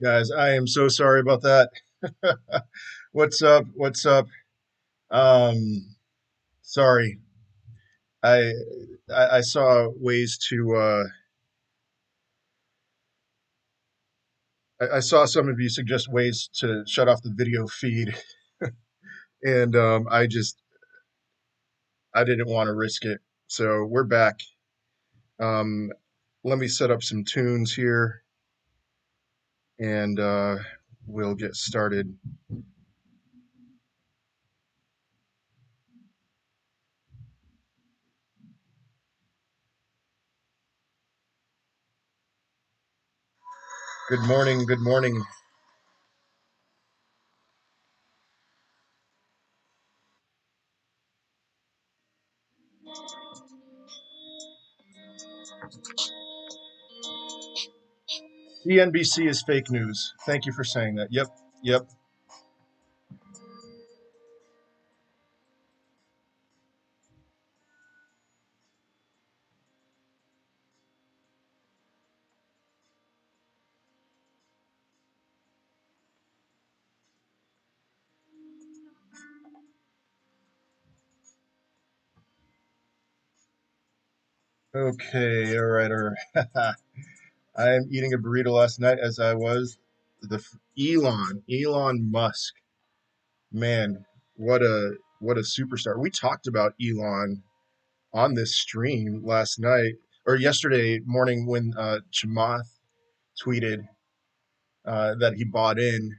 Guys, I am so sorry about that. What's up? What's up? Um, sorry. I, I saw ways to I saw some of you suggest ways to shut off the video feed, and I didn't want to risk it. So we're back. Um, Let me set up some tunes here, and we'll get started. Good morning. Good morning. CNBC is fake news. Thank you for saying that. Yep. Yep. Okay. All right. All right. I am eating a burrito last night as I was Elon Musk. Man, what a superstar. We talked about Elon on this stream last night or yesterday morning when Chamath tweeted that he bought in.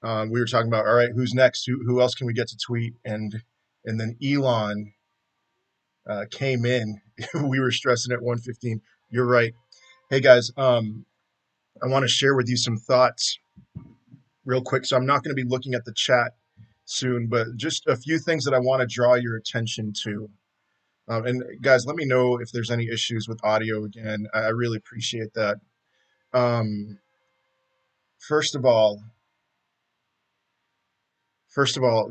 We were talking about, all right, who's next? Who else can we get to tweet? And then Elon came in. We were stressing at 1:15. You're right. Hey guys, I want to share with you some thoughts real quick. So I'm not going to be looking at the chat soon, but just a few things that I want to draw your attention to. And guys, let me know if there's any issues with audio again. I really appreciate that. Um, first of all,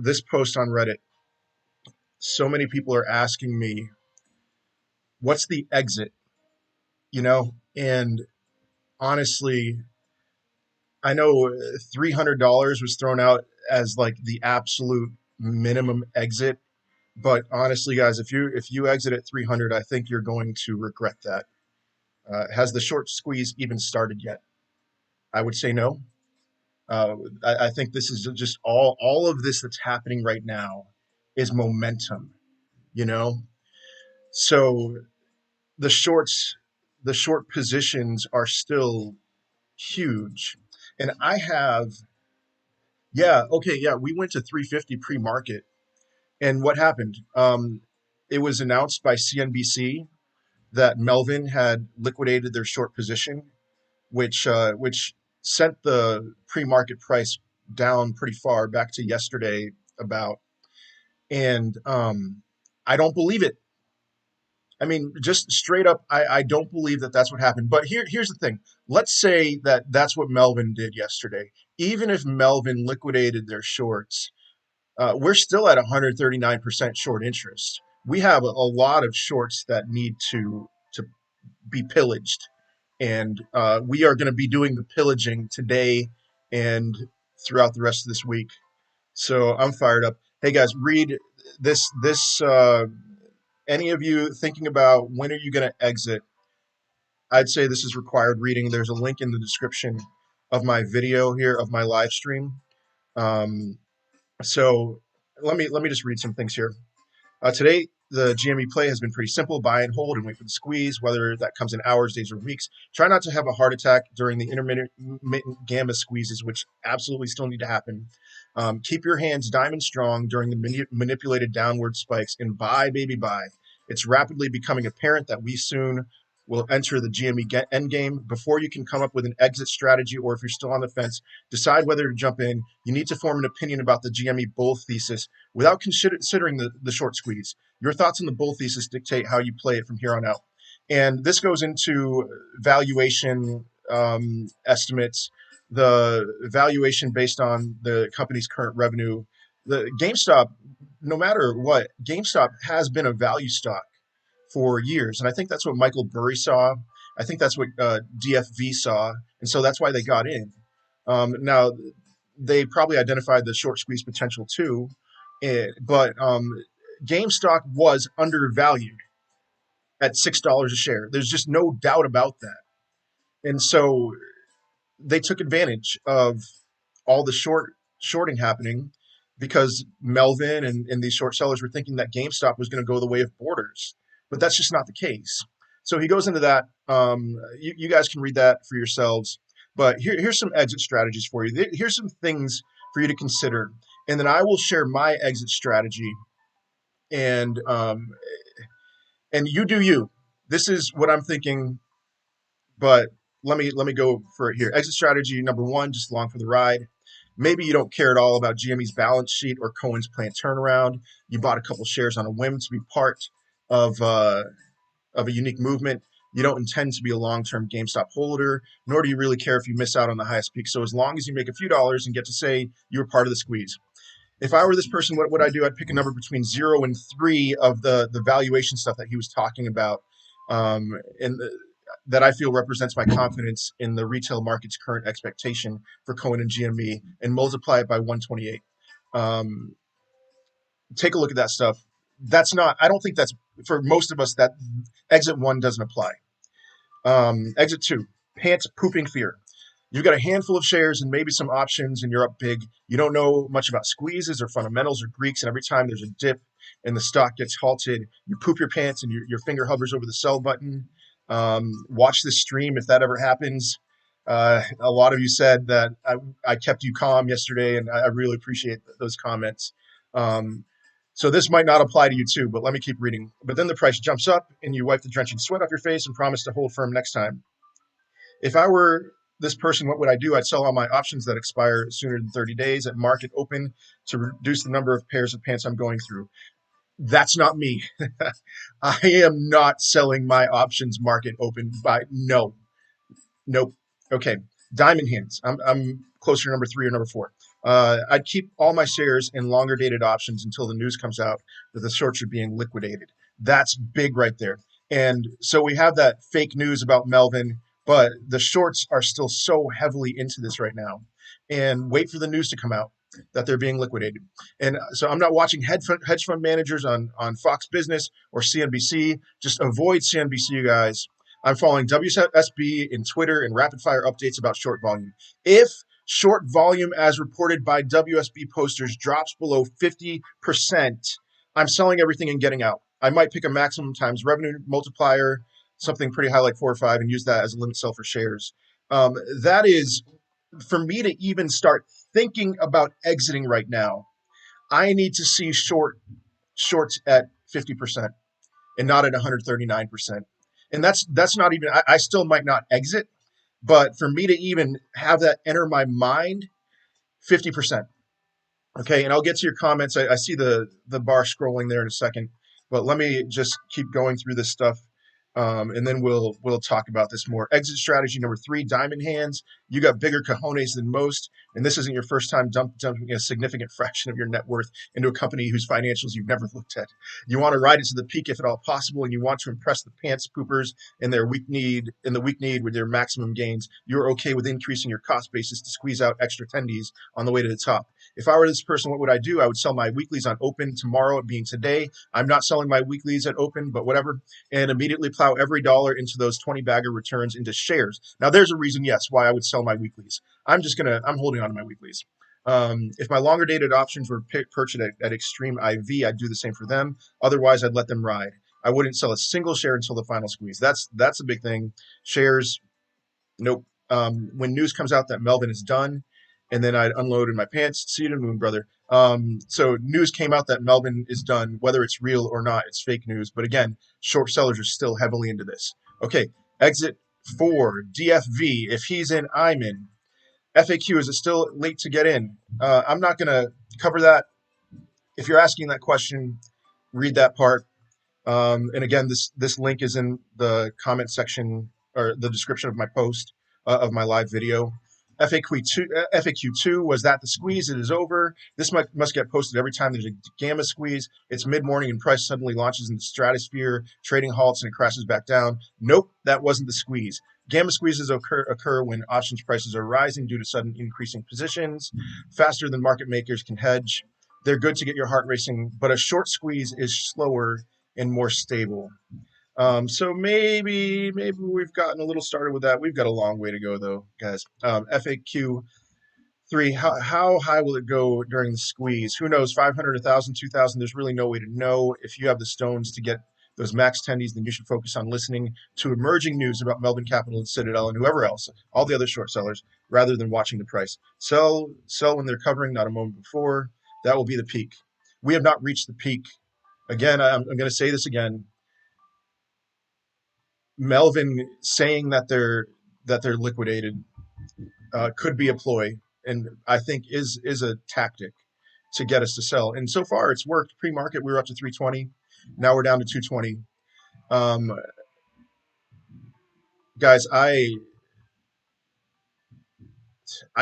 this post on Reddit, so many people are asking me, what's the exit? And honestly, I know $300 was thrown out as like the absolute minimum exit. But honestly, guys, if you exit at 300, I think you're going to regret that. Has the short squeeze even started yet? I would say no. I think this is just all of this that's happening right now is momentum. You know, so the shorts, the short positions are still huge, and I have yeah okay yeah we went to 350 pre-market, and what happened? It was announced by CNBC that Melvin had liquidated their short position, which sent the pre-market price down pretty far back to yesterday about, and I don't believe it. I mean, just straight up, I don't believe that that's what happened. But here's the thing. Let's say that that's what Melvin did yesterday. Even if Melvin liquidated their shorts, we're still at 139% short interest. We have a lot of shorts that need to be pillaged, and we are going to be doing the pillaging today and throughout the rest of this week. So I'm fired up. Hey guys, read this. Any of you thinking about when are you going to exit? I'd say this is required reading. There's a link in the description of my video here of my live stream. Um, so let me just read some things here. Today, the GME play has been pretty simple: buy and hold and wait for the squeeze, whether that comes in hours, days, or weeks. Try not to have a heart attack during the intermittent gamma squeezes, which absolutely still need to happen. Keep your hands diamond strong during the manipulated downward spikes, and buy, baby, buy. It's rapidly becoming apparent that we soon will enter the GME endgame. Before you can come up with an exit strategy, or if you're still on the fence, decide whether to jump in. You need to form an opinion about the GME bull thesis without considering the short squeeze. Your thoughts on the bull thesis dictate how you play it from here on out. And this goes into valuation estimates, the valuation based on the company's current revenue. The GameStop, no matter what, GameStop has been a value stock for years. And I think that's what Michael Burry saw. I think that's what DFV saw. And so that's why they got in. Now, they probably identified the short squeeze potential too, but GameStop was undervalued at $6 a share. There's just no doubt about that. And so they took advantage of all the shorting happening because Melvin and these short sellers were thinking that GameStop was going to go the way of Borders, but that's just not the case. So he goes into that. You guys can read that for yourselves. But here's some exit strategies for you. Here's some things for you to consider, and then I will share my exit strategy. And you do you. This is what I'm thinking, but let me go for it here. Exit strategy number one: just along for the ride. Maybe you don't care at all about GME's balance sheet or Cohen's planned turnaround. You bought a couple shares on a whim to be part of uh, of a unique movement. You don't intend to be a long-term GameStop holder, nor do you really care if you miss out on the highest peak. So as long as you make a few dollars and get to say you were part of the squeeze. If I were this person, what would I do? I'd pick a number between 0 and 3 of the valuation stuff that he was talking about, and that I feel represents my confidence in the retail market's current expectation for Cohen and GME, and multiply it by 128. Um, Take a look at that stuff. That's not. I don't think that's for most of us. That exit one doesn't apply. Exit two, pants pooping fear. You've got a handful of shares and maybe some options, and you're up big. You don't know much about squeezes or fundamentals or Greeks, and every time there's a dip and the stock gets halted, you poop your pants and your finger hovers over the sell button. Watch this stream if that ever happens. A lot of you said that I kept you calm yesterday, and I really appreciate those comments. Um, so this might not apply to you too, but let me keep reading. But then the price jumps up, and you wipe the drenching sweat off your face and promise to hold firm next time. If I were this person, what would I do? I'd sell all my options that expire sooner than 30 days at market open to reduce the number of pairs of pants I'm going through. That's not me. I am not selling my options market open by no. Nope. Okay. Diamond hands. I'm closer to number 3 or number 4. I'd keep all my shares in longer dated options until the news comes out that the shorts are being liquidated. That's big right there. And so we have that fake news about Melvin, but the shorts are still so heavily into this right now. And wait for the news to come out that they're being liquidated. And so I'm not watching hedge fund managers on Fox Business or CNBC. Just avoid CNBC, you guys. I'm following WSB in Twitter and rapid fire updates about short volume. If short volume, as reported by WSB posters, drops below 50%, I'm selling everything and getting out. I might pick a maximum times revenue multiplier, something pretty high like 4 or 5, and use that as a limit sell for shares. That is, for me to even start thinking about exiting right now, I need to see shorts at 50% and not at 139%. And that's not even, I still might not exit, but for me to even have that enter my mind, 50%. Okay, and I'll get to your comments. I see the bar scrolling there in a second, but let me just keep going through this stuff, and then we'll talk about this more. Exit strategy number 3: diamond hands. You got bigger cojones than most, and this isn't your first time dumping a significant fraction of your net worth into a company whose financials you've never looked at. You want to ride it to the peak if at all possible, and you want to impress the pants poopers in the weak need with their maximum gains. You're okay with increasing your cost basis to squeeze out extra tendies on the way to the top. If I were this person, what would I do? I would sell my weeklies on open tomorrow, being today. I'm not selling my weeklies at open, but whatever, and immediately plow every dollar into those 20 bagger returns into shares. Now, there's a reason, yes, why I would sell my weeklies. I'm holding on to my weeklies. If my longer dated options were purchased at Extreme IV, I'd do the same for them. Otherwise, I'd let them ride. I wouldn't sell a single share until the final squeeze. That's a big thing. Shares, nope. When news comes out that Melvin is done, and then I'd unload in my pants. See you to the moon, brother. So news came out that Melvin is done, whether it's real or not, it's fake news. But again, short sellers are still heavily into this. Okay, exit 4, DFV. If he's in, I'm in. FAQ, is it still late to get in? I'm not going to cover that. If you're asking that question, read that part. And again, this link is in the comment section or the description of my post of my live video. FAQ2, was that the squeeze? It is over. This must get posted every time there's a gamma squeeze. It's mid-morning and price suddenly launches into stratosphere, trading halts, and it crashes back down. Nope, that wasn't the squeeze. Gamma squeezes occur when options prices are rising due to sudden increasing positions, faster than market makers can hedge. They're good to get your heart racing, but a short squeeze is slower and more stable. So maybe we've gotten a little started with that. We've got a long way to go though, guys. FAQ three: how high will it go during the squeeze? Who knows? 500, 1,000, 2,000. There's really no way to know. If you have the stones to get those max tendies, then you should focus on listening to emerging news about Melbourne Capital and Citadel and whoever else, all the other short sellers, rather than watching the price. Sell when they're covering, not a moment before. That will be the peak. We have not reached the peak. Again, I'm going to say this again. Melvin saying that they're liquidated could be a ploy, and I think is a tactic to get us to sell. And so far, it's worked. Pre-market, we were up to 320. Now we're down to 220. Um, Guys, I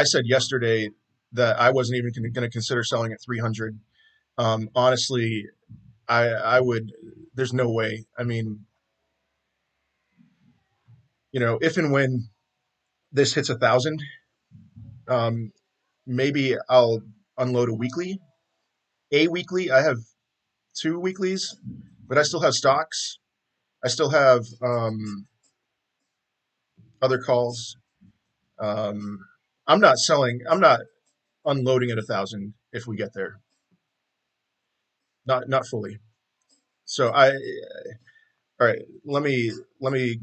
said yesterday that I wasn't even going to consider selling at 300. Honestly, I would. There's no way. I mean, if and when this hits 1,000, um, maybe I'll unload a weekly. A weekly. I have two weeklies, but I still have stocks. I still have other calls. Um, I'm not selling. I'm not unloading at 1,000 if we get there. Not fully. So all right. Let me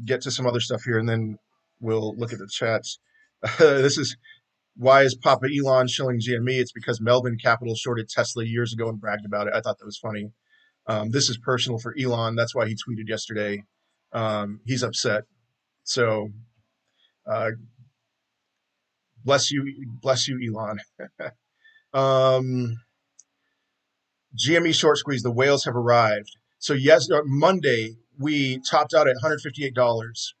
get to some other stuff here, and then we'll look at the chats. This is why is Papa Elon shilling GME? It's because Melvin Capital shorted Tesla years ago and bragged about it. I thought that was funny. This is personal for Elon. That's why he tweeted yesterday. He's upset. So uh, bless you, Elon. Um, GME short squeeze. The whales have arrived. So yes, Monday we topped out at $158,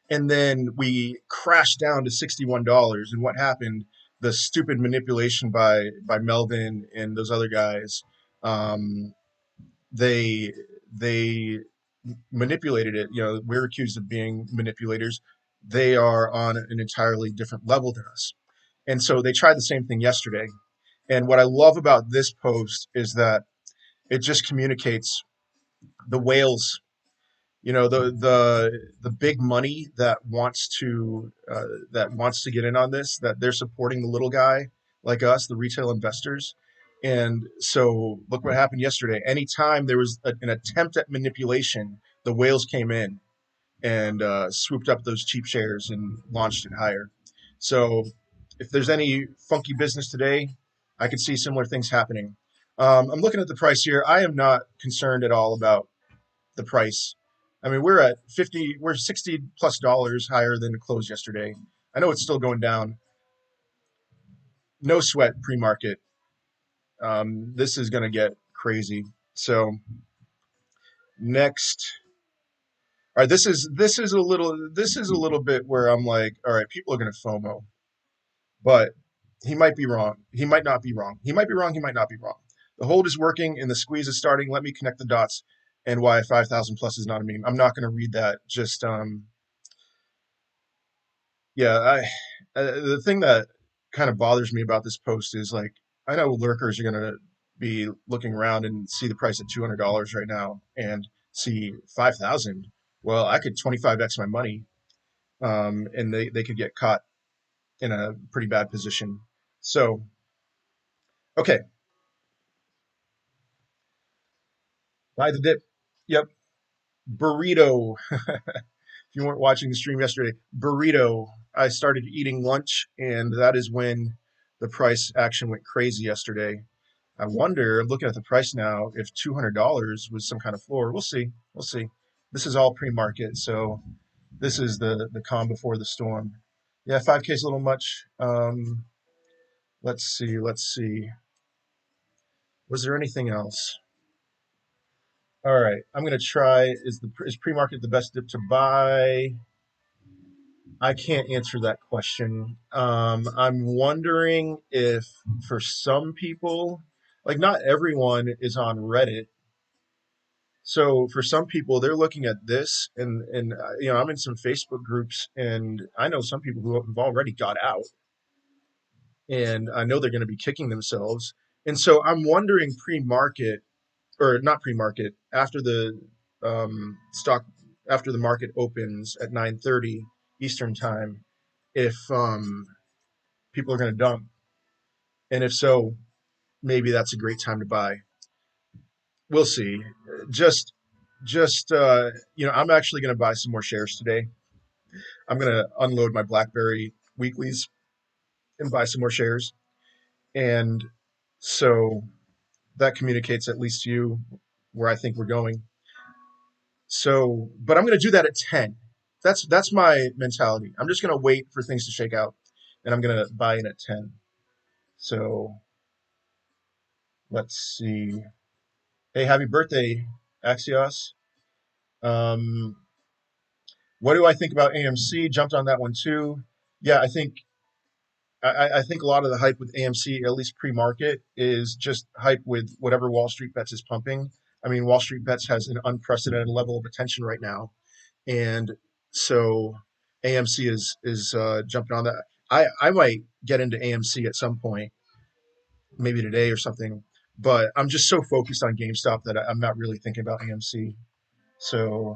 and then we crashed down to $61. And what happened? The stupid manipulation by Melvin and those other guys. Um, they they manipulated it. We're accused of being manipulators. They are on an entirely different level than us. And so they tried the same thing yesterday. And what I love about this post is that it just communicates the whales, the big money that wants to get in on this, that they're supporting the little guy like us, the retail investors. And so look what happened yesterday. Anytime there was an attempt at manipulation, the whales came in and swooped up those cheap shares and launched it higher. So if there's any funky business today, I could see similar things happening. I'm looking at the price here. I am not concerned at all about the price. I mean, we're $60+ higher than the close yesterday. I know it's still going down. No sweat pre-market. This is going to get crazy. So next, all right, this is a little bit where I'm like, all right, people are going to FOMO, but he might be wrong. He might not be wrong. He might be wrong. He might not be wrong. The hold is working and the squeeze is starting. Let me connect the dots and why 5,000 plus is not a meme. I'm not going to read that. Just yeah, the thing that kind of bothers me about this post is like I know lurkers are going to be looking around and see the price at $200 right now and see 5,000. Well, I could 25x my money, and they could get caught in a pretty bad position. So okay, buy the dip. Yep, burrito. If you weren't watching the stream yesterday, burrito. I started eating lunch, and that is when the price action went crazy yesterday. I wonder, looking at the price now, if $200 was some kind of floor. We'll see. We'll see. This is all pre-market, so this is the calm before the storm. Yeah, 5K is a little much. Let's see. Let's see. Was there anything else? All right, I'm gonna try. Is pre-market the best dip to buy? I can't answer that question. I'm wondering if for some people, like not everyone is on Reddit. So for some people, they're looking at this, and you know, I'm in some Facebook groups, and I know some people who have already got out, and I know they're going to be kicking themselves. And so I'm wondering pre-market or not pre-market after the stock after the market opens at 9:30 Eastern time, if people are going to dump, and if so, maybe that's a great time to buy. We'll see. Just just you know, I'm actually going to buy some more shares today. I'm going to unload my BlackBerry weeklies and buy some more shares. And so that communicates at least to you where I think we're going. So, but I'm going to do that at 10. That's my mentality. I'm just going to wait for things to shake out, and I'm going to buy in at 10. So let's see. Hey, happy birthday, Axios. Um, what do I think about AMC? Jumped on that one too. Yeah, I think a lot of the hype with AMC, at least pre-market, is just hype with whatever Wall Street Bets is pumping. I mean, Wall Street Bets has an unprecedented level of attention right now, and so AMC is jumping on that. I might get into AMC at some point, maybe today or something, but I'm just so focused on GameStop that I'm not really thinking about AMC. So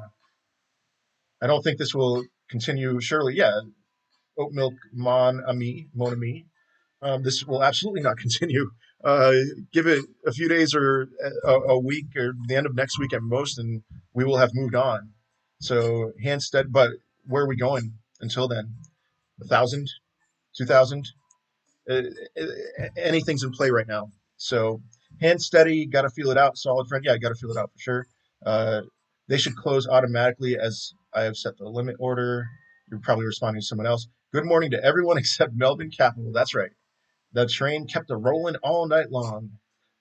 I don't think this will continue. Surely, yeah, oat milk mon ami. This will absolutely not continue. Uh, Give it a few days or a week or the end of next week at most, and we will have moved on. So handstead, but where are we going until then? 1,000, 2,000? Uh, Anything's in play right now. So hand steady, got to feel it out. Solid friend, yeah, got to feel it out for sure. Uh, they should close automatically as I have set the limit order. You're probably responding to someone else. Good morning to everyone except Melvin Capital. That's right. The train kept a rolling all night long.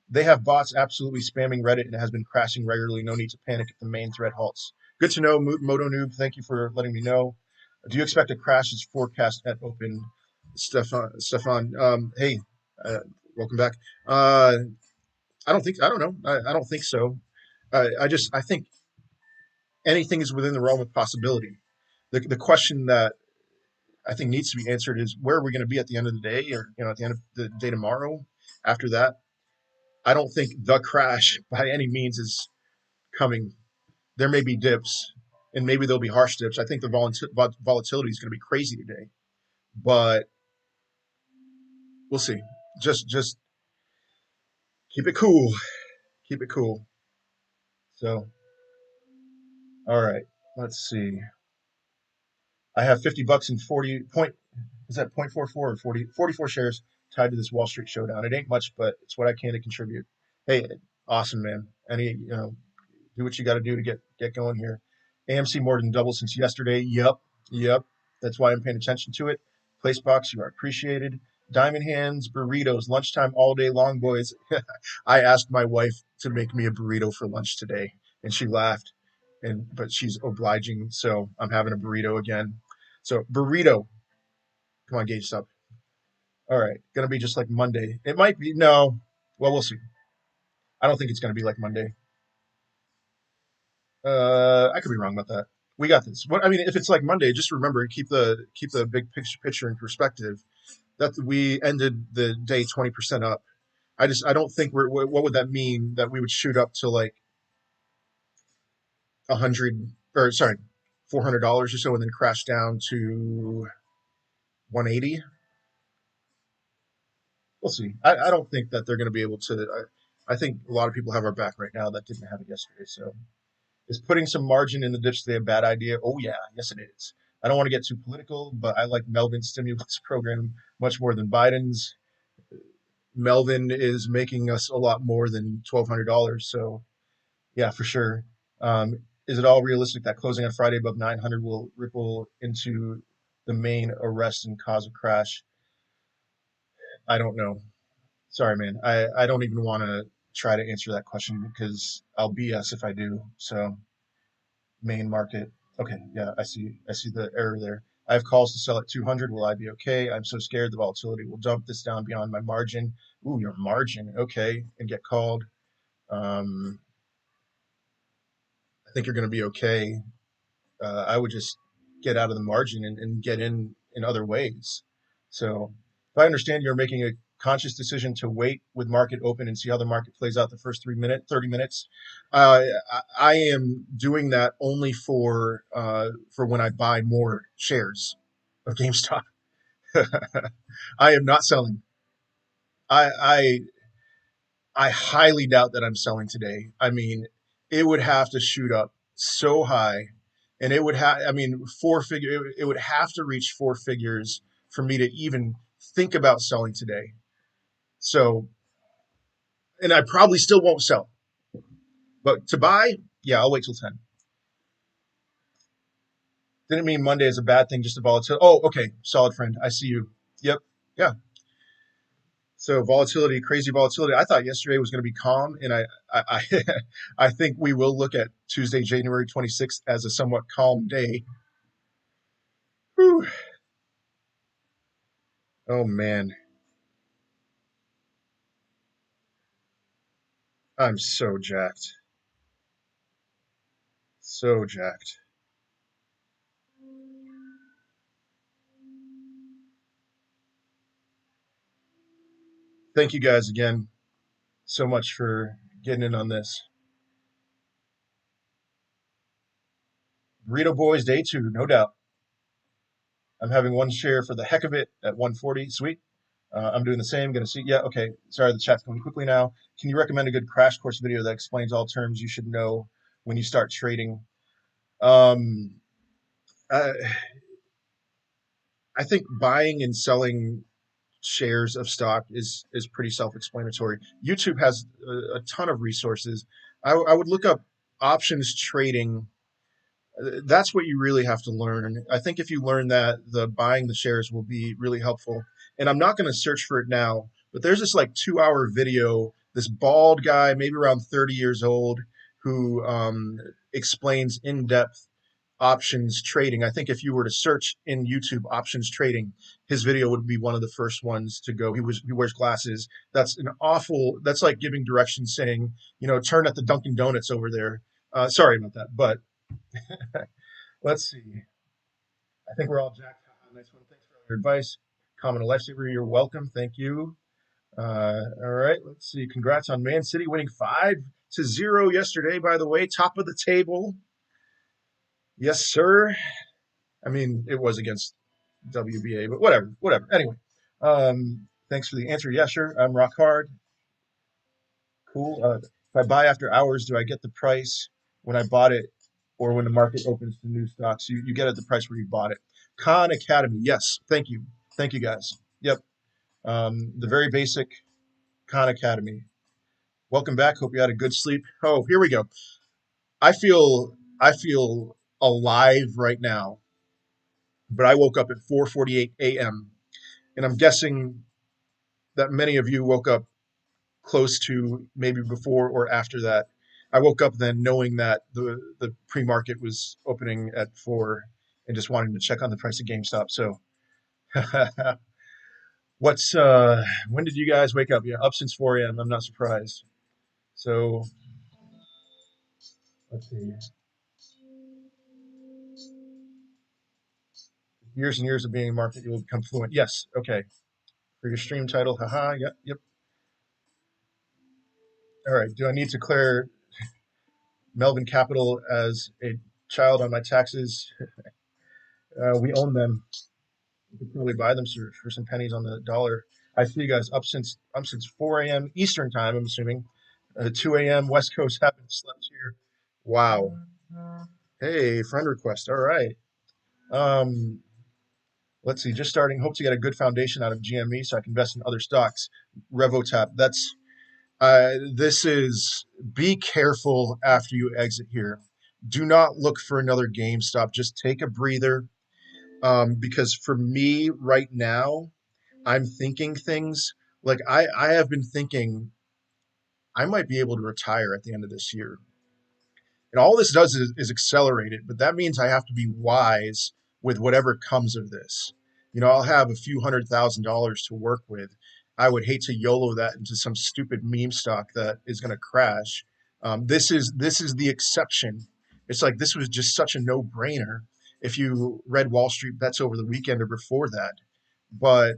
They have bots absolutely spamming Reddit and it has been crashing regularly. No need to panic if the main thread halts. Good to know, Moto Noob. Thank you for letting me know. Do you expect a crash as forecast at open? Stefan, hey, uh, welcome back. Uh, I don't know. I don't think so. I think anything is within the realm of possibility. The question that I think needs to be answered is where are we going to be at the end of the day, or you know, at the end of the day tomorrow. After that, I don't think the crash by any means is coming. There may be dips, and maybe there'll be harsh dips. I think the volatility is going to be crazy today, but we'll see. Just keep it cool. Keep it cool. So, all right. Let's see. I have 50 bucks and 40 point. Is that 0.44 or 44 shares tied to this Wall Street showdown? It ain't much, but it's what I can to contribute. Hey, awesome, man. Do what you got to do to get going here. AMC more than doubled since yesterday. Yep. That's why I'm paying attention to it. Placebox, you are appreciated. Diamond hands, burritos, lunchtime all day long, boys. I asked my wife to make me a burrito for lunch today, and she laughed. And but she's obliging, so I'm having a burrito again. So burrito, come on, Gage, stop. All right, gonna be just like Monday. It might be no. Well, we'll see. I don't think it's gonna be like Monday. I could be wrong about that. We got this. What I mean, if it's like Monday, just remember keep the big picture in perspective. That we ended the day 20% up. I don't think we're. What would that mean? That we would shoot up to like 100 or sorry, $400 or so, and then crash down to 180. We'll see. I don't think that they're going to be able to. I think a lot of people have our back right now that didn't have it yesterday. So is putting some margin in the dips today a bad idea? Oh yeah, yes it is. I don't want to get too political, but I like Melvin's stimulus program much more than Biden's. Melvin is making us a lot more than $1,200. So yeah, for sure. Is it all realistic that closing on Friday above 900 will ripple into the main arrest and cause a crash? I don't know. Sorry, man. I don't even want to try to answer that question because I'll BS if I do. So main market. Okay, yeah, I see the error there. I have calls to sell at 200. Will I be okay? I'm so scared the volatility will dump this down beyond my margin. Ooh, your margin. Okay, and get called. Um, think you're going to be okay, I would just get out of the margin and get in other ways. So if I understand you're making a conscious decision to wait with market open and see how the market plays out the first 30 minutes, I am doing that only for when I buy more shares of GameStop. I am not selling. I, I I highly doubt that I'm selling today. I mean, it would have to shoot up so high, and it would have. I mean, four figure. It would have to reach four figures for me to even think about selling today. So, and I probably still won't sell. But to buy, yeah, I'll wait till 10. Didn't mean Monday is a bad thing, just a volatility. Oh, okay, solid friend. I see you. Yep. Yeah. So volatility, crazy volatility. I thought yesterday was going to be calm, and I, I think we will look at Tuesday, January 26th, as a somewhat calm day. Whew. Oh man, I'm so jacked, so jacked. Thank you guys again so much for getting in on this. Burrito Boys Day 2, no doubt. I'm having one share for the heck of it at 140. Sweet. I'm doing the same. Going to see. Yeah. Okay. Sorry, the chat's going quickly now. Can you recommend a good crash course video that explains all terms you should know when you start trading? Um, I, I think buying and selling shares of stock is pretty self-explanatory. YouTube has a ton of resources. I would look up options trading. That's what you really have to learn. I think if you learn that, the buying the shares will be really helpful. And I'm not going to search for it now, but there's this like 2 hour video. This bald guy, maybe around 30 years old, who explains in depth options trading. I think if you were to search in YouTube options trading, his video would be one of the first ones to go. He wears glasses. That's an awful. That's like giving directions, saying, turn at the Dunkin' Donuts over there. Sorry about that, but let's see. I think we're all jacked. Nice one. Thanks for all your advice. Comment a lifesaver. You're welcome. Thank you. All right. Let's see. Congrats on Man City winning 5-0 yesterday. By the way, top of the table. Yes, sir. I mean, it was against WBA, but whatever, whatever. Anyway, thanks for the answer. Yeah, sure. I'm rock hard. Cool. If I buy after hours, do I get the price when I bought it or when the market opens to new stocks? You get at the price where you bought it. Khan Academy. Yes. Thank you. Thank you, guys. Yep. The very basic Khan Academy. Welcome back. Hope you had a good sleep. Oh, here we go. I feel alive right now, but I woke up at 4:48 a.m. and I'm guessing that many of you woke up close to maybe before or after that. I woke up then knowing that the pre-market was opening at 4 and just wanting to check on the price of GameStop. So what's when did you guys wake up? Yeah, up since 4 a.m. I'm not surprised. So let's see. Years and years of being in market, you will become fluent. Yes, okay. For your stream title, haha, yep, yep. All right. Do I need to declare Melvin Capital as a child on my taxes? We own them. You could probably buy them for some pennies on the dollar. I see you guys up since 4 a.m. Eastern time. I'm assuming 2 a.m. West Coast haven't slept here. Wow. Hey, friend request. All right. Um, let's see. Just starting. Hope to get a good foundation out of GME so I can invest in other stocks. RevoTap. This is. Be careful after you exit here. Do not look for another GameStop. Just take a breather. Because for me right now, I'm thinking things like I have been thinking I might be able to retire at the end of this year. And all this does is accelerate it, but that means I have to be wise with whatever comes of this. I'll have a few $100,000 to work with. I would hate to YOLO that into some stupid meme stock that is going to crash. This is the exception. It's like this was just such a no-brainer if you read Wall Street Bets over the weekend or before that. But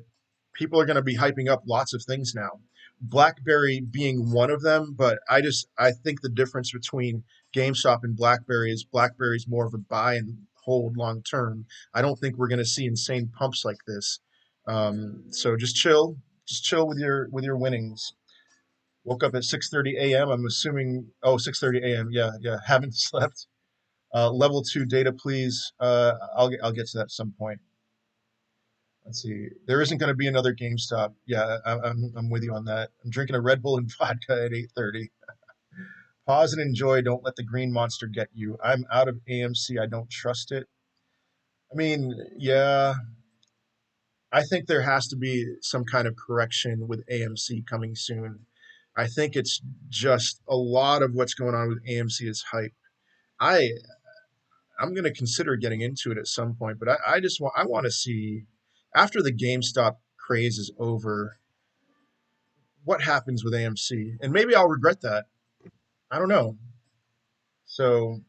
people are going to be hyping up lots of things now. BlackBerry being one of them, but I think the difference between GameStop and BlackBerry is BlackBerry's more of a buy and hold long term. I don't think we're going to see insane pumps like this. So just chill with your winnings. Woke up at 6:30 a.m. I'm assuming, oh, 6:30 a.m. Yeah, yeah, haven't slept. Level two data, please. I'll get to that at some point. Let's see. There isn't going to be another GameStop. Yeah, I'm with you on that. I'm drinking a Red Bull and vodka at 8:30. Pause and enjoy. Don't let the green monster get you. I'm out of AMC. I don't trust it. I mean, yeah, I think there has to be some kind of correction with AMC coming soon. I think it's just a lot of what's going on with AMC is hype. I I'm going to consider getting into it at some point, but I want to see after the GameStop craze is over what happens with AMC, and maybe I'll regret that. I don't know. So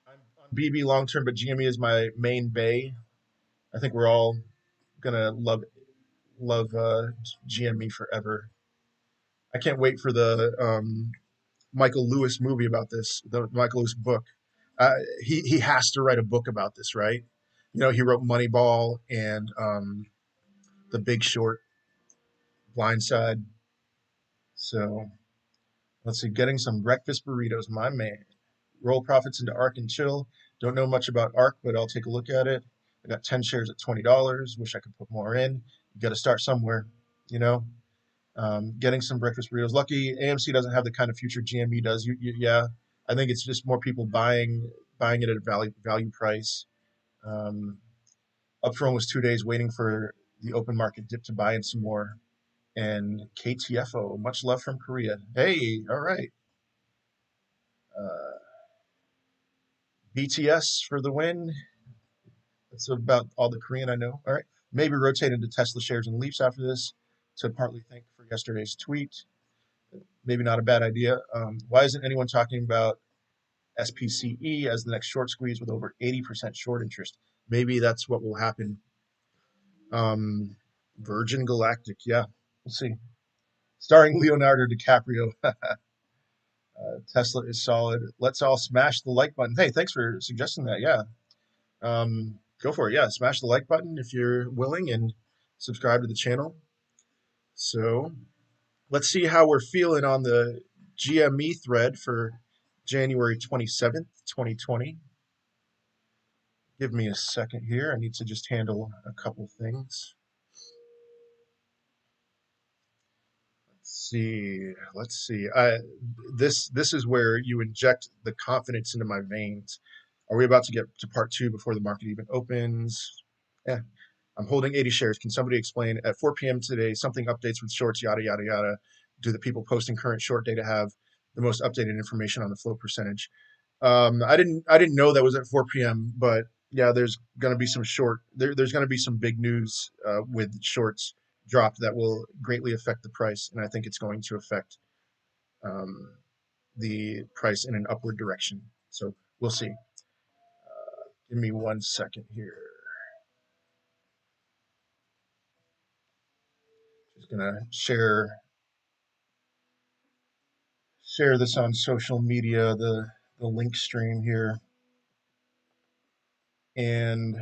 I'm on BB long term, but GME is my main bay. I think we're all gonna love GME forever. I can't wait for the Michael Lewis movie about this, the Michael Lewis book. He has to write a book about this, right? You know, he wrote Moneyball and The Big Short, Blindside. So let's see, getting some breakfast burritos, my man. Roll profits into ARK and chill. Don't know much about ARK, but I'll take a look at it. I got 10 shares at $20. Wish I could put more in. You got to start somewhere, you know. Getting some breakfast burritos. Lucky AMC doesn't have the kind of future GME does. Yeah, I think it's just more people buying it at a value price. Um, Upfront was 2 days waiting for the open market dip to buy in some more. And KTFO, much love from Korea. Hey, all right. Uh, BTS for the win. That's about all the Korean I know. All right. Maybe rotate into Tesla shares and leaps after this to partly thank for yesterday's tweet. Maybe not a bad idea. Why isn't anyone talking about SPCE as the next short squeeze with over 80% short interest? Maybe that's what will happen. Um, Virgin Galactic. Yeah, we'll see. Starring Leonardo DiCaprio. Tesla is solid. Let's all smash the like button. Hey, thanks for suggesting that. Yeah. Go for it. Yeah, smash the like button if you're willing and subscribe to the channel. So let's see how we're feeling on the GME thread for January 27th, 2020. Give me a second here. I need to just handle a couple things. Let's see. This is where you inject the confidence into my veins. Are we about to get to part two before the market even opens? Yeah, I'm holding 80 shares. Can somebody explain at 4 p.m. today something updates with shorts, yada yada yada? Do the people posting current short data have the most updated information on the flow percentage? I didn't know that was at 4 p.m. But yeah, there's going to be some there's going to be some big news with shorts dropped that will greatly affect the price, and I think it's going to affect um, the price in an upward direction. So we'll see. Give me 1 second here. Just gonna share this on social media, the link stream here, and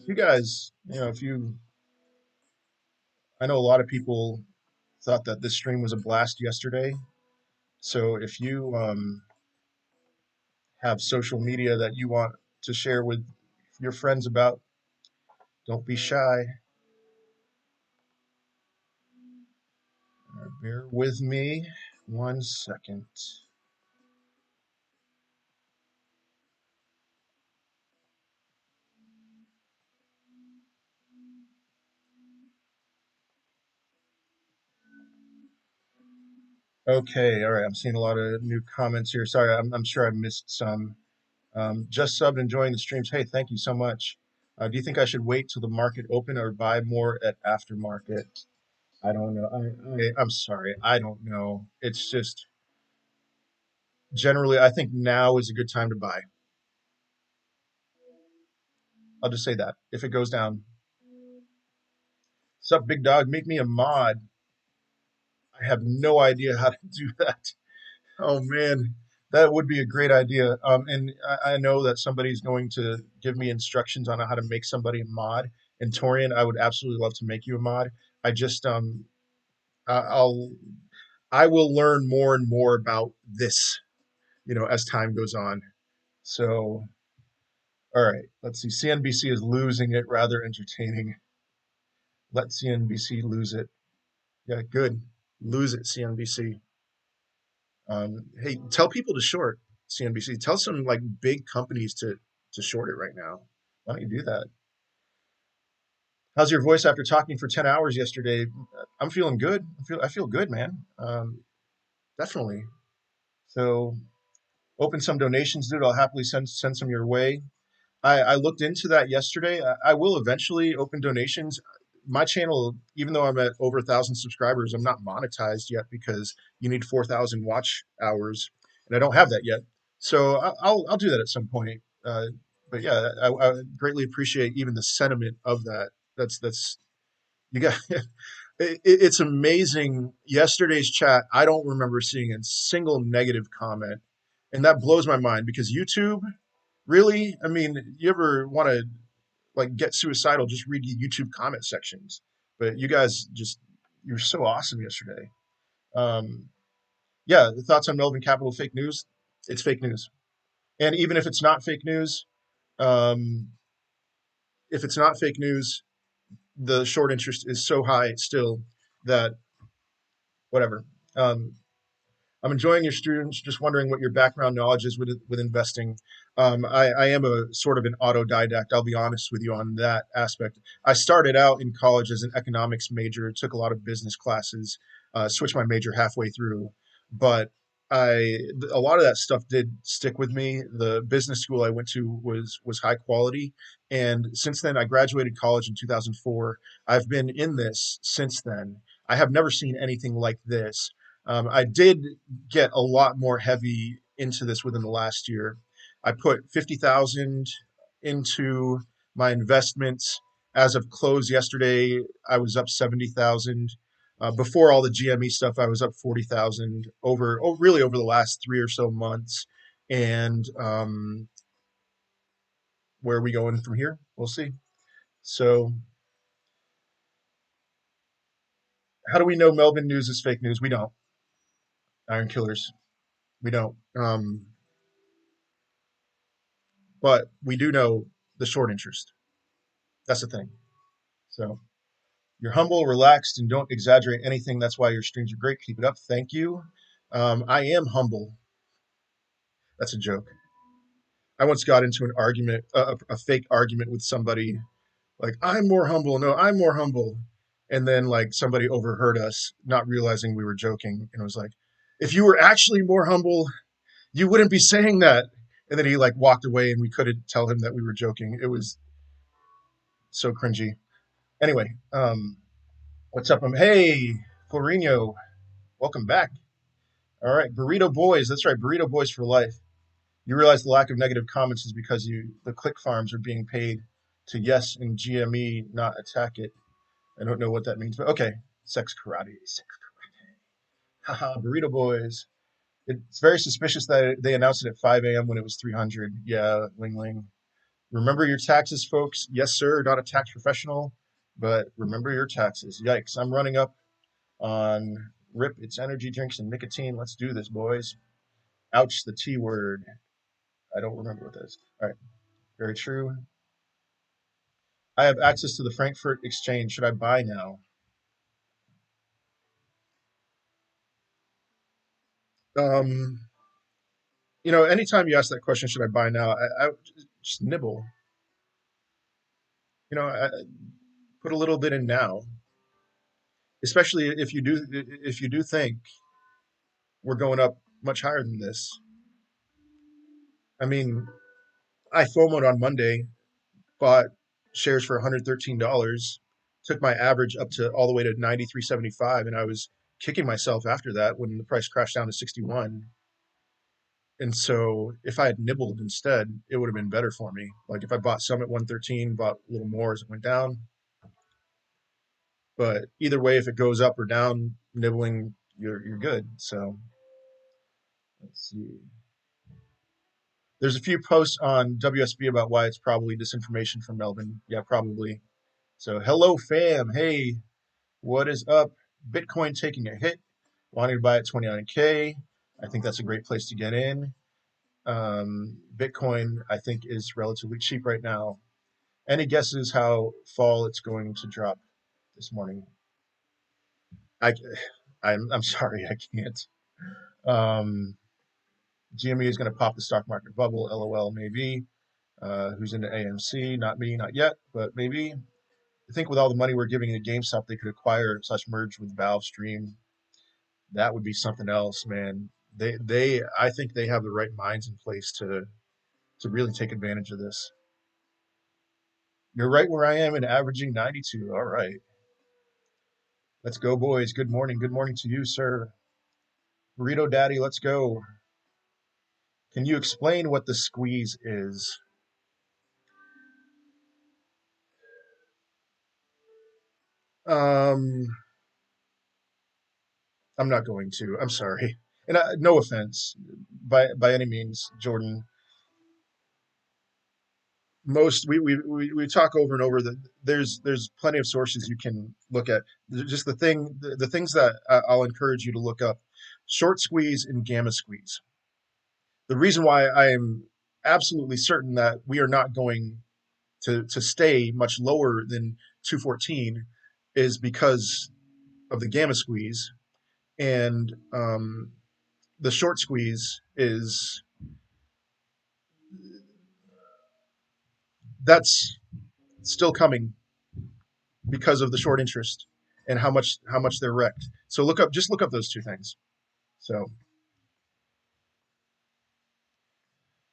you guys, you know, if you, I know a lot of people thought that this stream was a blast yesterday. So if you have social media that you want to share with your friends about, don't be shy. Bear with me 1 second. Okay, all right. I'm seeing a lot of new comments here. Sorry, I'm sure I missed some. Just subbed, enjoying the streams. Hey, thank you so much. Do you think I should wait till the market open or buy more at aftermarket? I don't know. I'm sorry. I don't know. It's just Generally, I think now is a good time to buy. I'll just say that if it goes down. Sup, big dog? Make me a mod. I have no idea how to do that. Oh man, that would be a great idea. And I know that somebody's going to give me instructions on how to make somebody a mod. And Torian, I would absolutely love to make you a mod. I just I'll I will learn more and more about this, as time goes on. So, all right, let's see. CNBC is losing it, rather entertaining. Let CNBC lose it. Yeah, good. Lose it, CNBC. Hey, tell people to short CNBC. Tell some like big companies to short it right now. Why don't you do that? How's your voice after talking for 10 hours yesterday? I'm feeling good. I feel good, man. Definitely. So open some donations, dude. I'll happily send some your way. I looked into that yesterday. I will eventually open donations. My channel, even though I'm at over 1,000 subscribers, I'm not monetized yet because you need 4,000 watch hours, and I don't have that yet. So I'll do that at some point. But yeah, I greatly appreciate even the sentiment of that. That's you got. It's amazing. Yesterday's chat, I don't remember seeing a single negative comment, and that blows my mind because YouTube. Really? I mean, you ever want to like get suicidal? Just read the YouTube comment sections. But you guys you're so awesome yesterday. Um, yeah, the thoughts on Melvin Capital fake news? It's fake news. And even um, if it's not fake news, the short interest is so high still that whatever. Um, I'm enjoying your students. Just wondering what your background knowledge is with investing. I am a sort of an autodidact. I'll be honest with you on that aspect. I started out in college as an economics major, took a lot of business classes, switched my major halfway through, but a lot of that stuff did stick with me. The business school I went to was high quality, and since then I graduated college in 2004. I've been in this since then. I have never seen anything like this. I did get a lot more heavy into this within the last year. I put 50,000 into my investments. As of close yesterday, I was up 70,000. Before all the GME stuff, I was up 40,000 really over the last 3 or so months. And where are we going from here? We'll see. So, how do we know Melbourne news is fake news? We don't. Iron Killers. We don't. But we do know the short interest. That's the thing. So you're humble, relaxed, and don't exaggerate anything. That's why your streams are great. Keep it up. Thank you. I am humble. That's a joke. I once got into an argument, a fake argument with somebody, like, I'm more humble. No, I'm more humble. And then, like, somebody overheard us, not realizing we were joking. And it was like, if you were actually more humble, you wouldn't be saying that. And then he, like, walked away and we couldn't tell him that we were joking. It was so cringy. Anyway, what's up? Hey, Florino, welcome back. All right, Burrito Boys. That's right, Burrito Boys for life. You realize the lack of negative comments is because the click farms are being paid to yes and GME, not attack it. I don't know what that means, but okay. Sex karate. Haha, Burrito Boys. It's very suspicious that they announced it at 5 a.m. when it was 300. Yeah, Ling Ling. Remember your taxes, folks. Yes, sir. Not a tax professional, but remember your taxes. Yikes. I'm running up on RIP. It's energy drinks and nicotine. Let's do this, boys. Ouch, the T word. I don't remember what that is. All right. Very true. I have access to the Frankfurt Exchange. Should I buy now? Um, anytime you ask that question, should I buy now? I just nibble. I put a little bit in now, especially if you do think we're going up much higher than this. I mean, I FOMOed on Monday, bought shares for $113, took my average up to all the way to 93.75, and I was kicking myself after that when the price crashed down to 61. And so if I had nibbled instead, it would have been better for me. Like if I bought some at 113, bought a little more as it went down. But either way, if it goes up or down, nibbling, you're good. So let's see. There's a few posts on WSB about why it's probably disinformation from Melvin. Yeah, probably. So hello fam. Hey, what is up? Bitcoin taking a hit. Wanting to buy at 29K. I think that's a great place to get in. Bitcoin, I think, is relatively cheap right now. Any guesses how fall it's going to drop this morning? I, I'm sorry, I can't. Um, GME is going to pop the stock market bubble. LOL, maybe. Who's into AMC? Not me, not yet, but maybe. I think with all the money we're giving to GameStop, they could acquire slash merge with Valve Stream. That would be something else, man. I think they have the right minds in place to really take advantage of this. You're right where I am in averaging 92. All right. Let's go, boys. Good morning. Good morning to you, sir. Burrito Daddy, let's go. Can you explain what the squeeze is? Um, I'm not going to. I'm sorry. And no offense by any means, Jordan. Most we talk over and over that there's plenty of sources you can look at. Just the things that I'll encourage you to look up: short squeeze and gamma squeeze. The reason why I am absolutely certain that we are not going to stay much lower than 214 is because of the gamma squeeze, and the short squeeze is that's still coming because of the short interest and how much they're wrecked. So look up those two things. So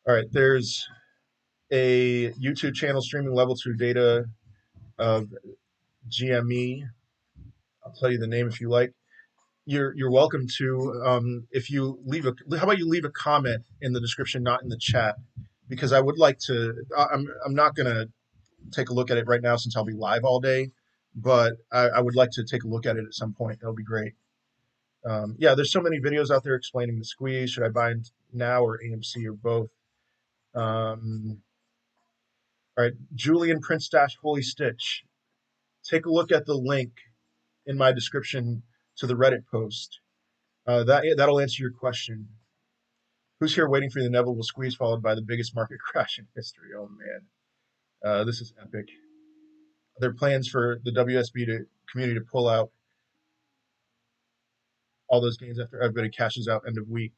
all right, there's a YouTube channel streaming level two data of GME. I'll tell you the name if you like. You're welcome to if you leave a how about you leave a comment in the description, not in the chat, because I would like to. I'm not gonna take a look at it right now since I'll be live all day, but I would like to take a look at it at some point. That'll be great. Yeah, there's so many videos out there explaining the squeeze. Should I buy now or AMC or both? All right, Julian Prince Dash Holy Stitch. Take a look at the link in my description to the Reddit post. That'll answer your question. Who's here waiting for the inevitable squeeze followed by the biggest market crash in history? Oh man, this is epic. There are plans for the WSB community to pull out all those gains after everybody cashes out end of week.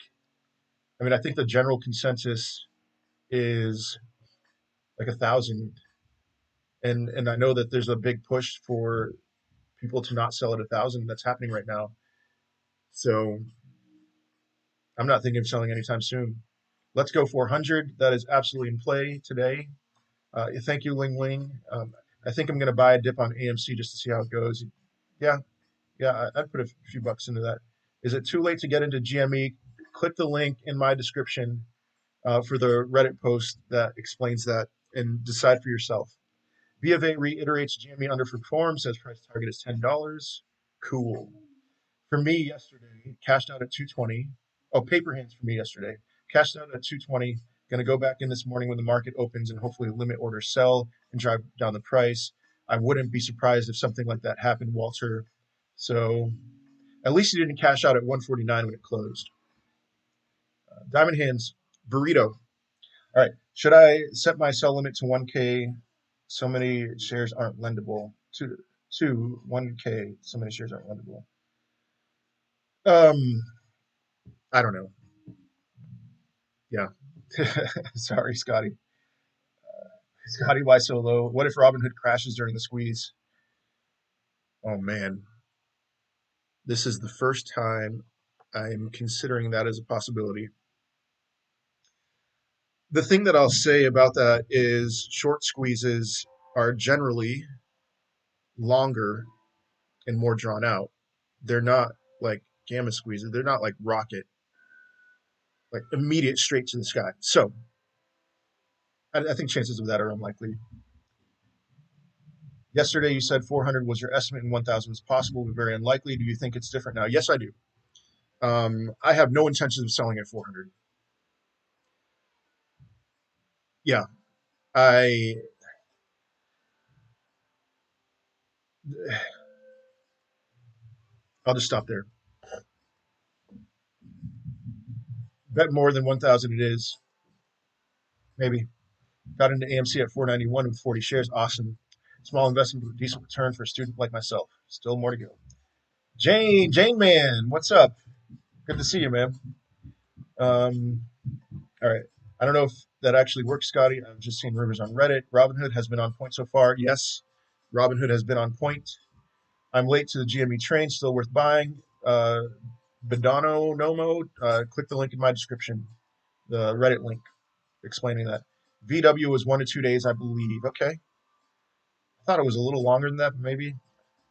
I mean, I think the general consensus is like 1,000, and I know that there's a big push for people to not sell at 1,000. That's happening right now. So I'm not thinking of selling anytime soon. Let's go 400. That is absolutely in play today. Thank you, Ling Ling. I think I'm going to buy a dip on AMC just to see how it goes. Yeah, yeah, I'd put a few bucks into that. Is it too late to get into GME? Click the link in my description for the Reddit post that explains that and decide for yourself. B of A reiterates GME underperformed, says price target is $10. Cool. For me yesterday, cashed out at 220. Oh, paper hands for me yesterday. Cashed out at 220. Going to go back in this morning when the market opens and hopefully limit order sell and drive down the price. I wouldn't be surprised if something like that happened, Walter. So at least you didn't cash out at 149 when it closed. Diamond hands, burrito. All right. Should I set my sell limit to 1K? So many shares aren't lendable. To 1K, so many shares aren't lendable. Um, I don't know. Yeah. Sorry, Scotty. Scotty, why so low? What if Robinhood crashes during the squeeze? Oh man, this is the first time I'm considering that as a possibility. The thing that I'll say about that is short squeezes are generally longer and more drawn out. They're not like gamma squeezes. They're not like rocket. like immediate straight to the sky. So I think chances of that are unlikely. Yesterday, you said 400 was your estimate and 1,000 was possible, but very unlikely. Do you think it's different now? Yes, I do. I have no intentions of selling at 400. Yeah, I I'll just stop there. Bet more than 1,000 it is. Maybe. Got into AMC at 491 with 40 shares. Awesome. Small investment with a decent return for a student like myself. Still more to go. Jane man, what's up? Good to see you, man. Um, all right. I don't know if that actually works, Scotty. I've just seen rumors on Reddit. Robinhood has been on point so far. Yes, Robinhood has been on point. I'm late to the GME train, still worth buying. Bedano Nomo, click the link in my description, the Reddit link explaining that. VW was 1 to 2 days, I believe. Okay. I thought it was a little longer than that, but maybe.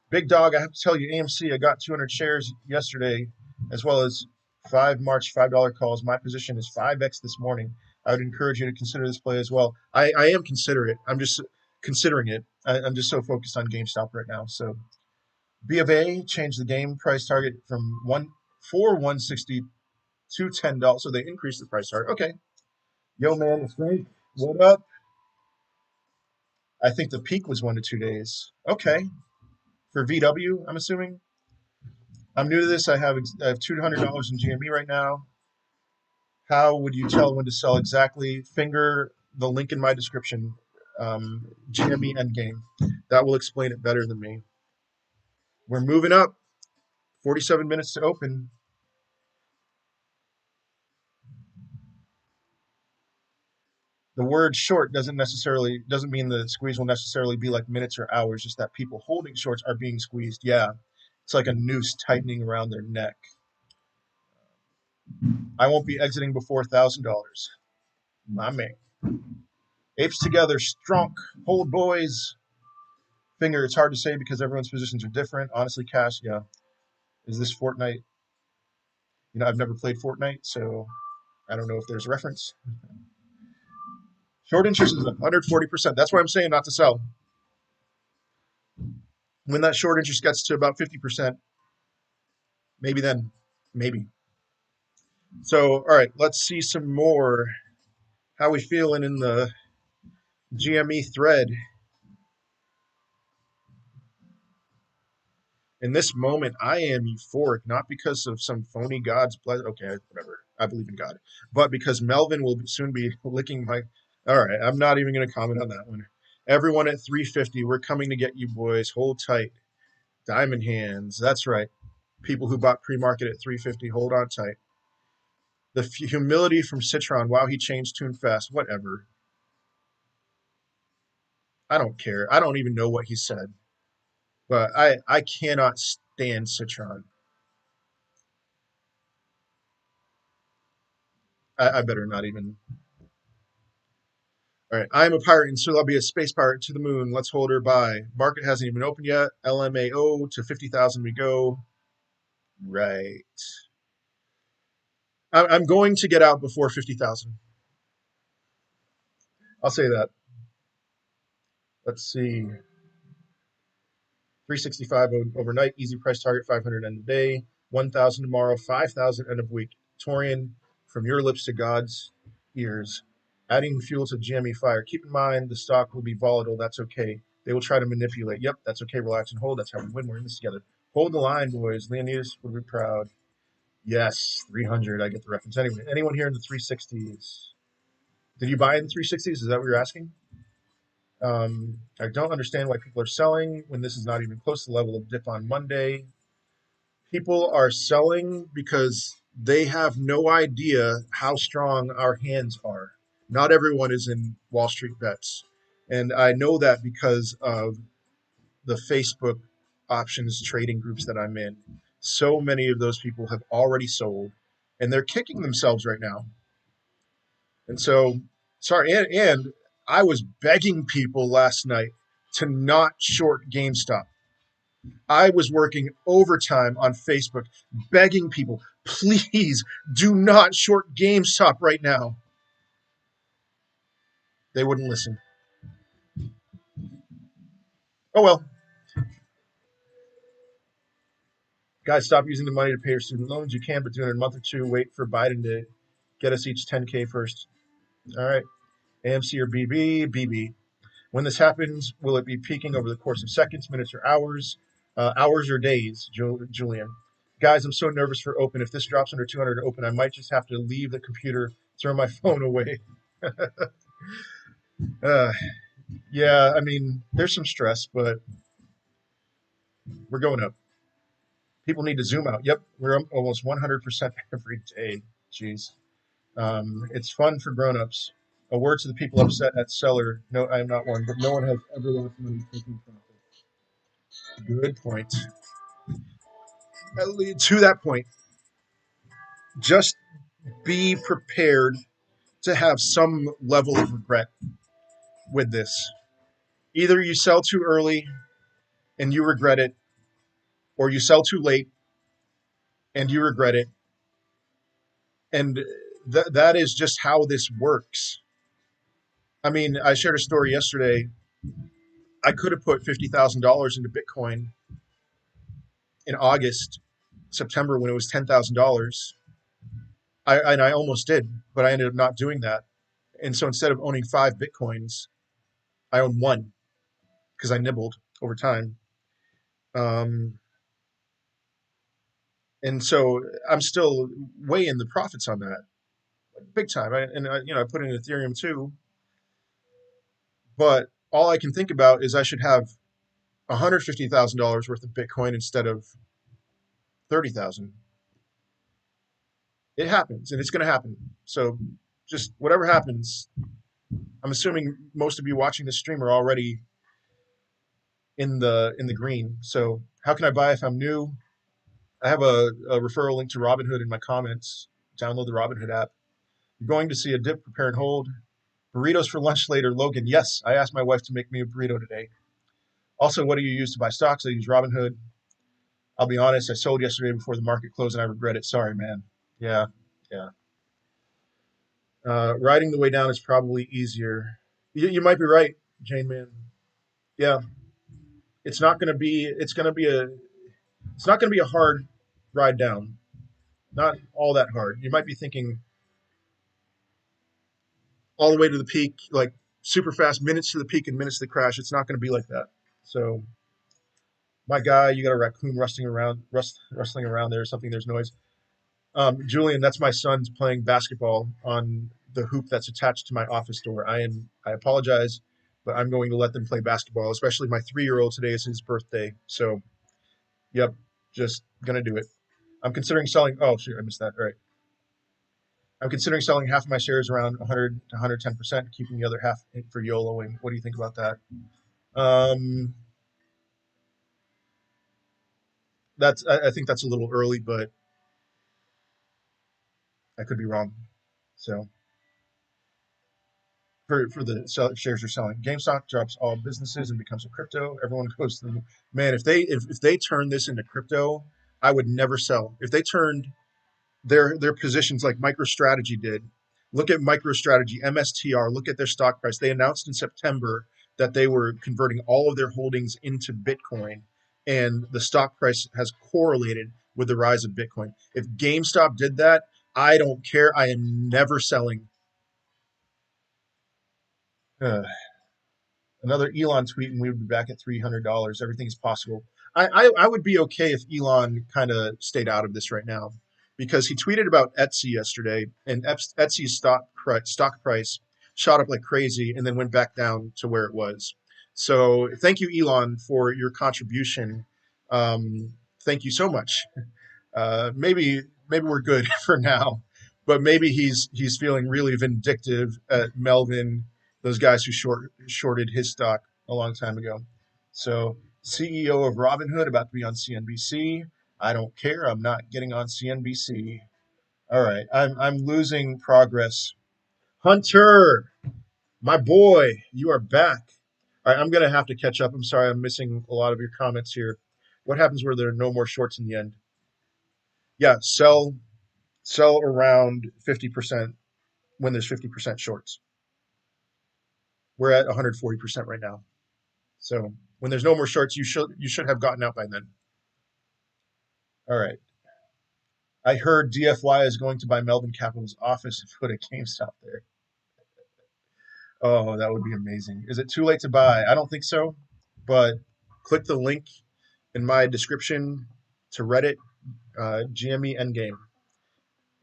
Big dog, I have to tell you, AMC, I got 200 shares yesterday, as well as 5 March $5 calls. My position is 5x this morning. I would encourage you to consider this play as well. I am considerate. I'm just considering it. I'm just so focused on GameStop right now. So B of A changed the game price target from 160 to $10. So they increased the price target. Okay. Yo, man, it's Frank. What up? I think the peak was 1 to 2 days. Okay. For VW, I'm assuming. I'm new to this. I have $200 in GME right now. How would you tell when to sell exactly? Finger the link in my description. GME Endgame. That will explain it better than me. We're moving up. 47 minutes to open. The word short doesn't mean the squeeze will necessarily be like minutes or hours. Just that people holding shorts are being squeezed. Yeah, it's like a noose tightening around their neck. I won't be exiting before $1,000. My man. Apes together, strong. Hold boys. Finger, it's hard to say because everyone's positions are different. Honestly, Cash, yeah. Is this Fortnite? I've never played Fortnite, so I don't know if there's a reference. Short interest is up 140%. That's why I'm saying not to sell. When that short interest gets to about 50%, maybe then. Maybe. So, all right, let's see some more. How we feeling in the GME thread? In this moment, I am euphoric, not because of some phony God's pleasure. Okay, whatever. I believe in God. But because Melvin will soon be licking my. All right, I'm not even going to comment on that one. Everyone at 350, we're coming to get you, boys. Hold tight. Diamond hands. That's right. People who bought pre-market at 350, hold on tight. The humility from Citron. Wow, he changed tune fast. Whatever. I don't care. I don't even know what he said. But I cannot stand Citron. I better not even. All right. I am a pirate, and so I'll be a space pirate to the moon. Let's hold her by. Market hasn't even opened yet. LMAO to 50,000 we go. Right. I'm going to get out before 50,000. I'll say that. Let's see. 365 overnight. Easy price target 500 end of day. 1,000 tomorrow. 5,000 end of week. Torian, from your lips to God's ears. Adding fuel to GME fire. Keep in mind the stock will be volatile. That's okay. They will try to manipulate. Yep, that's okay. Relax and hold. That's how we win. We're in this together. Hold the line, boys. Leonidas would be proud. Yes, 300. I get the reference. Anyway, anyone here in the 360s? Did you buy in the 360s? Is that what you're asking? I don't understand why people are selling when this is not even close to the level of dip on Monday. People are selling because they have no idea how strong our hands are. Not everyone is in Wall Street bets. And I know that because of the Facebook options trading groups that I'm in. So many of those people have already sold and they're kicking themselves right now. And so, sorry, and I was begging people last night to not short GameStop. I was working overtime on Facebook, begging people, please do not short GameStop right now. They wouldn't listen. Oh well, guys, stop using the money to pay your student loans. You can, but do it in a month or two. Wait for Biden to get us each 10K first. All right. AMC or BB? BB. When this happens, will it be peaking over the course of seconds, minutes, or hours? Hours or days, Julian. Guys, I'm so nervous for open. If this drops under 200 to open, I might just have to leave the computer, throw my phone away. uh, yeah, I mean, there's some stress, but we're going up. People need to zoom out. Yep, we're almost 100% every day. Jeez. It's fun for grown-ups. A word to the people upset at seller. No, I am not one, but no one has ever lost money taking profit. Good point. To that point, just be prepared to have some level of regret with this. Either you sell too early and you regret it, or you sell too late and you regret it. And that is just how this works. I mean, I shared a story yesterday. I could have put $50,000 into Bitcoin in August, September when it was $10,000. I almost did, but I ended up not doing that. And so instead of owning 5 Bitcoins, I own one because I nibbled over time. Um, and so I'm still way in the profits on that, big time. I put in Ethereum too, but all I can think about is I should have $150,000 worth of Bitcoin instead of 30,000. It happens, and it's going to happen. So just whatever happens, I'm assuming most of you watching this stream are already in the green. So how can I buy if I'm new? I have a referral link to Robinhood in my comments. Download the Robinhood app. You're going to see a dip, prepare and hold. Burritos for lunch later, Logan. Yes, I asked my wife to make me a burrito today. Also, what do you use to buy stocks? I use Robinhood. I'll be honest, I sold yesterday before the market closed and I regret it. Sorry, man. Yeah, yeah. Riding the way down is probably easier. You might be right, Jane Man. Yeah, it's not going to be. It's going to be a. It's not going to be a hard ride down. Not all that hard. You might be thinking all the way to the peak, like super fast, minutes to the peak and minutes to the crash. It's not going to be like that. So, my guy, you got a raccoon rustling around there or something. There's noise. Julian, that's my son's playing basketball on the hoop that's attached to my office door. I apologize, but I'm going to let them play basketball, especially my 3-year-old. Today is his birthday. So, yep, just going to do it. I'm considering selling. Oh, shoot, I missed that. All right. I'm considering selling half of my shares around 100 to 110%, keeping the other half for YOLOing. What do you think about that? Um, I think that's a little early, but I could be wrong. So for the shares you're selling, GameStop drops all businesses and becomes a crypto. Everyone goes to them. Man, if they turn this into crypto, I would never sell. If they turned their positions like MicroStrategy did. Look at MicroStrategy, MSTR. Look at their stock price. They announced in September that they were converting all of their holdings into Bitcoin, and the stock price has correlated with the rise of Bitcoin. If GameStop did that, I don't care. I am never selling. Uh, Another Elon tweet, and we would be back at $300. Everything is possible. I would be okay if Elon kind of stayed out of this right now because he tweeted about Etsy yesterday, and Etsy's stock price shot up like crazy and then went back down to where it was. So thank you, Elon, for your contribution. Thank you so much. Maybe we're good for now, but maybe he's feeling really vindictive at Melvin, those guys who shorted his stock a long time ago. So CEO of Robinhood about to be on CNBC. I don't care. I'm not getting on CNBC. All right, I'm losing progress. Hunter, my boy, you are back. All right, I'm gonna have to catch up. I'm sorry, I'm missing a lot of your comments here. What happens where there are no more shorts in the end? Yeah, sell around 50% when there's 50% shorts. We're at 140% right now. So when there's no more shorts, you should have gotten out by then. All right. I heard DFY is going to buy Melbourne Capital's office and put a GameStop there. Oh, that would be amazing. Is it too late to buy? I don't think so, but click the link in my description to Reddit, GME Endgame.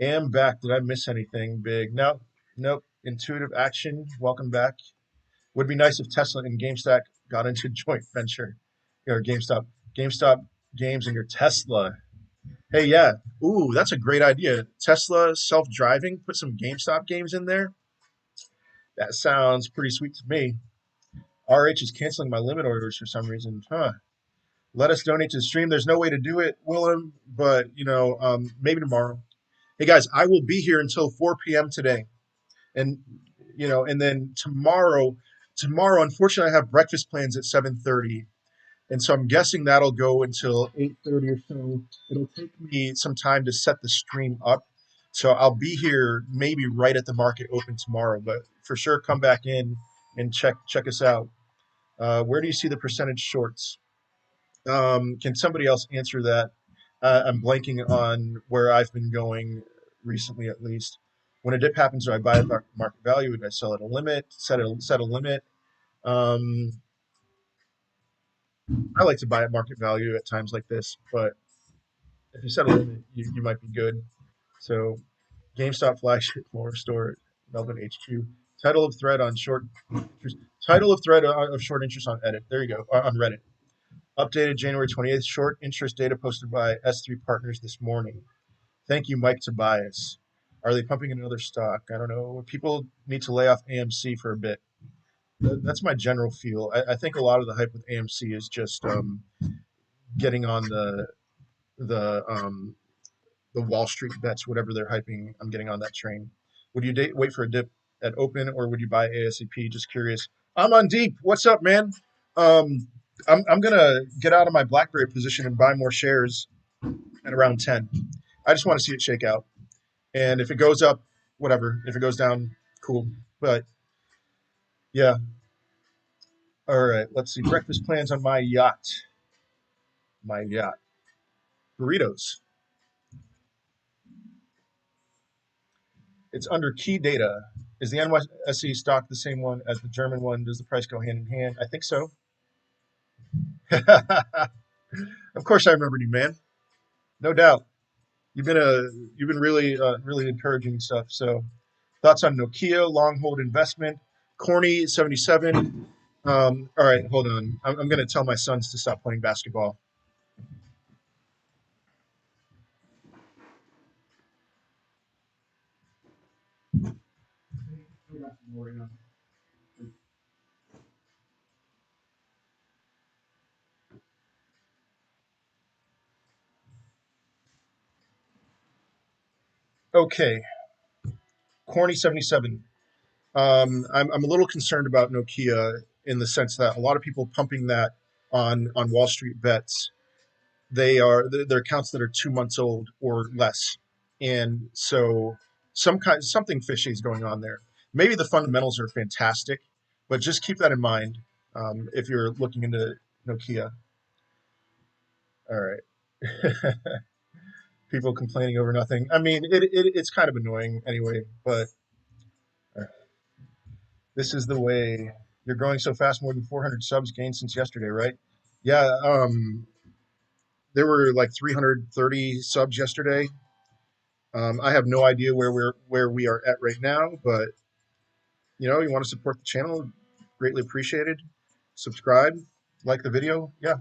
Am back. Did I miss anything big? No, nope. Intuitive Action, welcome back. Would be nice if Tesla and GameStop got into joint venture. Or GameStop games and your Tesla. Hey, yeah. Ooh, that's a great idea. Tesla self-driving, put some GameStop games in there. That sounds pretty sweet to me. RH is canceling my limit orders for some reason. Huh. Let us donate to the stream. There's no way to do it, Willem, but maybe tomorrow. Hey guys, I will be here until 4 p.m. today, and and then tomorrow, unfortunately, I have breakfast plans at 7:30, and so I'm guessing that'll go until 8:30 or so. It'll take me some time to set the stream up, so I'll be here maybe right at the market open tomorrow. But for sure, come back in and check us out. Where do you see the percentage shorts? Can somebody else answer that? I'm blanking on where I've been going recently, at least. When a dip happens, do I buy at market value? Do I sell at a limit? Set a limit. Um, I like to buy at market value at times like this, but if you set a limit, you might be good. So, GameStop flagship floor store, Melbourne HQ. Title of thread on short interest. Title of thread of short interest on edit. There you go, on Reddit. Updated January 28th, short interest data posted by S3 Partners this morning. Thank you, Mike Tobias. Are they pumping another stock? I don't know. People need to lay off AMC for a bit. That's my general feel. I think a lot of the hype with AMC is just getting on the the Wall Street bets, whatever they're hyping. I'm getting on that train. Would you wait for a dip at open, or would you buy ASAP? Just curious. I'm on deep. What's up, man? Um, I'm gonna get out of my BlackBerry position and buy more shares at around 10. I just want to see it shake out, and if it goes up, whatever. If it goes down, cool. But yeah, all right. Let's see. Breakfast plans on my yacht. My yacht. Burritos. It's under key data. Is the NYSE stock the same one as the German one? Does the price go hand in hand? I think so. Of course, I remembered you, man. No doubt. You've been really encouraging stuff. So, thoughts on Nokia long hold investment? Corny 77. All right, hold on. I'm going to tell my sons to stop playing basketball. Okay, Corny 77. I'm a little concerned about Nokia in the sense that a lot of people pumping that on Wall Street bets, they're accounts that are 2 months old or less, and so something fishy is going on there. Maybe the fundamentals are fantastic, but just keep that in mind if you're looking into Nokia. All right. People complaining over nothing. I mean, it's kind of annoying anyway, but this is the way. You're growing so fast, more than 400 subs gained since yesterday, right? Yeah, there were like 330 subs yesterday. I have no idea where we are at right now, but you want to support the channel, greatly appreciated. Subscribe, like the video. Yeah,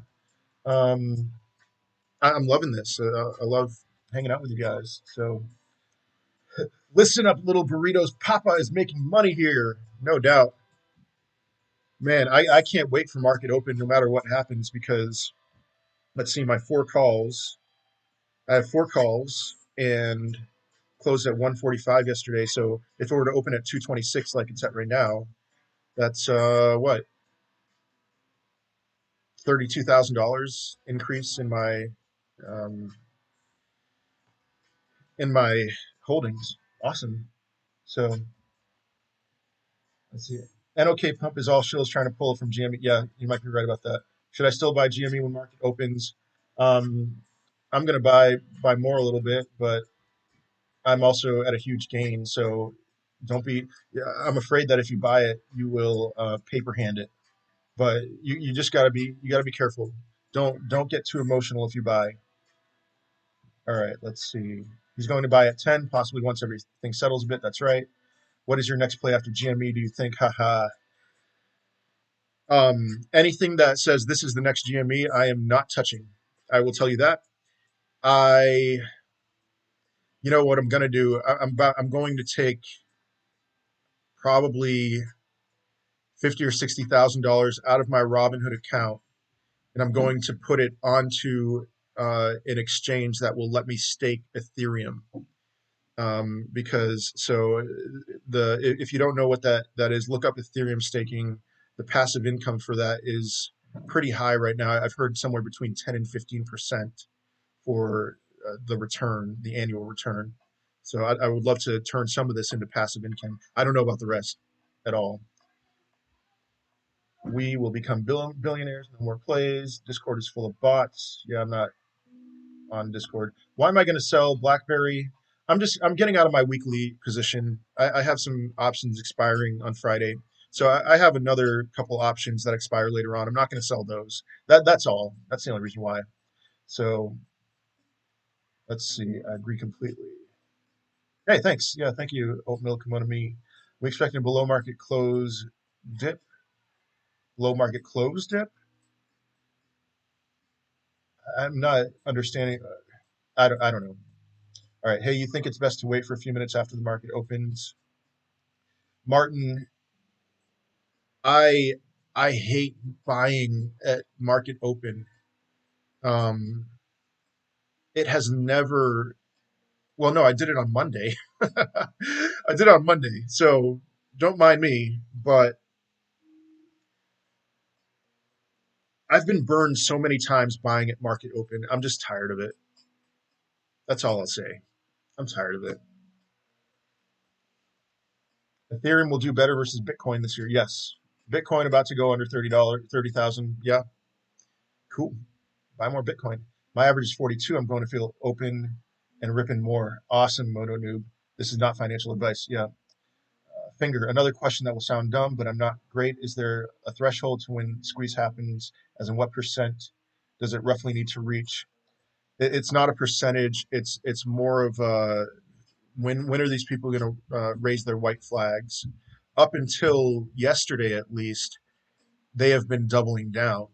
um, I'm loving this. I love hanging out with you guys. So listen up, little burritos. Papa is making money here, no doubt. Man, I can't wait for market open no matter what happens because let's see, my four calls. I have four calls and closed at 145 yesterday. So if it were to open at 226 like it's at right now, that's what $32,000 increase um, in my holdings. Awesome. So let's see. NOK pump is all shills trying to pull it from GME. Yeah, you might be right about that. Should I still buy GME when market opens? Um, I'm gonna buy more a little bit, but I'm also at a huge gain. So don't be. Yeah, I'm afraid that if you buy it, you will paper hand it. But you just gotta be careful. Don't get too emotional if you buy. All right, let's see. He's going to buy at 10, possibly once everything settles a bit. That's right. What is your next play after GME? Do you think? Haha. Anything that says this is the next GME, I am not touching. I will tell you that. I, you know what I'm going to do? I'm going to take probably 50 or $60,000 out of my Robinhood account, and I'm going to put it onto an exchange that will let me stake Ethereum. Because so the if you don't know what that is, look up Ethereum staking. The passive income for that is pretty high right now. I've heard somewhere between 10 and 15% for the return, the annual return. So I would love to turn some of this into passive income. I don't know about the rest at all. We will become billionaires. No more plays. Discord is full of bots. Yeah, I'm not on Discord. Why am I going to sell BlackBerry? I'm getting out of my weekly position. I have some options expiring on Friday, so I have another couple options that expire later on. I'm not going to sell those. That's all. That's the only reason why. So let's see. I agree completely. Hey, thanks. Yeah, thank you, Oatmeal Kimono Me. We expecting a below market close dip, low market close dip. I'm not understanding. I don't know. All right. Hey, you think it's best to wait for a few minutes after the market opens? Martin, I I hate buying at market open. Um, it has never. Well, no, I did it on Monday. I did it on Monday, so don't mind me. But I've been burned so many times buying at market open. I'm just tired of it. That's all I'll say. I'm tired of it. Ethereum will do better versus Bitcoin this year. Yes, Bitcoin about to go under $30, 30,000. Yeah, cool. Buy more Bitcoin. My average is 42. I'm going to feel open and ripping more. Awesome, Moto Noob. This is not financial advice. Yeah. Finger. Another question that will sound dumb, but I'm not great. Is there a threshold to when squeeze happens? As in, what percent does it roughly need to reach? It's not a percentage. It's more of a when are these people going to raise their white flags? Up until yesterday, at least, they have been doubling down.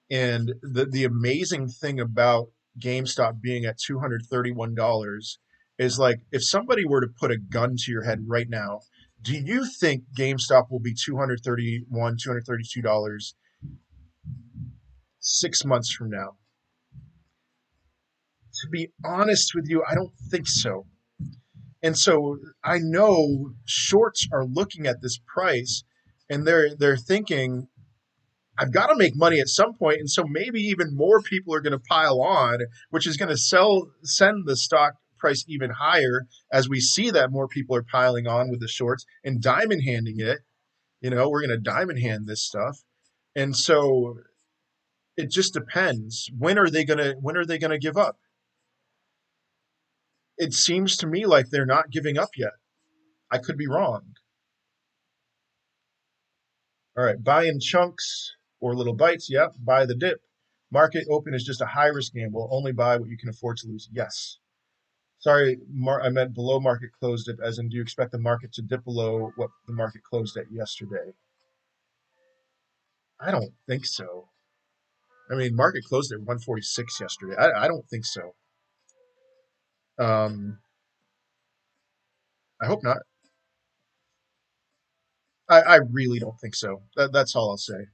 And the amazing thing about GameStop being at $231 is like if somebody were to put a gun to your head right now, do you think GameStop will be 231, $232 6 months from now? To be honest with you, I don't think so. And so I know shorts are looking at this price and they're thinking, I've got to make money at some point, and so maybe even more people are going to pile on, which is going to send the stock price even higher as we see that more people are piling on with the shorts and diamond handing it. We're going to diamond hand this stuff, and so it just depends. When are they going to give up? It seems to me like they're not giving up yet. I could be wrong. All right, buy in chunks or little bites. Yep, buy the dip. Market open is just a high risk gamble. Only buy what you can afford to lose. Yes. Sorry, I meant below market closed dip, as in, do you expect the market to dip below what the market closed at yesterday? I don't think so. I mean, market closed at 146 yesterday. I don't think so. Um, I hope not. I really don't think so. That's all I'll say.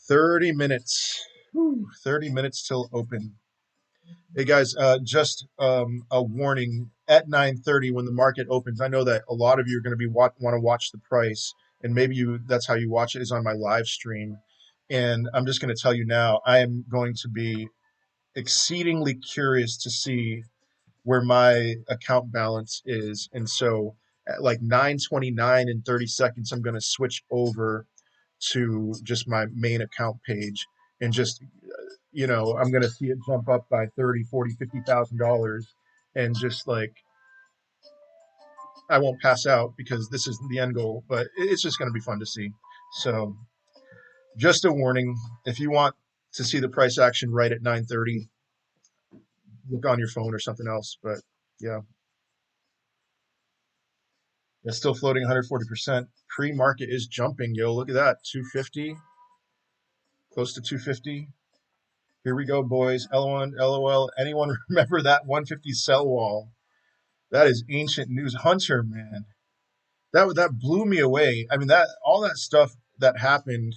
30 minutes. Whew, 30 minutes till open. Hey guys, just a warning. At 9:30 when the market opens, I know that a lot of you are going to be want to watch the price, and maybe you that's how you watch it is on my live stream. And I'm just going to tell you now, I am going to be exceedingly curious to see where my account balance is. And so at like 9:29 in 30 seconds, I'm going to switch over to just my main account page and just I'm going to see it jump up by 30, 40, $50,000 and just like I won't pass out because this is the end goal, but it's just going to be fun to see. So, just a warning, if you want to see the price action right at 9:30, look on your phone or something else, but yeah, it's still floating 140%. Pre-market is jumping, yo. Look at that. 250, close to 250. Here we go, boys. L1, LOL. Anyone remember that 150 sell wall? That is ancient news. Hunter, man. That blew me away. I mean, that all that stuff that happened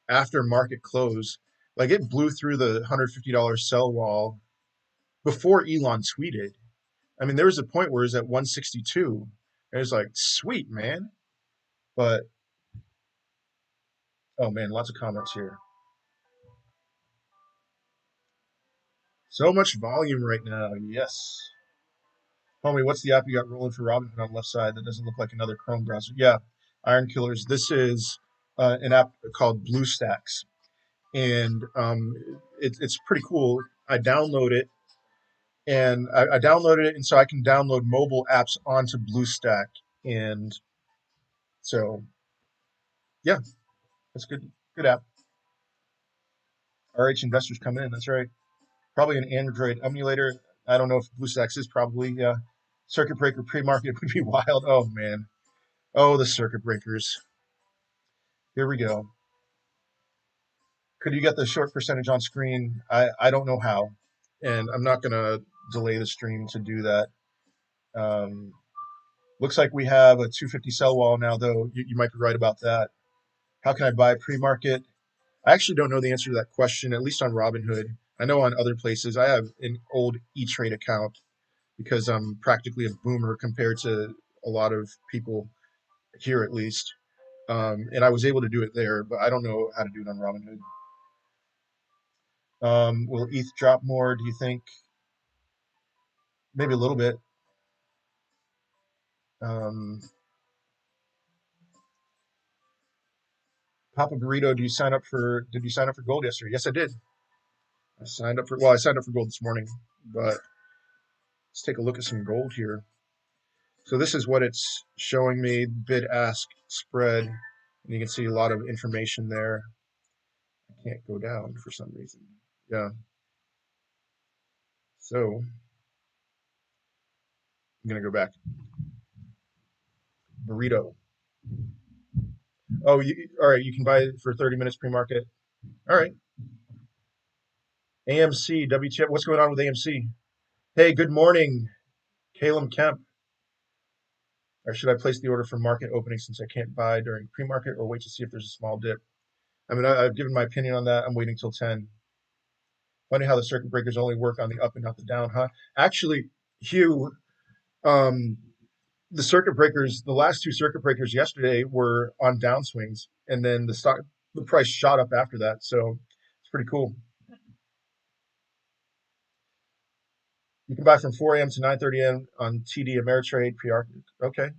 after market close, like it blew through the $150 sell wall before Elon tweeted. I mean, there was a point where it was at 162. And it was like, sweet, man. But oh man, lots of comments here. So much volume right now. Yes. Homie, what's the app you got rolling for Robinhood on the left side that doesn't look like another Chrome browser? Yeah, Iron Killers. This is an app called BlueStacks, and it's pretty cool. I download it, and I downloaded it, and so I can download mobile apps onto BlueStack, and so yeah, that's good. Good app. RH investors come in. That's right. Probably an Android emulator. I don't know if BlueStacks is probably yeah. Circuit breaker pre-market would be wild. Oh man. Oh, the circuit breakers. Here we go. Could you get the short percentage on screen? I don't know how, and I'm not gonna delay the stream to do that. Um, Looks like we have a 250 sell wall now, though. You might be right about that. How can I buy pre-market? I actually don't know the answer to that question, at least on Robinhood. I know on other places. I have an old E-Trade account because I'm practically a boomer compared to a lot of people here, at least. And I was able to do it there, but I don't know how to do it on Robinhood. Will ETH drop more? Do you think? Maybe a little bit. Um, Papa Burrito, did you sign up for gold yesterday? Yes, I did. I signed up for gold this morning, but let's take a look at some gold here. So this is what it's showing me, bid ask spread. And you can see a lot of information there. I can't go down for some reason. Yeah. So I'm gonna go back. Burrito. Oh, all right. You can buy it for 30 minutes pre-market. All right. AMC, WTF. What's going on with AMC? Hey, good morning, Caleb Kemp. Or should I place the order for market opening since I can't buy during pre-market or wait to see if there's a small dip? I mean, I've given my opinion on that. I'm waiting till 10. Funny how the circuit breakers only work on the up and not the down, huh? Actually, Hugh, um, the last two circuit breakers yesterday were on downswings, and then the price shot up after that. So it's pretty cool. You can buy from 4 a.m. to 9:30 a.m. on TD Ameritrade pre-arc. Okay.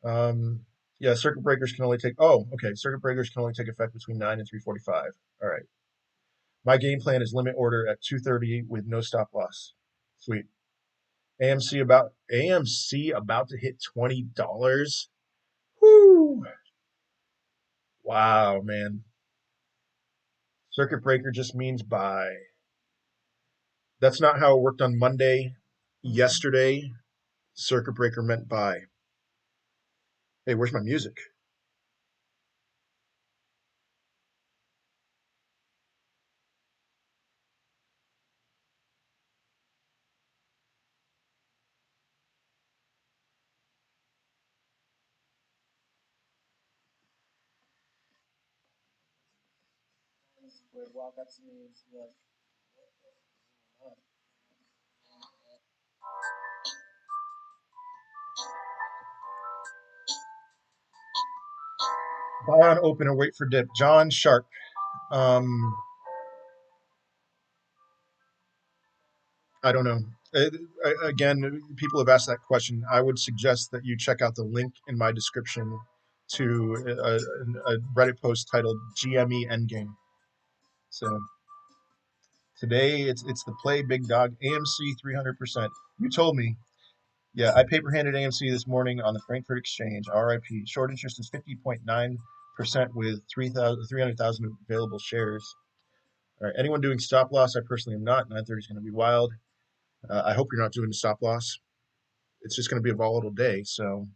Um, yeah, circuit breakers can only take. Oh, okay. Circuit breakers can only take effect between 9 and 3:45. All right. My game plan is limit order at 2:30 with no stop loss. Sweet. AMC about to hit $20. Whoo! Wow, man. Circuit breaker just means buy. That's not how it worked on Monday. Yesterday, circuit breaker meant buy. Hey, where's my music? Buy on open and wait for dip. John Sharp. Um, I don't know. Again, people have asked that question. I would suggest that you check out the link in my description to a Reddit post titled GME Endgame. So today it's the play big dog AMC 300%. You told me. Yeah, I paper handed AMC this morning on the Frankfurt Exchange. RIP. Short interest is 50.9% with 300,000 available shares. All right. Anyone doing stop loss? I personally am not. 9:30 is going to be wild. I hope you're not doing the stop loss. It's just going to be a volatile day. So,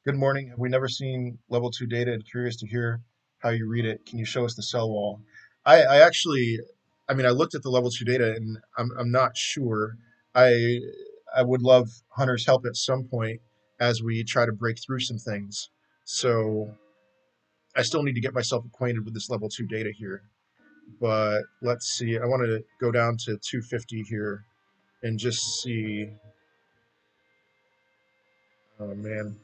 good morning. Have we never seen level two data? And curious to hear how you read it. Can you show us the sell wall? I actually, I mean, I looked at the level two data and I'm not sure. I I would love Hunter's help at some point as we try to break through some things. So I still need to get myself acquainted with this level two data here. But let's see. I want to go down to 250 here and just see. Oh man,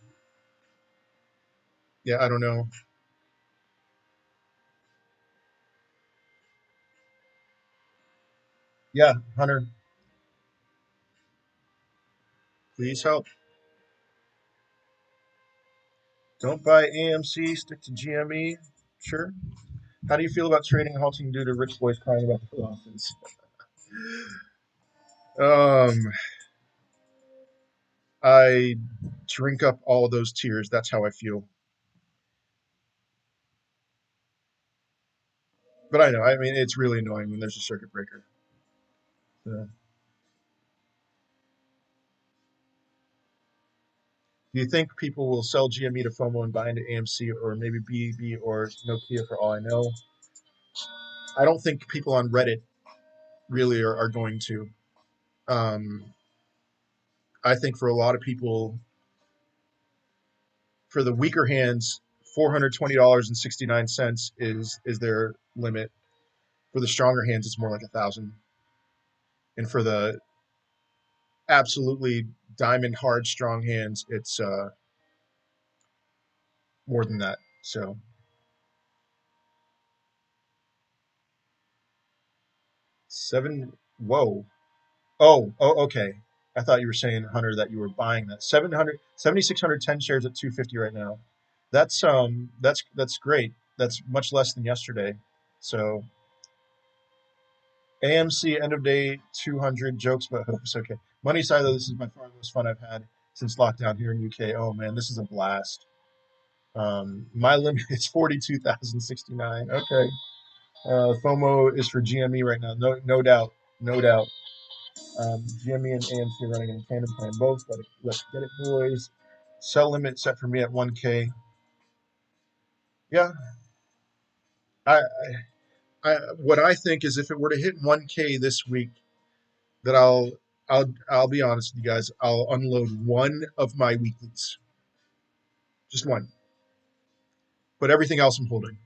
yeah, I don't know. Yeah, Hunter, please help. Don't buy AMC, stick to GME. Sure. How do you feel about trading halting due to rich boys crying about the losses? Um, I drink up all those tears. That's how I feel. But I know. I mean, it's really annoying when there's a circuit breaker. So, do you think people will sell GME to FOMO and buy into AMC or maybe BB or Nokia for all I know? I don't think people on Reddit really are going to. Um, I think for a lot of people, for the weaker hands, $420.69 is their limit. For the stronger hands, it's more like 1,000. And for the absolutely diamond hard strong hands, it's more than that. So seven. Whoa. Oh. Okay. I thought you were saying, Hunter, that you were buying that 7,610 shares at 250 right now. That's great. That's much less than yesterday. So AMC end of day 200 jokes but hopes. Okay. Money side though, this is by far the most fun I've had since lockdown here in UK. Oh man, this is a blast. My limit is 42,069. Okay. FOMO is for GME right now. No doubt. No doubt. GME and AMC are running in tandem, playing both. Let's get it, boys. Sell limit set for me at 1K. Yeah. I, what I think is if it were to hit 1K this week, that I'll be honest with you guys. I'll unload one of my weeklies, just one, but everything else I'm holding.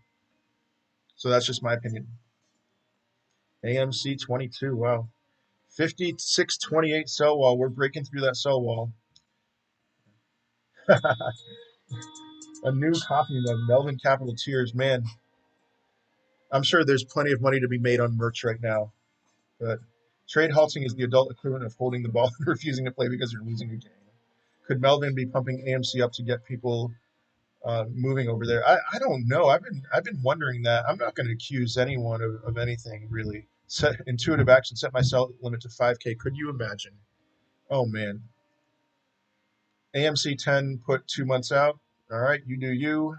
So that's just my opinion. AMC 22. Wow. 56.28 sell wall. We're breaking through that sell wall. A new coffee mug, Melvin Capital Tears. Man, I'm sure there's plenty of money to be made on merch right now. But trade halting is the adult equivalent of holding the ball and refusing to play because you're losing a game. Could Melvin be pumping AMC up to get people moving over there? I don't know. I've been wondering that. I'm not going to accuse anyone of anything really. Set intuitive action. Set my sell limit to 5K. Could you imagine? Oh man. AMC 10 put 2 months out. All right, you do you.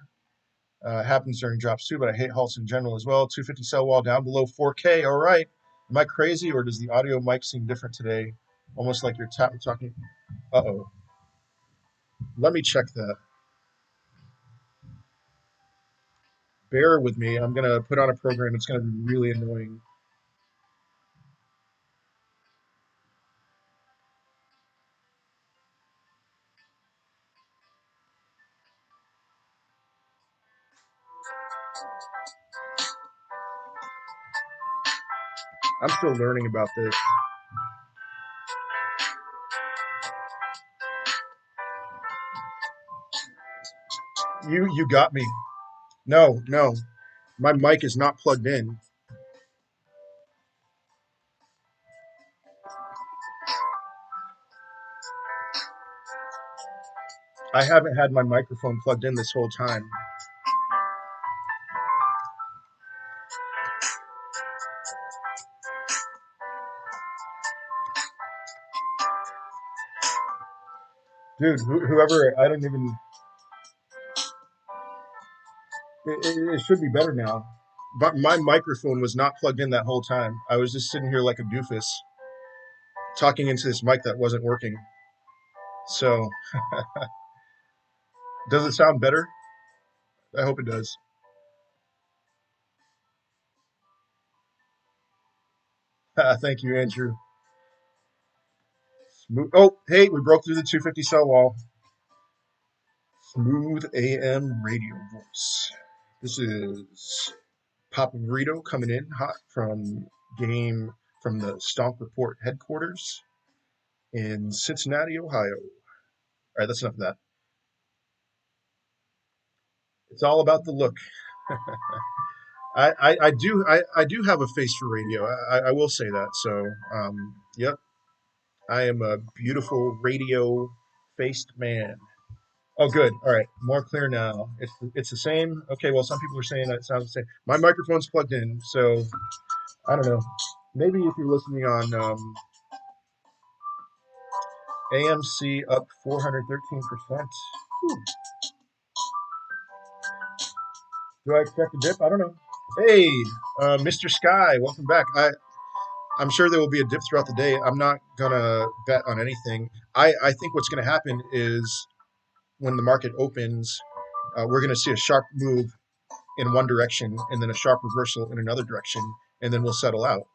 Happens during drops too, but I hate halts in general as well. 250 sell wall down below 4K. All right. Am I crazy or does the audio mic seem different today? Almost like you're talking. Uh oh. Let me check that. Bear with me. I'm going to put on a program. It's going to be really annoying. I'm still learning about this. You got me. No, no. My mic is not plugged in. I haven't had my microphone plugged in this whole time. Dude, whoever, I don't even, it should be better now. But my microphone was not plugged in that whole time. I was just sitting here like a doofus, talking into this mic that wasn't working. So, does it sound better? I hope it does. Thank you, Andrew. Oh, hey, we broke through the 250 sell wall. Smooth AM radio voice. This is Paparito coming in hot from the Stomp Report headquarters in Cincinnati, Ohio. All right, that's enough of that. It's all about the look. I do have a face for radio. I will say that. So, yep, I am a beautiful radio faced man. Oh, good. All right, more clear now. It's the same. Okay, well, some people are saying that it sounds the same. My microphone's plugged in, so I don't know. Maybe if you're listening on AMC up 413%. Do I expect a dip? I don't know. Hey, Mr. Sky, welcome back. I'm sure there will be a dip throughout the day. I'm not gonna bet on anything. I think what's gonna happen is when the market opens, we're gonna see a sharp move in one direction and then a sharp reversal in another direction, and then we'll settle out.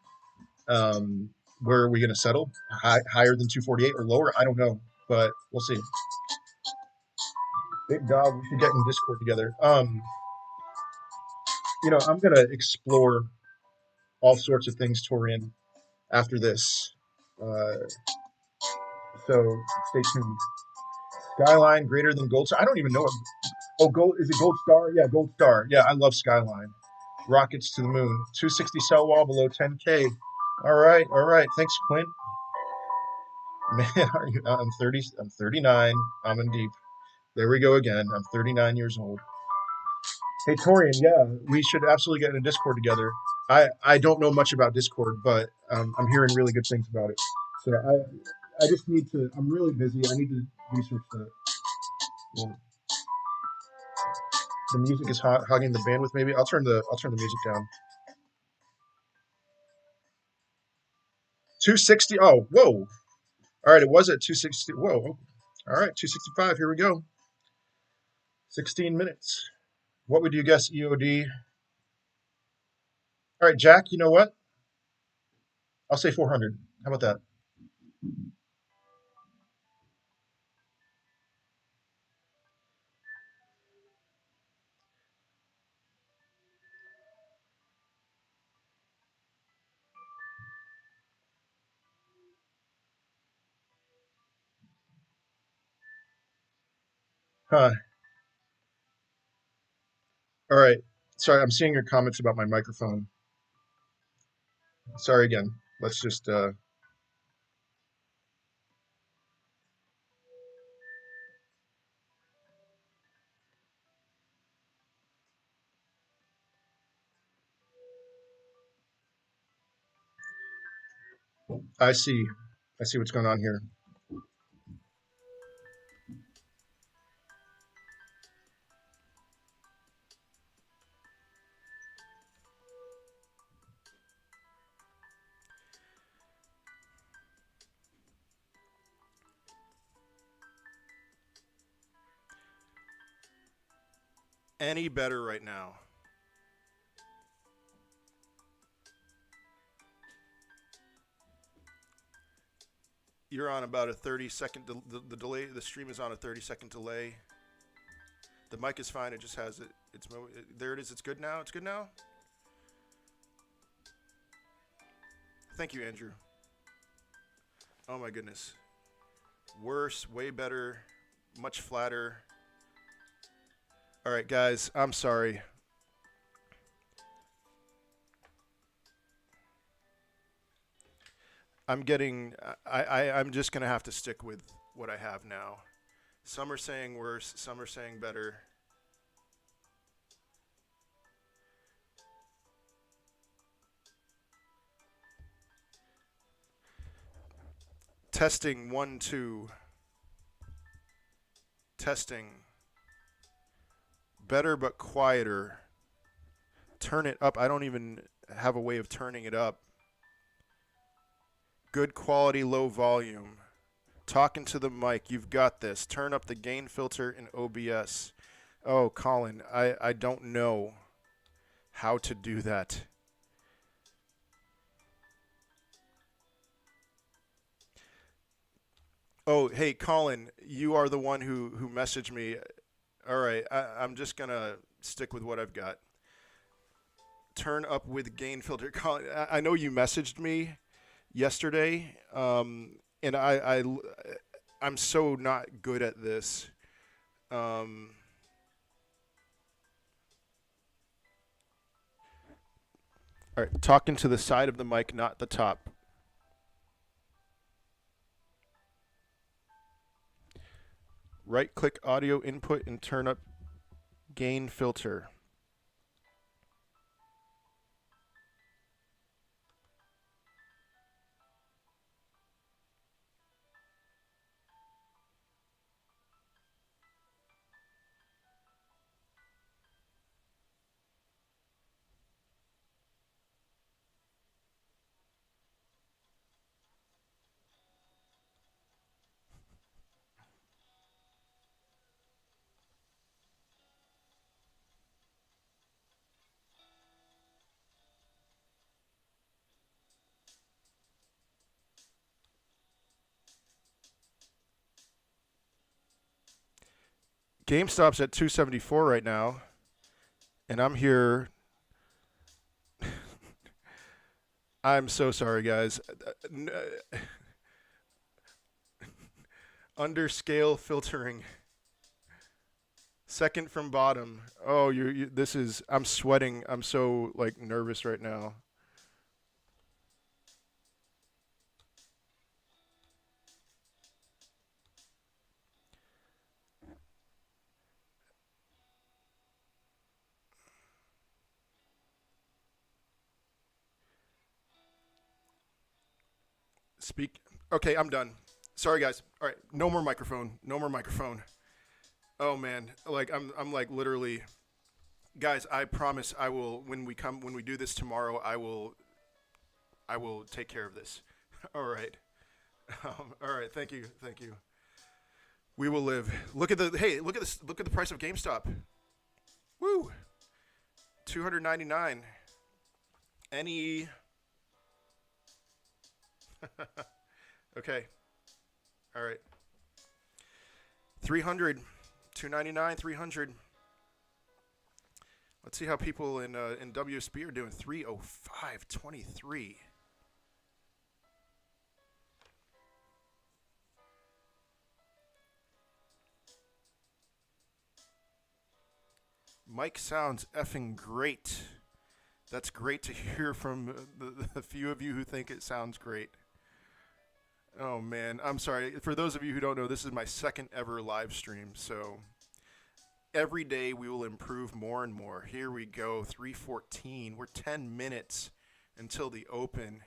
Where are we gonna settle? Higher than 248 or lower? I don't know, but we'll see. Big dog, we should get in Discord together. I'm gonna explore all sorts of things, Torian, after this. Uh, so stay tuned. Skyline greater than Gold Star. I don't even know what. Oh, gold is it Gold Star? Yeah, Gold Star. Yeah, I love Skyline. Rockets to the moon. 260 sell wall below 10K. All right, all right. Thanks, Clint. Man, I'm 30. I'm 39. I'm in deep. There we go again. I'm 39 years old. Hey, Torian. Yeah, we should absolutely get in a Discord together. I don't know much about Discord, but I'm hearing really good things about it. So I just need to. I'm really busy. I need to research that. Yeah. The music is hogging the bandwidth. Maybe I'll turn the music down. 260. Oh, whoa. All right, it was at 260. Whoa. All right, 265. Here we go. 16 minutes. What would you guess, EOD? All right, Jack. You know what? I'll say 400. How about that? Huh. All right. Sorry, I'm seeing your comments about my microphone. Sorry again. Let's just. I see. I see what's going on here. Any better right now? You're on about a 30-second. The delay. The stream is on a 30-second delay. The mic is fine. It just has it. It's there. It is. It's good now. It's good now. Thank you, Andrew. Oh my goodness. Worse, way better, much flatter. All right, guys, I'm sorry. I'm just going to have to stick with what I have now. Some are saying worse, some are saying better. Testing 1, 2. Testing. Better but quieter. Turn it up. I don't even have a way of turning it up. Good quality, low volume. Talking to the mic. You've got this. Turn up the gain filter in OBS. Oh, Colin, I don't know how to do that. Oh, hey, Colin, you are the one who messaged me. All right, I'm just going to stick with what I've got. Turn up with gain filter. Colin, I know you messaged me yesterday, and I'm so not good at this. All right, talking to the side of the mic, not the top. Right-click audio input and turn up gain filter. GameStop's at 274 right now, and I'm here. I'm so sorry, guys. Under scale filtering. Second from bottom. Oh, this is. I'm sweating. I'm so like nervous right now. Speak. Okay, I'm done. Sorry, guys. All right, no more microphone. No more microphone. Oh man, like I'm like literally, guys. I promise I will when we do this tomorrow. I will take care of this. All right. All right. Thank you. Thank you. We will live. Look at the hey. Look at this. Look at the price of GameStop. Woo. 299. Any. Okay. All right. 300. 299. 300. Let's see how people in WSB are doing. 305.23. Mike sounds effing great. That's great to hear from the few of you who think it sounds great. Oh man, I'm sorry. For those of you who don't know, this is my second ever live stream, so every day we will improve more and more. Here we go, 3:14. We're 10 minutes until the open.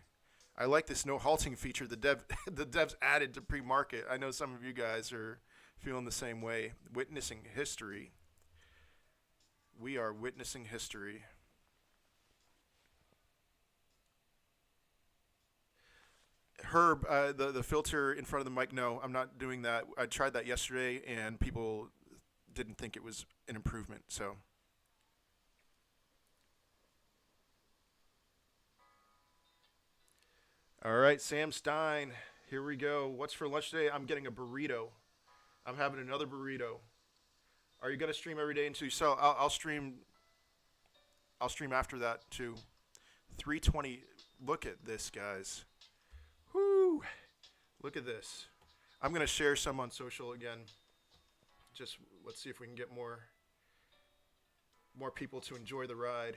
I like this no halting feature the devs added to pre-market. I know some of you guys are feeling the same way. Witnessing history. We are witnessing history. Herb, the filter in front of the mic, no, I'm not doing that. I tried that yesterday, and people didn't think it was an improvement, so. All right, Sam Stein, here we go. What's for lunch today? I'm getting a burrito. I'm having another burrito. Are you going to stream every day until you sell? I'll stream after that, too. 320. Look at this, guys. Whoo! Look at this. I'm going to share some on social again. Just let's see if we can get more people to enjoy the ride.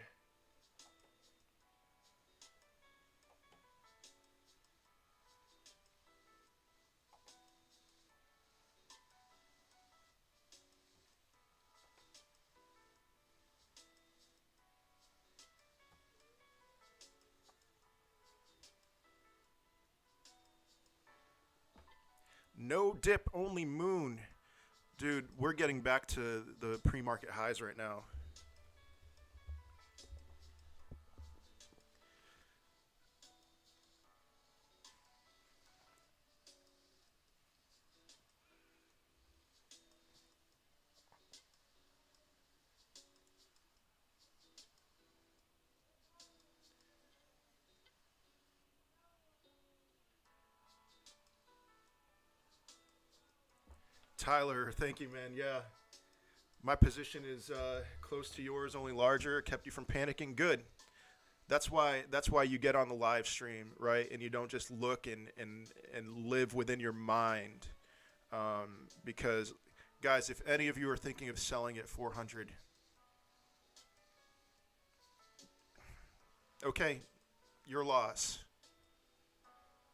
No dip, only moon. Dude, we're getting back to the pre-market highs right now. Tyler, thank you, man. Yeah, my position is close to yours, only larger. Kept you from panicking. Good. That's why you get on the live stream, right? And you don't just look and live within your mind. Because, guys, if any of you are thinking of selling at 400, okay, your loss.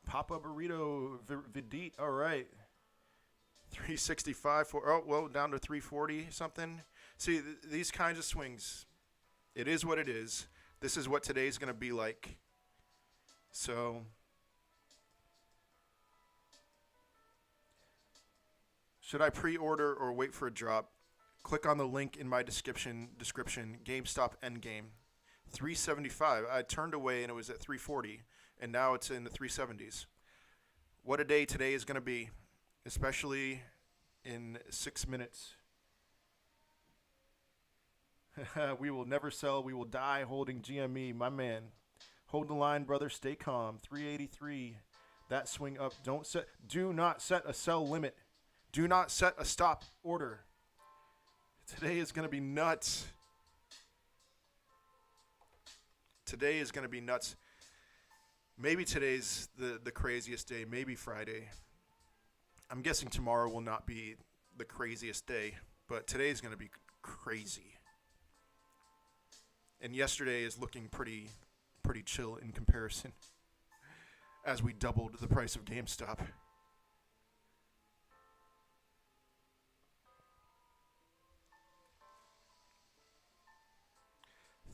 Papa Burrito Vidit, all right. 365 for, oh, well, down to 340 something. See, these kinds of swings, it is what it is. This is what today's going to be like. So, should I pre-order or wait for a drop? Click on the link in my description, GameStop Endgame. 375. I turned away and it was at 340, and now it's in the 370s. What a day today is going to be, especially in 6 minutes. We will never sell. We will die holding GME. My man. Hold the line, brother. Stay calm. 383. That swing up. Do not set a sell limit. Do not set a stop order. Today is going to be nuts. Today is going to be nuts. Maybe today's the craziest day. Maybe Friday. I'm guessing tomorrow will not be the craziest day, but today's going to be crazy. And yesterday is looking pretty chill in comparison, as we doubled the price of GameStop.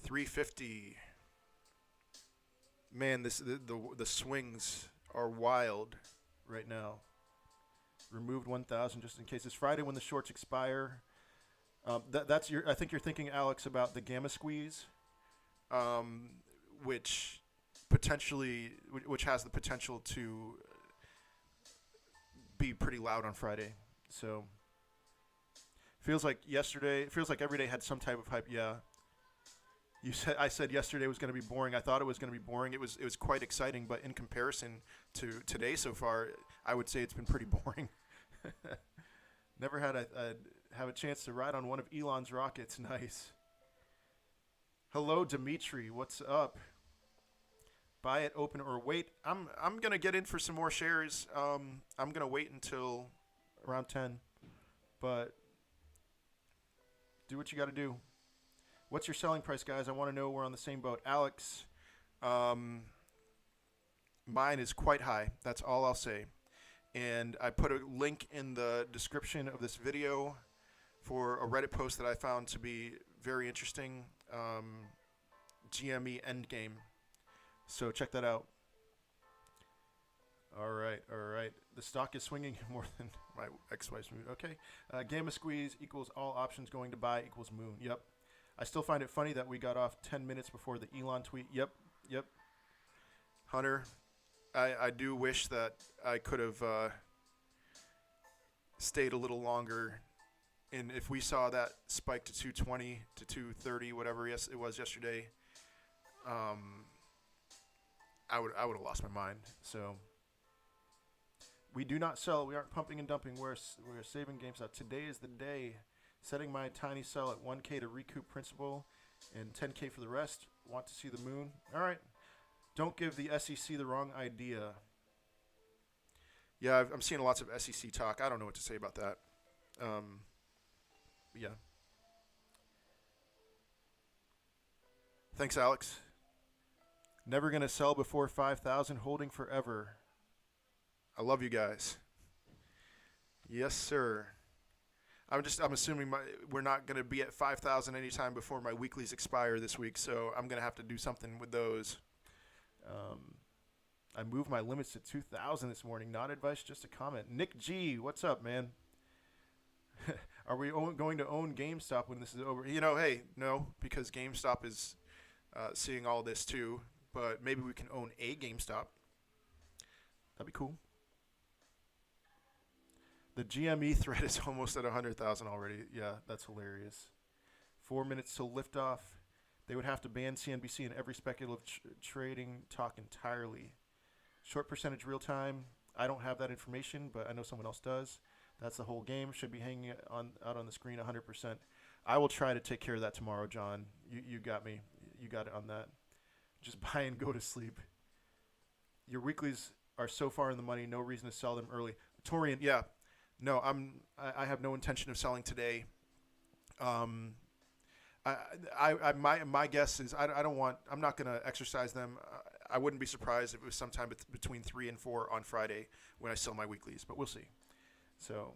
$350. Man, the swings are wild right now. Removed 1,000 just in case. It's Friday when the shorts expire. That's your. I think you're thinking, Alex, about the gamma squeeze, which has the potential to be pretty loud on Friday. So feels like yesterday. It feels like every day had some type of hype. Yeah. I said yesterday was going to be boring. I thought it was going to be boring. It was quite exciting, but in comparison to today so far, I would say it's been pretty boring. Never had have a chance to ride on one of Elon's rockets. Nice. Hello, Dimitri. What's up? Buy it, open, or wait. I'm gonna get in for some more shares. I'm gonna wait until around 10, but do what you got to do. What's your selling price, guys? I want to know we're on the same boat. Alex, mine is quite high. That's all I'll say. And I put a link in the description of this video for a Reddit post that I found to be very interesting. GME Endgame. So check that out. All right. The stock is swinging more than my ex-wife's mood. Okay. Gamma squeeze equals all options going to buy equals moon. Yep. I still find it funny that we got off 10 minutes before the Elon tweet. Yep. Hunter, I do wish that I could have stayed a little longer. And if we saw that spike to 220 to 230, whatever it was yesterday, I would have lost my mind. So we do not sell. We aren't pumping and dumping. We're saving GameStop. Today is the day. Setting my tiny sell at 1K to recoup principal and 10K for the rest. Want to see the moon? All right. Don't give the SEC the wrong idea. Yeah, I'm seeing lots of SEC talk. I don't know what to say about that. Um, yeah. Thanks, Alex. Never gonna sell before 5,000. Holding forever. I love you guys. Yes, sir. I'm assuming we're not going to be at 5,000 anytime before my weeklies expire this week, so I'm going to have to do something with those. Um, I moved my limits to 2,000 this morning. Not advice, just a comment. Nick G, what's up, man? Are we going to own GameStop when this is over? Hey, no, because GameStop is seeing all this too, but maybe we can own a GameStop. That'd be cool. The GME thread is almost at 100,000 already. Yeah, that's hilarious. 4 minutes till liftoff. They would have to ban CNBC and every speculative trading talk entirely. Short percentage real time. I don't have that information, but I know someone else does. That's the whole game. Should be hanging out on the screen 100%. I will try to take care of that tomorrow, John. You got me. You got it on that. Just buy and go to sleep. Your weeklies are so far in the money. No reason to sell them early. Torian, Yeah, no, I have no intention of selling today. Um, my guess is I don't want. I'm not going to exercise them. I wouldn't be surprised if it was sometime between 3 and 4 on Friday when I sell my weeklies, but we'll see. So,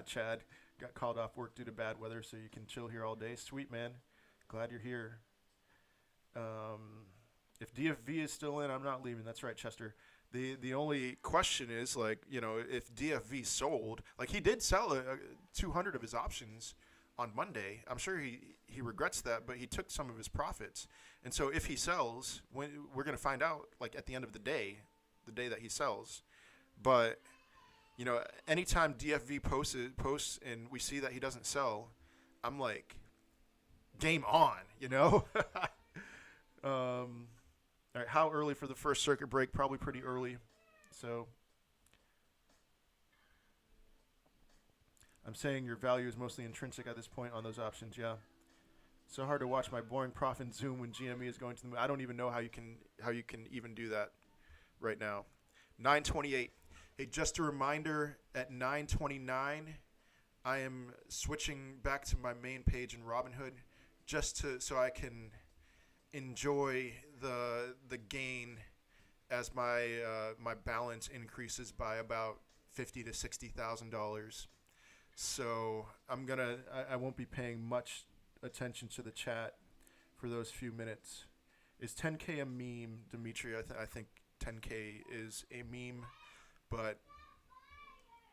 Chad got called off work due to bad weather, so you can chill here all day. Sweet, man. Glad you're here. Um, if DFV is still in, I'm not leaving. That's right, Chester. The only question is if DFV sold, like he did sell 200 of his options on Monday. I'm sure he regrets that, but he took some of his profits. And so if he sells, we're going to find out like at the end of the day that he sells. But anytime DFV posts and we see that he doesn't sell, I'm like, game on. All right, how early for the first circuit break? Probably pretty early. So I'm saying your value is mostly intrinsic at this point on those options. Yeah. So hard to watch my boring profit and zoom when GME is going to the moon. I don't even know how you can even do that right now. 928. Hey, just a reminder, at 929, I am switching back to my main page in Robinhood so I can enjoy the gain as my balance increases by about $50,000 to $60,000. So I won't be paying much attention to the chat for those few minutes. Is 10K a meme, Dimitri? I think 10K is a meme, but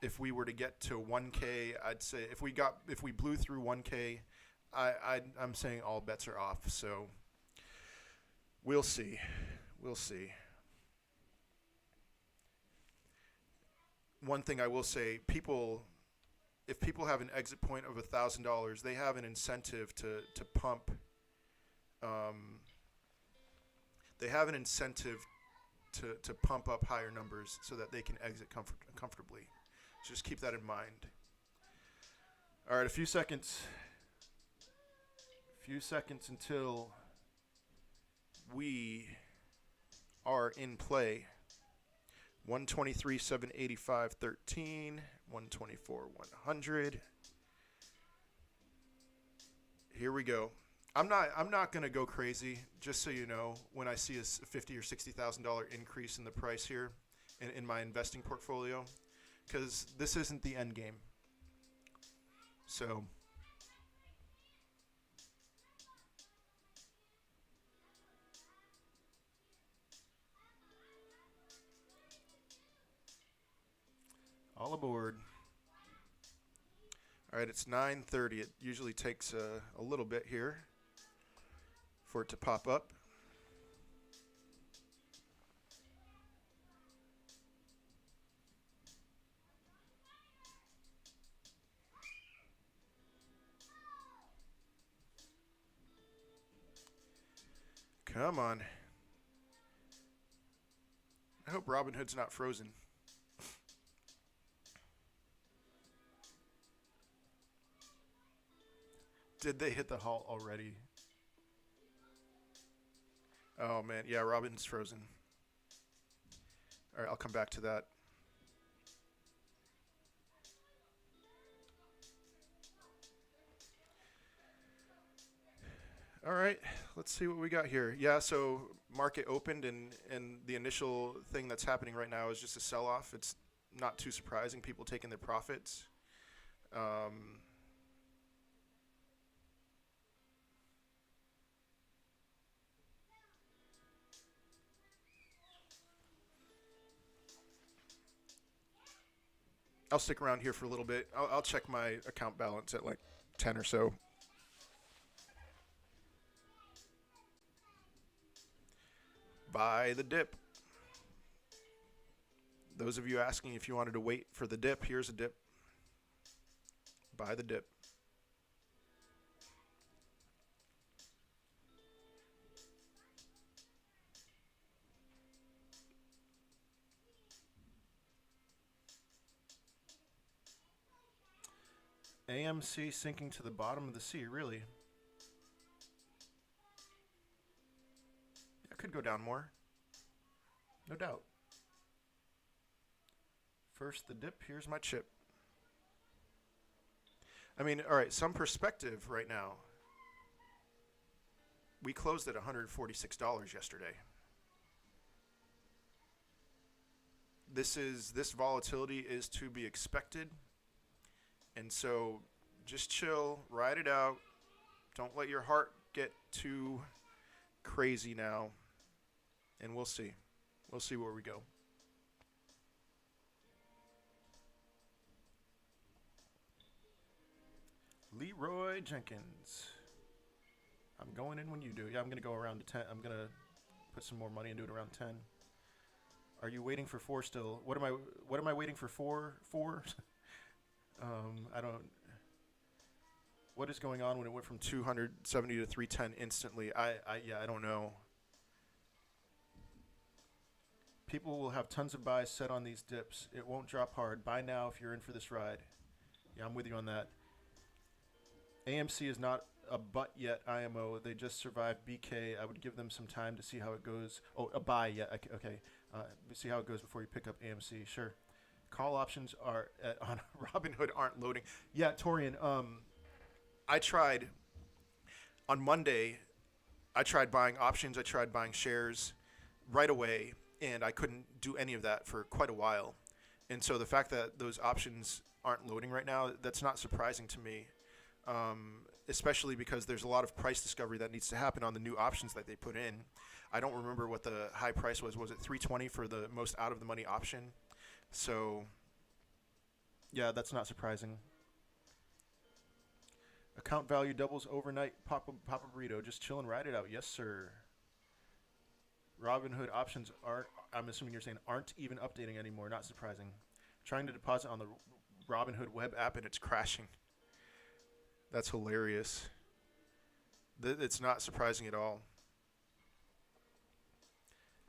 if we were to get to 1K, I'd say if we blew through 1K, I'm saying all bets are off. So we'll see. We'll see. One thing I will say, if people have an exit point of $1,000, they have an incentive to pump. They have an incentive to pump up higher numbers so that they can exit comfortably. So just keep that in mind. All right, a few seconds. Until we are in play. 123, 785, 13, 124, 100. Here we go. I'm not gonna go crazy. Just so you know, when I see a $50,000 or $60,000 increase in the price here in my investing portfolio, because this isn't the end game. So all aboard. all right, it's 9:30. It usually takes a little bit here for it to pop up. Come on. I hope Robinhood's not frozen. Did they hit the halt already? Oh man, yeah, Robin's frozen. All right, I'll come back to that. All right, let's see what we got here. Yeah, so market opened, and the initial thing that's happening right now is just a sell-off. It's not too surprising. People taking their profits. Um, I'll stick around here for a little bit. I'll check my account balance at like 10 or so. Buy the dip. Those of you asking if you wanted to wait for the dip, here's a dip. Buy the dip. AMC sinking to the bottom of the sea, really. It could go down more. No doubt. First the dip, here's my chip. I mean, all right, some perspective right now. We closed at $146 yesterday. This volatility is to be expected. And so just chill, ride it out. Don't let your heart get too crazy now. And we'll see. We'll see where we go. Leroy Jenkins. I'm going in when you do. Yeah, I'm going to go around to 10. I'm going to put some more money into it around 10. Are you waiting for 4 still? What am I waiting for 4? I don't. What is going on when it went from 270 to 310 instantly? I don't know. People will have tons of buys set on these dips. It won't drop hard. Buy now if you're in for this ride. Yeah, I'm with you on that. AMC is not a but yet IMO. They just survived BK. I would give them some time to see how it goes. Oh, a buy yet. Okay. See how it goes before you pick up AMC. Sure. Call options are on Robinhood aren't loading. Yeah, Torian. I tried on Monday. I tried buying options. I tried buying shares right away, and I couldn't do any of that for quite a while. And so the fact that those options aren't loading right now, that's not surprising to me, especially because there's a lot of price discovery that needs to happen on the new options that they put in. I don't remember what the high price was. Was it $320 for the most out-of-the-money option? So, yeah, that's not surprising. Account value doubles overnight. Papa burrito. Just chill and ride it out. Yes, sir. Robinhood options aren't, I'm assuming you're saying, aren't even updating anymore. Not surprising. Trying to deposit on the Robinhood web app and it's crashing. That's hilarious. It's not surprising at all.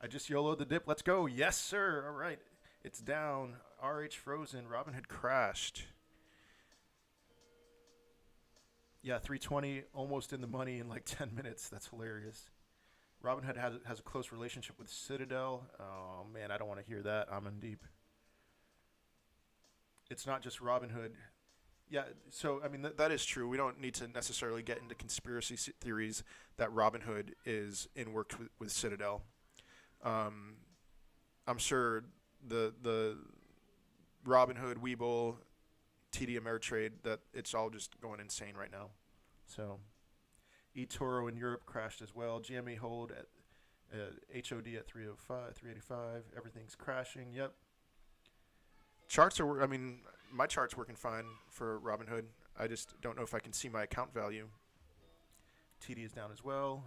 I just YOLO'd the dip. Let's go. Yes, sir. All right. It's down. RH frozen. Robinhood crashed. Yeah, 320 almost in the money in like 10 minutes. That's hilarious. Robinhood has a close relationship with Citadel. Oh, man, I don't want to hear that. I'm in deep. It's not just Robinhood. Yeah, so, I mean, That is true. We don't need to necessarily get into conspiracy theories that Robinhood is in work with Citadel. I'm sure the Robinhood, Webull, TD Ameritrade, that it's all just going insane right now. So, eToro in Europe crashed as well. GME hold at HOD at 305, 385. Everything's crashing. Yep. Charts are, I mean, my chart's working fine for Robinhood. I just don't know if I can see my account value. TD is down as well.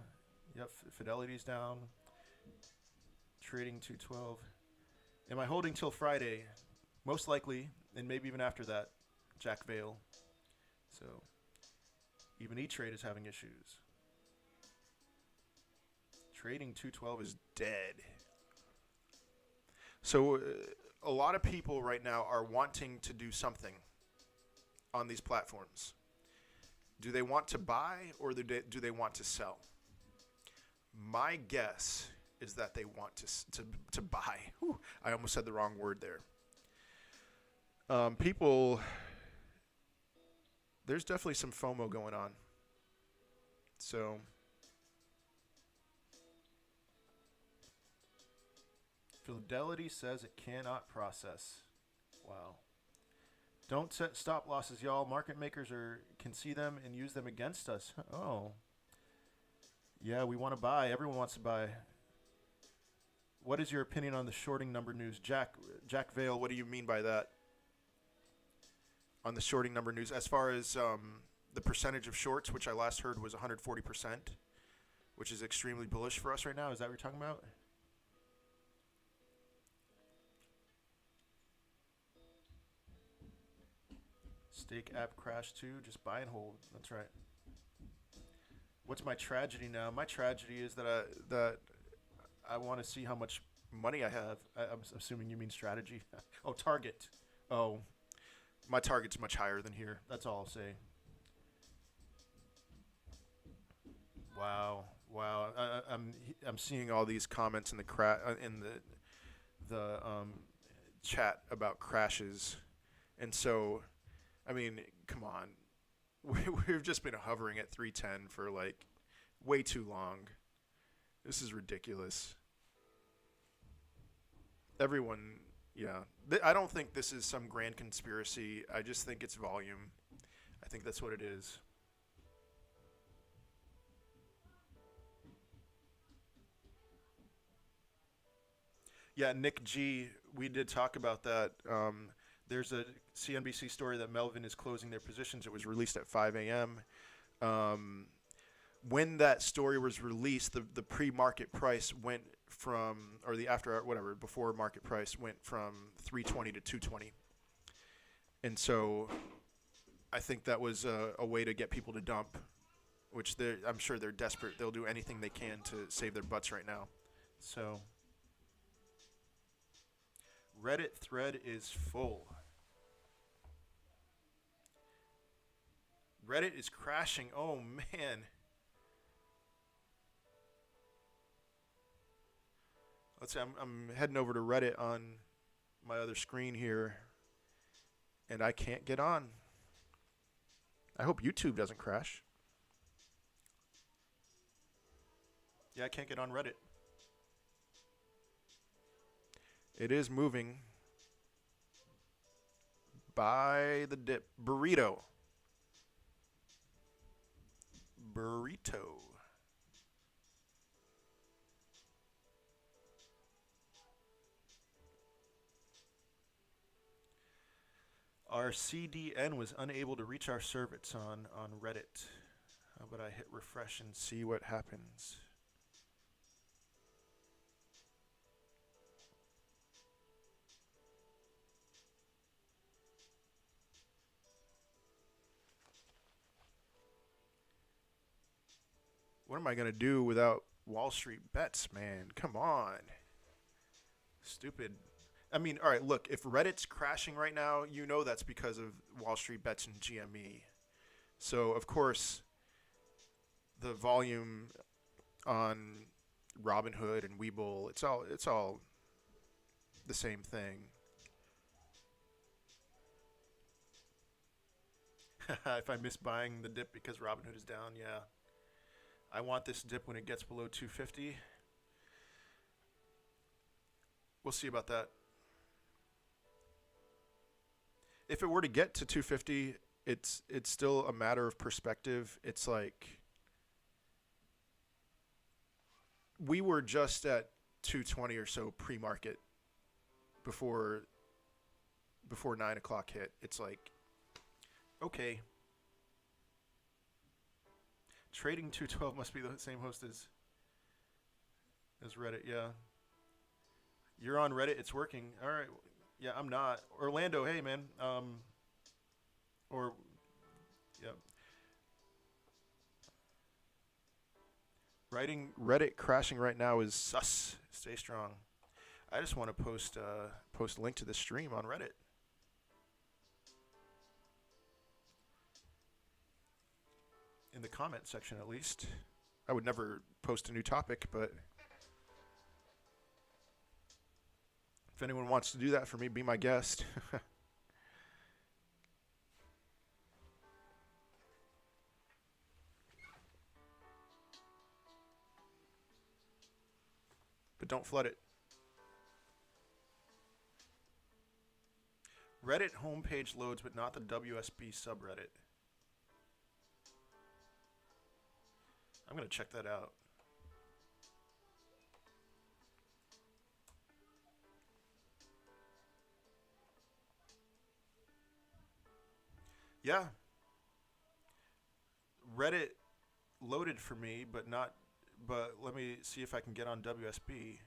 Yep, Fidelity's down. Trading 212. Am I holding till Friday? Most likely, and maybe even after that. Jack Vale. So, even E-Trade is having issues. Trading 212 is dead. So, a lot of people right now are wanting to do something on these platforms. Do they want to buy or do they want to sell? My guess is that they want to buy. Whew, I almost said the wrong word there. People, there's definitely some FOMO going on. So Fidelity says it cannot process. Wow. Don't set stop losses, y'all. Market makers can see them and use them against us. Oh. Yeah, we want to buy. Everyone wants to buy. What is your opinion on the shorting number news? Jack Vale, what do you mean by that? On the shorting number news, as far as the percentage of shorts, which I last heard was 140%, which is extremely bullish for us right now. Is that what you're talking about? Stake app crash too. Just buy and hold. That's right. What's my tragedy now? My tragedy is that I want to see how much money I have. I'm assuming you mean strategy. Oh, target. Oh, my target's much higher than here. That's all I'll say. Wow. I'm seeing all these comments in the chat about crashes, and so, I mean, come on, we've just been hovering at 310 for like way too long. This is ridiculous. Everyone, yeah, I don't think this is some grand conspiracy. I just think it's volume. I think that's what it is. Yeah, Nick G, we did talk about that. There's a CNBC story that Melvin is closing their positions. It was released at 5 a.m. When that story was released, the pre-market price went from, or the after, whatever, before market price went from 320 to 220. And so I think that was a way to get people to dump, which I'm sure they're desperate. They'll do anything they can to save their butts right now. So Reddit thread is full. Reddit is crashing. Oh, man. Let's see. I'm heading over to Reddit on my other screen here, and I can't get on. I hope YouTube doesn't crash. Yeah, I can't get on Reddit. It is moving. Buy the dip. Burrito. Our CDN was unable to reach our service on Reddit. How about I hit refresh and See what happens. What am I going to do without Wall Street bets, man? Come on. Stupid. I mean, all right, look, if Reddit's crashing right now, you know that's because of Wall Street bets and GME. So, of course, the volume on Robinhood and Webull, it's all the same thing. If I miss buying the dip because Robinhood is down, yeah. I want this dip when it gets below 250. We'll see about that. If it were to get to 250, it's still a matter of perspective. It's like we were just at 220 or so pre-market before 9 o'clock hit. It's like, okay. Trading 212 must be the same host as Reddit, yeah. You're on Reddit, it's working. All right. Yeah, I'm not. Orlando, hey man. Yeah. Writing Reddit crashing right now is sus. Stay strong. I just want to post a link to this stream on Reddit. In the comment section, at least. I would never post a new topic, but if anyone wants to do that for me, be my guest. But don't flood it. Reddit homepage loads, but not the WSB subreddit. I'm going to check that out. Yeah. Reddit loaded for me, but not. But let me see if I can get on WSB.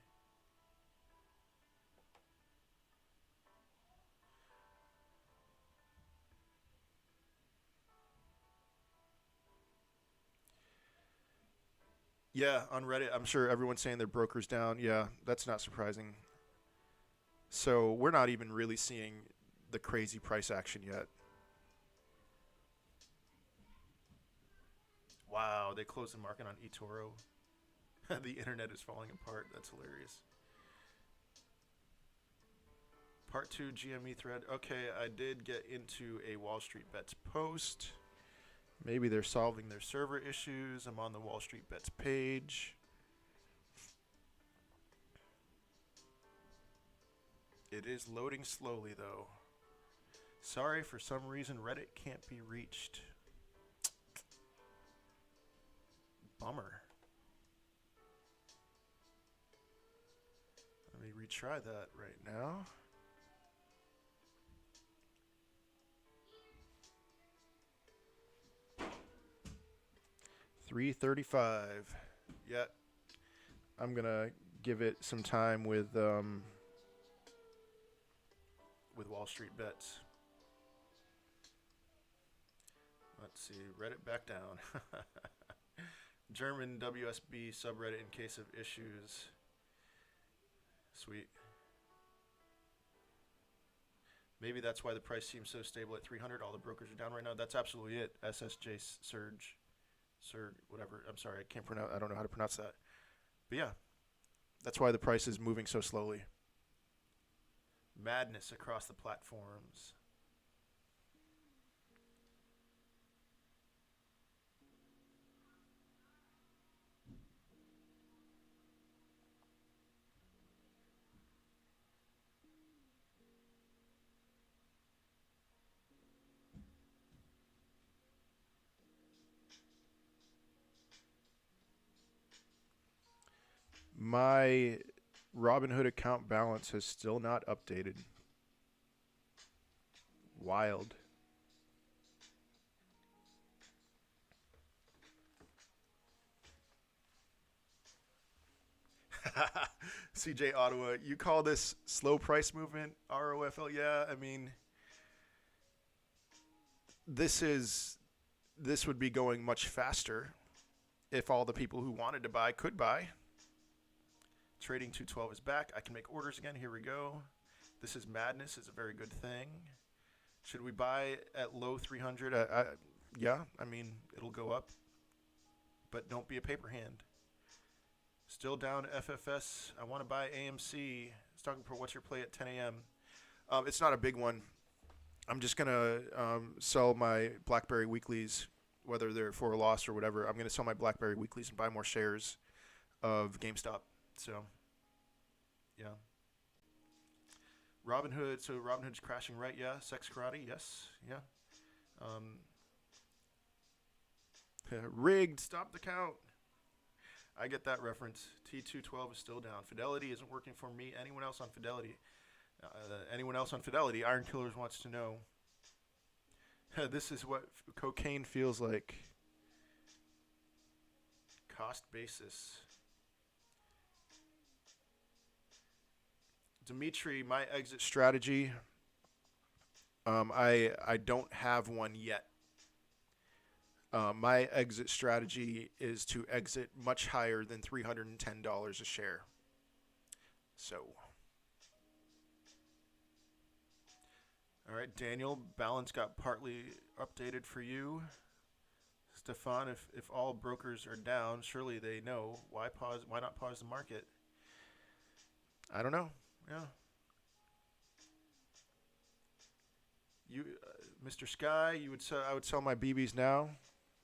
Yeah, on Reddit, I'm sure everyone's saying their broker's down. Yeah, that's not surprising. So we're not even really seeing the crazy price action yet. Wow, they closed the market on eToro. The internet is falling apart. That's hilarious. Part 2 GME thread. Okay, I did get into a Wall Street Bets post. Maybe they're solving their server issues. I'm on the Wall Street Bets page. It is loading slowly, though. Sorry, for some reason Reddit can't be reached. Bummer. Let me retry that right now. $3.35. Yeah, I'm gonna give it some time with Wall Street Bets. Let's see, Reddit back down. German WSB subreddit in case of issues. Sweet. Maybe that's why the price seems so stable at 300. All the brokers are down right now. That's absolutely it. SSJ surge. Whatever. I'm sorry, I can't pronounce. I don't know how to pronounce that. But yeah, that's why the price is moving so slowly. Madness across the platforms. My Robinhood account balance has still not updated. Wild. CJ Ottawa, you call this slow price movement, ROFL? Yeah, I mean, this would be going much faster if all the people who wanted to buy could buy. Trading 212 is back. I can make orders again. Here we go. This is madness. It's a very good thing. Should we buy at low 300? Yeah, I mean, it'll go up. But don't be a paper hand. Still down FFS. I want to buy AMC. Stocking for what's your play at 10 a.m. It's not a big one. I'm just going to sell my BlackBerry weeklies, whether they're for a loss or whatever. I'm going to sell my BlackBerry weeklies and buy more shares of GameStop. So, yeah. Robinhood. So Robinhood's crashing, right? Yeah. Sex karate. Yes. Yeah. Rigged. Stop the count. I get that reference. T212 is still down. Fidelity isn't working for me. Anyone else on Fidelity? Iron Killers wants to know. This is what cocaine feels like. Cost basis. Dimitri, my exit strategy. I don't have one yet. My exit strategy is to exit much higher than $310 a share. So, all right, Daniel, balance got partly updated for you. Stefan, if all brokers are down, surely they know why pause. Why not pause the market? I don't know. Yeah. You, Mr. Sky, you would sell, I would sell my BBs now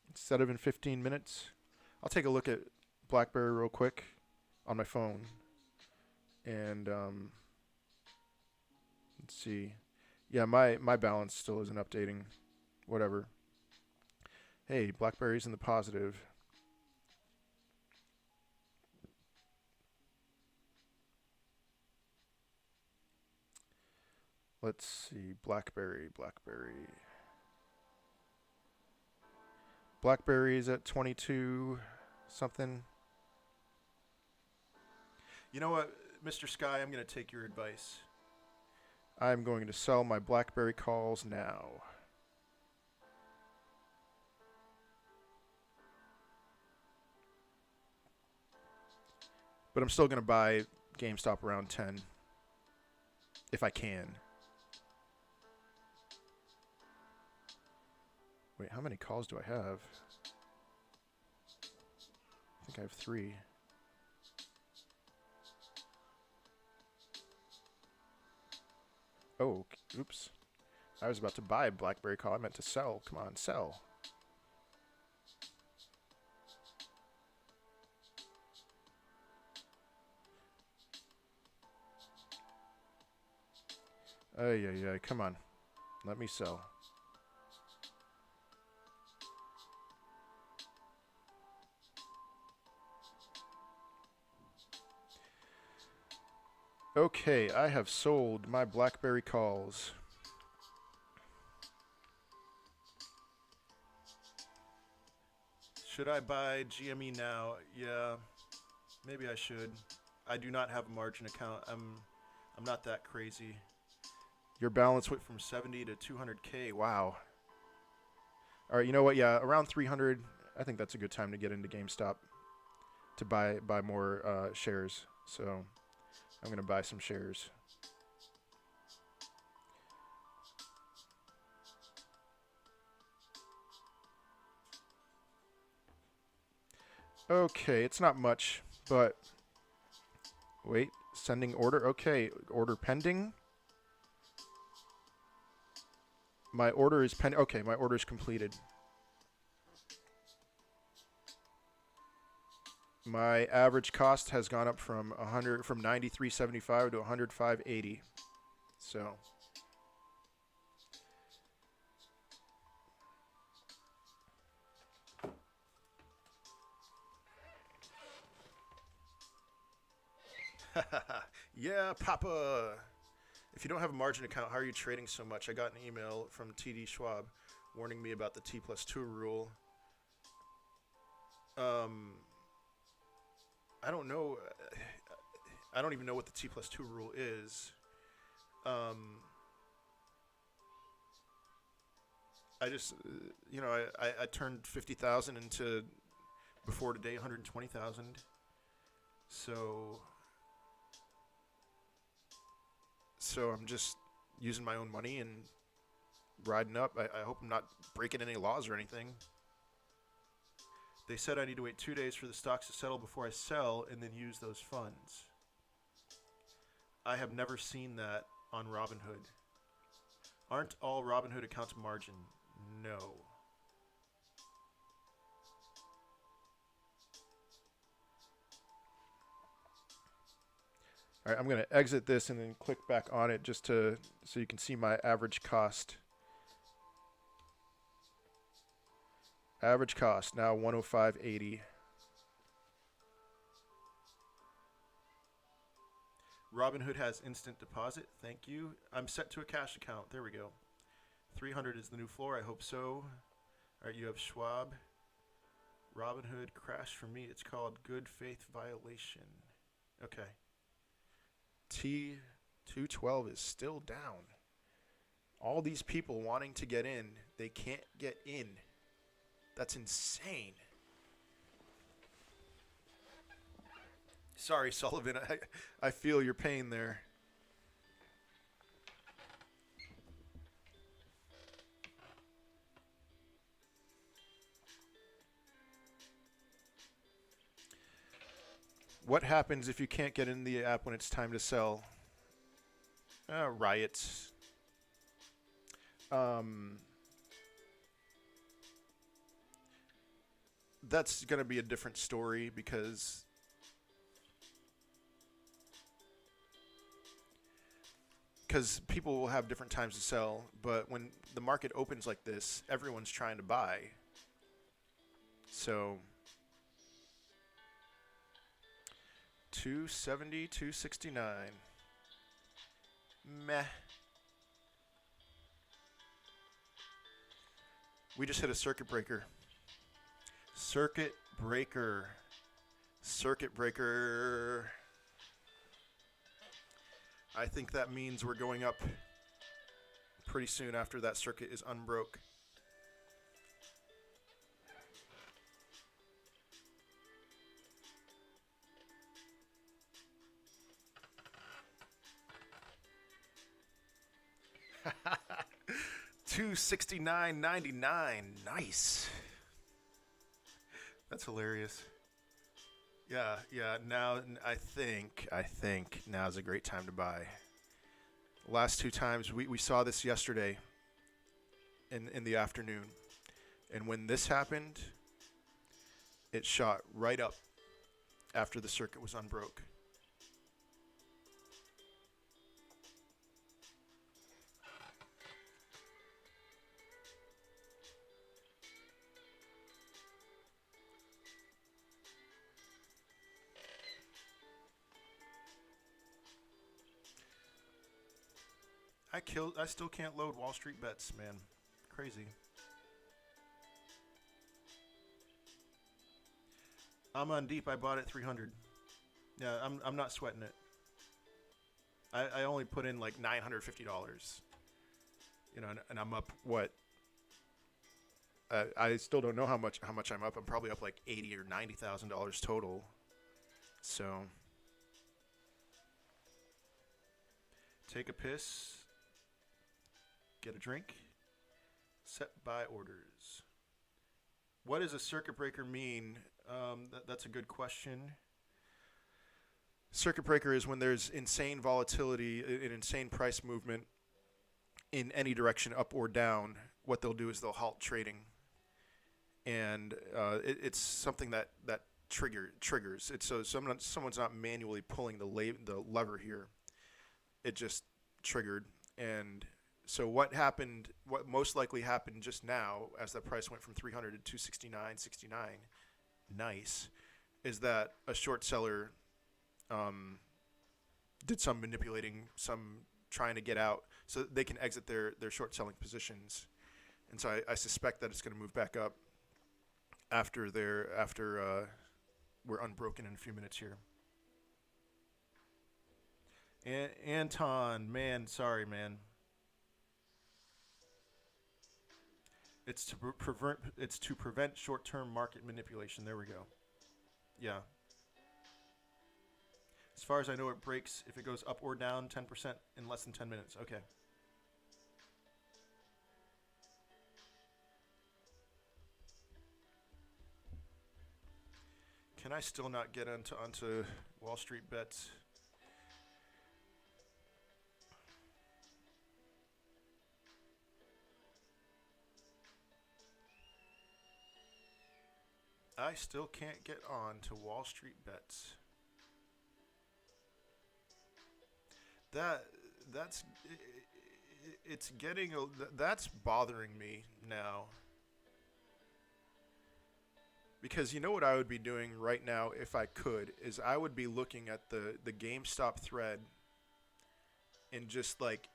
instead of in 15 minutes. I'll take a look at BlackBerry real quick on my phone, and let's see. Yeah, my balance still isn't updating. Whatever. Hey, BlackBerry's in the positive. Let's see. BlackBerry. BlackBerry is at 22 something. You know what, Mr. Sky, I'm going to take your advice. I'm going to sell my BlackBerry calls now. But I'm still going to buy GameStop around 10 if I can. Wait, how many calls do I have? I think I have 3. Oh, oops. I was about to buy a BlackBerry call. I meant to sell. Come on, sell. Ay, come on. Let me sell. Okay, I have sold my BlackBerry calls. Should I buy GME now? Yeah, maybe I should. I do not have a margin account. I'm not that crazy. Your balance went from 70 to 200K. Wow. All right, you know what? Yeah, around 300. I think that's a good time to get into GameStop to buy more shares. So I'm going to buy some shares. Okay, it's not much, but wait, sending order. Okay, order pending. My order is pending. Okay, my order is completed. My average cost has gone up from 93.75 to 105.80. So yeah, Papa. If you don't have a margin account, how are you trading so much? I got an email from TD Schwab warning me about the T+2 rule. I don't know. I don't even know what the T+2 rule is. I just, I turned 50,000 into before today 120,000. So I'm just using my own money and riding up. I hope I'm not breaking any laws or anything. They said I need to wait 2 days for the stocks to settle before I sell and then use those funds. I have never seen that on Robinhood. Aren't all Robinhood accounts margin? No. All right, I'm going to exit this and then click back on it just so you can see my average cost. Average cost now 105.80. Robinhood has instant deposit. Thank you. I'm set to a cash account. There we go. 300 is the new floor. I hope so. All right, you have Schwab. Robinhood crashed for me. It's called good faith violation. Okay. T212 is still down. All these people wanting to get in, they can't get in. That's insane. Sorry, Sullivan. I feel your pain there. What happens if you can't get in the app when it's time to sell? Riots. That's going to be a different story because people will have different times to sell. But when the market opens like this, everyone's trying to buy. So 270, 269. Meh. We just hit a circuit breaker. Circuit breaker. Circuit breaker. I think that means we're going up pretty soon after that circuit is unbroke. $269.99. Nice. That's hilarious. Yeah. Now I think now's a great time to buy. Last two times we saw this yesterday in the afternoon, and when this happened, it shot right up after the circuit was unbroke. I still can't load Wall Street bets, man. Crazy. I'm on deep. I bought it 300. Yeah, I'm not sweating it. I only put in like $950. You know, and I'm up what? I still don't know how much I'm up. I'm probably up like $80,000 or $90,000 total. So take a piss. Get a drink. Set buy orders. What does a circuit breaker mean? That's a good question. Circuit breaker is when there's insane volatility, an insane price movement in any direction, up or down. What they'll do is they'll halt trading, and it's something that triggers. It's so someone's not manually pulling the lever here. It just triggered. And so what most likely happened just now, as the price went from 300 to 269.69, nice, is that a short seller did some manipulating, some trying to get out so that they can exit their short selling positions. And so I suspect that it's going to move back up after we're unbroken in a few minutes here. Anton, man, sorry, man. It's to prevent short-term market manipulation. There we go. Yeah. As far as I know, it breaks if it goes up or down 10% in less than 10 minutes. Okay. Can I still not get onto Wall Street bets? I still can't get on to Wall Street bets. That's bothering me now. Because you know what I would be doing right now if I could is I would be looking at the GameStop thread and just like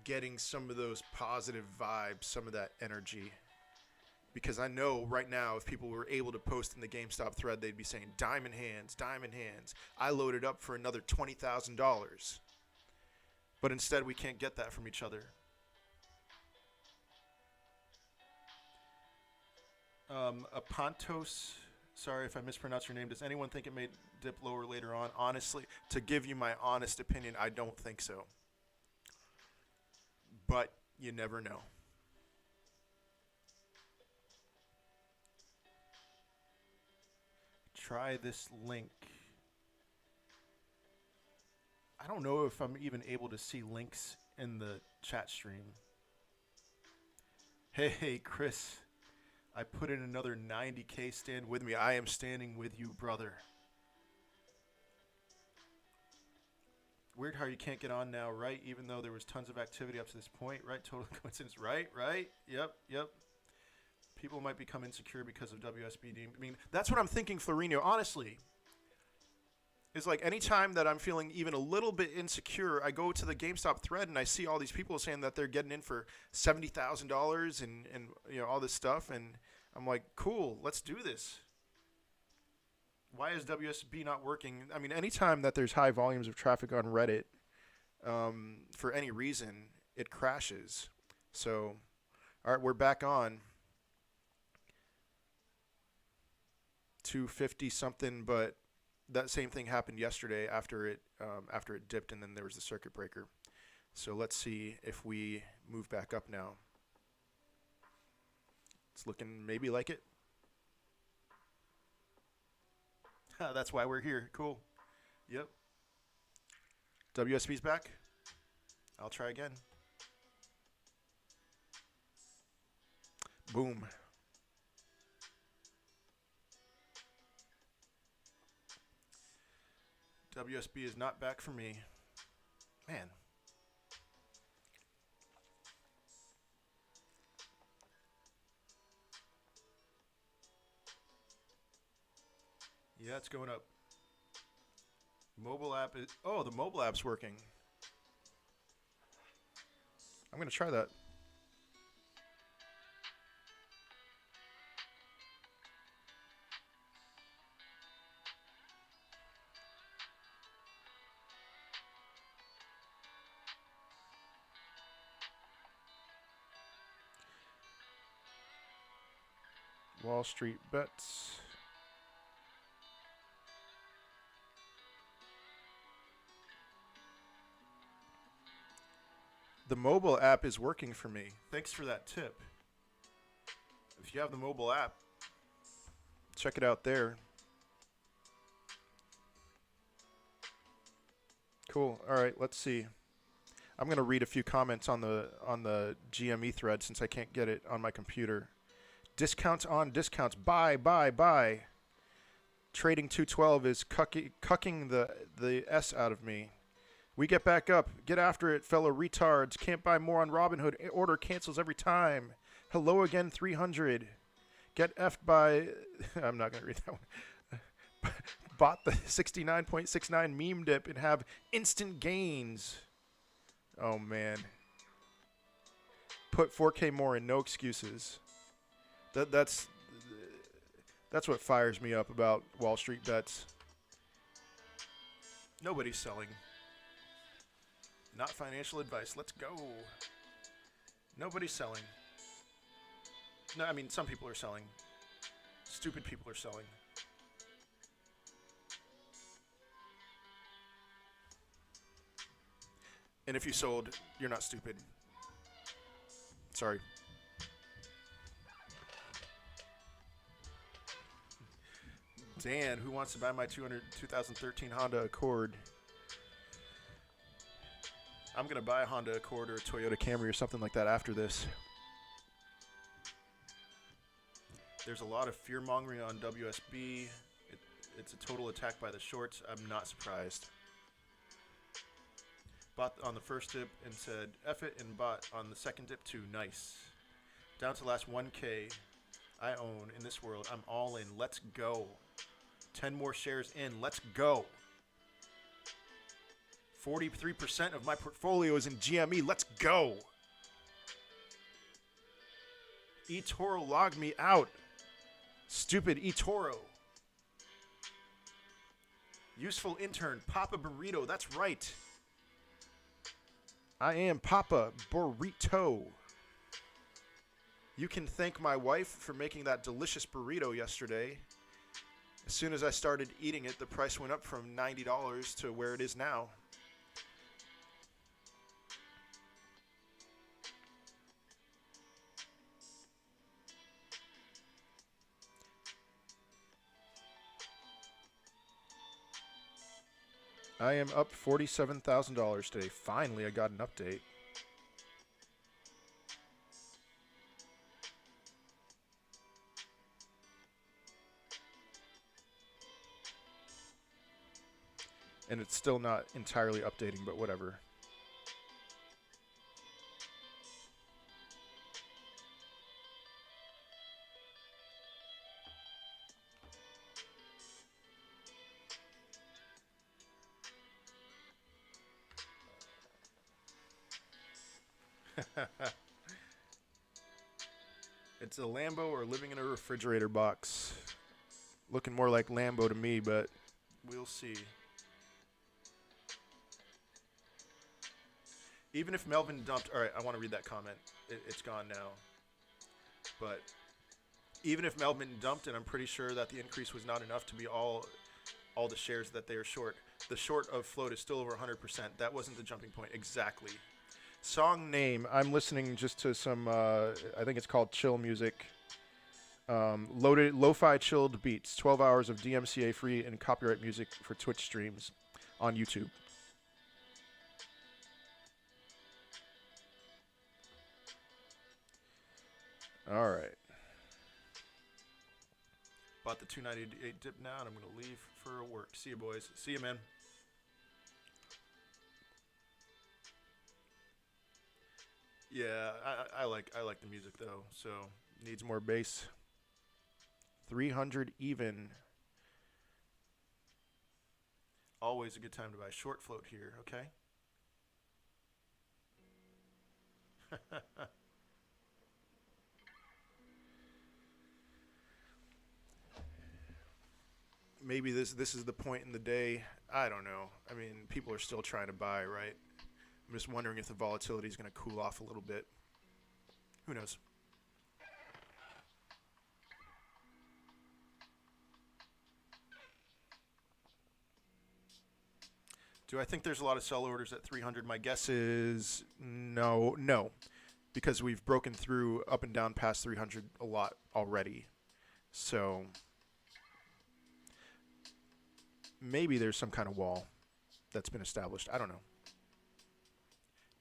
getting some of those positive vibes, some of that energy. Because I know right now if people were able to post in the GameStop thread, they'd be saying, diamond hands, diamond hands. I loaded up for another $20,000. But instead, we can't get that from each other. Apontos, sorry if I mispronounced your name. Does anyone think it may dip lower later on? Honestly, to give you my honest opinion, I don't think so. But you never know. Try this link. I don't know if I'm even able to see links in the chat stream. Hey, Chris. I put in another 90K. Stand with me. I am standing with you, brother. Weird how you can't get on now, right? Even though there was tons of activity up to this point, right? Total coincidence, right? Yep. People might become insecure because of WSBD. I mean, that's what I'm thinking, Florino, honestly. Is like anytime that I'm feeling even a little bit insecure, I go to the GameStop thread and I see all these people saying that they're getting in for $70,000 and all this stuff, and I'm like, cool, let's do this. Why is WSB not working? I mean, anytime that there's high volumes of traffic on Reddit, for any reason, it crashes. So, all right, we're back on 250 something, but that same thing happened yesterday after it dipped, and then there was the circuit breaker. So let's see if we move back up now. It's looking maybe like it. That's why we're here. Cool. Yep. WSB's back. I'll try again. Boom. WSB is not back for me. Man. Yeah, it's going up. Mobile app is... Oh, the mobile app's working. I'm going to try that. Wall Street bets. The mobile app is working for me. Thanks for that tip. If you have the mobile app, check it out there. Cool. All right, let's see. I'm going to read a few comments on the GME thread since I can't get it on my computer. Discounts on discounts. Buy. Trading 212 is cucking the S out of me. We get back up. Get after it, fellow retards. Can't buy more on Robinhood. Order cancels every time. Hello again, 300. Get effed by... I'm not going to read that one. Bought the 69.69 meme dip and have instant gains. Oh, man. Put 4K more in, no excuses. That's what fires me up about Wall Street bets. Nobody's selling. Not financial advice. Let's go. Nobody's selling. No, I mean, some people are selling. Stupid people are selling. And if you sold, you're not stupid. Sorry. Dan, who wants to buy my 2013 Honda Accord? I'm going to buy a Honda Accord or a Toyota Camry or something like that after this. There's a lot of fear-mongering on WSB. It's a total attack by the shorts. I'm not surprised. Bought on the first dip and said, F it, and bought on the second dip too. Nice. Down to the last 1K I own in this world. I'm all in. Let's go. 10 more shares in. Let's go. 43% of my portfolio is in GME. Let's go. eToro logged me out. Stupid eToro. Useful intern, Papa Burrito. That's right. I am Papa Burrito. You can thank my wife for making that delicious burrito yesterday. As soon as I started eating it, the price went up from $90 to where it is now. I am up $47,000 today. Finally, I got an update. And it's still not entirely updating, but whatever. It's a Lambo or living in a refrigerator box. Looking more like Lambo to me, but we'll see. Even if Melvin dumped... All right, I want to read that comment. It's gone now. But even if Melvin dumped it, I'm pretty sure that the increase was not enough to be all the shares that they are short. The short of float is still over 100%. That wasn't the jumping point. Exactly. Song name. I'm listening just to some, I think it's called chill music. Lo-fi chilled beats. 12 hours of DMCA free and copyright music for Twitch streams on YouTube. All right. Bought the 298 dip now, and I'm going to leave for work. See you, boys. See you, man. Yeah, I like the music though. So needs more bass. 300 even. Always a good time to buy short float here. Okay. Maybe this is the point in the day. I don't know. I mean, people are still trying to buy, right? I'm just wondering if the volatility is going to cool off a little bit. Who knows? Do I think there's a lot of sell orders at 300? My guess is no, because we've broken through up and down past 300 a lot already. So maybe there's some kind of wall that's been established. I don't know.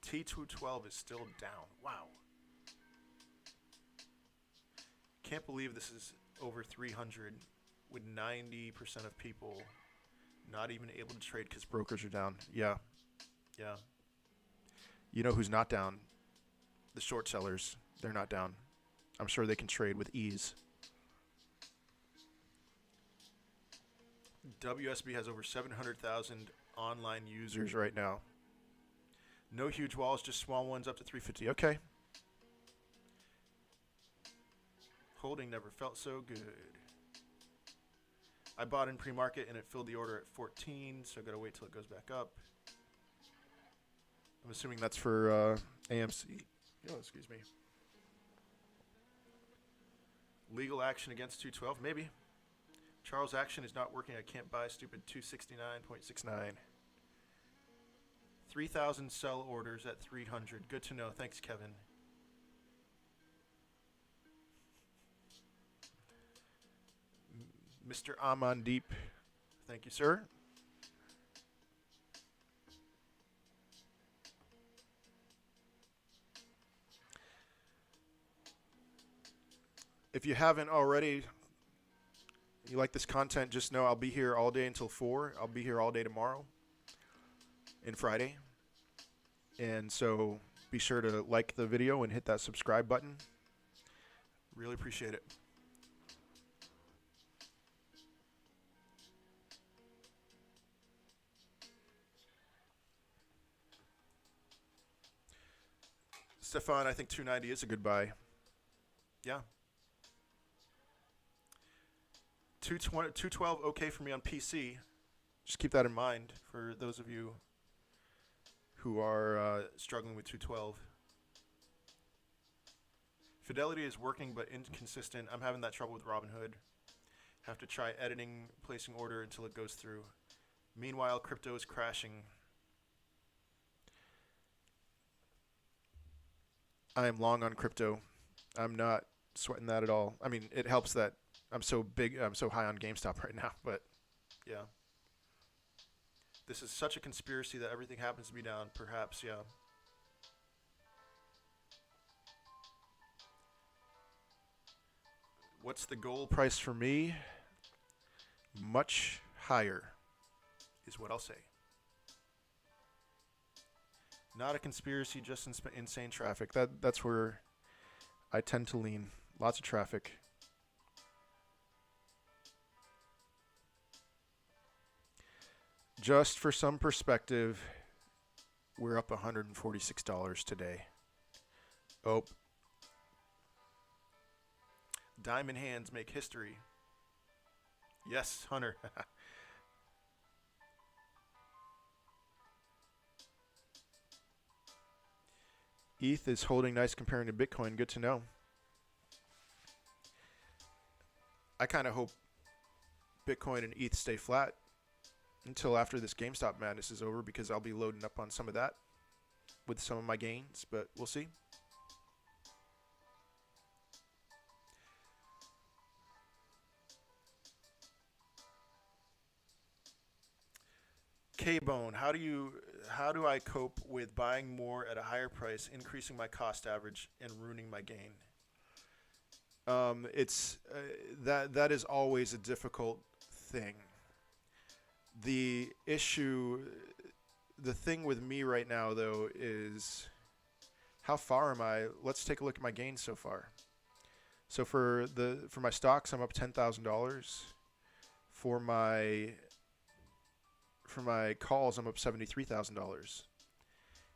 T212 is still down. Wow. Can't believe this is over 300 with 90% of people not even able to trade because brokers are down. Yeah. Yeah. You know who's not down? The short sellers. They're not down. I'm sure they can trade with ease. WSB has over 700,000 online users right now. No huge walls, just small ones up to 350. Okay. Holding never felt so good. I bought in pre-market and it filled the order at 14, so I gotta wait till it goes back up. I'm assuming that's for AMC. Oh, excuse me. Legal action against 212, maybe. Charles' action is not working. I can't buy stupid 269.69. 3,000 sell orders at 300. Good to know. Thanks, Kevin. Mr. Amandeep. Thank you, sir. If you haven't already, you like this content, just know I'll be here all day until 4. I'll be here all day tomorrow and Friday. And so be sure to like the video and hit that subscribe button. Really appreciate it. Stefan, I think 290 is a good buy. Yeah. 212 okay for me on PC. Just keep that in mind for those of you who are struggling with 212. Fidelity is working but inconsistent. I'm having that trouble with Robinhood. Have to try editing, placing order until it goes through. Meanwhile, crypto is crashing. I am long on crypto. I'm not sweating that at all. I mean, it helps that I'm so big, I'm so high on GameStop right now, but yeah. This is such a conspiracy that everything happens to be down. Perhaps, yeah. What's the goal price for me? Much higher is what I'll say. Not a conspiracy, just insane traffic. That's where I tend to lean. Lots of traffic. Just for some perspective, we're up $146 today. Oh. Diamond hands make history. Yes, Hunter. ETH is holding nice comparing to Bitcoin. Good to know. I kind of hope Bitcoin and ETH stay flat until after this GameStop madness is over, because I'll be loading up on some of that with some of my gains, but we'll see. K-Bone, how do I cope with buying more at a higher price, increasing my cost average, and ruining my gain? It's that is always a difficult thing. The thing with me right now, though, is how far am I? Let's take a look at my gains so far. So for my stocks, I'm up $10,000. For my calls, I'm up $73,000.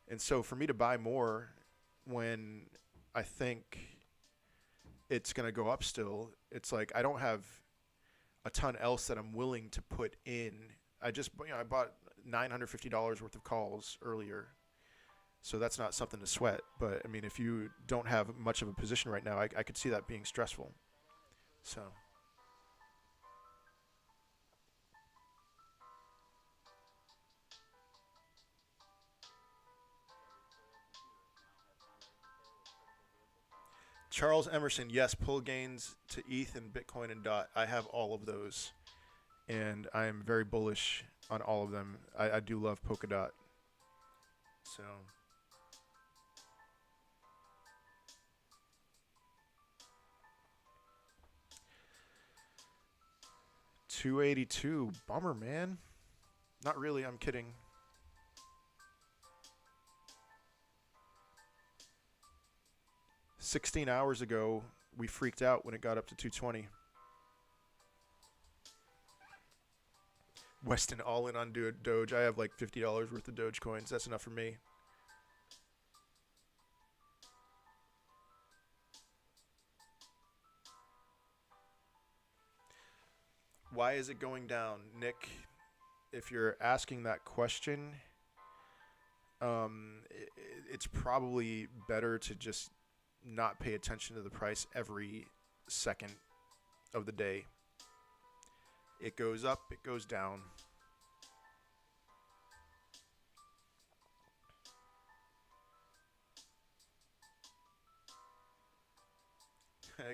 And so for me to buy more when I think it's going to go up still, it's like I don't have a ton else that I'm willing to put in. I bought $950 worth of calls earlier. So that's not something to sweat. But, I mean, if you don't have much of a position right now, I could see that being stressful. So... Charles Emerson, yes, pull gains to ETH and Bitcoin and DOT. I have all of those, and I am very bullish on all of them. I do love Polkadot. So, $282, bummer, man. Not really. I'm kidding. $16 hours ago, we freaked out when it got up to 220. Weston all in on Doge. I have like $50 worth of Doge coins. That's enough for me. Why is it going down? Nick, if you're asking that question, it's probably better to just not pay attention to the price every second of the day. It goes up, it goes down.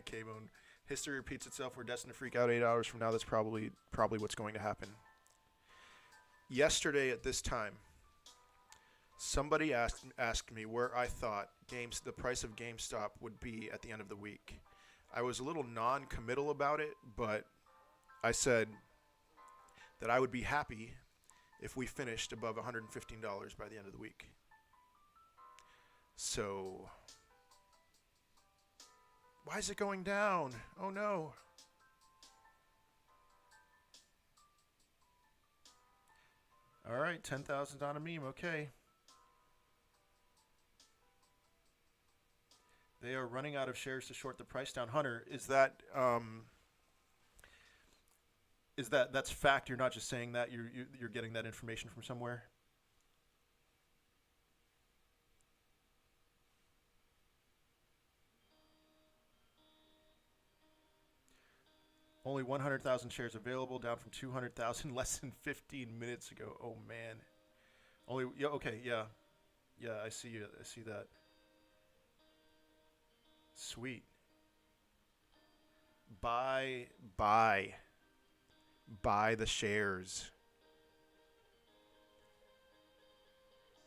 K-Bone. History repeats itself. We're destined to freak out 8 hours from now. That's probably what's going to happen. Yesterday at this time, somebody asked me where I thought the price of GameStop would be at the end of the week. I was a little non-committal about it, but I said that I would be happy if we finished above $115 by the end of the week. So, why is it going down? Oh no. All right, 10,000 on a meme. Okay. They are running out of shares to short the price down. Hunter, is that that's fact? You're not just saying that. You're getting that information from somewhere. Only 100,000 shares available, down from 200,000 less than 15 minutes ago. Oh man. Okay, yeah. I see that. Sweet. Buy the shares.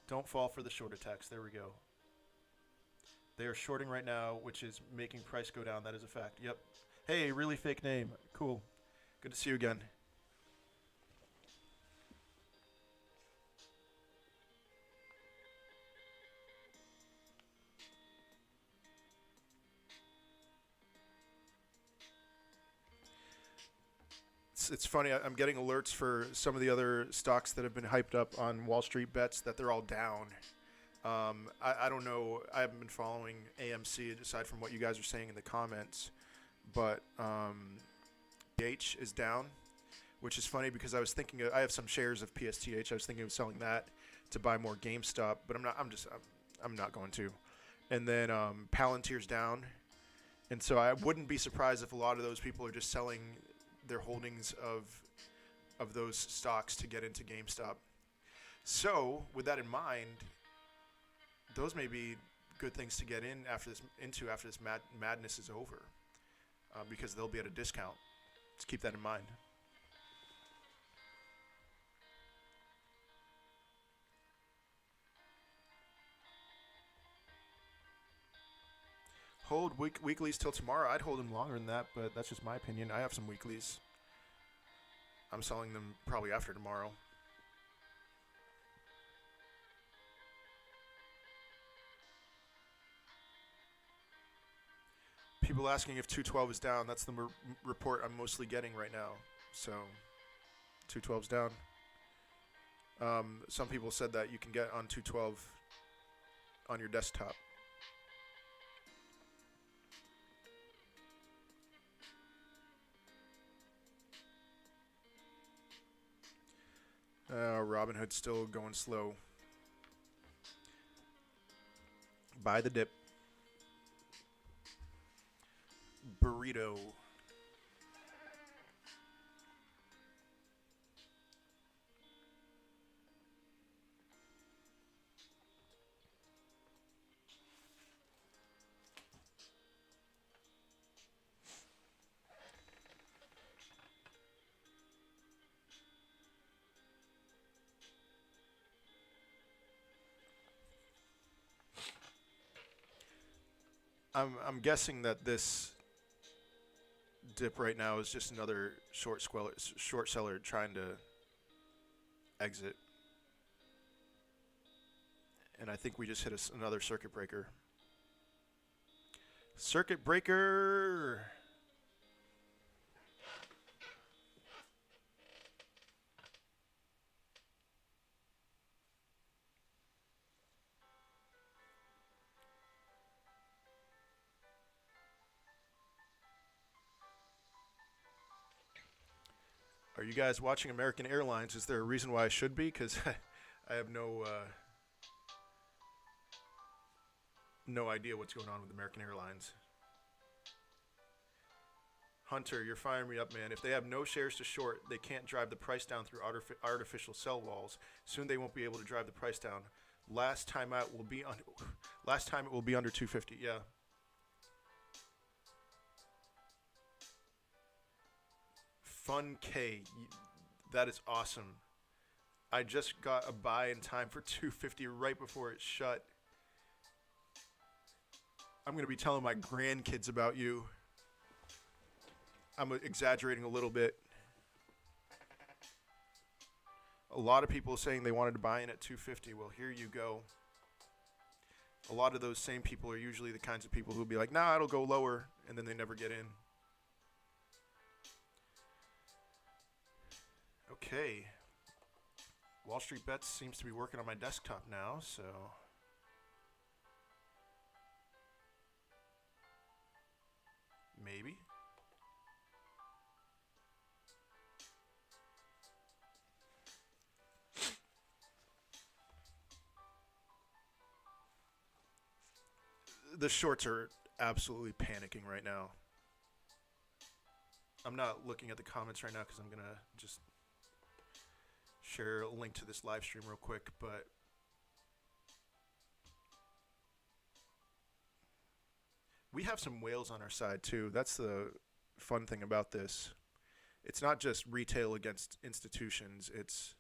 Don't fall for the short attacks. There we go. They are shorting right now, which is making price go down. That is a fact. Yep. Hey, really fake name. Cool. Good to see you again. It's funny. I'm getting alerts for some of the other stocks that have been hyped up on Wall Street bets that they're all down. I don't know. I haven't been following AMC aside from what you guys are saying in the comments, but PH is down, which is funny because I was thinking I have some shares of PSTH. I was thinking of selling that to buy more GameStop, but I'm not. I'm not going to. And then Palantir's down, and so I wouldn't be surprised if a lot of those people are just selling their holdings of those stocks to get into GameStop. So with that in mind, those may be good things to get in after this madness is over, because they'll be at a discount. Let's keep that in mind. Hold weeklies till tomorrow. I'd hold them longer than that, but that's just my opinion. I have some weeklies. I'm selling them probably after tomorrow. People asking if 212 is down. That's the report I'm mostly getting right now. So 212's down. Some people said that you can get on 212 on your desktop. Robinhood's still going slow. Buy the dip. Burrito. I'm guessing that this dip right now is just another short seller trying to exit. And I think we just hit another circuit breaker. Circuit breaker! Are you guys watching American Airlines? Is there a reason why I should be? Because I have no idea what's going on with American Airlines. Hunter, you're firing me up, man. If they have no shares to short, they can't drive the price down through artificial sell walls. Soon they won't be able to drive the price down. Last time it will be under 250. Yeah. Fun K, that is awesome. I just got a buy in time for 250 right before it shut. I'm going to be telling my grandkids about you. I'm exaggerating a little bit. A lot of people saying they wanted to buy in at 250. Well, here you go. A lot of those same people are usually the kinds of people who will be like, nah, it'll go lower, and then they never get in. Okay. Wall Street Bets seems to be working on my desktop now, so maybe. The shorts are absolutely panicking right now. I'm not looking at the comments right now because I'm going to just share a link to this live stream real quick, but we have some whales on our side too. That's the fun thing about this. It's not just retail against institutions. It's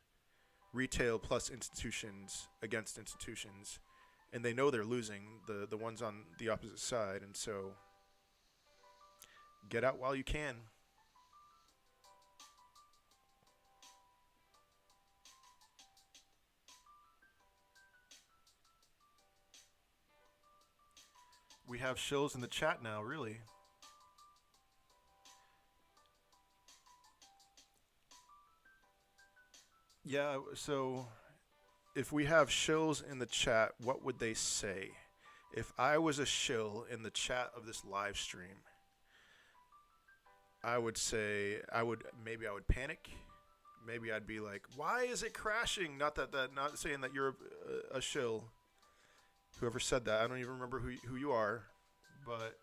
retail plus institutions against institutions, and they know they're losing, the ones on the opposite side, and so get out while you can. We have shills in the chat now, really. Yeah, so if we have shills in the chat, what would they say? If I was a shill in the chat of this live stream, I would say I would panic. Maybe I'd be like, "Why is it crashing?" Not saying that you're a shill. Whoever said that, I don't even remember who you are, but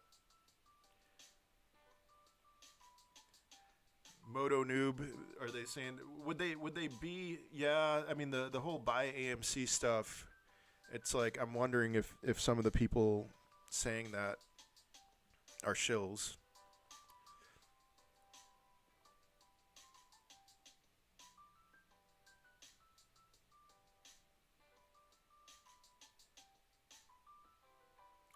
Moto Noob, are they saying would they be? Yeah, I mean the whole buy AMC stuff. It's like I'm wondering if some of the people saying that are shills.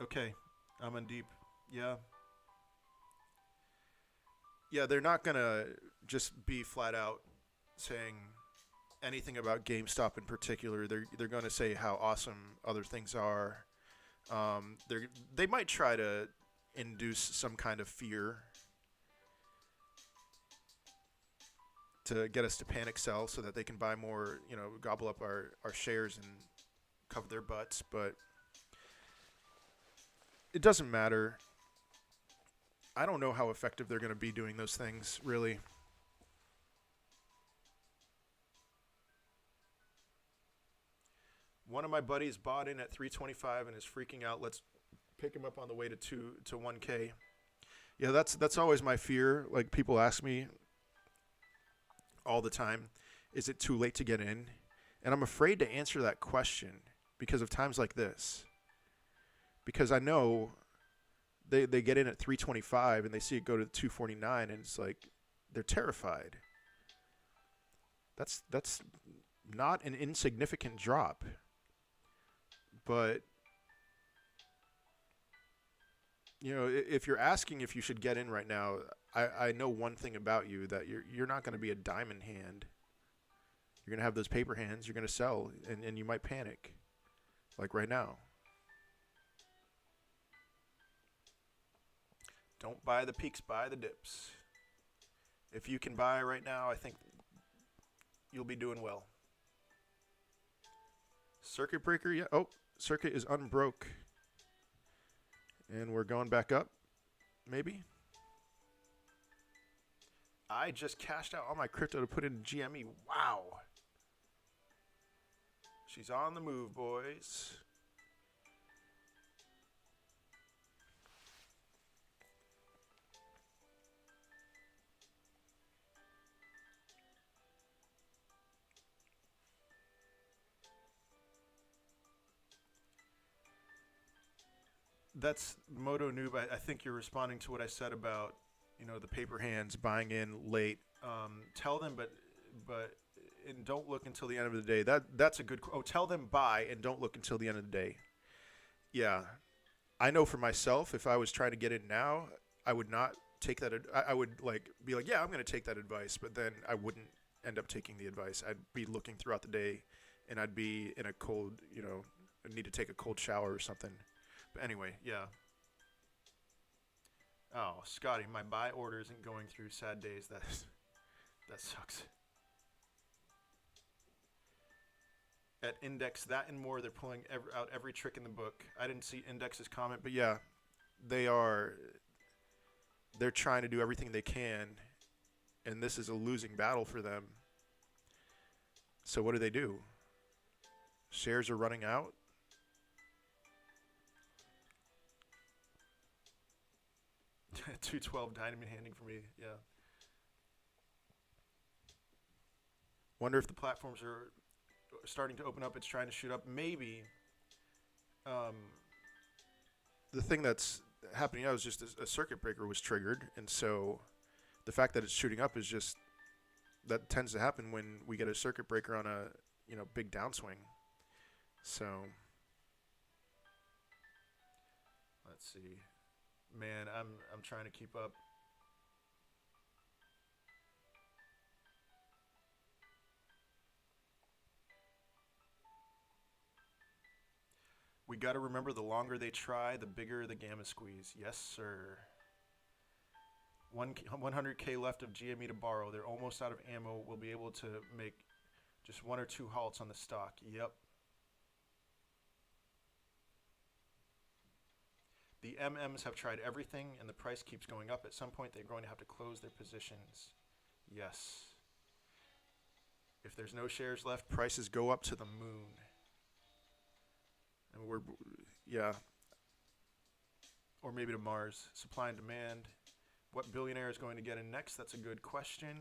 Okay, I'm in deep. Yeah. Yeah, they're not going to just be flat out saying anything about GameStop in particular. They're going to say how awesome other things are. They might try to induce some kind of fear to get us to panic sell so that they can buy more, gobble up our shares and cover their butts, but it doesn't matter. I don't know how effective they're going to be doing those things, really. One of my buddies bought in at 325 and is freaking out. Let's pick him up on the way to 1K. Yeah, that's always my fear. Like, people ask me all the time, is it too late to get in? And I'm afraid to answer that question because of times like this. Because I know they get in at 325 and they see it go to 249 and it's like they're terrified. That's not an insignificant drop. But if you're asking if you should get in right now, I know one thing about you, that you're not going to be a diamond hand. You're going to have those paper hands. You're going to sell, and you might panic, like right now. Don't buy the peaks, buy the dips. If you can buy right now, I think you'll be doing well. Circuit breaker, yeah. Oh, circuit is unbroke. And we're going back up, maybe. I just cashed out all my crypto to put in GME. Wow. She's on the move, boys. That's Moto Noob. I think you're responding to what I said about, the paper hands buying in late. Tell them, but and don't look until the end of the day. That's a good. Oh, tell them buy and don't look until the end of the day. Yeah, I know for myself, if I was trying to get in now, I would not take that. I would be like, yeah, I'm going to take that advice, but then I wouldn't end up taking the advice. I'd be looking throughout the day, and I'd be in a cold, I need to take a cold shower or something. But anyway, yeah. Oh, Scotty, my buy order isn't going through. Sad days. That sucks. At Index, that and more, they're pulling out every trick in the book. I didn't see Index's comment, but yeah, they're trying to do everything they can, and this is a losing battle for them. So what do? Shares are running out. $212 diamond handing for me, yeah. Wonder if the platforms are starting to open up. It's trying to shoot up. Maybe. The thing that's happening now is just a circuit breaker was triggered, and so the fact that it's shooting up is just, that tends to happen when we get a circuit breaker on a big downswing. So let's see. Man, I'm trying to keep up. We got to remember, the longer they try, the bigger the gamma squeeze. Yes, sir. 100K left of GME to borrow. They're almost out of ammo. We'll be able to make just 1 or 2 halts on the stock. Yep. The MMs have tried everything, and the price keeps going up. At some point, they're going to have to close their positions. Yes. If there's no shares left, prices go up to the moon. And yeah. Or maybe to Mars. Supply and demand. What billionaire is going to get in next? That's a good question.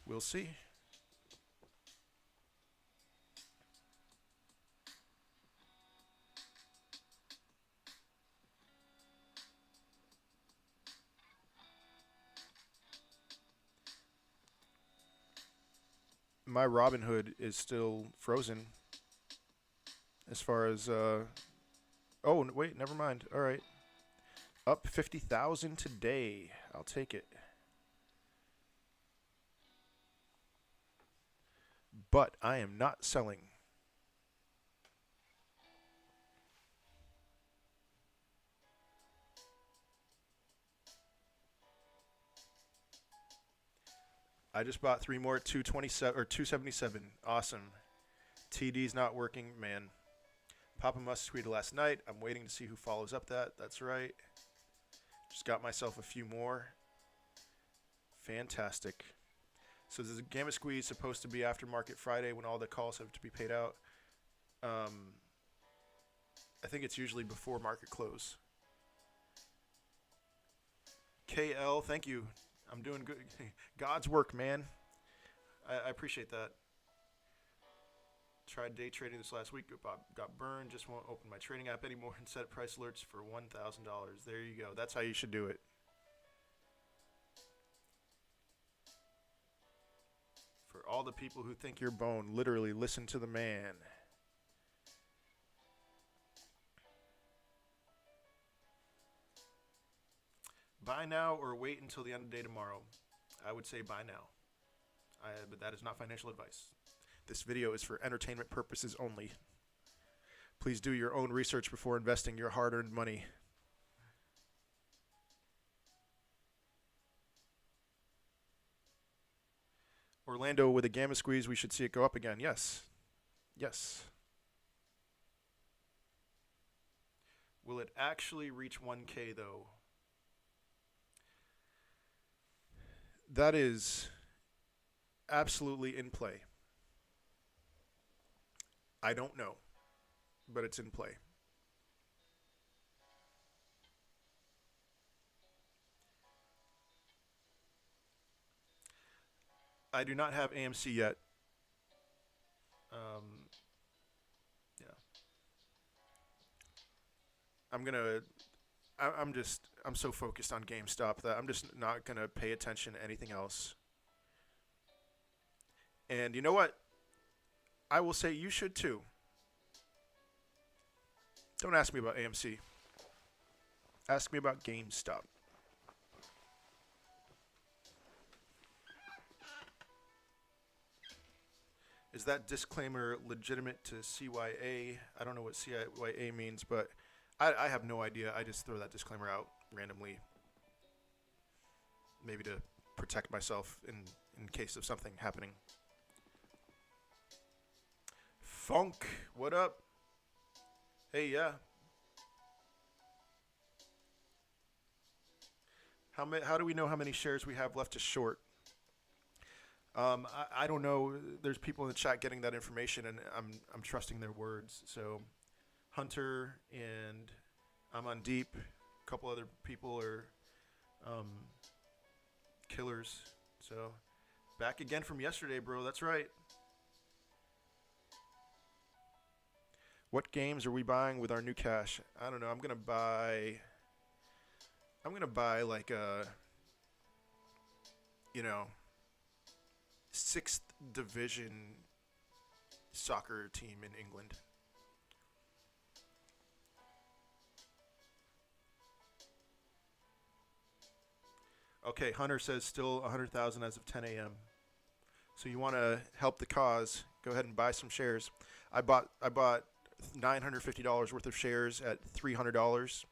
We'll see. My Robinhood is still frozen. As far as oh wait, never mind. All right, up 50,000 today. I'll take it. But I am not selling. I just bought 3 more at 227 or 277. Awesome. TD's not working, man. Papa Must tweeted last night. I'm waiting to see who follows up that. That's right. Just got myself a few more. Fantastic. So there's a gamma squeeze supposed to be after Market Friday when all the calls have to be paid out. I think it's usually before market close. KL, thank you. I'm doing good. God's work, man. I appreciate that. Tried day trading this last week. Got burned. Just won't open my trading app anymore and set price alerts for $1,000. There you go. That's how you should do it. For all the people who think you're bone, literally listen to the man. Buy now or wait until the end of the day tomorrow. I would say buy now. But that is not financial advice. This video is for entertainment purposes only. Please do your own research before investing your hard-earned money. Orlando with a gamma squeeze, we should see it go up again. Yes. Yes. Will it actually reach 1K though? That is absolutely in play. I don't know, but it's in play. I do not have AMC yet. Yeah. I'm so focused on GameStop that I'm just not gonna pay attention to anything else. And you know what? I will say you should too. Don't ask me about AMC. Ask me about GameStop. Is that disclaimer legitimate to CYA? I don't know what CYA means, but I have no idea. I just throw that disclaimer out randomly. Maybe to protect myself in case of something happening. Funk, what up? Hey, yeah. How do we know how many shares we have left to short? I don't know. There's people in the chat getting that information, and I'm trusting their words. So, Hunter and I'm on Deep. A couple other people are killers. So, back again from yesterday, bro. That's right. What games are we buying with our new cash? I don't know. I'm gonna buy like a, 6th division soccer team in England. Okay, Hunter says still 100,000 as of 10 a.m. So you want to help the cause? Go ahead and buy some shares. I bought $950 worth of shares at $300,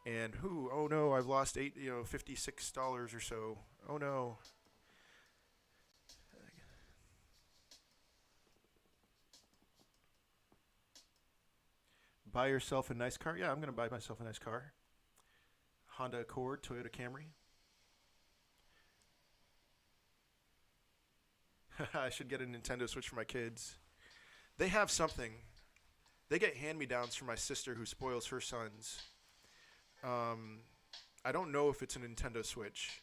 and oh no, I've lost $56 or so. Oh no. Buy yourself a nice car. Yeah, I'm gonna buy myself a nice car. Honda Accord, Toyota Camry. I should get a Nintendo Switch for my kids. They have something. They get hand-me-downs from my sister who spoils her sons. I don't know if it's a Nintendo Switch.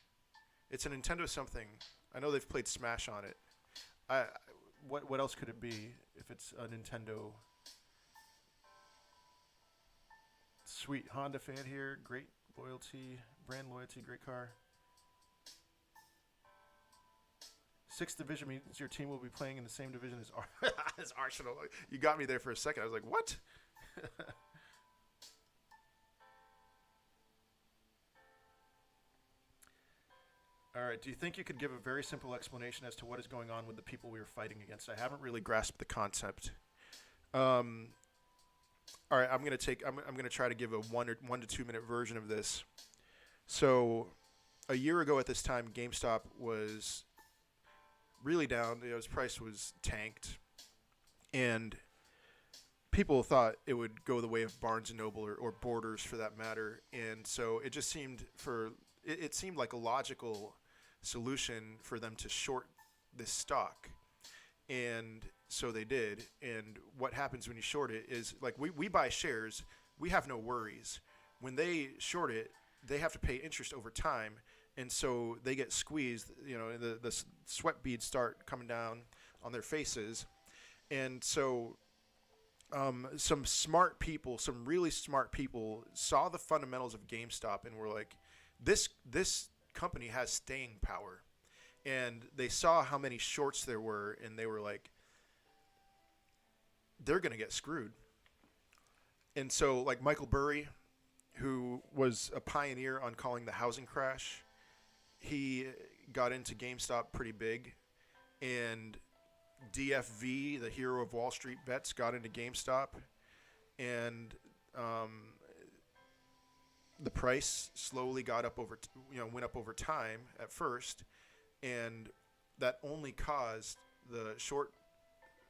It's a Nintendo something. I know they've played Smash on it. What else could it be if it's a Nintendo? Sweet Honda fan here. Great loyalty. Brand loyalty. Great car. 6th division means your team will be playing in the same division as Arsenal. You got me there for a second. I was like, what? All right. Do you think you could give a very simple explanation as to what is going on with the people we are fighting against? I haven't really grasped the concept. All right. I'm gonna try to give a 1 to 2 minute version of this. So, a year ago at this time, GameStop was really down. Its price was tanked, and people thought it would go the way of Barnes and Noble or Borders for that matter. And so it just seemed it seemed like a logical solution for them to short this stock. And so they did. And what happens when you short it is, like, we buy shares, we have no worries. When they short it, they have to pay interest over time. And so they get squeezed, the sweat beads start coming down on their faces. And so some smart people, some really smart people saw the fundamentals of GameStop and were like, this company has staying power. And they saw how many shorts there were, and they were like, they're going to get screwed. And so, like, Michael Burry, who was a pioneer on calling the housing crash, he got into GameStop pretty big, and DFV, the hero of Wall Street bets, got into GameStop, and the price slowly got up went up over time at first, and that only caused the short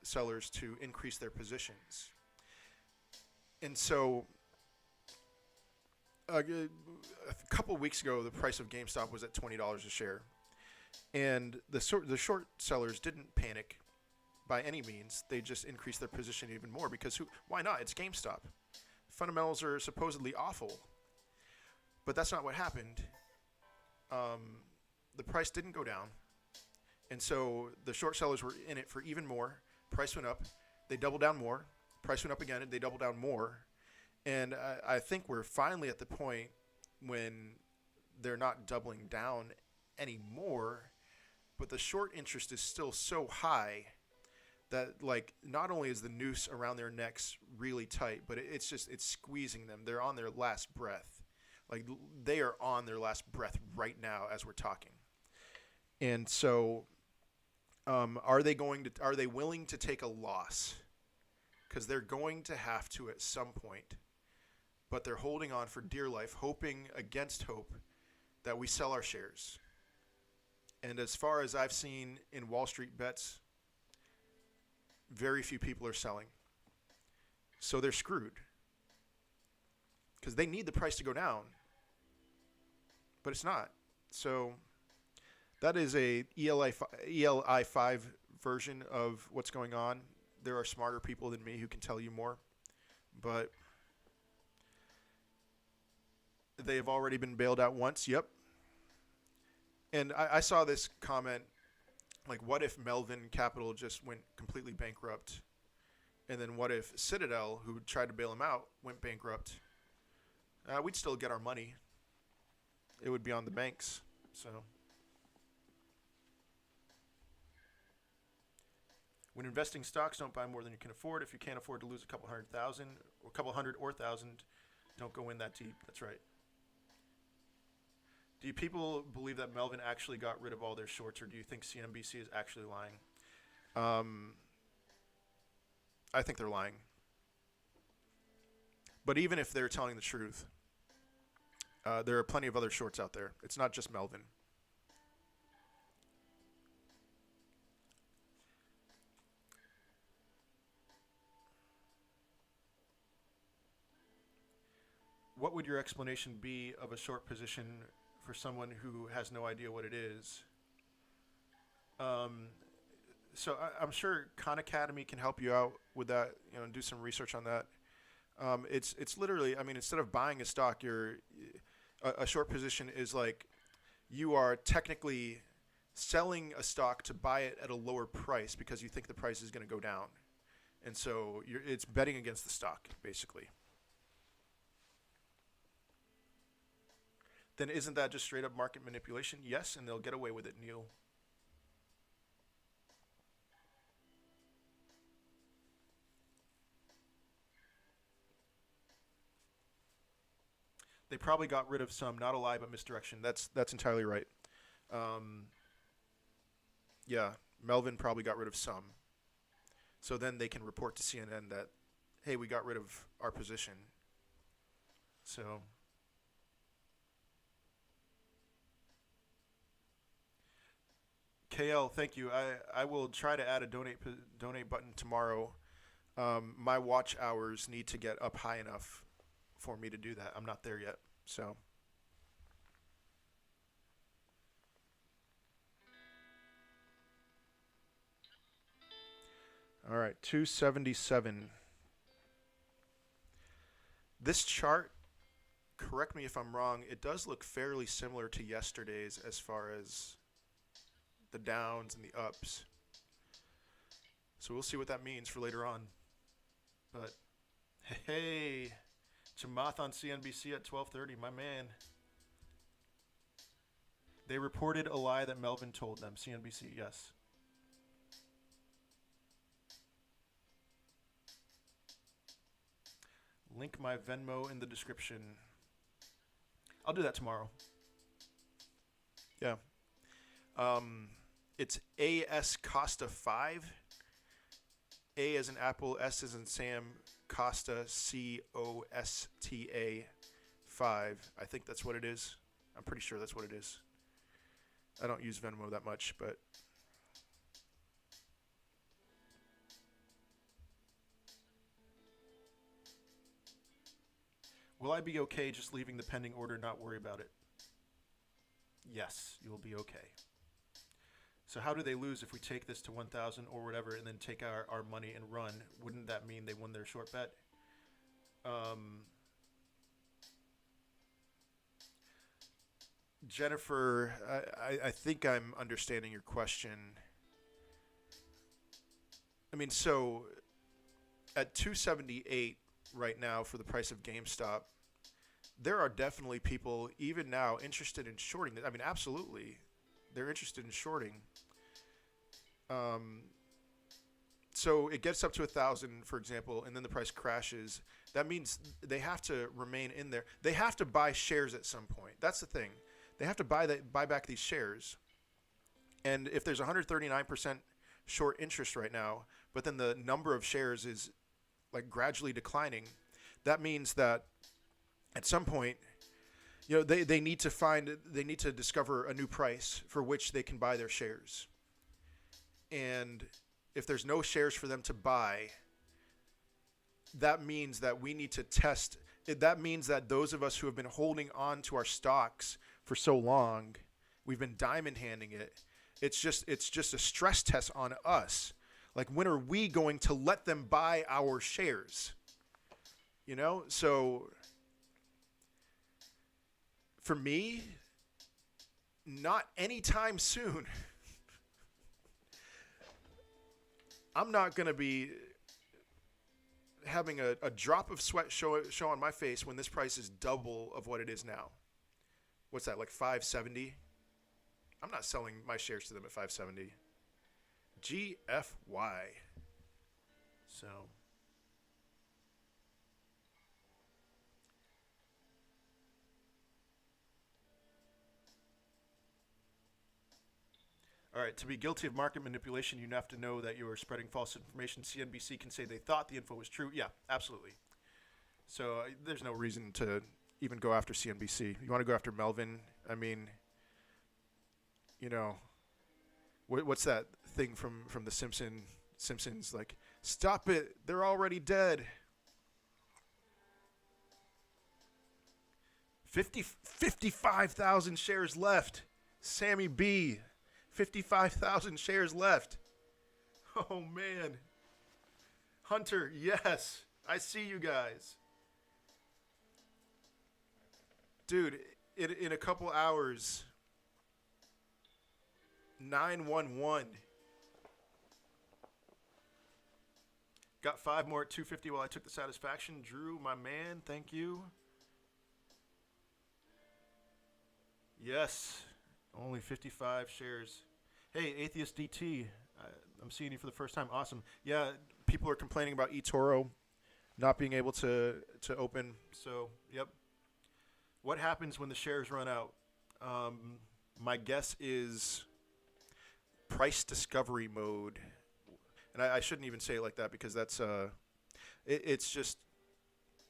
sellers to increase their positions. And so a couple of weeks ago, the price of GameStop was at $20 a share, and the short sellers didn't panic by any means. They just increased their position even more because why not? It's GameStop. Fundamentals are supposedly awful, but that's not what happened. The price didn't go down, and so the short sellers were in it for even more. Price went up, they doubled down more. Price went up again, and they doubled down more. And I think we're finally at the point when they're not doubling down anymore, but the short interest is still so high that, like, not only is the noose around their necks really tight, but it's squeezing them. They're on their last breath. Like, they are on their last breath right now as we're talking. And so are they willing to take a loss? Because they're going to have to at some point. But they're holding on for dear life, hoping against hope that we sell our shares. And as far as I've seen in Wall Street bets, very few people are selling. So they're screwed. Because they need the price to go down. But it's not. So that is a ELI 5 version of what's going on. There are smarter people than me who can tell you more. But they have already been bailed out once. Yep. And I saw this comment, like, what if Melvin Capital just went completely bankrupt? And then what if Citadel, who tried to bail him out, went bankrupt? We'd still get our money. It would be on the banks. So When investing stocks, don't buy more than you can afford. If you can't afford to lose a couple hundred thousand or a couple hundred or thousand, don't go in that deep. That's right. Do you people believe that Melvin actually got rid of all their shorts, or do you think CNBC is actually lying? I think they're lying. But even if they're telling the truth, there are plenty of other shorts out there. It's not just Melvin. What would your explanation be of a short position for someone who has no idea what it is? So I'm sure Khan Academy can help you out with that. And do some research on that. It's literally, I mean, instead of buying a stock, a short position is like you are technically selling a stock to buy it at a lower price because you think the price is going to go down, and so it's betting against the stock basically. Then isn't that just straight up market manipulation? Yes, and they'll get away with it, Neil. They probably got rid of some, not a lie, but misdirection. That's entirely right. Yeah, Melvin probably got rid of some. So then they can report to CNN that, hey, we got rid of our position. So KL, thank you. I will try to add a donate button tomorrow. My watch hours need to get up high enough for me to do that. I'm not there yet. So all right, 277. This chart, correct me if I'm wrong, it does look fairly similar to yesterday's as far as the downs and the ups. So we'll see what that means for later on. But hey, Chamath on CNBC at 12:30, my man. They reported a lie that Melvin told them. CNBC, yes. Link my Venmo in the description. I'll do that tomorrow. Yeah. It's AS Costa 5. A as in Apple, S as in Sam, Costa, COSTA 5. I think that's what it is. I'm pretty sure that's what it is. I don't use Venmo that much, but will I be okay just leaving the pending order, not worry about it? Yes, you'll be okay. So how do they lose if we take this to 1,000 or whatever and then take our money and run? Wouldn't that mean they won their short bet? Jennifer, I think I'm understanding your question. I mean, so at 278 right now for the price of GameStop, there are definitely people even now interested in shorting it. I mean, absolutely. They're interested in shorting. So it gets up to 1,000, for example, and then the price crashes. That means they have to remain in there. They have to buy shares at some point. That's the thing. They have to buy back these shares. And if there's 139% short interest right now, but then the number of shares is like gradually declining, that means that at some point, they need to discover a new price for which they can buy their shares. And if there's no shares for them to buy, that means that we need to test. That means that those of us who have been holding on to our stocks for so long, we've been diamond handing it. It's just a stress test on us. Like, when are we going to let them buy our shares? So for me, not anytime soon. I'm not going to be having a drop of sweat show on my face when this price is double of what it is now. What's that, like 570? I'm not selling my shares to them at 570. GFY. So, all right, to be guilty of market manipulation, you have to know that you are spreading false information. CNBC can say they thought the info was true. Yeah, absolutely. So there's no reason to even go after CNBC. You want to go after Melvin? I mean, you know, what's that thing from the Simpsons? Like, stop it! They're already dead. 55,000 shares left. Sammy B. 55,000 shares left. Oh man. Hunter, yes. I see you guys. Dude, in a couple hours, 911. Got 5 more at 250 while I took the satisfaction. Drew, my man, thank you. Yes, only 55 shares. Hey, Atheist DT, I'm seeing you for the first time. Awesome. Yeah, people are complaining about eToro not being able to open. So, yep. What happens when the shares run out? My guess is price discovery mode. And I shouldn't even say it like that because that's it's just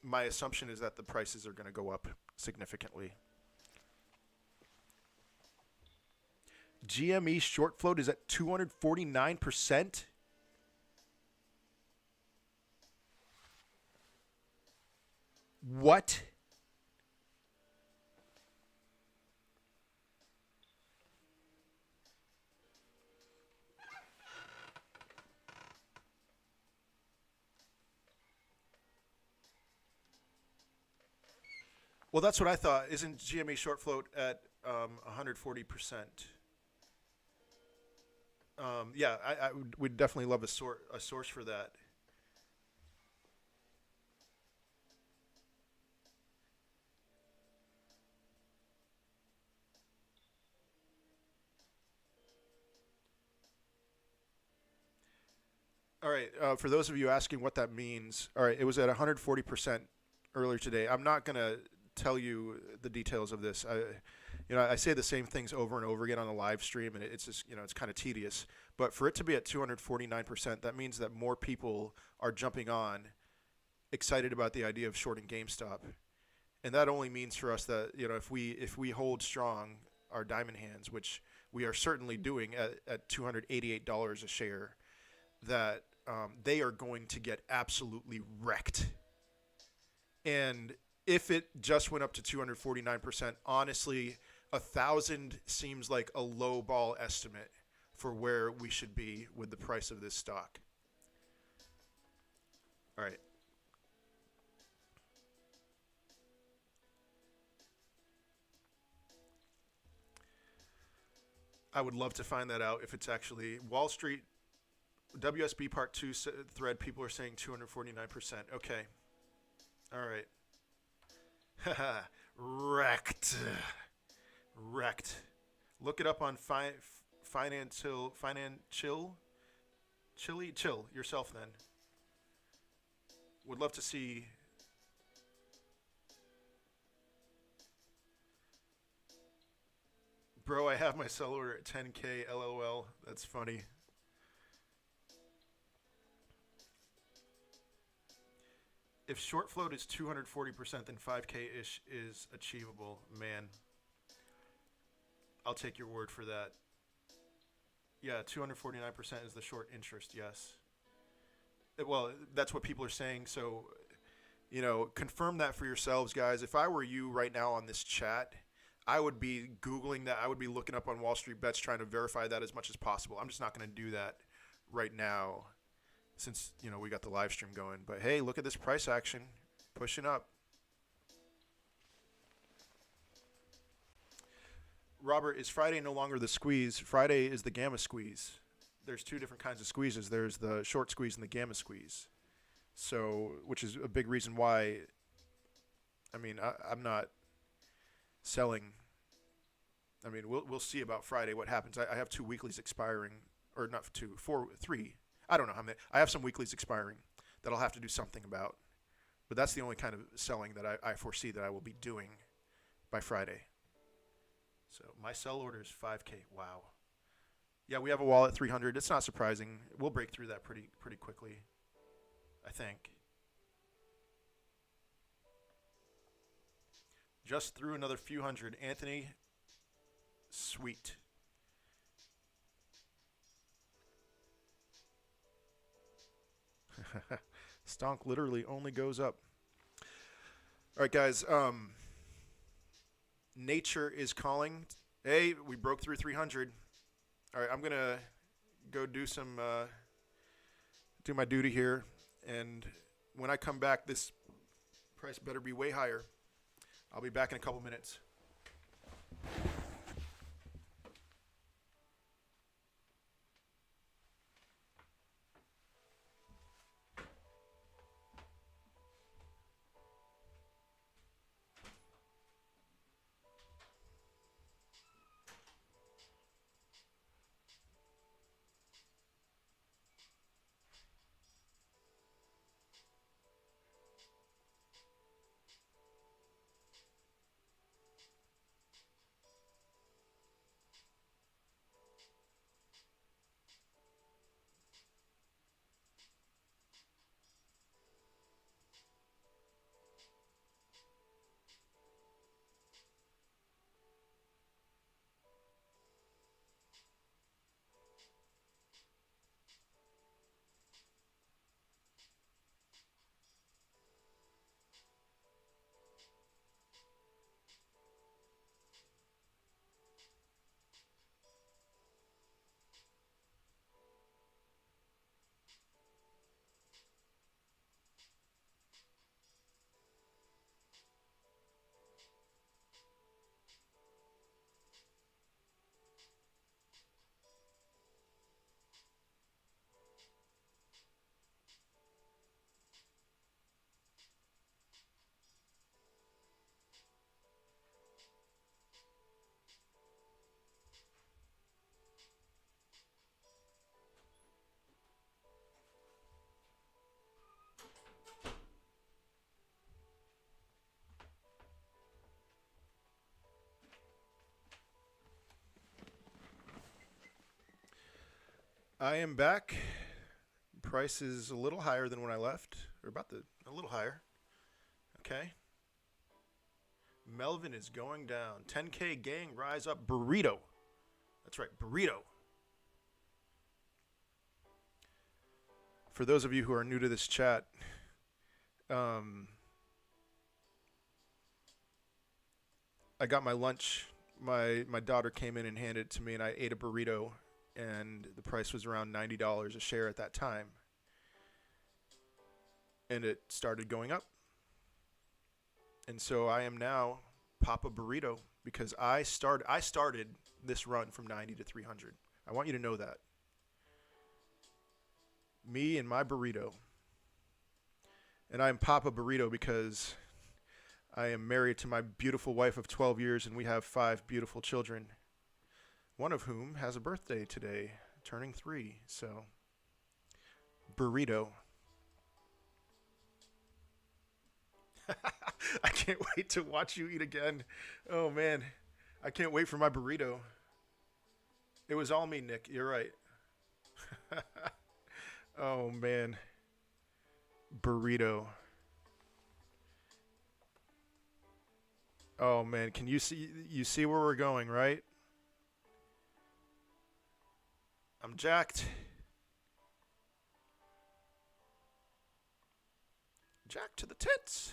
my assumption is that the prices are going to go up significantly. GME short float is at 249%. What? Well, that's what I thought. Isn't GME short float at 140%? Yeah, I would definitely love a source for that. All right, for those of you asking what that means, all right, it was at 140% earlier today. I'm not going to tell you the details of this. I say the same things over and over again on the live stream, and it's just, it's kind of tedious. But for it to be at 249%, that means that more people are jumping on, excited about the idea of shorting GameStop, and that only means for us that if we hold strong our diamond hands, which we are certainly doing at $288 a share, that they are going to get absolutely wrecked. And if it just went up to 249%, honestly, 1,000 seems like a low ball estimate for where we should be with the price of this stock. All right. I would love to find that out if it's actually Wall Street WSB Part 2 thread. People are saying 249%. Okay. All right. Wrecked. Look it up on chill yourself then. Would love to see. Bro, I have my sell order at 10K, LOL. That's funny. If short float is 240%, then 5K-ish is achievable. Man, I'll take your word for that. Yeah, 249% is the short interest, yes. Well, that's what people are saying. So, confirm that for yourselves, guys. If I were you right now on this chat, I would be Googling that. I would be looking up on Wall Street Bets, trying to verify that as much as possible. I'm just not going to do that right now since, we got the live stream going. But, hey, look at this price action. Pushing up. Robert, is Friday no longer the squeeze? Friday is the gamma squeeze. There's 2 different kinds of squeezes. There's the short squeeze and the gamma squeeze. So, which is a big reason why, I'm not selling. We'll see about Friday what happens. I have 2 weeklies expiring, or not 2, 4, 3. I don't know how many. I have some weeklies expiring that I'll have to do something about. But that's the only kind of selling that I foresee that I will be doing by Friday. So my sell order is 5K. Wow. Yeah, we have a wall at 300. It's not surprising. We'll break through that pretty quickly, I think. Just threw another few hundred. Anthony, sweet. Stonk literally only goes up. All right, guys. Nature is calling. Hey, we broke through 300. All right, I'm going to go do my duty here. And when I come back, this price better be way higher. I'll be back in a couple minutes. I am back. Price is a little higher than when I left, or a little higher. Okay. Melvin is going down. 10K gang, rise up. Burrito. That's right, burrito. For those of you who are new to this chat, I got my lunch. My daughter came in and handed it to me, and I ate a burrito. And the price was around $90 a share at that time. And it started going up. And so I am now Papa Burrito because I started this run from 90 to 300. I want you to know that. Me and my burrito. And I am Papa Burrito because I am married to my beautiful wife of 12 years and we have 5 beautiful children. One of whom has a birthday today, turning 3. So, burrito. I can't wait to watch you eat again. Oh, man. I can't wait for my burrito. It was all me, Nick. You're right. Oh, man. Burrito. Oh, man. Can you see where we're going, right? I'm jacked. Jacked to the tits.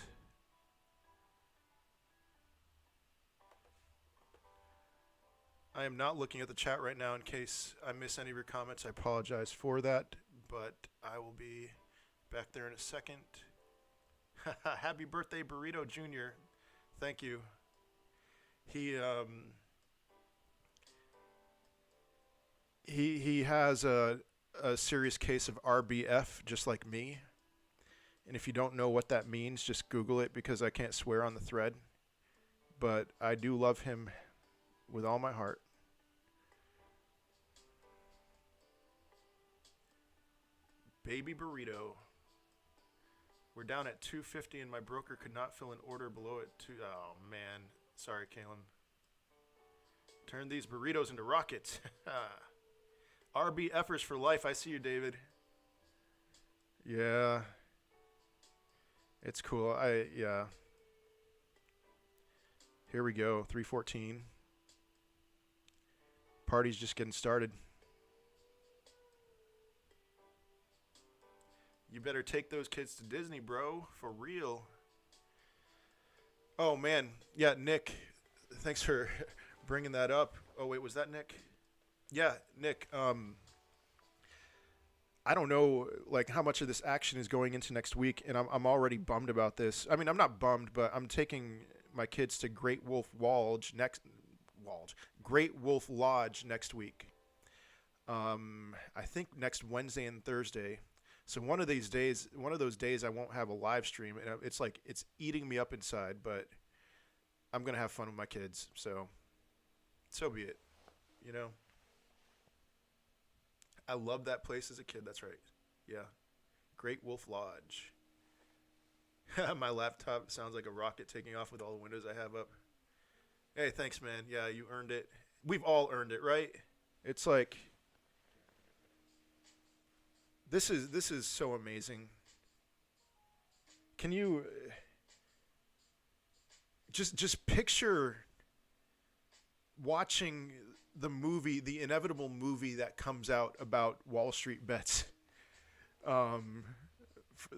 I am not looking at the chat right now in case I miss any of your comments. I apologize for that, but I will be back there in a second. Happy birthday, Burrito Jr. Thank you. He has a serious case of RBF, just like me. And if you don't know what that means, just Google it because I can't swear on the thread. But I do love him with all my heart. Baby burrito. We're down at 250 and my broker could not fill an order below it. Oh, man. Sorry, Kalen. Turn these burritos into rockets. RBFers for life. I see you, David. Yeah. It's cool. Yeah. Here we go. 314. Party's just getting started. You better take those kids to Disney, bro. For real. Oh, man. Yeah, Nick. Thanks for bringing that up. Oh, wait. Was that Nick? Yeah, Nick. I don't know, like, how much of this action is going into next week, and I'm already bummed about this. I mean, I'm not bummed, but I'm taking my kids to Great Wolf Lodge next week. I think next Wednesday and Thursday. So one of those days, I won't have a live stream, and it's like it's eating me up inside. But I'm gonna have fun with my kids, so be it. You know. I loved that place as a kid. That's right. Yeah. Great Wolf Lodge. My laptop sounds like a rocket taking off with all the windows I have up. Hey, thanks, man. Yeah, you earned it. We've all earned it, right? It's like this is so amazing. Can you just picture watching the movie, the inevitable movie that comes out about Wall Street bets,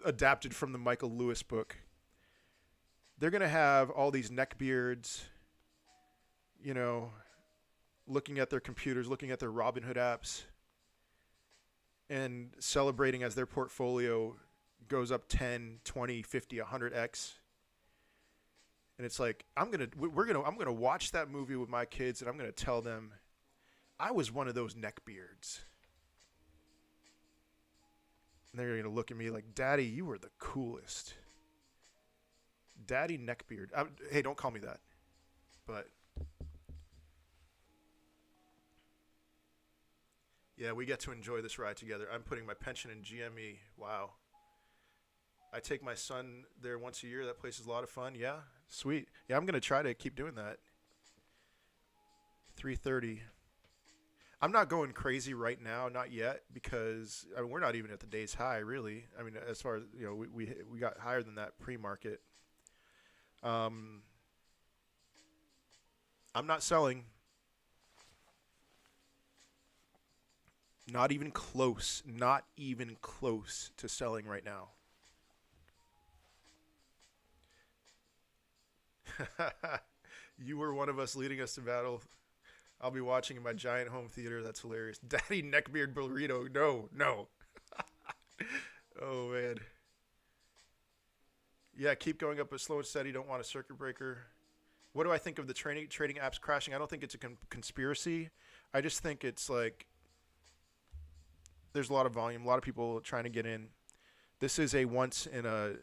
adapted from the Michael Lewis book. They're going to have all these neckbeards, you know, looking at their computers, looking at their Robinhood apps, and celebrating as their portfolio goes up 10, 20, 50, 100x. And it's like, I'm going to watch that movie with my kids, and I'm going to tell them, I was one of those neckbeards. And they're going to look at me like, Daddy, you were the coolest. Daddy neckbeard. Hey, don't call me that. But yeah, we get to enjoy this ride together. I'm putting my pension in GME. Wow. I take my son there once a year. That place is a lot of fun. Yeah, sweet. Yeah, I'm going to try to keep doing that. 3:30. I'm not going crazy right now, not yet, because I mean, we're not even at the day's high, really. I mean, as far as, you know, we got higher than that pre-market. I'm not selling. Not even close. Not even close to selling right now. You were one of us leading us to battle. I'll be watching in my giant home theater. That's hilarious. Daddy neckbeard burrito. No. Oh, man. Yeah, keep going up a slow and steady. Don't want a circuit breaker. What do I think of the trading apps crashing? I don't think it's a conspiracy. I just think it's like there's a lot of volume, a lot of people trying to get in. This is a once in a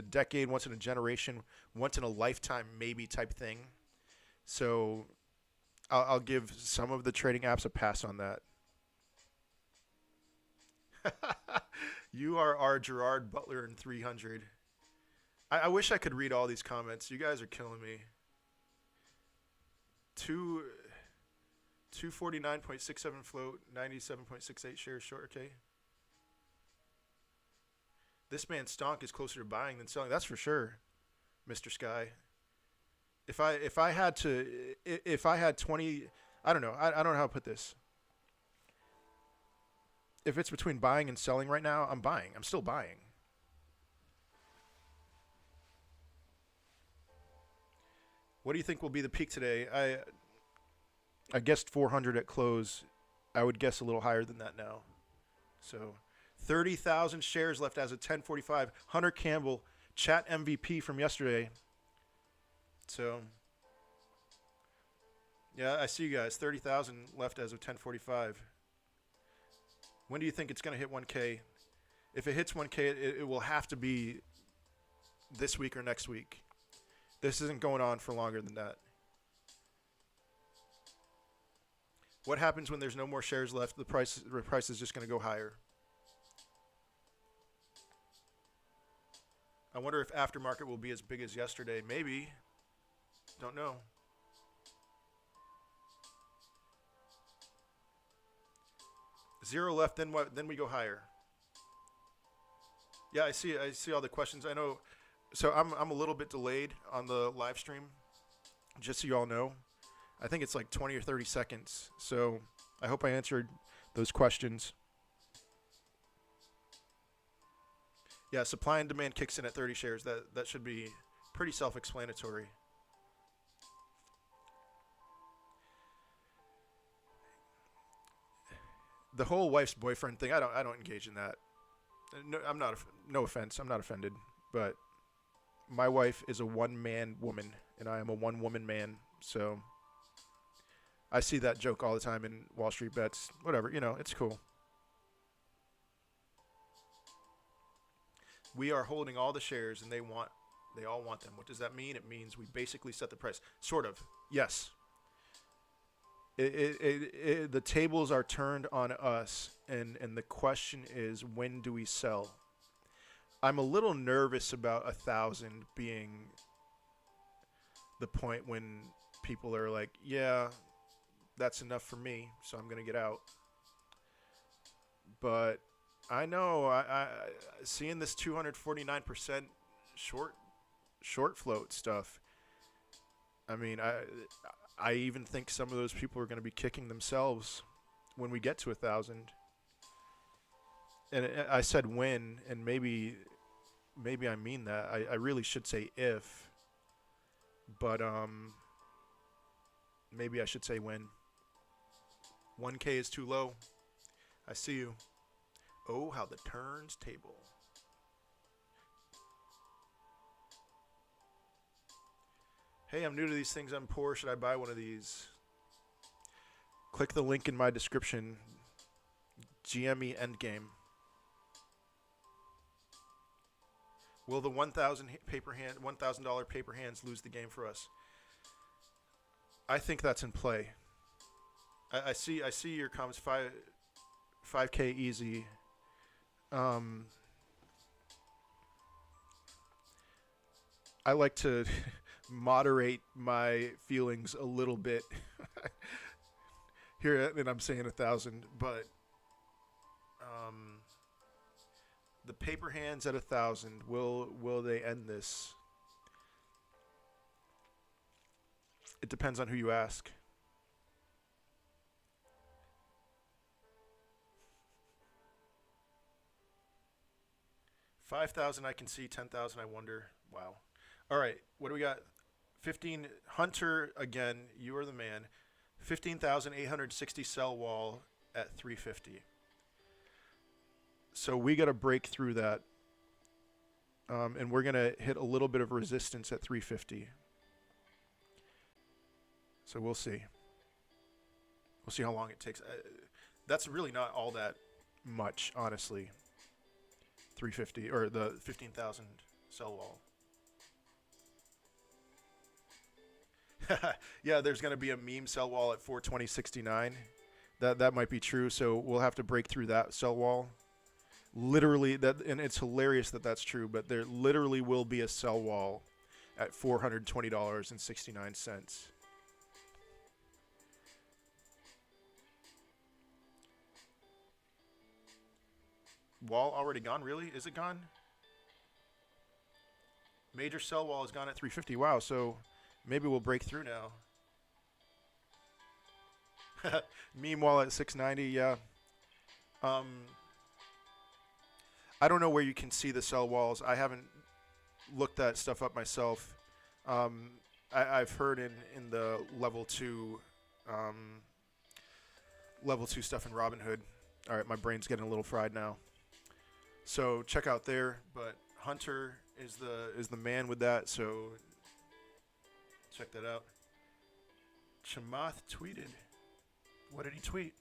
decade, once in a generation, once in a lifetime maybe type thing. So I'll give some of the trading apps a pass on that. You are our Gerard Butler in 300. I wish I could read all these comments. You guys are killing me. 249.67 float, 97.68 shares short. Okay. This man's stonk is closer to buying than selling. That's for sure, Mr. Sky. If I had 20, I don't know. I don't know how to put this. If it's between buying and selling right now, I'm buying. I'm still buying. What do you think will be the peak today? I guessed 400 at close. I would guess a little higher than that now. So 30,000 shares left as of 10:45. Hunter Campbell, chat MVP from yesterday. So, yeah, I see you guys. 30,000 left as of 10:45. When do you think it's going to hit 1K? If it hits 1K, it will have to be this week or next week. This isn't going on for longer than that. What happens when there's no more shares left? The price is just going to go higher. wonder if aftermarket will be as big as yesterday. Maybe. Don't know. Zero left, then what? Then we go higher. Yeah, I see all the questions. I know. So I'm a little bit delayed on the live stream, just so you all know. I think it's like 20 or 30 seconds. So I hope I answered those questions. Yeah, supply and demand kicks in at 30 shares. That should be pretty self-explanatory. The whole wife's boyfriend thing, I don't engage in that. No, I'm not. No offense, I'm not offended, but my wife is a one-man woman, and I am a one-woman man. So I see that joke all the time in Wall Street Bets. Whatever, it's cool. We are holding all the shares, and they all want them. What does that mean? It means we basically set the price. Sort of. Yes. The tables are turned on us, and the question is, when do we sell? I'm a little nervous about 1,000 being the point when people are like, yeah, that's enough for me, so I'm going to get out. But I know, I seeing this 249% short float stuff, I mean, I even think some of those people are going to be kicking themselves when we get to 1,000. And I said when, and maybe I mean that. I really should say if, but maybe I should say when. 1K is too low. I see you. Oh, how the turns table. Hey, I'm new to these things. I'm poor. Should I buy one of these? Click the link in my description. GME Endgame. Will the $1,000 paper hands lose the game for us? I think that's in play. I see your comments. 5K easy. I like to moderate my feelings a little bit here, and I'm saying 1,000, but the paper hands at 1,000, will they end this? It depends on who you ask. $5,000 I can see, 10,000 I wonder. Wow. All right, what do we got? 15 Hunter again. You are the man. 15,860 sell wall at 350. So we got to break through that, and we're gonna hit a little bit of resistance at 350. So we'll see. We'll see how long it takes. That's really not all that much, honestly. 350 or the 15,000 sell wall. Yeah, there's going to be a meme sell wall at 420.69. That might be true. So we'll have to break through that sell wall. Literally, and it's hilarious that that's true, but there literally will be a sell wall at $420.69. Wall already gone? Really? Is it gone? Major sell wall is gone at 350. Wow, so maybe we'll break through now. Meme wall at 690, yeah. I don't know where you can see the sell walls. I haven't looked that stuff up myself. I've heard in the level 2 stuff in Robinhood. All right, my brain's getting a little fried now. So check out there, but Hunter is the man with that, so check that out. Chamath tweeted. What did he tweet?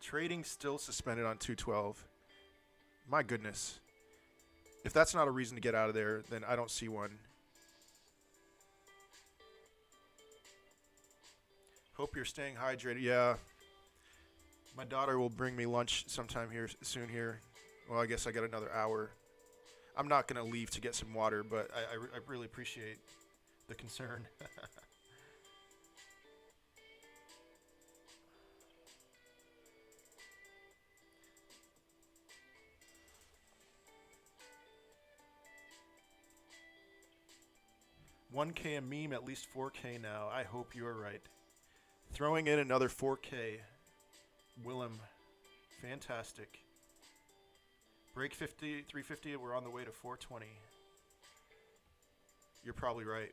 Trading still suspended on 212. My goodness. If that's not a reason to get out of there, then I don't see one. Hope you're staying hydrated. Yeah. My daughter will bring me lunch sometime here soon here. Well, I guess I got another hour. I'm not going to leave to get some water, but I really appreciate the concern. $1K a meme, at least 4K now. I hope you are right. Throwing in another 4K. Willem, fantastic. Break 50, 350, we're on the way to 420. You're probably right.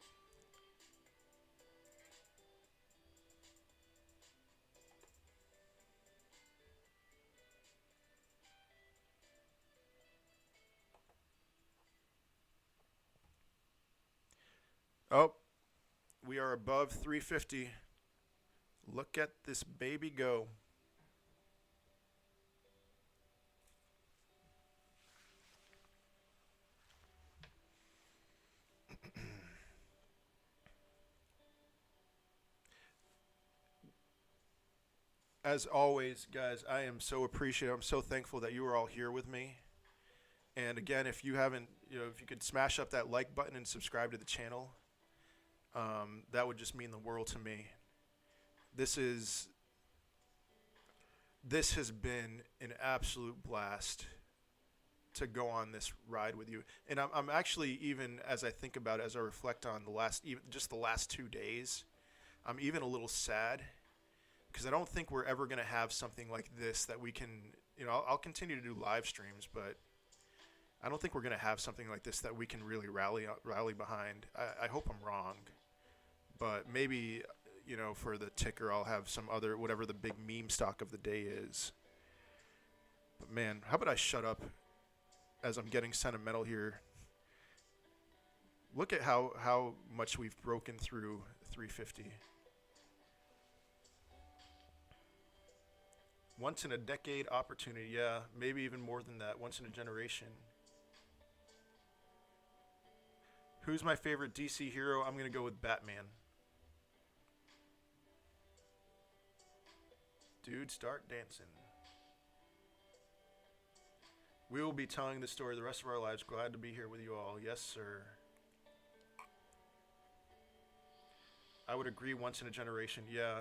Oh, we are above 350. Look at this baby go. As always, guys, I am so appreciative. I'm so thankful that you are all here with me. And again, if you haven't, if you could smash up that like button and subscribe to the channel, that would just mean the world to me. This has been an absolute blast to go on this ride with you. And I'm actually, even as I think about it, as I reflect on the last 2 days, I'm even a little sad because I don't think we're ever going to have something like this that we can, I'll continue to do live streams, but I don't think we're going to have something like this that we can really rally behind. I hope I'm wrong, but maybe, for the ticker, I'll have some other, whatever the big meme stock of the day is. But man, how about I shut up as I'm getting sentimental here? Look at how much we've broken through 350. Once in a decade opportunity, yeah, maybe even more than that. Once in a generation. Who's my favorite DC hero? I'm going to go with Batman. Dude, start dancing. We will be telling the story the rest of our lives. Glad to be here with you all. Yes, sir. I would agree, once in a generation. Yeah.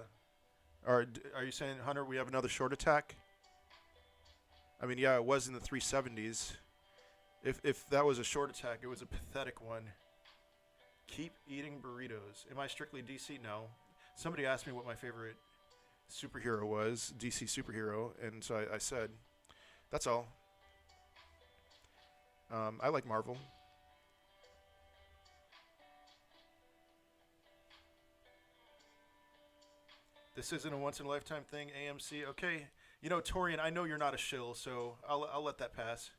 Are you saying, Hunter, we have another short attack? I mean, yeah, it was in the 370s. If that was a short attack, it was a pathetic one. Keep eating burritos. Am I strictly DC? No. Somebody asked me what my favorite superhero was, DC superhero, and so I said, that's all. I like Marvel. This isn't a once-in-a-lifetime thing, AMC. Okay, Torian, I know you're not a shill, so I'll let that pass.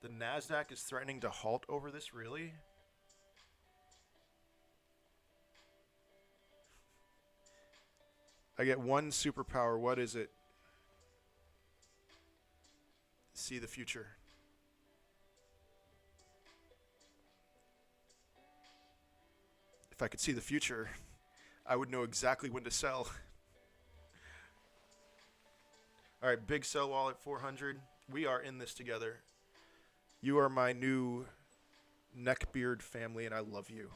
The NASDAQ is threatening to halt over this, really? I get one superpower. What is it? See the future. If I could see the future, I would know exactly when to sell. All right, big sell wall at 400. We are in this together. You are my new neckbeard family, and I love you.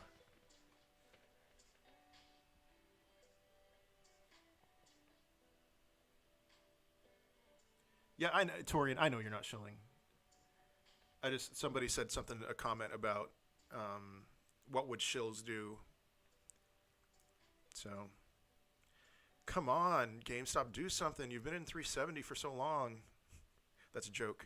Yeah, I know, Torian, I know you're not shilling. Somebody said something, a comment about what would shills do. So, come on, GameStop, do something. You've been in 370 for so long. That's a joke.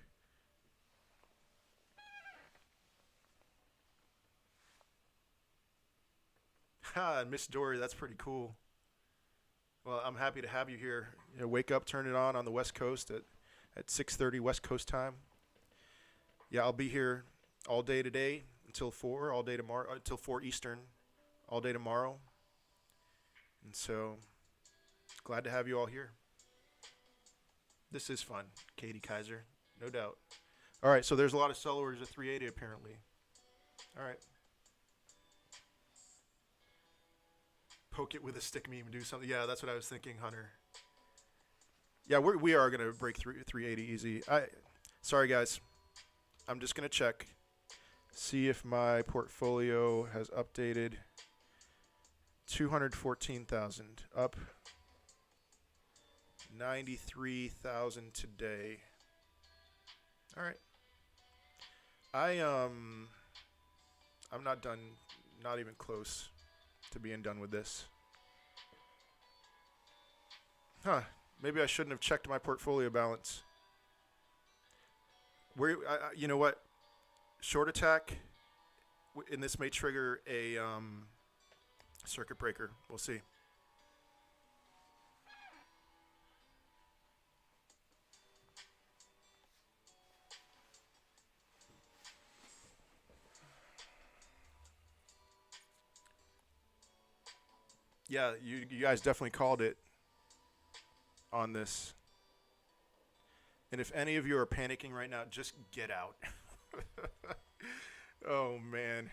Ha, Miss Dory, that's pretty cool. Well, I'm happy to have you here. Wake up, turn it on the West Coast at 6:30 West Coast time. Yeah, I'll be here all day today until 4, all day tomorrow, until 4 Eastern, all day tomorrow. And so, glad to have you all here. This is fun, Katie Kaiser, no doubt. All right, so there's a lot of sell orders at 380 apparently. All right. Poke it with a stick meme, do something. Yeah, that's what I was thinking, Hunter. Yeah, we are gonna break 380 easy. Sorry guys, I'm just gonna check, see if my portfolio has updated. 214,000 up, 93,000 today. All right. I'm not done, not even close to being done with this. Huh. Maybe I shouldn't have checked my portfolio balance. You know what? Short attack, and this may trigger a circuit breaker. We'll see. Yeah, you guys definitely called it on this. And if any of you are panicking right now, just get out. Oh, man.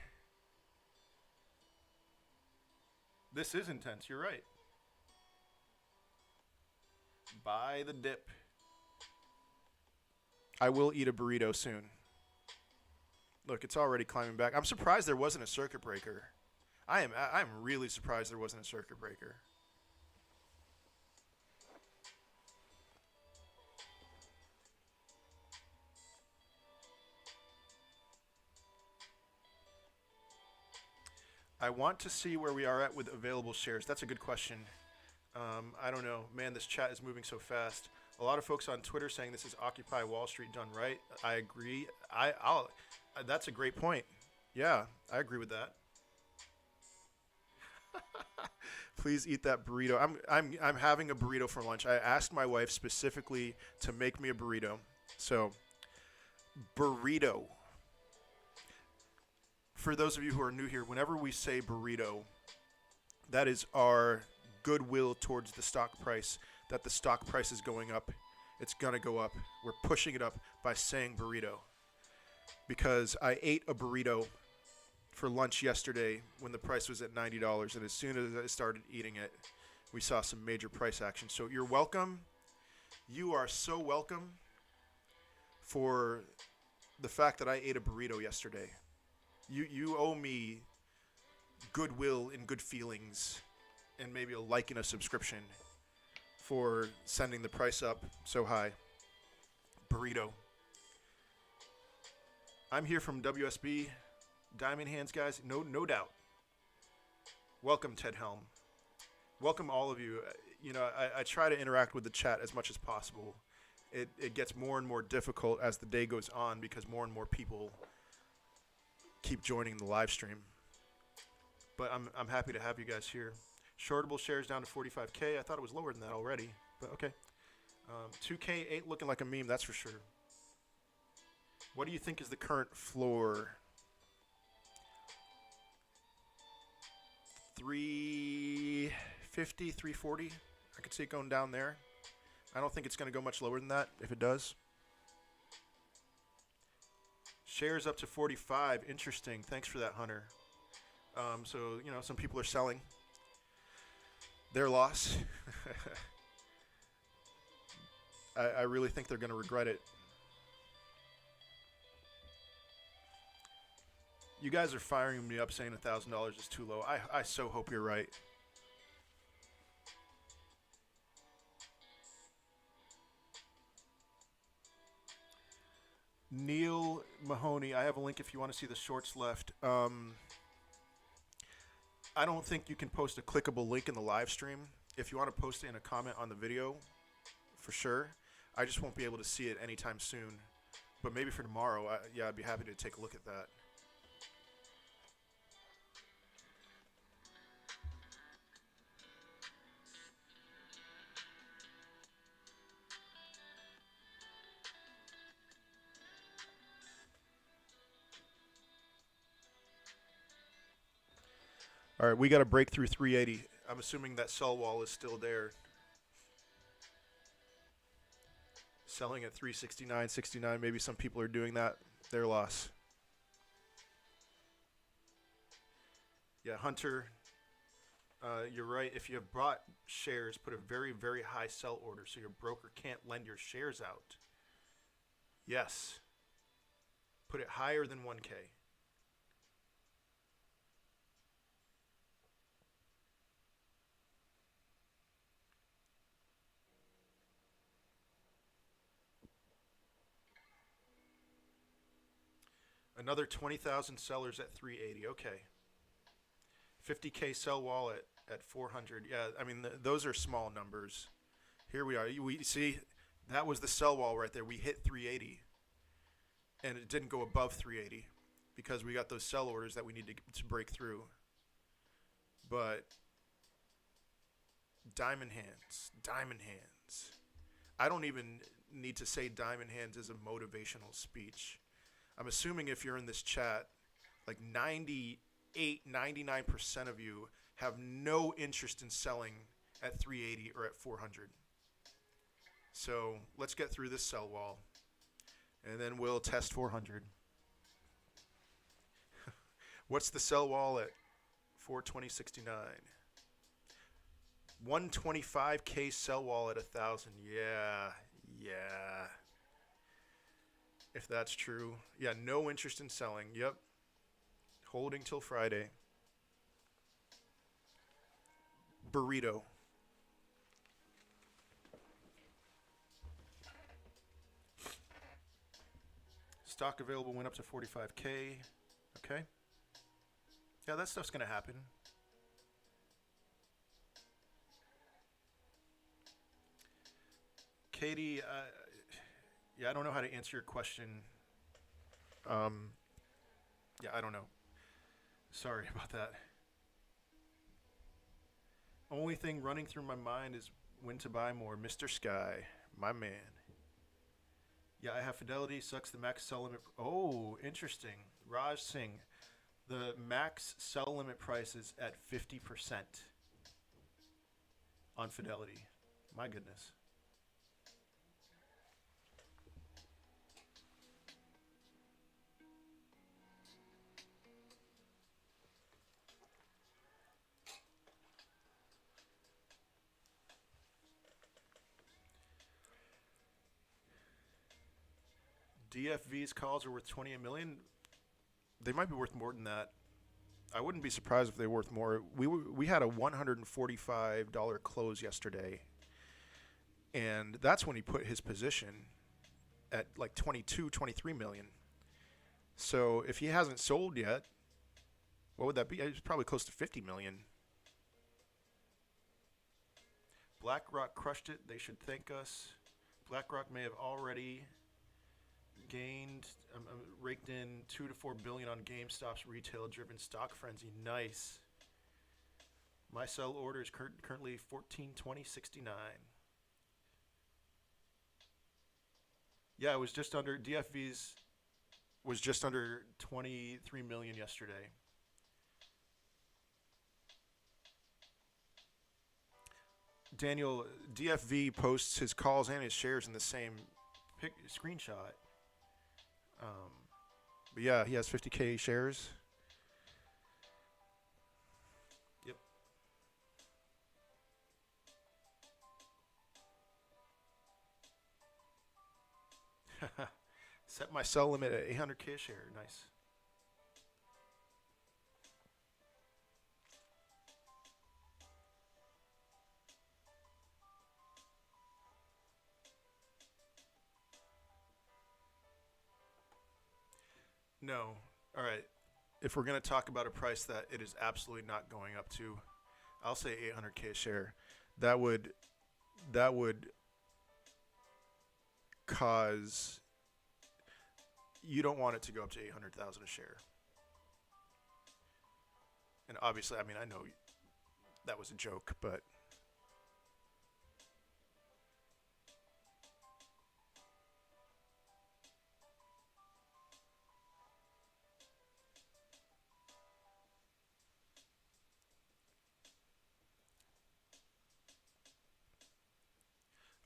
This is intense. You're right. Buy the dip. I will eat a burrito soon. Look, it's already climbing back. I'm surprised there wasn't a circuit breaker. I'm really surprised there wasn't a circuit breaker. I want to see where we are at with available shares. That's a good question. I don't know. Man, this chat is moving so fast. A lot of folks on Twitter saying this is Occupy Wall Street done right. I agree. That's a great point. Yeah, I agree with that. Please eat that burrito. I'm having a burrito for lunch. I asked my wife specifically to make me a burrito. So, burrito. For those of you who are new here, whenever we say burrito, that is our goodwill towards the stock price, that the stock price is going up. It's going to go up. We're pushing it up by saying burrito. Because I ate a burrito for lunch yesterday when the price was at $90, and as soon as I started eating it, we saw some major price action. So you're welcome. You are so welcome for the fact that I ate a burrito yesterday. You owe me goodwill and good feelings and maybe a like and a subscription for sending the price up so high. Burrito. I'm here from WSB. Diamond Hands, guys. No doubt. Welcome, Ted Helm. Welcome, all of you. You know, I try to interact with the chat as much as possible. It gets more and more difficult as the day goes on because more and more people keep joining the live stream. But I'm happy to have you guys here. Shortable shares down to 45K. I thought it was lower than that already, but okay. 2K, 8 looking like a meme, that's for sure. What do you think is the current floor? 350, 340. I could see it going down there. I don't think it's going to go much lower than that if it does. Shares up to 45. Interesting. Thanks for that, Hunter. So, you know, some people are selling their loss. I really think they're going to regret it. You guys are firing me up saying $1,000 is too low. I so hope you're right. Neil Mahoney, I have a link if you want to see the shorts left. I don't think you can post a clickable link in the live stream. If you want to post it in a comment on the video, for sure. I just won't be able to see it anytime soon. But maybe for tomorrow, I'd be happy to take a look at that. All right, we got to break through 380. I'm assuming that sell wall is still there. Selling at 369, 69. Maybe some people are doing that. Their loss. Yeah, Hunter. You're right. If you have bought shares, put a very, very high sell order so your broker can't lend your shares out. Yes. Put it higher than 1K. Another 20,000 sellers at 380. Okay. 50K sell wall at 400. Yeah, I mean, those are small numbers. Here we are. We see that was the sell wall right there. We hit 380, and it didn't go above 380 because we got those sell orders that we need to break through. But diamond hands, diamond hands. I don't even need to say diamond hands as a motivational speech. I'm assuming if you're in this chat, like 98, 99% of you have no interest in selling at 380 or at 400. So let's get through this sell wall, and then we'll test 400. What's the sell wall at 420.69? 125K sell wall at 1,000. Yeah. If that's true. Yeah, no interest in selling. Yep. Holding till Friday. Burrito. Stock available went up to 45K. Okay. Yeah, that stuff's going to happen. Katie, yeah, I don't know how to answer your question. Yeah, I don't know. Sorry about that. Only thing running through my mind is when to buy more. Mr. Sky, my man. Yeah, I have Fidelity. Sucks the max sell limit. Oh, interesting. Raj Singh. The max sell limit price is at 50% on Fidelity. My goodness. DFV's calls are worth 28 million. They might be worth more than that. I wouldn't be surprised if they were worth more. We had a $145 close yesterday, and that's when he put his position at like 22, 23 million. So if he hasn't sold yet, what would that be? It's probably close to 50 million. BlackRock crushed it. They should thank us. BlackRock may have already gained, raked in 2 to 4 billion on GameStop's retail-driven stock frenzy. Nice. My sell order is currently 1420.69. Yeah, it was just under. DFV's was just under 23 million yesterday. Daniel, DFV posts his calls and his shares in the same screenshot. But yeah, he has 50K shares. Yep. Set my sell limit at 800K a share. Nice. No. All right. If we're going to talk about a price that it is absolutely not going up to, I'll say 800K a share. That would cause you don't want it to go up to 800,000 a share. And obviously, I mean, I know that was a joke, but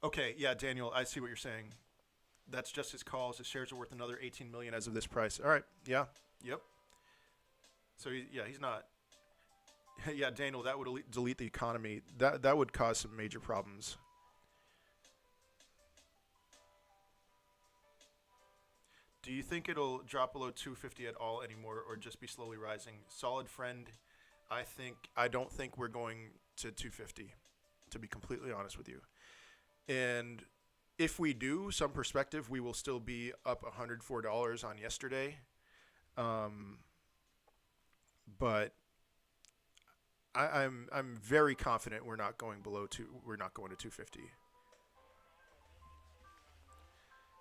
okay, yeah, Daniel, I see what you're saying. That's just his calls. His shares are worth another 18 million as of this price. All right, yeah, yep. So yeah, he's not. Yeah, Daniel, that would delete the economy. That would cause some major problems. Do you think it'll drop below 250 at all anymore, or just be slowly rising? Solid friend, I don't think we're going to 250, to be completely honest with you. And if we do, some perspective, we will still be up $104 on yesterday. But I'm very confident we're not going below two. We're not going to 250. It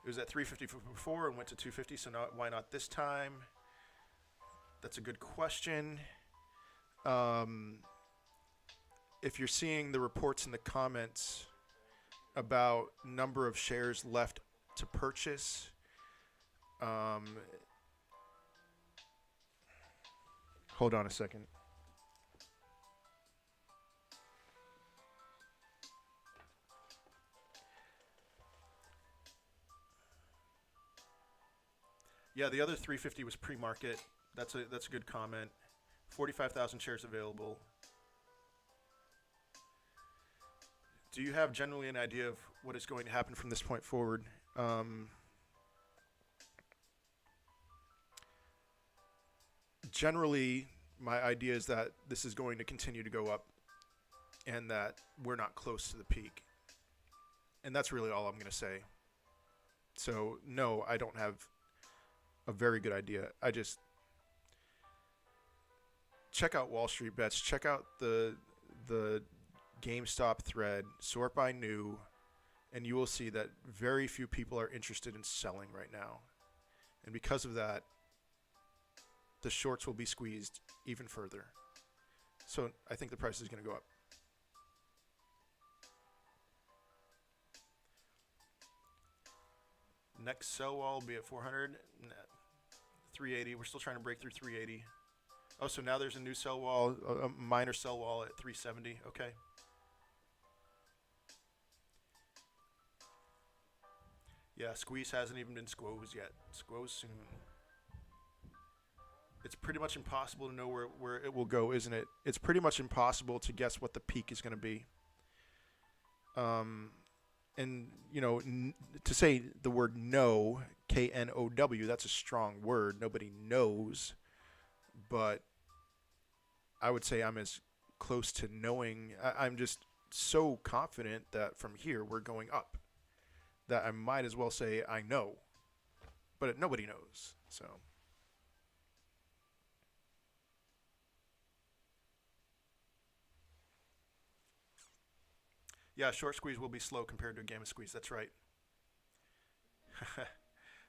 was at 350 before and went to 250. So why not this time? That's a good question. If you're seeing the reports in the comments about number of shares left to purchase, hold on a second. Yeah, the other 350 was pre-market. That's a good comment. 45,000 shares available. Do you have generally an idea of what is going to happen from this point forward? Generally, my idea is that this is going to continue to go up and that we're not close to the peak. And that's really all I'm going to say. So, no, I don't have a very good idea. I just check out Wall Street Bets. Check out the GameStop thread. Sort by new, and you will see that very few people are interested in selling right now. And because of that, the shorts will be squeezed even further. So I think the price is going to go up. Next sell wall will be at 400. 380. We're still trying to break through 380. Oh, so now there's a new sell wall, a minor sell wall at 370. Okay. Yeah, squeeze hasn't even been squoze yet. Squoze soon. It's pretty much impossible to know where it will go, isn't it? It's pretty much impossible to guess what the peak is going to be. And, you know, to say the word know, K-N-O-W, that's a strong word. Nobody knows. But I would say I'm as close to knowing. I'm just so confident that from here we're going up that I might as well say I know. But nobody knows. So. Yeah, short squeeze will be slow compared to a gamma squeeze. That's right.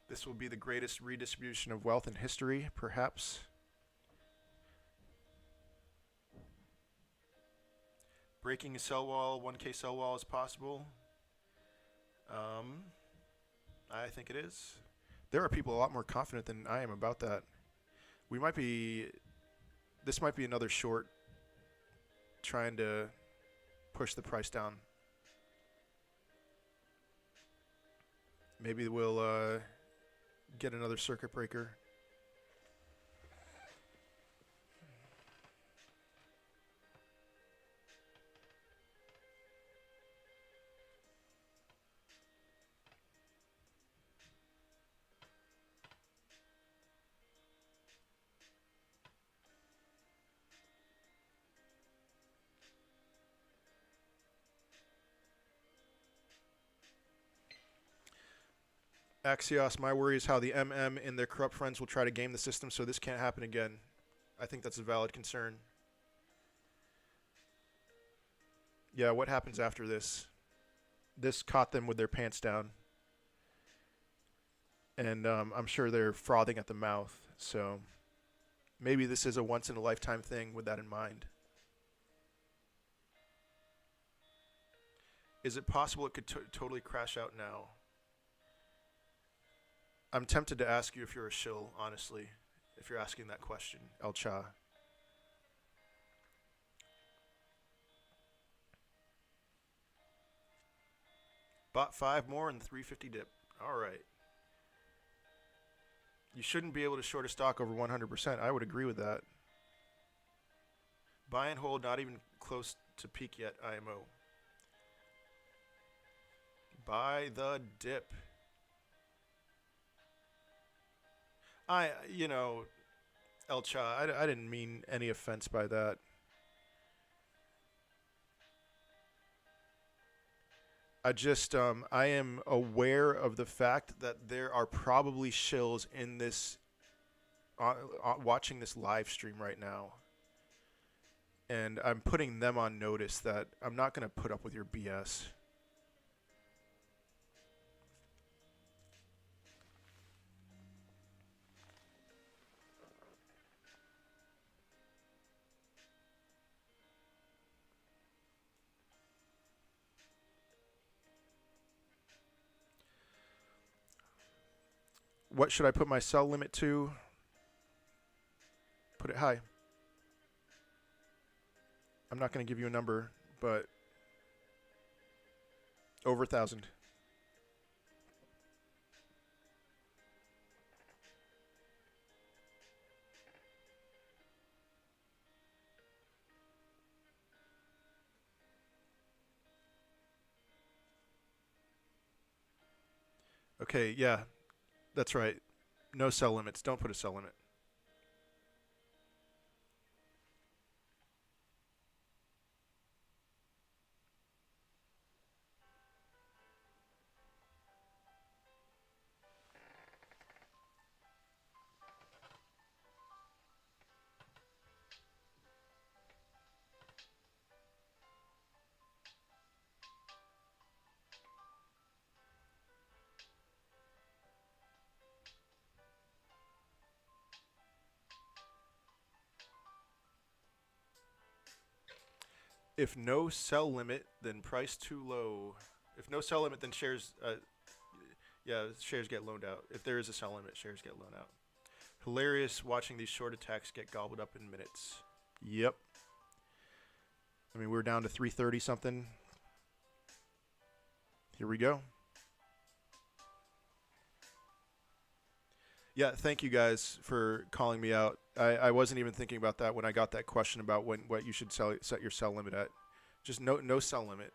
This will be the greatest redistribution of wealth in history, perhaps. Breaking a sell wall, 1K sell wall is possible. I think it is. There are people a lot more confident than I am about that. This might be another short trying to push the price down. Maybe we'll get another circuit breaker. Axios, my worry is how the MM and their corrupt friends will try to game the system so this can't happen again. I think that's a valid concern. Yeah, what happens after this? This caught them with their pants down. And I'm sure they're frothing at the mouth. So maybe this is a once-in-a-lifetime thing with that in mind. Is it possible it could totally crash out now? I'm tempted to ask you if you're a shill, honestly, if you're asking that question, El Cha. Bought 5 more in the 350 dip. All right. You shouldn't be able to short a stock over 100%. I would agree with that. Buy and hold, not even close to peak yet, IMO. Buy the dip. You know, El Cha, I didn't mean any offense by that. I am aware of the fact that there are probably shills in this, watching this live stream right now. And I'm putting them on notice that I'm not going to put up with your BS. What should I put my sell limit to? Put it high. I'm not going to give you a number, but over 1,000. Okay, yeah, that's right. No sell limits. Don't put a sell limit. If no sell limit, then price too low. If no sell limit, then shares, shares get loaned out. If there is a sell limit, shares get loaned out. Hilarious watching these short attacks get gobbled up in minutes. Yep. I mean, we're down to 330 something. Here we go. Yeah, thank you guys for calling me out. I wasn't even thinking about that when I got that question about what you should set your sell limit at. Just no sell limit.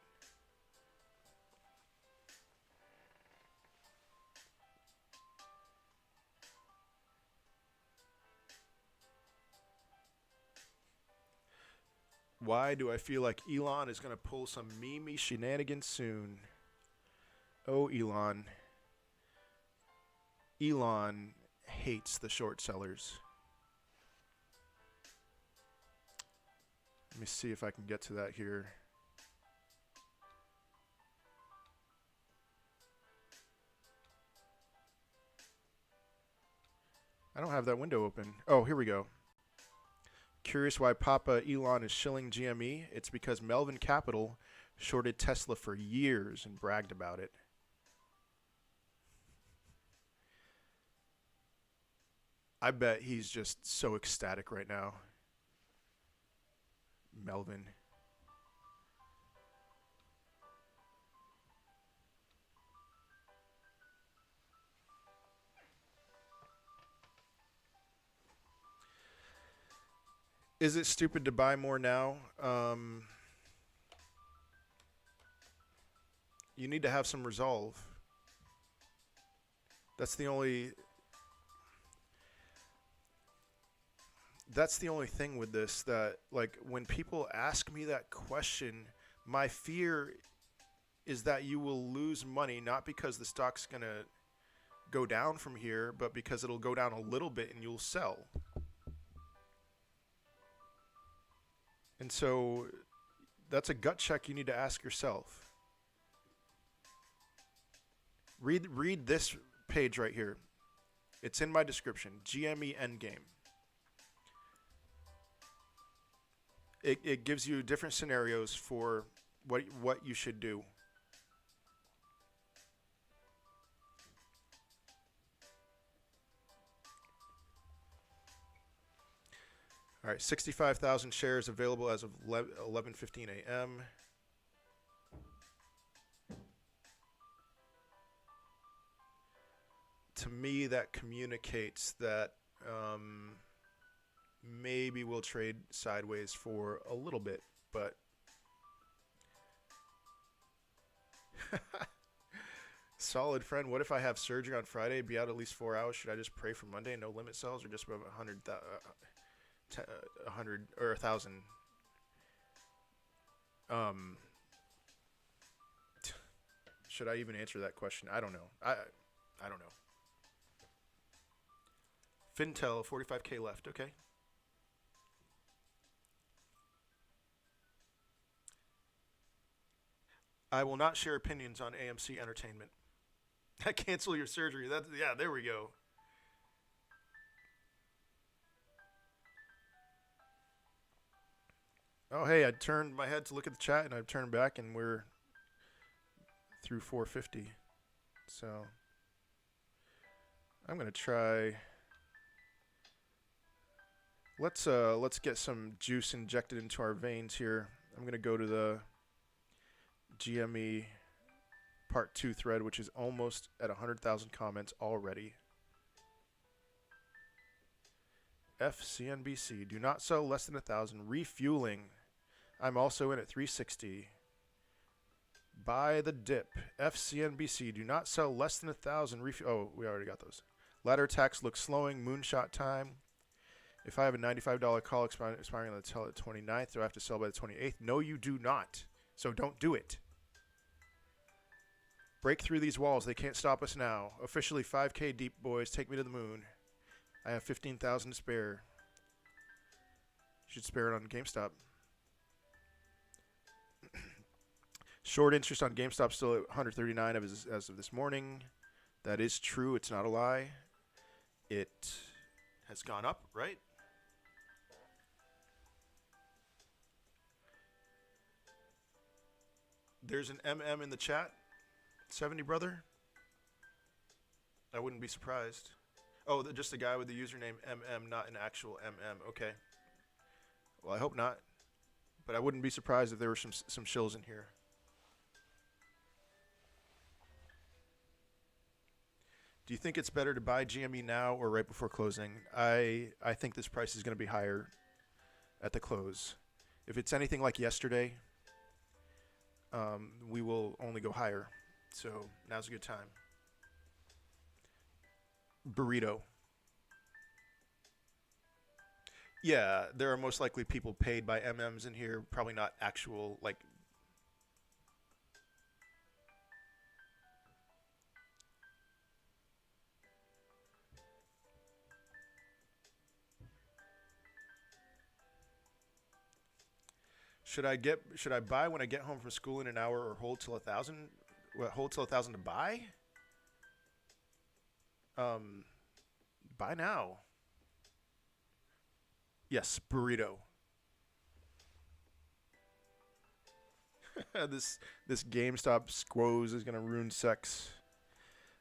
Why do I feel like Elon is going to pull some meme shenanigans soon? Oh, Elon. Elon hates the short sellers. Let me see if I can get to that here. I don't have that window open. Oh, here we go. Curious why Papa Elon is shilling GME? It's because Melvin Capital shorted Tesla for years and bragged about it. I bet he's just so ecstatic right now. Melvin. Is it stupid to buy more now? You need to have some resolve. That's the only thing with this, that like when people ask me that question, my fear is that you will lose money, not because the stock's going to go down from here, but because it'll go down a little bit and you'll sell. And so that's a gut check you need to ask yourself. Read this page right here. It's in my description. GME Endgame. It gives you different scenarios for what you should do. All right, 65,000 shares available as of 11:15 a.m. To me, that communicates that maybe we'll trade sideways for a little bit, but solid friend. What if I have surgery on Friday, be out at least 4 hours? Should I just pray for Monday, no limit sells, or just above 100 or 1,000? Should I even answer that question? I don't know. I don't know. Fintel, 45K left. Okay. I will not share opinions on AMC Entertainment. Cancel your surgery. Yeah, there we go. Oh, hey, I turned my head to look at the chat, and I turned back, and we're through 450. So I'm gonna try. Let's get some juice injected into our veins here. I'm gonna go to the GME Part 2 thread, which is almost at 100,000 comments already. FCNBC, do not sell less than 1,000. Refueling. I'm also in at 360. Buy the dip. FCNBC, do not sell less than 1,000. Oh, we already got those. Ladder attacks look slowing. Moonshot time. If I have a $95 call expiring on the 29th, do I have to sell by the 28th? No, you do not. So don't do it. Break through these walls. They can't stop us now. Officially 5K deep, boys. Take me to the moon. I have 15,000 to spare. You should spare it on GameStop. Short interest on GameStop still at 139 as of this morning. That is true. It's not a lie. It has gone up, right? There's an MM in the chat. 70 brother. I wouldn't be surprised. Oh, just a guy with the username MM, not an actual MM. Okay. Well, I hope not. But I wouldn't be surprised if there were some shills in here. Do you think it's better to buy GME now or right before closing? I think this price is going to be higher at the close. If it's anything like yesterday, we will only go higher. So now's a good time. Burrito. Yeah, there are most likely people paid by MMs in here. Probably not actual, like... Should I buy when I get home from school in an hour or hold till 1,000? Hold till 1,000 to buy? Buy now. Yes, burrito. This GameStop squoze is gonna ruin sex.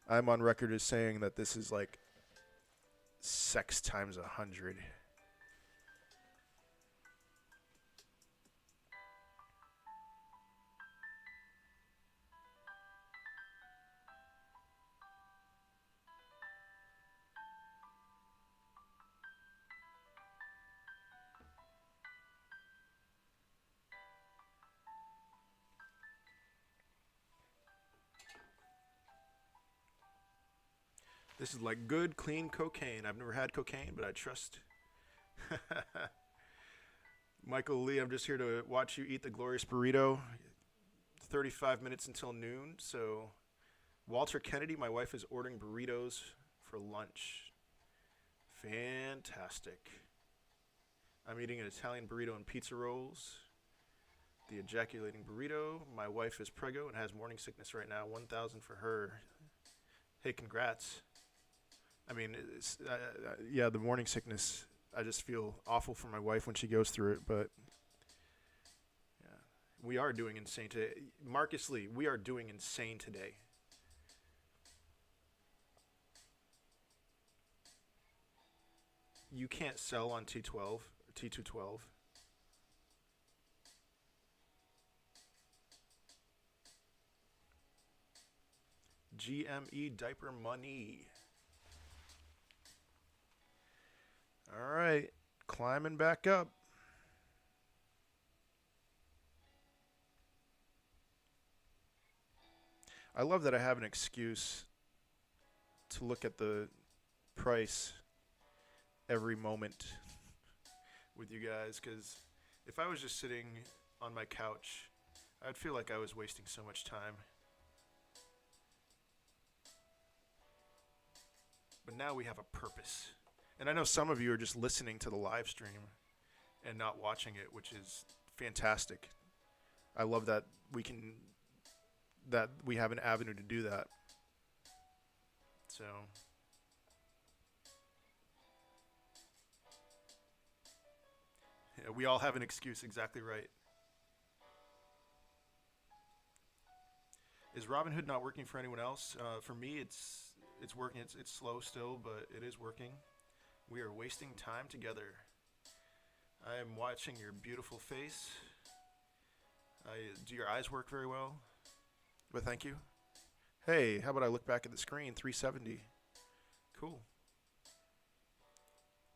I'm on record as saying that this is like sex times 100. This is like good, clean cocaine. I've never had cocaine, but I trust. Michael Lee, I'm just here to watch you eat the glorious burrito. 35 minutes until noon. So, Walter Kennedy, my wife is ordering burritos for lunch. Fantastic. I'm eating an Italian burrito and pizza rolls. The ejaculating burrito. My wife is preggo and has morning sickness right now. 1,000 for her. Hey, congrats. I mean, yeah, the morning sickness. I just feel awful for my wife when she goes through it, but yeah, we are doing insane today. Marcus Lee, we are doing insane today. You can't sell on T12 or T212. GME diaper money. All right. Climbing back up. I love that I have an excuse to look at the price every moment with you guys, because if I was just sitting on my couch, I'd feel like I was wasting so much time. But now we have a purpose. And I know some of you are just listening to the live stream and not watching it, which is fantastic. I love that we have an avenue to do that. So yeah, we all have an excuse, exactly right. Is Robinhood not working for anyone else? For me, it's working. It's slow still, but it is working. We are wasting time together. I am watching your beautiful face. Do your eyes work very well? But thank you. Hey, how about I look back at the screen? 370. Cool.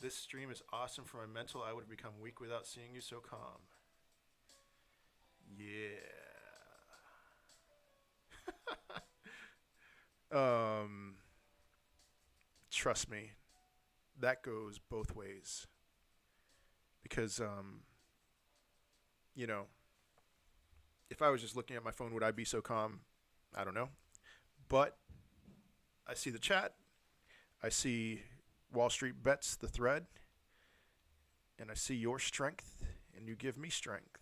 This stream is awesome for my mental. I would have become weak without seeing you so calm. Yeah. Trust me, that goes both ways. Because, you know, if I was just looking at my phone, would I be so calm? I don't know. But I see the chat. I see Wall Street Bets, the thread. And I see your strength, and you give me strength.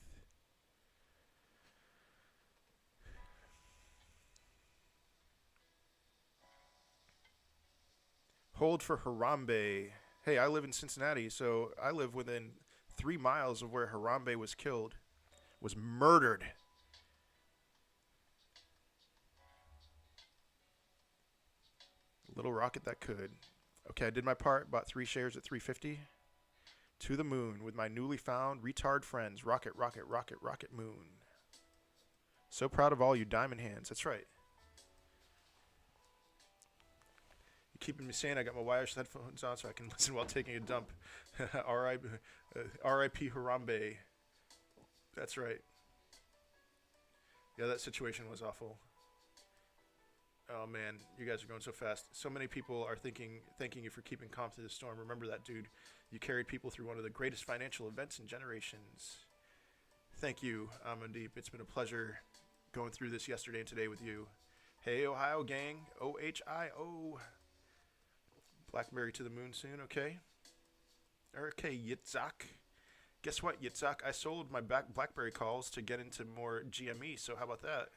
Hold for Harambe. Hey, I live in Cincinnati, so I live within 3 miles of where Harambe was killed, was murdered. Little rocket that could. Okay, I did my part, bought 3 shares at 350. To the moon with my newly found retard friends. Rocket, rocket, rocket, rocket moon. So proud of all you diamond hands. That's right. You're keeping me sane. I got my wireless headphones on so I can listen while taking a dump. R.I.P. Harambe. That's right. Yeah, that situation was awful. Oh man, you guys are going so fast. So many people are thanking you for keeping calm through the storm. Remember that, dude. You carried people through one of the greatest financial events in generations. Thank you, Amandeep. It's been a pleasure going through this yesterday and today with you. Hey, Ohio gang. OHIO. Blackberry to the moon soon, okay? Okay, Yitzhak. Guess what, Yitzhak? I sold my Blackberry calls to get into more GME, so how about that?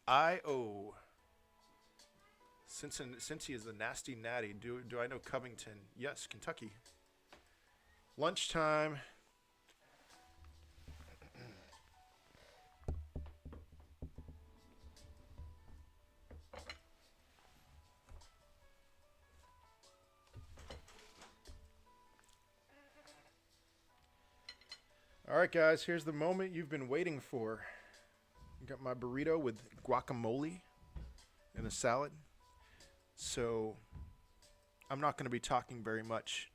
I.O. Cincy is the nasty natty. Do I know Covington? Yes, Kentucky. Lunchtime. All right, guys, here's the moment you've been waiting for. Got my burrito with guacamole and a salad. So I'm not going to be talking very much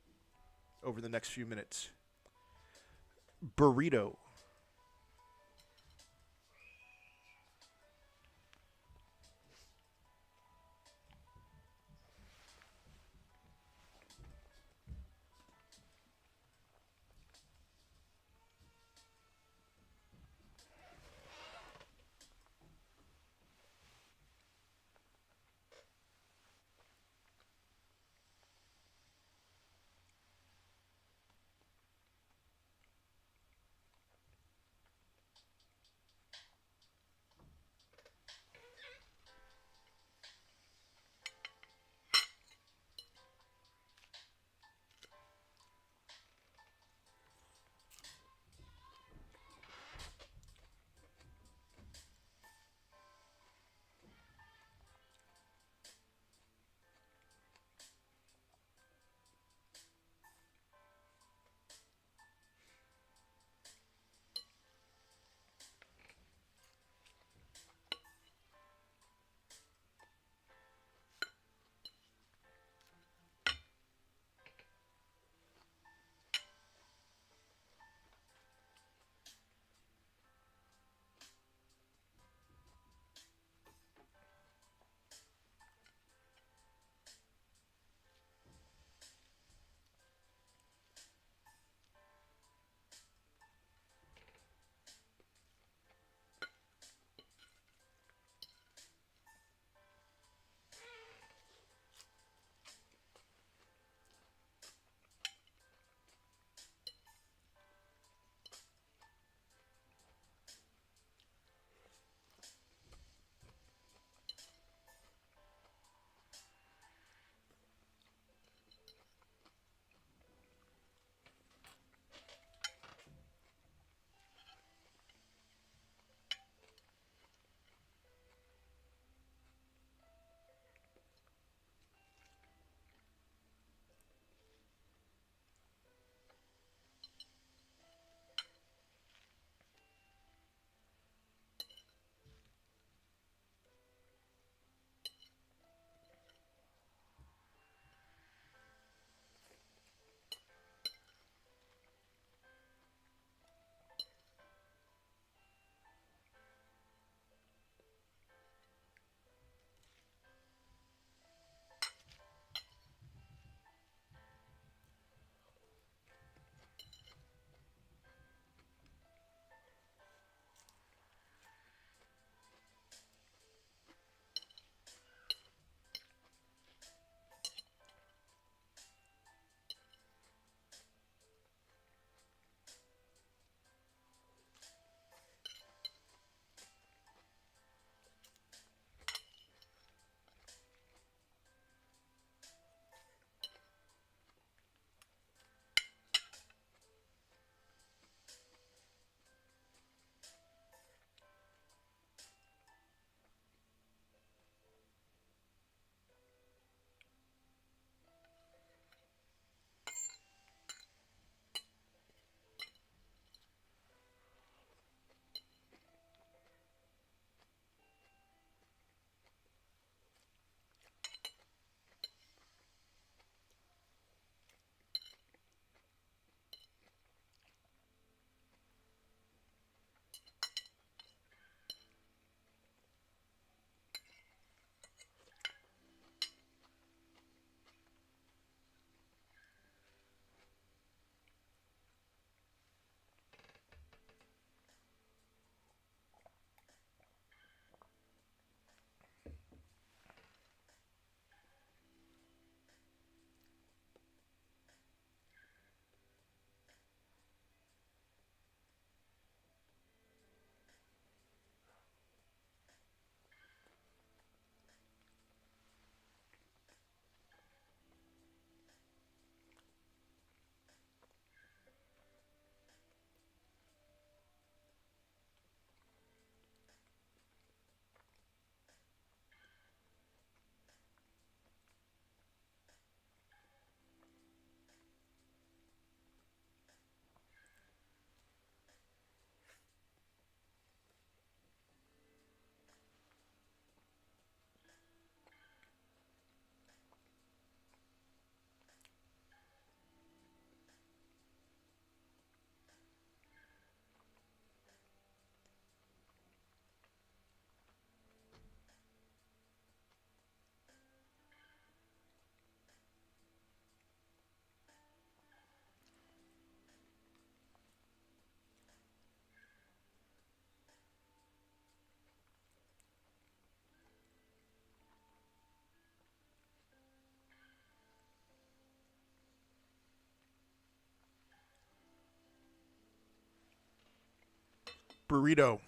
over the next few minutes. Burrito. Burrito.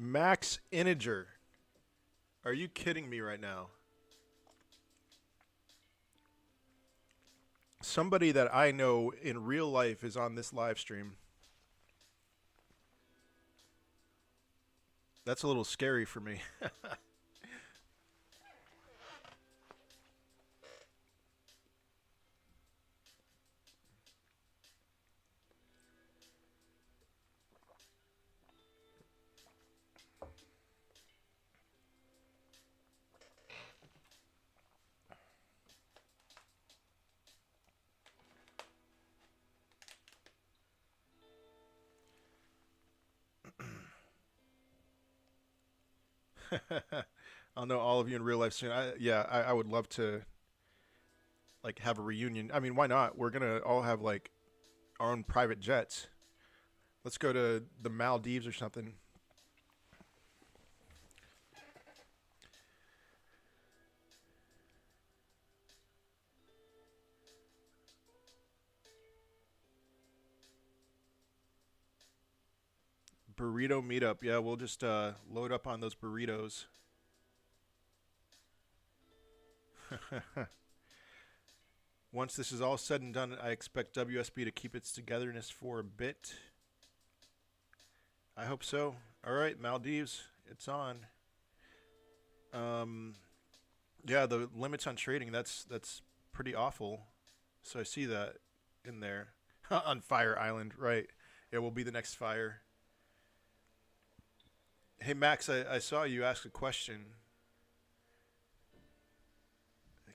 Max Integer. Are you kidding me right now? Somebody that I know in real life is on this live stream. That's a little scary for me. I'll know all of you in real life soon. I would love to like have a reunion. I mean, why not? We're gonna all have like our own private jets. Let's go to the Maldives or something. Burrito meetup. Yeah, we'll just load up on those burritos. Once this is all said and done, I expect WSB to keep its togetherness for a bit. I hope so. All right, Maldives, it's on. Yeah, the limits on trading, that's pretty awful. So I see that in there. On Fire Island, right. It will be the next fire. Hey, Max, I saw you ask a question.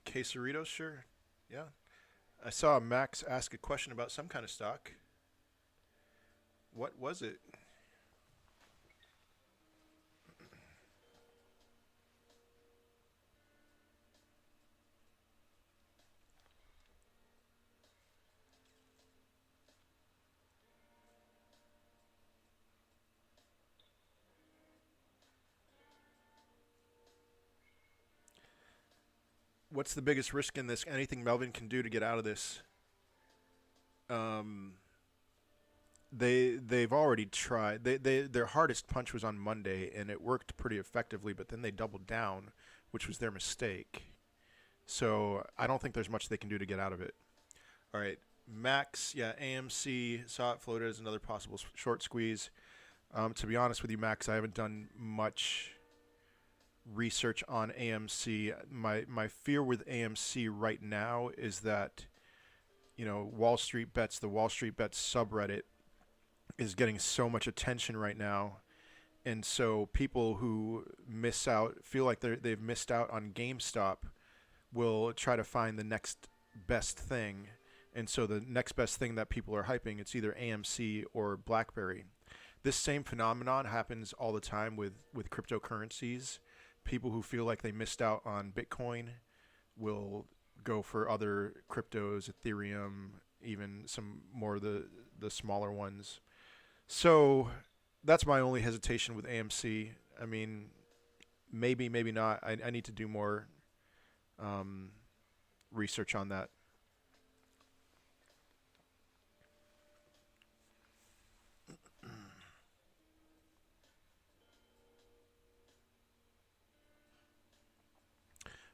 Quesaritos, sure. Yeah. I saw Max ask a question about some kind of stock. What was it? What's the biggest risk in this? Anything Melvin can do to get out of this? Um, they've already tried. Their hardest punch was on Monday, and it worked pretty effectively. But then they doubled down, which was their mistake. So I don't think there's much they can do to get out of it. All right, Max, yeah, AMC saw it floated as another possible short squeeze. To be honest with you, Max, I haven't done much research on AMC. My fear with AMC right now is that, Wall Street Bets, the Wall Street Bets subreddit, is getting so much attention right now. And so people who miss out, feel like they've missed out on GameStop, will try to find the next best thing. And so the next best thing that people are hyping, it's either AMC or BlackBerry. This same phenomenon happens all the time with cryptocurrencies. People who feel like they missed out on Bitcoin will go for other cryptos, Ethereum, even some more of the smaller ones. So that's my only hesitation with AMC. I mean, maybe not. I need to do more research on that.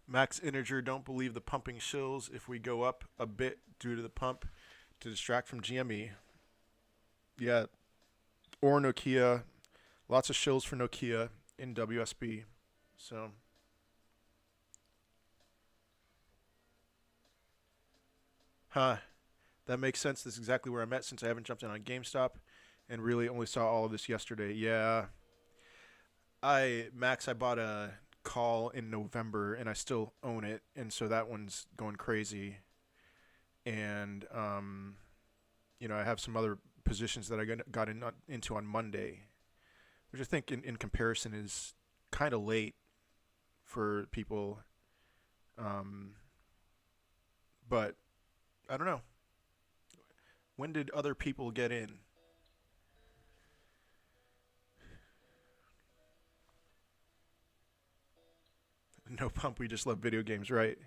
Max Integer, don't believe the pumping shills if we go up a bit due to the pump to distract from GME. Yeah, or Nokia. Lots of shills for Nokia in WSB. So, that makes sense. This is exactly where I'm at since I haven't jumped in on GameStop and really only saw all of this yesterday. Yeah. Max, I bought a call in November and I still own it, and so that one's going crazy. And I have some other positions that I got into on Monday, which I think in comparison is kind of late for people. But I don't know. When did other people get in? No pump, we just love video games, right?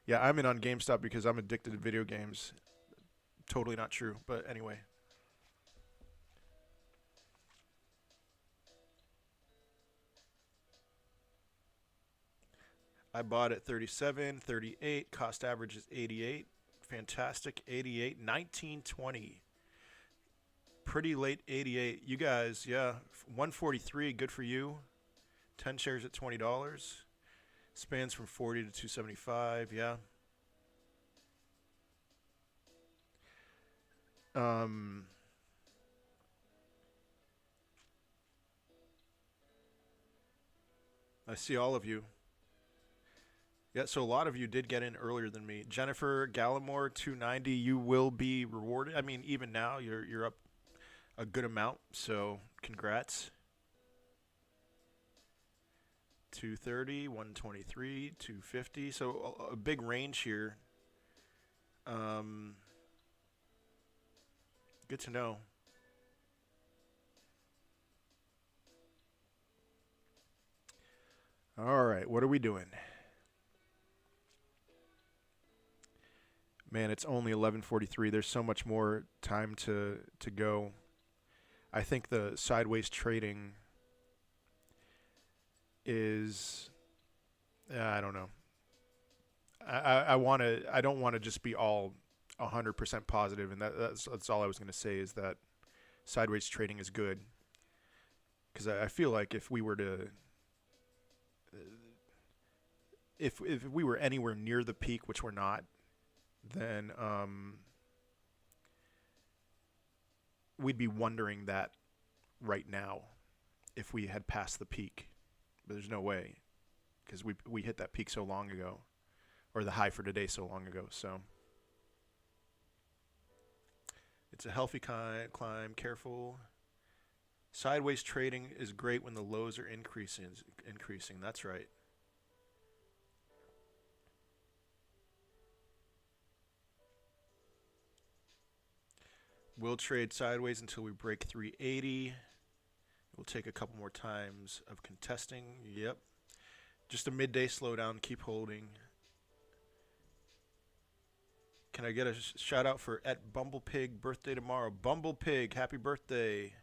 Yeah, I'm in on GameStop because I'm addicted to video games. Totally not true, but anyway. I bought at 37, 38. Cost average is 88. Fantastic. 88, 1920. Pretty late 88. You guys, yeah. 143, good for you. 10 shares at $20. Spans from 40 to 275, yeah. I see all of you. Yeah, so a lot of you did get in earlier than me. Jennifer Gallimore, 290. You will be rewarded. I mean, even now you're up a good amount. So congrats. 230, 123, 250. So a big range here. Good to know. All right, what are we doing? Man, it's only 11:43. There's so much more time to go. I think the sideways trading is, I don't know. I don't want to just be all 100% positive, and that's all I was going to say is that sideways trading is good, because I feel like if we were to if we were anywhere near the peak, which we're not, then we'd be wondering that right now if we had passed the peak. But there's no way, because we hit that peak so long ago, or the high for today so long ago. So it's a healthy climb. Careful. Sideways trading is great when the lows are increasing. That's right. We'll trade sideways until we break 380. We'll take a couple more times of contesting. Yep. Just a midday slowdown. Keep holding. Can I get a shout out for @BumblePig? Birthday tomorrow. BumblePig, happy birthday.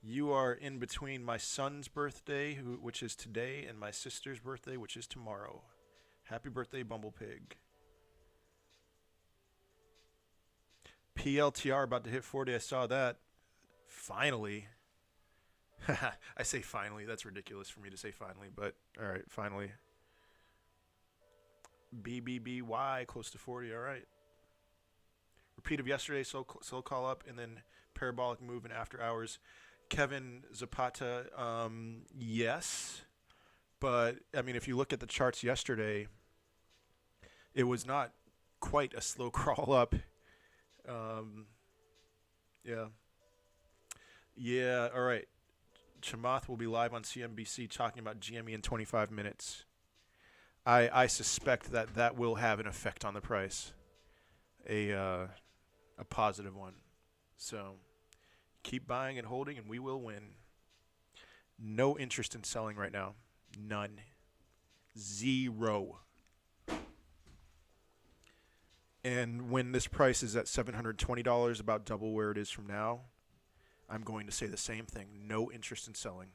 You are in between my son's birthday, which is today, and my sister's birthday, which is tomorrow. Happy birthday, Bumblepig. PLTR about to hit 40. I saw that. Finally. I say finally. That's ridiculous for me to say finally, but all right, finally. BBBY close to 40. All right. Repeat of yesterday, so call up, and then parabolic move in after hours. Kevin Zapata, yes. But, I mean, if you look at the charts yesterday, it was not quite a slow crawl up. Yeah. Yeah, all right. Chamath will be live on CNBC talking about GME in 25 minutes. I suspect that will have an effect on the price, a positive one. So keep buying and holding, and we will win. No interest in selling right now. None. Zero. And when this price is at $720, about double where it is from now, I'm going to say the same thing. No interest in selling.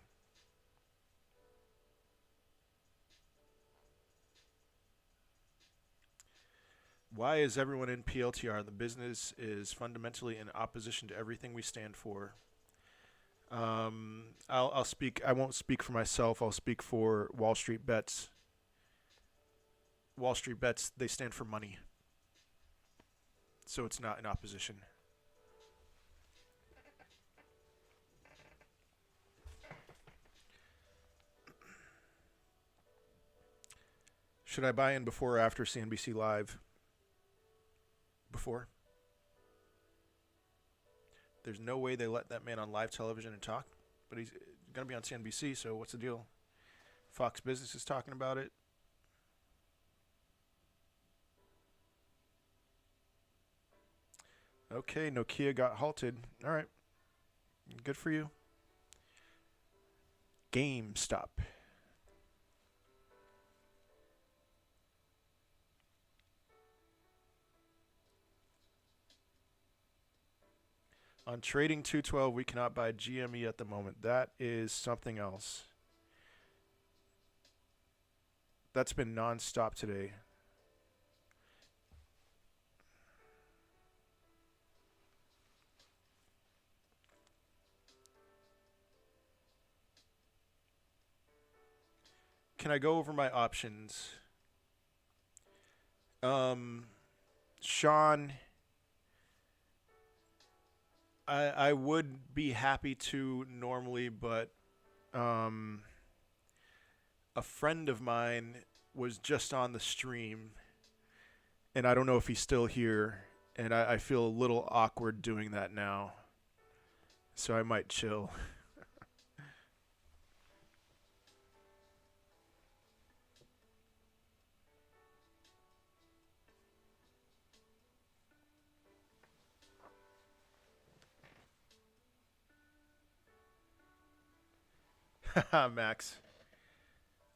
Why is everyone in PLTR? The business is fundamentally in opposition to everything we stand for. I'll speak. I won't speak for myself. I'll speak for Wall Street Bets. Wall Street Bets, they stand for money. So it's not in opposition. Should I buy in before or after CNBC Live? Before. There's no way they let that man on live television and talk, but he's going to be on CNBC, so what's the deal? Fox Business is talking about it. Okay, Nokia got halted. All right. Good for you. GameStop. On Trading 212, we cannot buy GME at the moment. That is something else. That's been nonstop today. Can I go over my options? Sean, I would be happy to normally, but a friend of mine was just on the stream, and I don't know if he's still here, and I feel a little awkward doing that now, so I might chill. Max.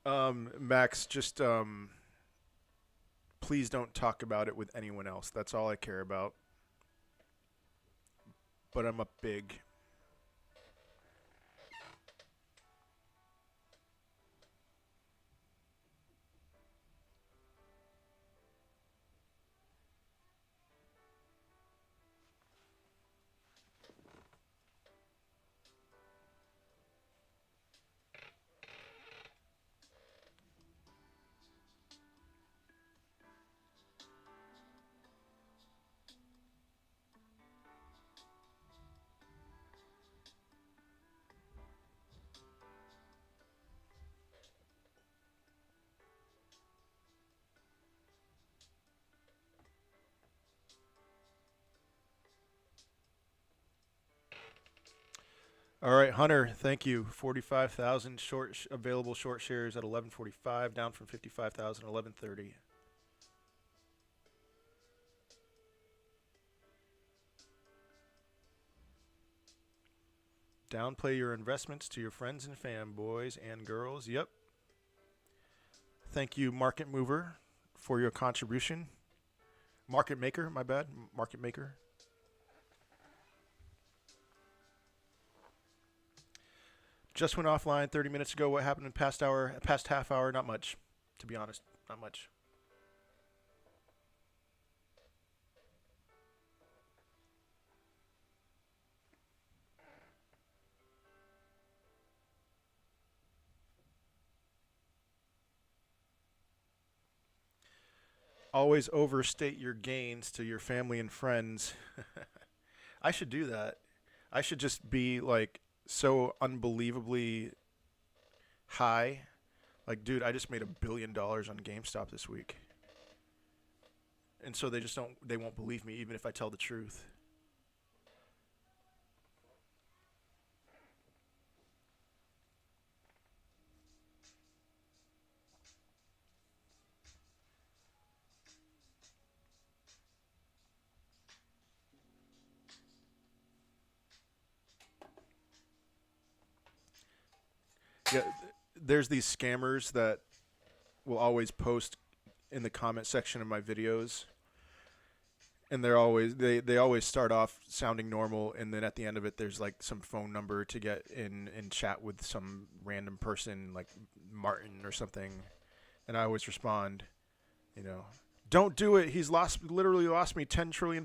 Max, just please don't talk about it with anyone else. That's all I care about. But I'm up big. All right, Hunter, thank you. 45,000 available short shares at 11.45, down from 55,000 at 11.30. Downplay your investments to your friends and fam, boys and girls. Yep. Thank you, Market Mover, for your contribution. Market Maker, my bad. Market Maker. Just went offline 30 minutes ago. What happened in past half hour? Not much, to be honest. Not much. Always overstate your gains to your family and friends. I should do that. I should just be like so unbelievably high. Like, dude, I just made $1 billion on GameStop this week. And so they won't believe me even if I tell the truth. Yeah, there's these scammers that will always post in the comment section of my videos, and they always start off sounding normal, and then at the end of it there's like some phone number to get in and chat with some random person like Martin or something, and I always respond, don't do it. He's literally lost me $10 trillion.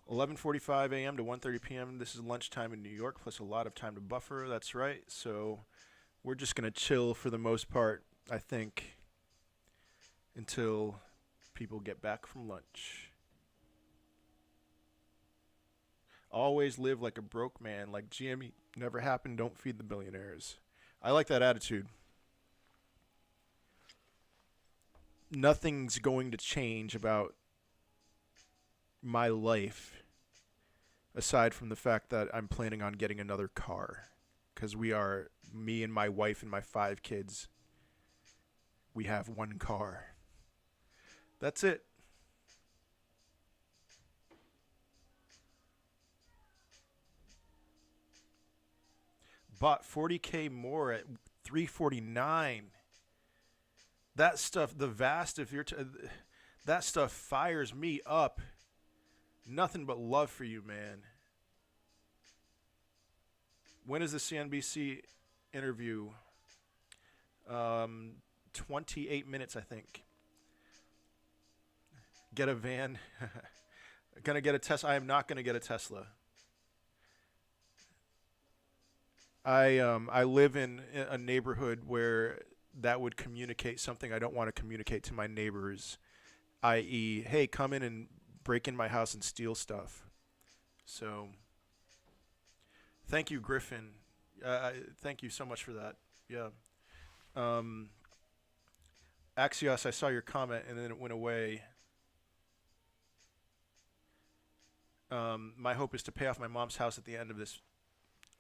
11:45 a.m. to 1:30 p.m. This is lunchtime in New York, plus a lot of time to buffer. That's right. So we're just going to chill for the most part, I think, until people get back from lunch. Always live like a broke man, like GME never happened, don't feed the billionaires. I like that attitude. Nothing's going to change about my life aside from the fact that I'm planning on getting another car, because me and my wife and my 5 kids, we have one car. That's it. Bought 40K more at 349. That stuff, the vast, that stuff fires me up. Nothing but love for you, man. When is the CNBC interview? 28 minutes, I think. Get a van. Gonna get a Tesla. I am not gonna get a Tesla. I live in a neighborhood where that would communicate something I don't want to communicate to my neighbors, i.e., hey, come in and break in my house and steal stuff. So, thank you, Griffin. Thank you so much for that. Yeah. Axios, I saw your comment and then it went away. My hope is to pay off my mom's house at the end of this.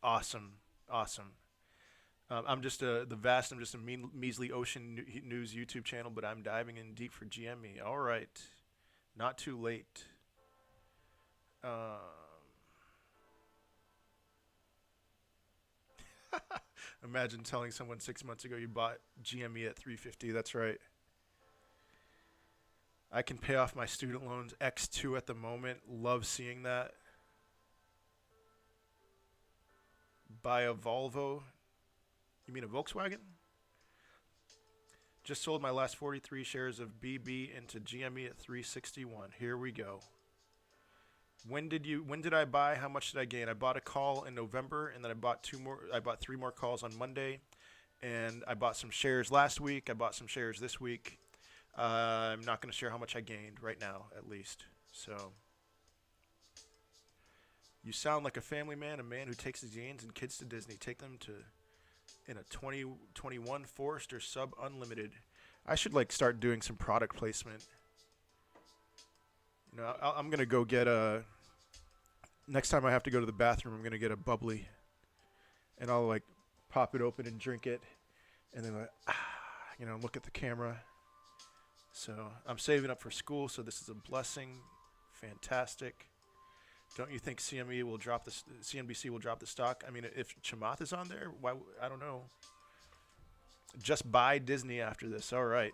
Awesome. I'm just a measly Ocean News YouTube channel, but I'm diving in deep for GME. All right. Not too late. Imagine telling someone 6 months ago you bought GME at $350. That's right. I can pay off my student loans X2 at the moment. Love seeing that. Buy a Volvo. You mean a Volkswagen? Just sold my last 43 shares of BB into GME at 361. Here we go. When did I buy? How much did I gain? I bought a call in November, and then I bought 3 more calls on Monday, and I bought some shares last week. I bought some shares this week. I'm not going to share how much I gained right now, at least. So, you sound like a family man, a man who takes his gains and kids to Disney. Take them in a 2021 Forester Sub Unlimited. I should start doing some product placement. I'm going to go get next time I have to go to the bathroom, I'm going to get a bubbly. And I'll pop it open and drink it. And then look at the camera. So I'm saving up for school, so this is a blessing. Fantastic. Don't you think CNBC will drop the stock? I mean, if Chamath is on there, why? I don't know. Just buy Disney after this. All right.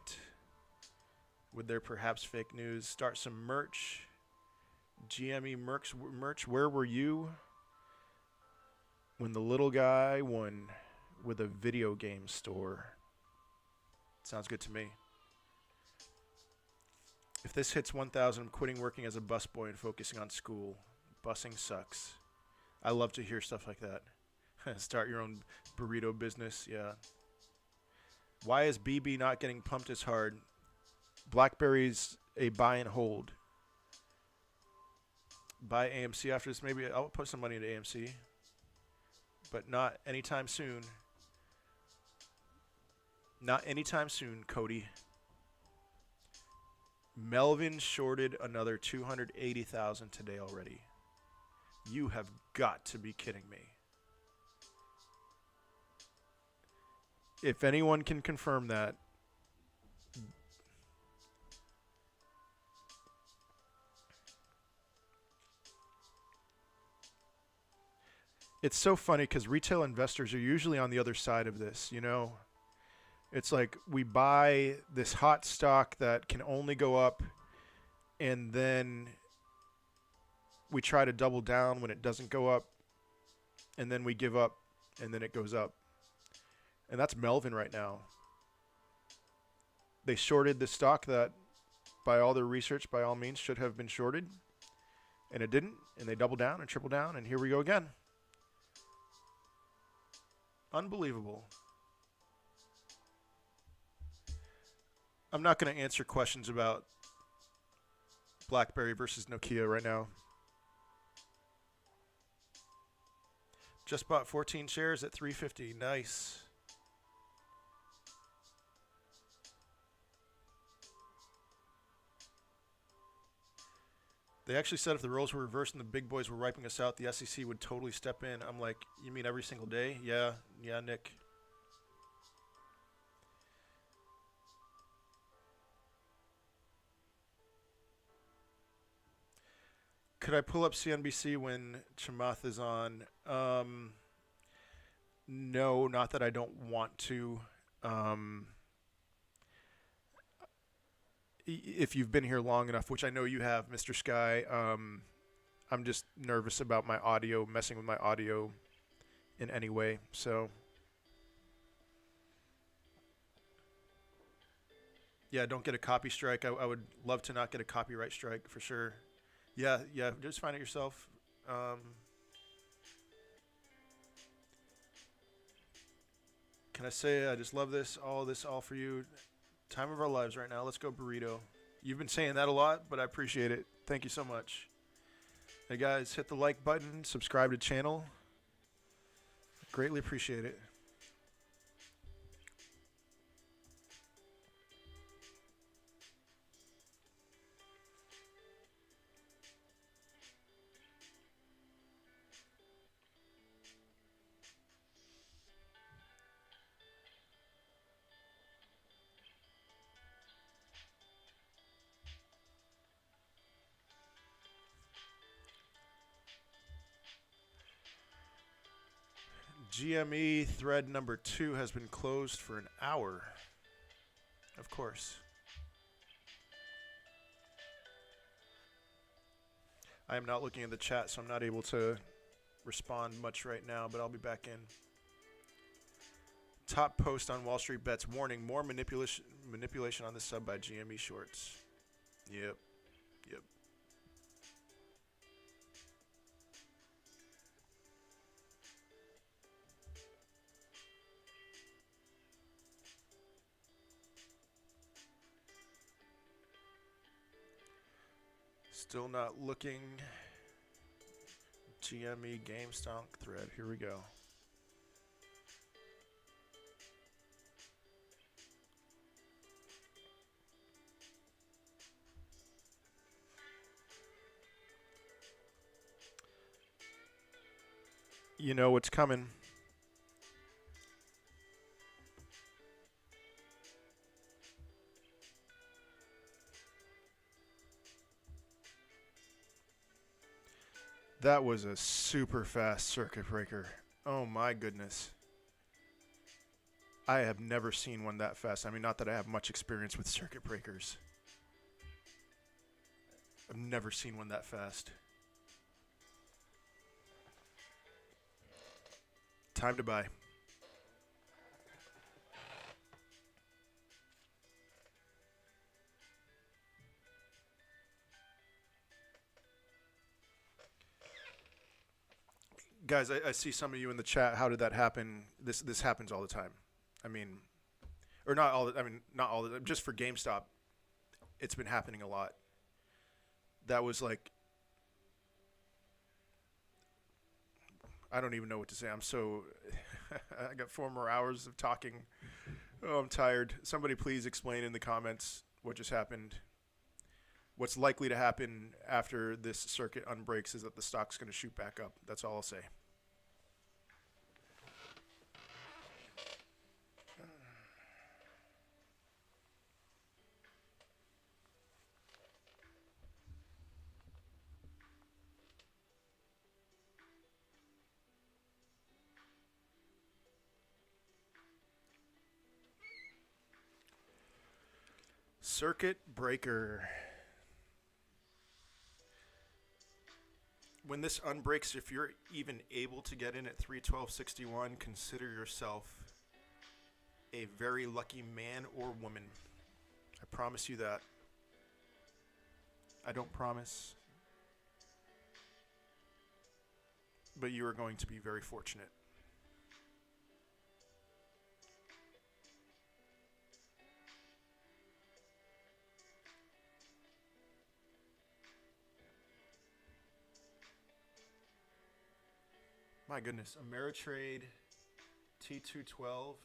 Would there perhaps fake news? Start some merch. GME merch, where were you when the little guy won with a video game store? Sounds good to me. If this hits 1,000, I'm quitting working as a busboy and focusing on school. Busing sucks. I love to hear stuff like that. Start your own burrito business, yeah. Why is BB not getting pumped as hard? BlackBerry's a buy and hold. Buy AMC after this. Maybe I'll put some money into AMC, but not anytime soon. Not anytime soon, Cody. Melvin shorted another 280,000 today already. You have got to be kidding me. If anyone can confirm that, it's so funny because retail investors are usually on the other side of this, you know? It's like we buy this hot stock that can only go up, and then we try to double down when it doesn't go up, and then we give up, and then it goes up. And that's Melvin right now. They shorted the stock that, by all their research, by all means, should have been shorted, and it didn't, and they doubled down and tripled down, and here we go again. Unbelievable. I'm not going to answer questions about BlackBerry versus Nokia right now. Just bought 14 shares at $350. Nice. They actually said if the roles were reversed and the big boys were wiping us out, the SEC would totally step in. I'm like, you mean every single day? Yeah, Nick. Could I pull up CNBC when Chamath is on? No, not that I don't want to. If you've been here long enough, which I know you have, Mr. Sky, I'm just nervous about my audio, messing with my audio in any way. So, yeah, don't get a copy strike. I would love to not get a copyright strike for sure. Yeah, just find it yourself. Can I say I just love this, all for you. Time of our lives right now. Let's go burrito. You've been saying that a lot, but I appreciate it. Thank you so much. Hey guys, hit the like button, subscribe to the channel. Greatly appreciate it. GME thread number 2 has been closed for an hour. Of course. I am not looking at the chat, so I'm not able to respond much right now, but I'll be back in. Top post on Wall Street Bets. Warning, more manipulation on this sub by GME shorts. Yep. Still not looking. GME GameStop thread. Here we go. You know what's coming. That was a super fast circuit breaker. Oh my goodness. I have never seen one that fast. I mean, not that I have much experience with circuit breakers. I've never seen one that fast. Time to buy. Guys, I see some of you in the chat. How did that happen? This happens all the time. I mean, or not all. I mean, not all. Just for GameStop, it's been happening a lot. That was like, I don't even know what to say. I'm so, I got 4 more hours of talking. Oh, I'm tired. Somebody please explain in the comments what just happened. What's likely to happen after this circuit unbreaks is that the stock's going to shoot back up. That's all I'll say. Circuit breaker. When this unbreaks, if you're even able to get in at 312.61, consider yourself a very lucky man or woman. I promise you that. I don't promise, but you are going to be very fortunate. My goodness, Ameritrade T212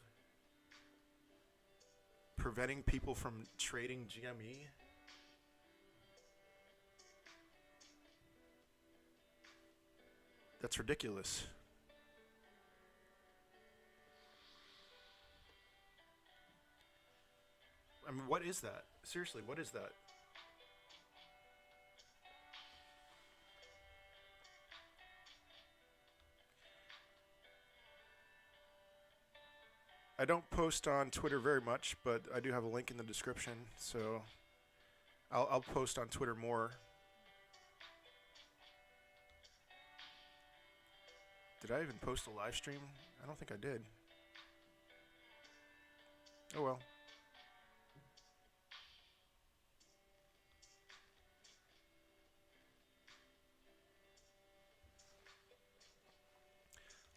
preventing people from trading GME. That's ridiculous. I mean, what is that? Seriously, what is that? I don't post on Twitter very much, but I do have a link in the description, so I'll post on Twitter more. Did I even post a live stream? I don't think I did. Oh well.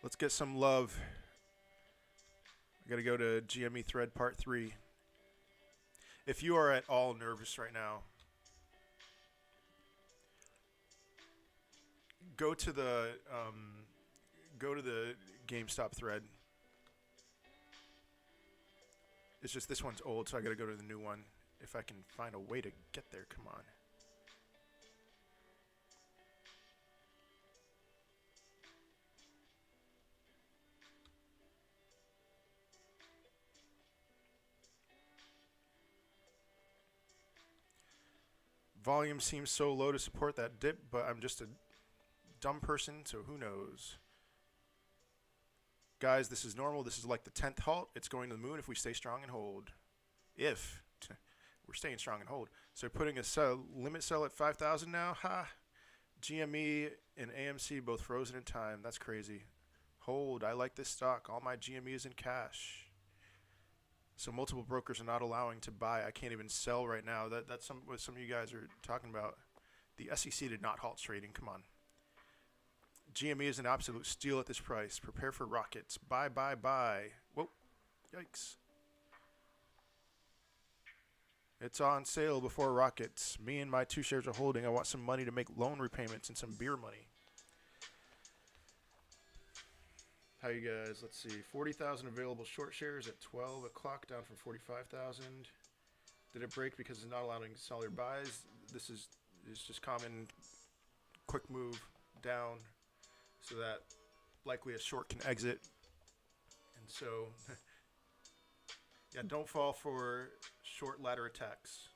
Let's get some love. I got to go to GME thread part 3. If you are at all nervous right now, go to the GameStop thread. It's just this one's old, so I got to go to the new one. If I can find a way to get there, come on. Volume seems so low to support that dip, but I'm just a dumb person, so who knows. Guys, this is normal. This is like the 10th halt. It's going to the moon if we stay strong and hold. If we're staying strong and hold. So putting a limit sell at 5,000 now. Ha! GME and AMC both frozen in time. That's crazy. Hold. I like this stock. All my GME is in cash. So multiple brokers are not allowing to buy. I can't even sell right now. That's what some of you guys are talking about. The SEC did not halt trading. Come on. GME is an absolute steal at this price. Prepare for rockets. Buy, buy, buy. Whoa. Yikes. It's on sale before rockets. Me and my 2 shares are holding. I want some money to make loan repayments and some beer money. How you guys? Let's see. 40,000 available short shares at 12 o'clock, down from 45,000. Did it break because it's not allowing seller buys? This is just common quick move down so that likely a short can exit. And so, yeah, don't fall for short ladder attacks.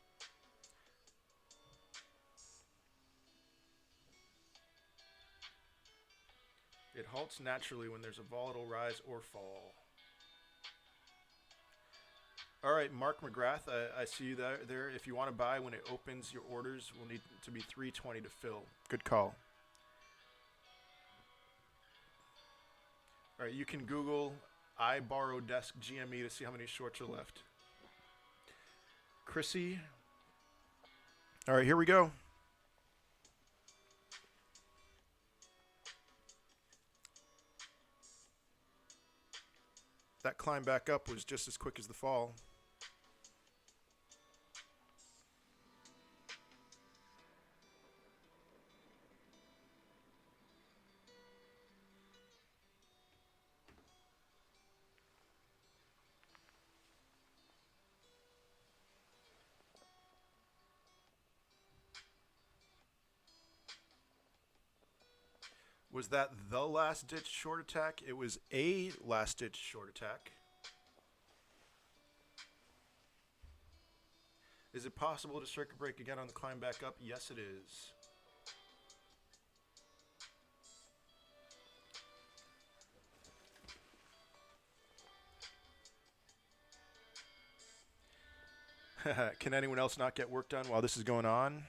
It halts naturally when there's a volatile rise or fall. All right, Mark McGrath, I see you there. If you want to buy when it opens, your orders will need to be 320 to fill. Good call. All right, you can Google I borrow desk GME to see how many shorts are left. Chrissy. All right, here we go. That climb back up was just as quick as the fall. Was that the last ditch short attack? It was a last ditch short attack. Is it possible to circuit break again on the climb back up? Yes, it is. Can anyone else not get work done while this is going on?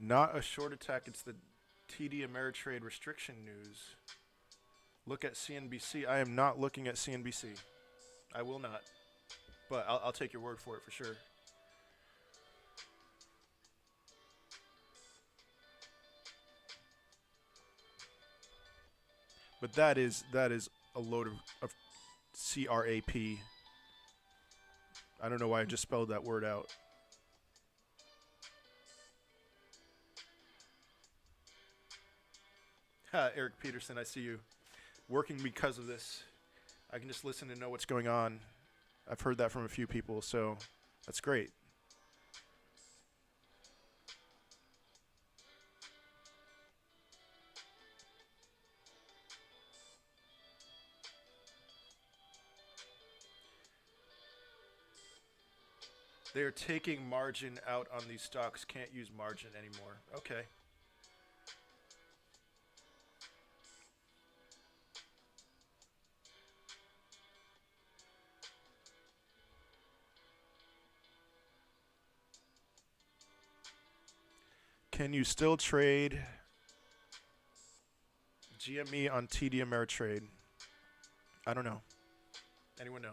Not a short attack. It's the TD Ameritrade restriction news. Look at CNBC. I am not looking at CNBC. I will not. But I'll take your word for it for sure. But that is a load of CRAP. I don't know why I just spelled that word out. Eric Peterson, I see you. Working because of this. I can just listen and know what's going on. I've heard that from a few people, so that's great. They are taking margin out on these stocks. Can't use margin anymore. Okay. Can you still trade GME on TD Ameritrade? I don't know. Anyone know?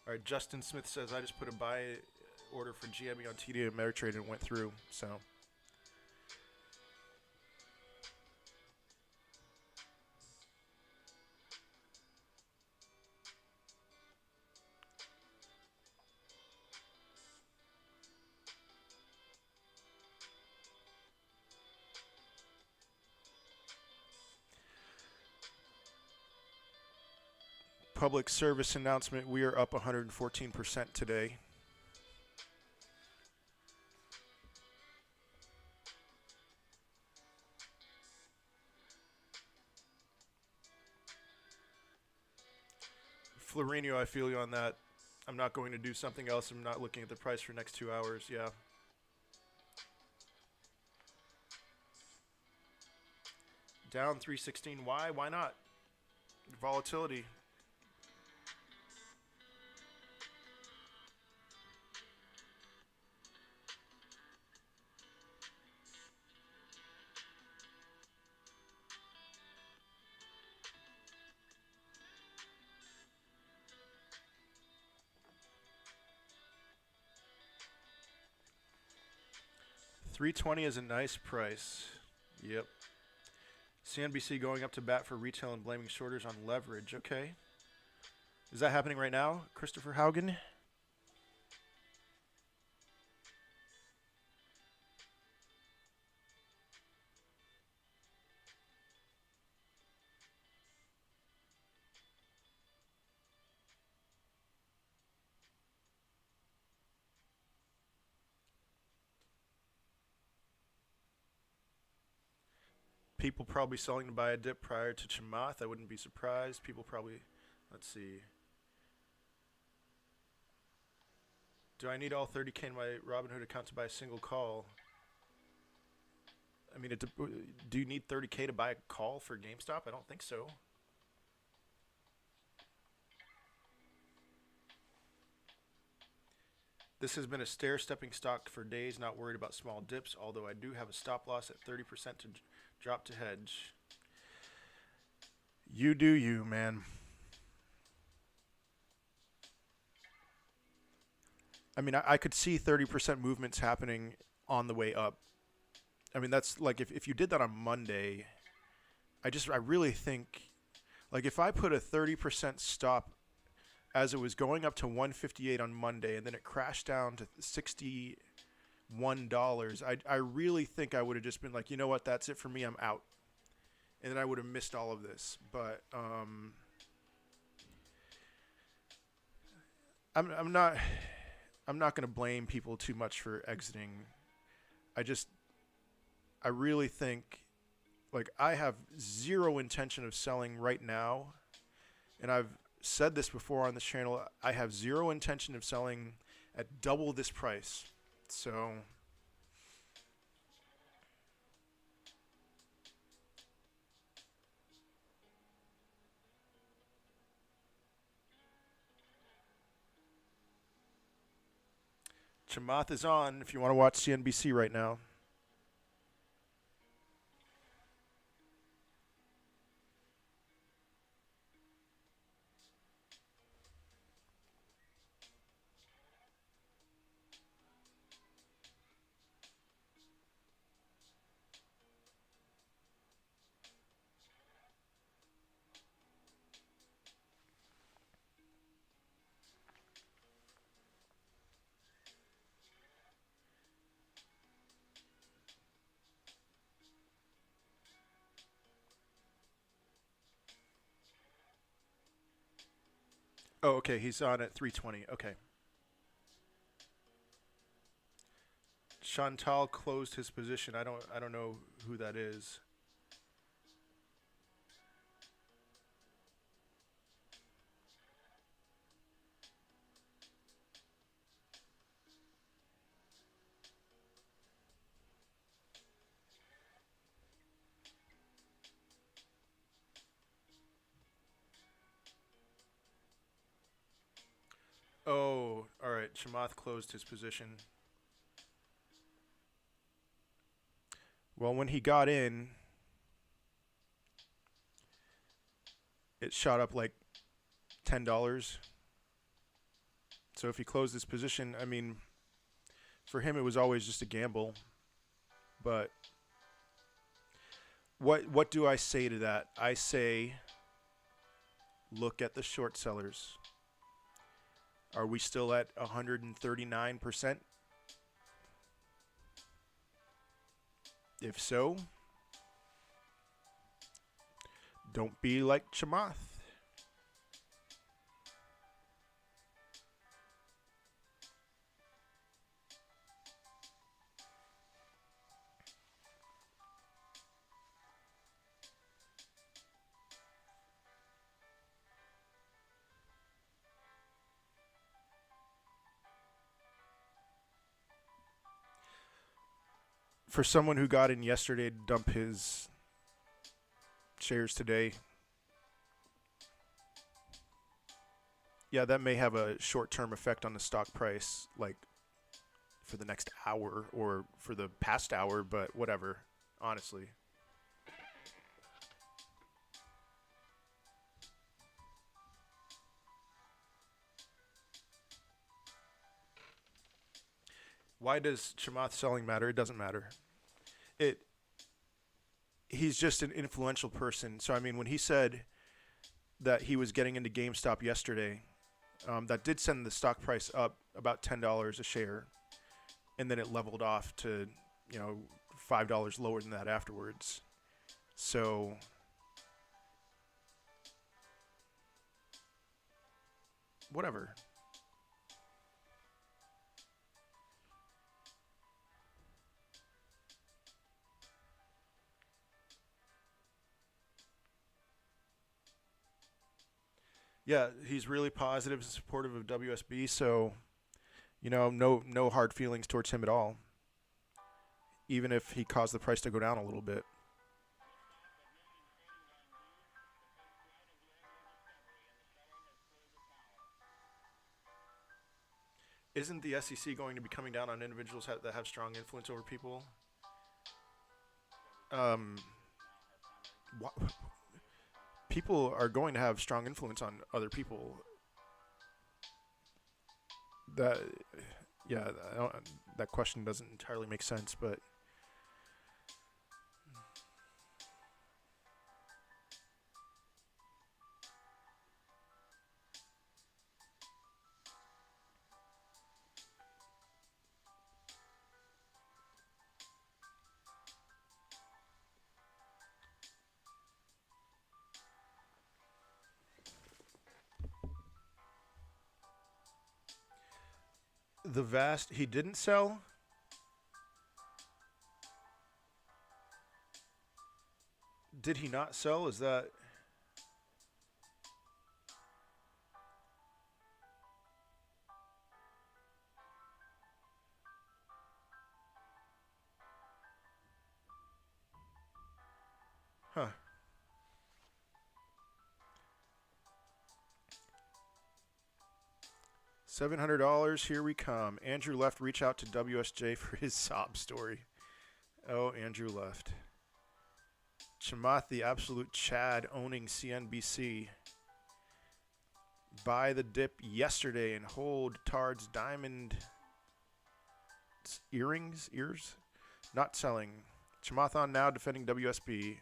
All right, Justin Smith says, I just put a buy order for GME on TD Ameritrade and went through, so. Public service announcement, we are up 114% today. Florino, I feel you on that. I'm not going to do something else. I'm not looking at the price for next 2 hours. Yeah. Down 316. Why? Why not? Volatility. $320 is a nice price. Yep. CNBC going up to bat for retail and blaming shorters on leverage. Okay. Is that happening right now, Christopher Haugen? People probably selling to buy a dip prior to Chamath. I wouldn't be surprised. People probably, let's see. Do I need all 30K in my Robinhood account to buy a single call? I mean, do you need 30K to buy a call for GameStop? I don't think so. This has been a stair-stepping stock for days, not worried about small dips, although I do have a stop loss at 30% to drop to hedge. You do you, man. I mean, I could see 30% movements happening on the way up. I mean, that's like if you did that on Monday, I really think, like if I put a 30% stop as it was going up to 158 on Monday and then it crashed down to $61, I really think I would have just been like, you know what, that's it for me, I'm out. And then I would have missed all of this. But I'm not going to blame people too much for exiting. I really think, like, I have zero intention of selling right now, and I've said this before on this channel. I have zero intention of selling at double this price. So Chamath is on if you want to watch CNBC right now. Oh, okay, he's on at 320. Okay. Chantal closed his position. I don't know who that is. Oh, all right. Chamath closed his position. Well, when he got in, it shot up like $10. So if he closed his position, I mean, for him it was always just a gamble. But what do I say to that? I say, look at the short sellers. Are we still at 139%? If so, don't be like Chamath. For someone who got in yesterday to dump his shares today, yeah, that may have a short-term effect on the stock price, like for the next hour or for the past hour, but whatever, honestly. Why does Chamath selling matter? It doesn't matter. He's just an influential person. So, I mean, when he said that he was getting into GameStop yesterday, that did send the stock price up about $10 a share. And then it leveled off to, $5 lower than that afterwards. So whatever. Yeah, he's really positive and supportive of WSB. So, No hard feelings towards him at all, even if he caused the price to go down a little bit. Isn't the SEC going to be coming down on individuals that have strong influence over people? Um, People are going to have strong influence on other people. That, yeah, that question doesn't entirely make sense, but he didn't sell. Did he not sell? Is that huh? $700. Here we come. Andrew left. Reach out to WSJ for his sob story. Oh, Andrew left. Chamath, the absolute Chad, owning CNBC. Buy the dip yesterday and hold Tard's diamond ears. Not selling. Chamath on now, defending WSB.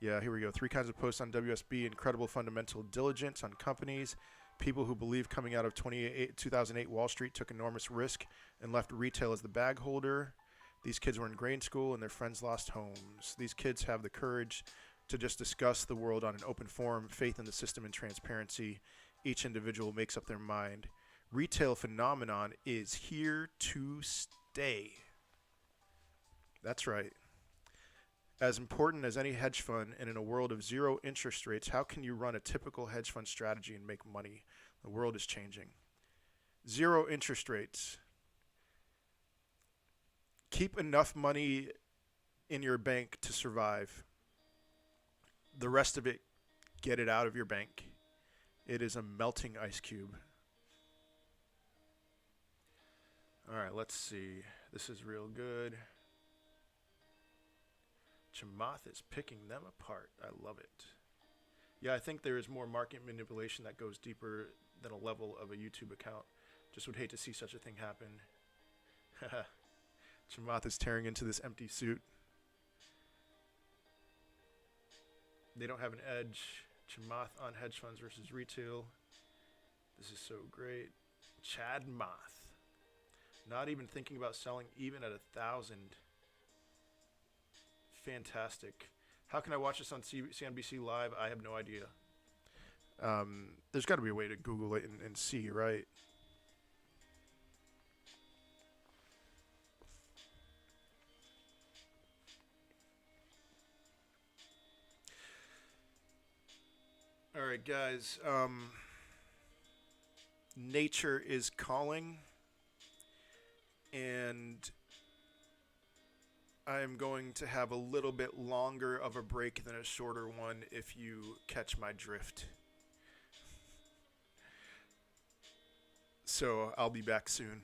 Yeah, here we go. 3 kinds of posts on WSB. Incredible fundamental diligence on companies. People who believe coming out of 2008 Wall Street took enormous risk and left retail as the bag holder. These kids were in grade school and their friends lost homes. These kids have the courage to just discuss the world on an open forum, faith in the system and transparency. Each individual makes up their mind. Retail phenomenon is here to stay. That's right. As important as any hedge fund, and in a world of zero interest rates, how can you run a typical hedge fund strategy and make money? The world is changing. Zero interest rates. Keep enough money in your bank to survive. The rest of it, get it out of your bank. It is a melting ice cube. All right, let's see. This is real good. Chamath is picking them apart. I love it. Yeah, I think there is more market manipulation that goes deeper than a level of a YouTube account. Just would hate to see such a thing happen. Chamath is tearing into this empty suit. They don't have an edge. Chamath on hedge funds versus retail. This is so great. Chad Moth. Not even thinking about selling even at 1,000. Fantastic. How can I watch this on CNBC Live? I have no idea. There's got to be a way to Google it and see, right? All right, guys. Nature is calling, and I'm going to have a little bit longer of a break than a shorter one if you catch my drift. So I'll be back soon.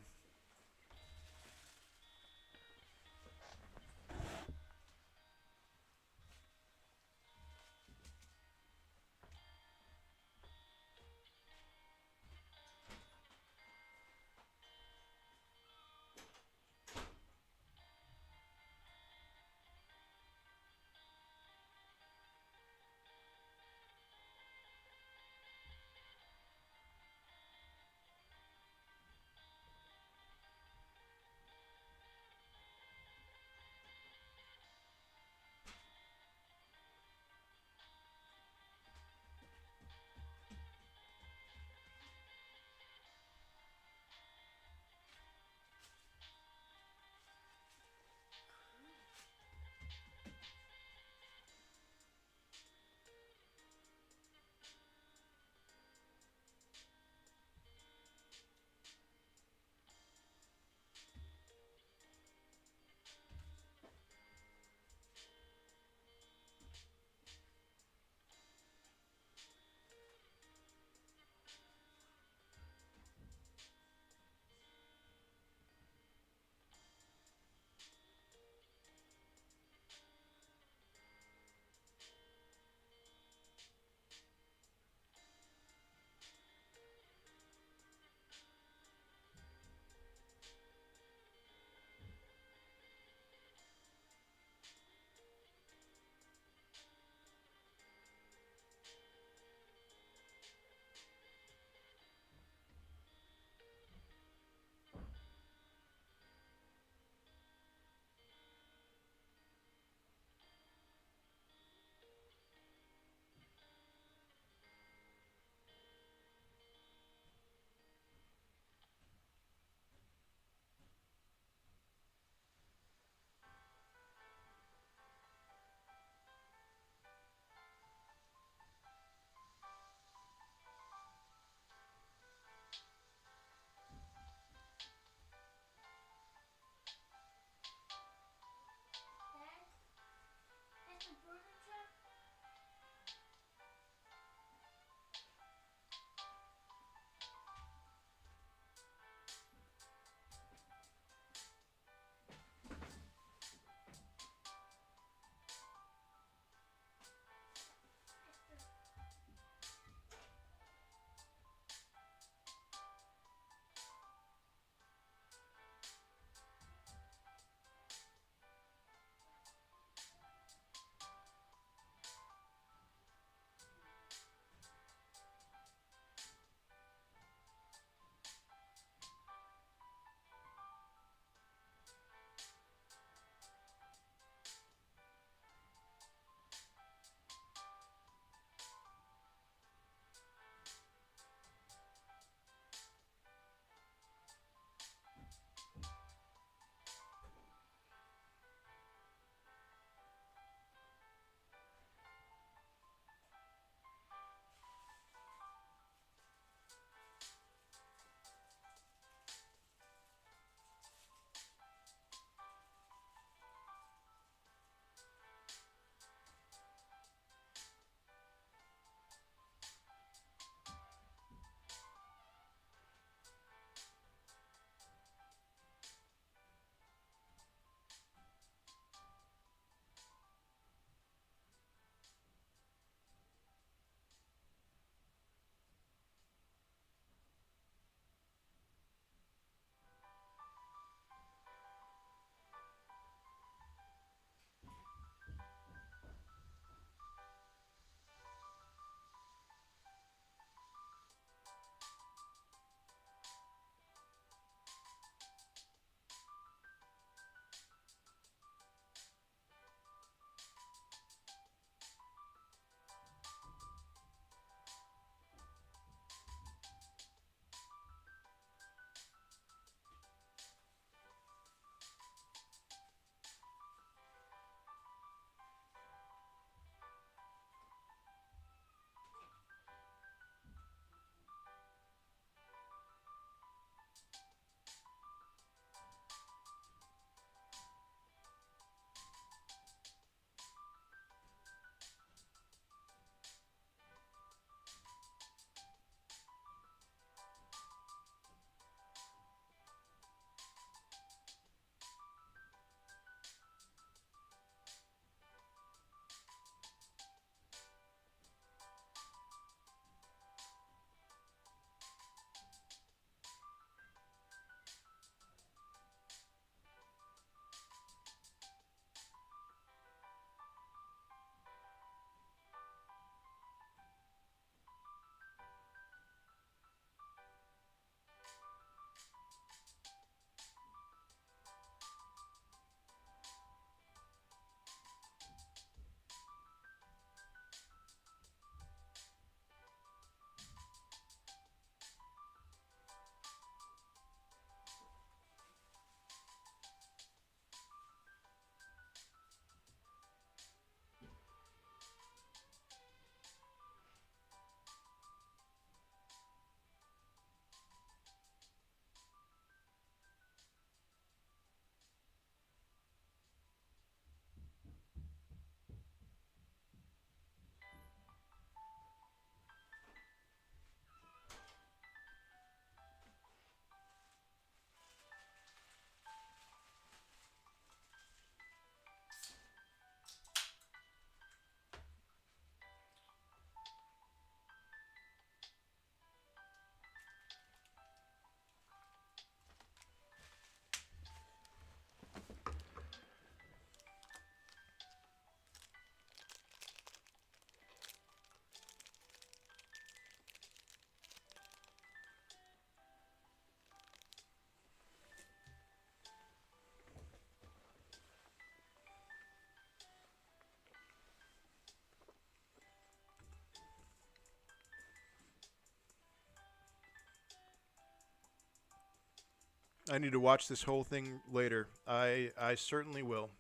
I need to watch this whole thing later. I certainly will.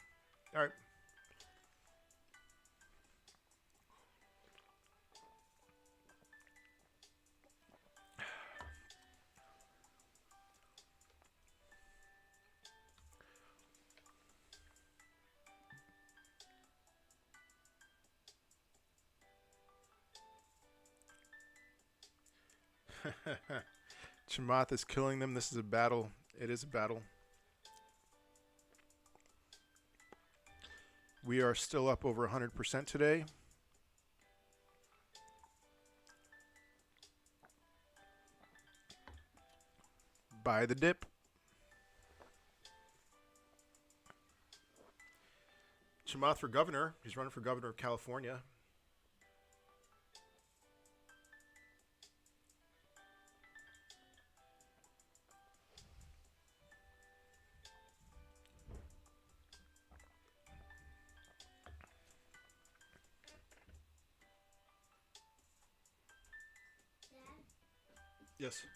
All right. Chamath is killing them. This is a battle. It is a battle. We are still up over 100% today. Buy the dip. Chamath for governor. He's running for governor of California. Yes.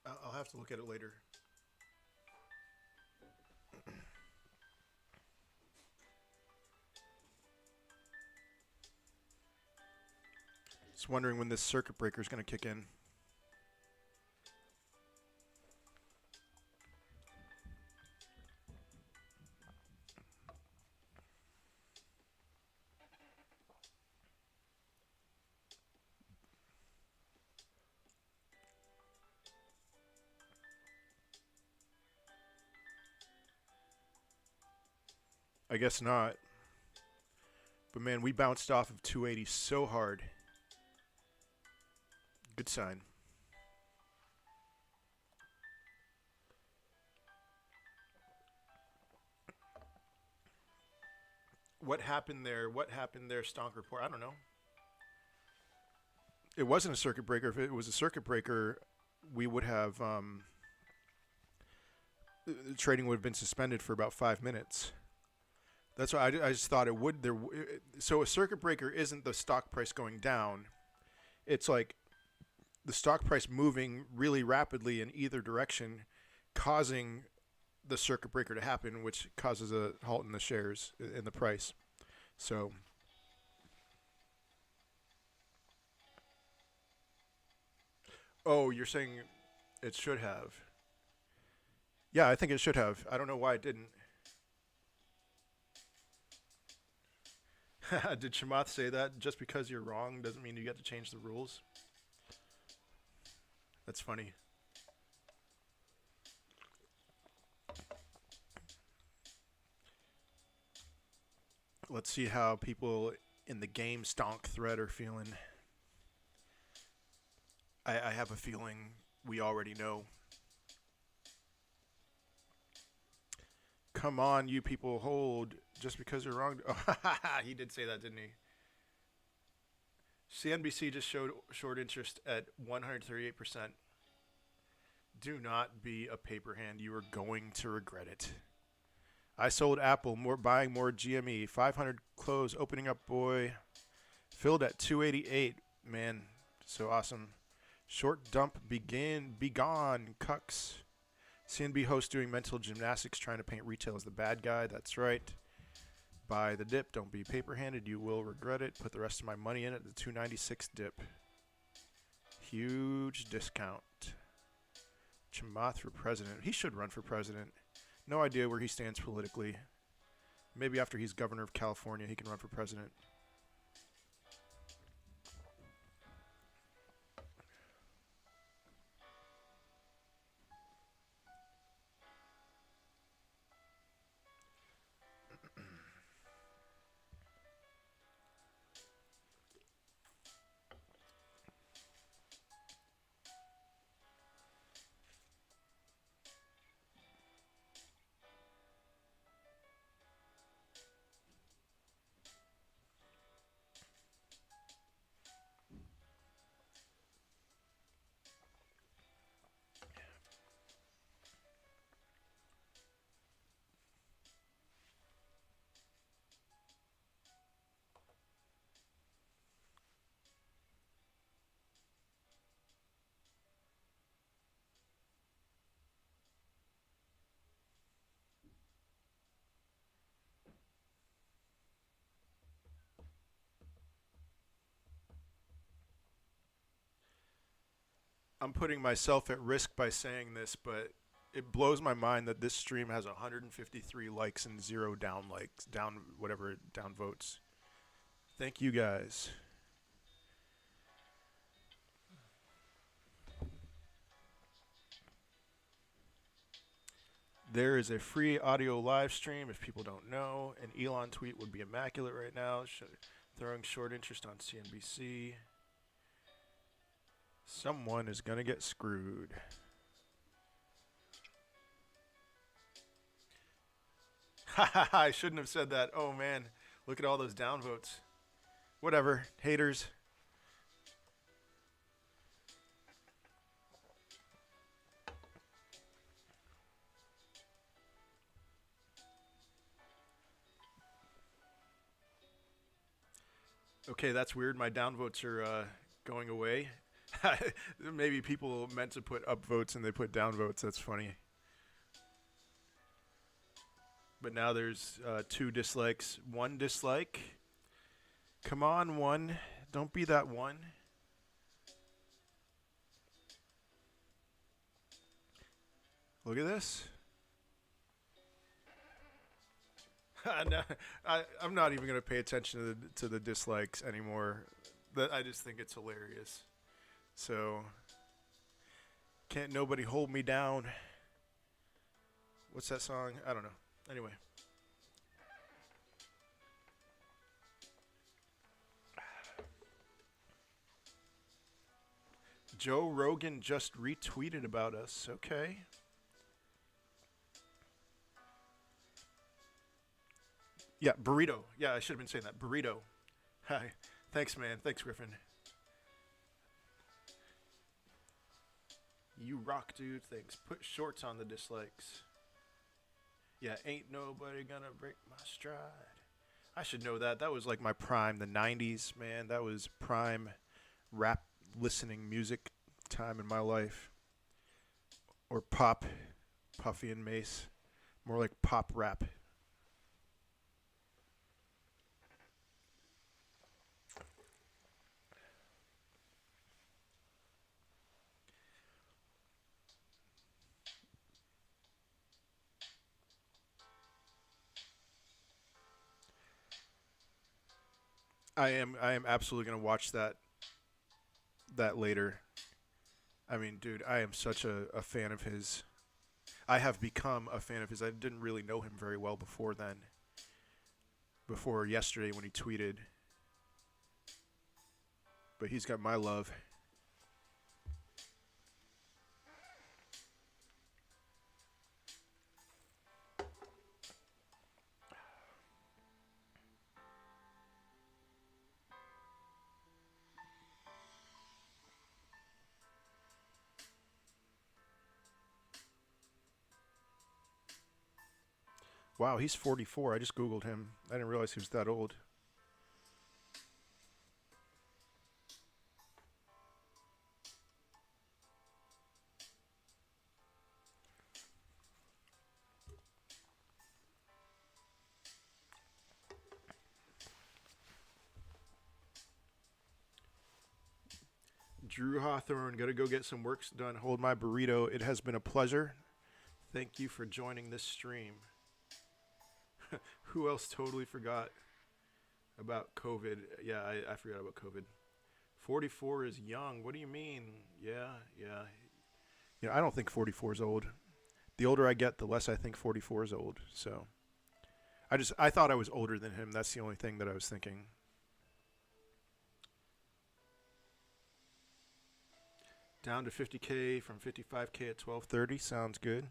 I'll have to look at it later. Just wondering when this circuit breaker is going to kick in. I guess not. But man, we bounced off of 280 so hard. Good sign. What happened there? What happened there, Stonk Report? I don't know. It wasn't a circuit breaker. If it was a circuit breaker, we would have trading would have been suspended for about 5 minutes. That's why I just thought it would. So a circuit breaker isn't the stock price going down. It's like the stock price moving really rapidly in either direction, causing the circuit breaker to happen, which causes a halt in the shares, in the price. So oh, you're saying it should have. Yeah, I think it should have. I don't know why it didn't. Did Chamath say that? Just because you're wrong doesn't mean you get to change the rules. That's funny. Let's see how people in the GameStop thread are feeling. I have a feeling we already know. Come on, you people, hold. Just because you're wrong. Oh, he did say that, didn't he? CNBC just showed short interest at 138%. Do not be a paper hand. You are going to regret it. I sold Apple, buying more GME. 500 close, opening up, boy. Filled at 288. Man, so awesome. Short dump, be gone, cucks. CNB host doing mental gymnastics, trying to paint retail as the bad guy. That's right. Buy the dip. Don't be paper-handed. You will regret it. Put the rest of my money in at the 296 dip. Huge discount. Chamath for president. He should run for president. No idea where he stands politically. Maybe after he's governor of California, he can run for president. I'm putting myself at risk by saying this, but it blows my mind that this stream has 153 likes and 0 down likes, down whatever, down votes. Thank you guys. There is a free audio live stream if people don't know. An Elon tweet would be immaculate right now. Throwing short interest on CNBC. Someone is going to get screwed. I shouldn't have said that. Oh, man. Look at all those downvotes. Whatever. Haters. Okay, that's weird. My downvotes are going away. Maybe people meant to put upvotes and they put downvotes. That's funny. But now there's 2 dislikes, 1 dislike. Come on, 1. Don't be that 1. Look at this. No, I'm not even going to pay attention to the dislikes anymore. I just think it's hilarious. So, can't nobody hold me down. What's that song? I don't know. Anyway. Joe Rogan just retweeted about us. Okay. Yeah, burrito. Yeah, I should have been saying that. Burrito. Hi. Thanks, man. Thanks, Griffin. You rock, dude. Thanks. Put shorts on the dislikes. Yeah, ain't nobody gonna break my stride. I should know that. That was like my prime, the 90s, man. That was prime rap listening music time in my life. Or pop, Puffy and Mace. More like pop rap. I am absolutely gonna watch that later. I mean, dude, I am such a fan of his. I have become a fan of his. I didn't really know him very well before then. Before yesterday when he tweeted. But he's got my love. Wow, he's 44. I just Googled him. I didn't realize he was that old. Drew Hawthorne, gotta go get some work done. Hold my burrito. It has been a pleasure. Thank you for joining this stream. Who else totally forgot about COVID? Yeah, I forgot about COVID. 44 is young. What do you mean? Yeah. You know, I don't think 44 is old. The older I get, the less I think 44 is old. So, I thought I was older than him. That's the only thing that I was thinking. Down to 50K from 55K at 12:30. Sounds good.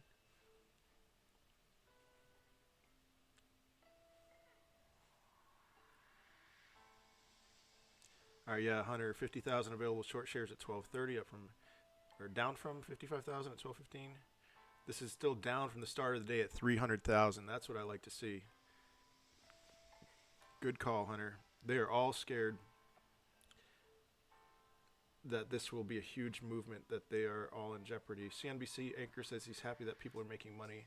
All right, yeah, Hunter, 50,000 available short shares at 12:30, down from 55,000 at 12:15. This is still down from the start of the day at 300,000. That's what I like to see. Good call, Hunter. They are all scared that this will be a huge movement, that they are all in jeopardy. CNBC anchor says he's happy that people are making money,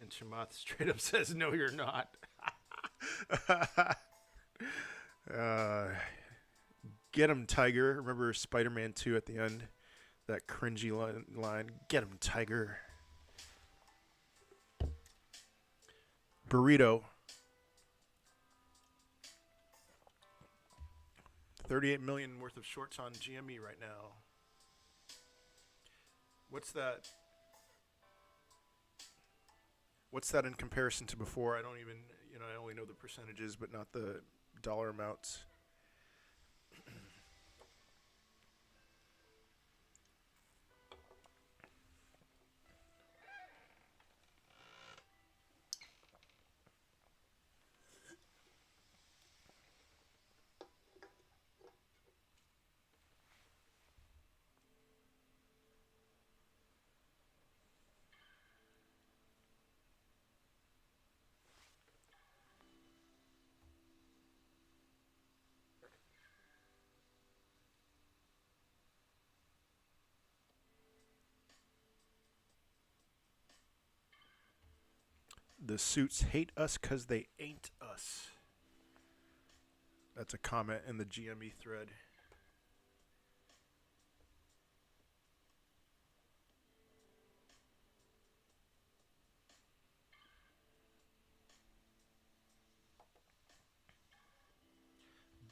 and Chamath straight up says, no, you're not. Get him, Tiger. Remember Spider-Man 2 at the end? That cringy line. Get him, Tiger. Burrito. 38 million worth of shorts on GME right now. What's that? What's that in comparison to before? I don't even, I only know the percentages, but not the dollar amounts. The suits hate us because they ain't us. That's a comment in the GME thread.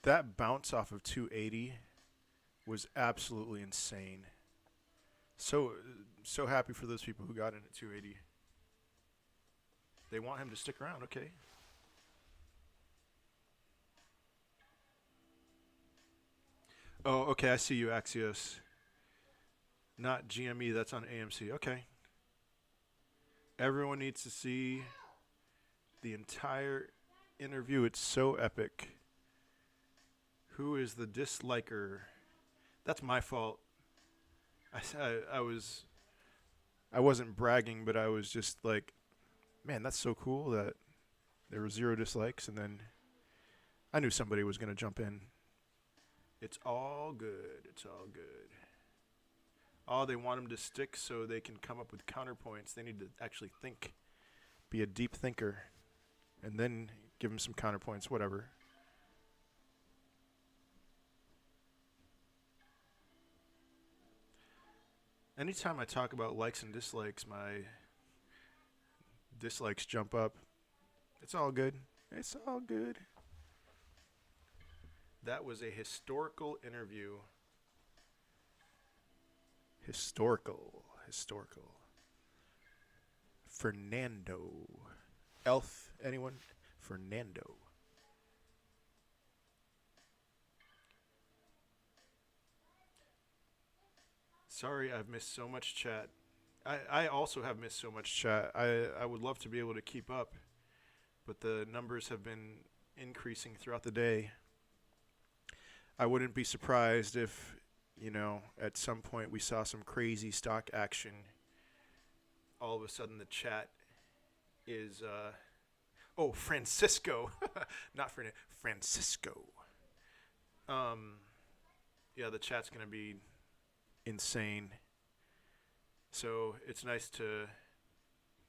That bounce off of 280 was absolutely insane. So happy for those people who got in at 280. They want him to stick around, okay. Oh, okay, I see you, Axios. Not GME, that's on AMC. Okay. Everyone needs to see the entire interview. It's so epic. Who is the disliker? That's my fault. I wasn't bragging, but I was just like, man, that's so cool that there were 0 dislikes, and then I knew somebody was going to jump in. It's all good. It's all good. Oh, they want him to stick so they can come up with counterpoints. They need to actually think, be a deep thinker, and then give him some counterpoints, whatever. Anytime I talk about likes and dislikes, my dislikes jump up. It's all good. It's all good. That was a historical interview. Historical. Fernando. Elf, anyone? Fernando. Sorry, I've missed so much chat. I also have missed so much chat. I would love to be able to keep up, but the numbers have been increasing throughout the day. I wouldn't be surprised if, at some point we saw some crazy stock action. All of a sudden the chat is, Francisco. Not Fernando, Francisco. Yeah, the chat's going to be insane. So it's nice to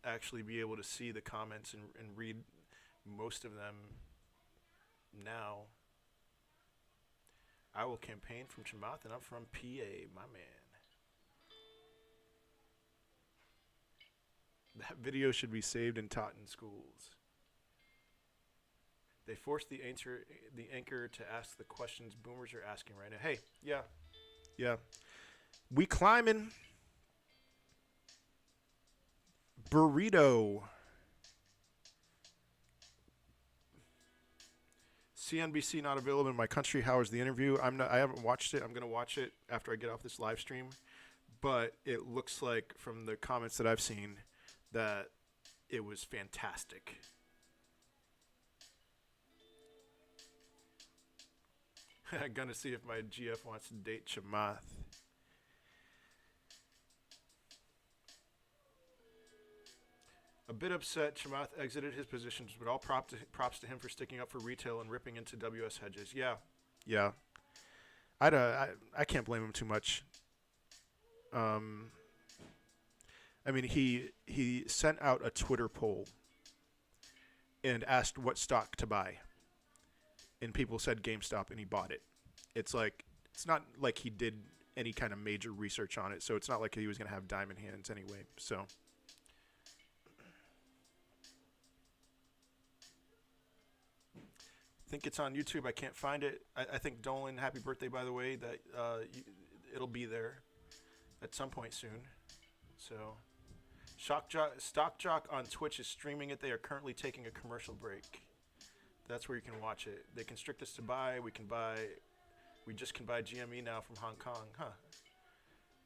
actually be able to see the comments and read most of them now. I will campaign from Chamath, and I'm from PA, my man. That video should be saved and taught in schools. They forced the anchor to ask the questions boomers are asking right now. Hey, yeah. We climbing. Burrito. CNBC not available in my country. How is the interview? I haven't watched it. I'm gonna watch it after I get off this live stream. But it looks like from the comments that I've seen that it was fantastic. I'm gonna see if my GF wants to date Chamath. A bit upset, Chamath exited his positions, but all props to him for sticking up for retail and ripping into WS hedges. Yeah. I can't blame him too much. I mean, he sent out a Twitter poll and asked what stock to buy, and people said GameStop, and he bought it. It's not like he did any kind of major research on it. So it's not like he was going to have diamond hands anyway. So I think it's on YouTube. I can't find it. I think Dolan, happy birthday, by the way, that it'll be there at some point soon. So Stock Jock on Twitch is streaming it. They are currently taking a commercial break. That's where you can watch it. They constrict us to buy. We just can buy GME now from Hong Kong. Huh.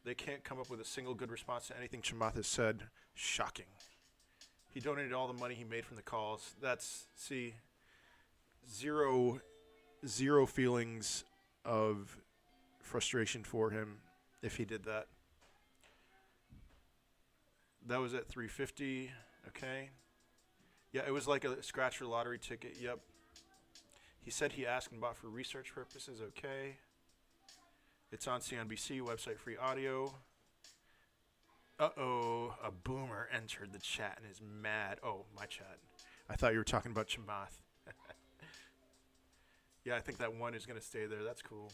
They can't come up with a single good response to anything Chamath has said. Shocking. He donated all the money he made from the calls. Zero feelings of frustration for him if he did that. That was at 350. Okay. Yeah, it was like a scratcher lottery ticket. Yep. He said he asked and bought for research purposes. Okay. It's on CNBC, website free audio. Uh-oh, a boomer entered the chat and is mad. Oh, my chat. I thought you were talking about Chamath. Yeah, I think that one is going to stay there. That's cool.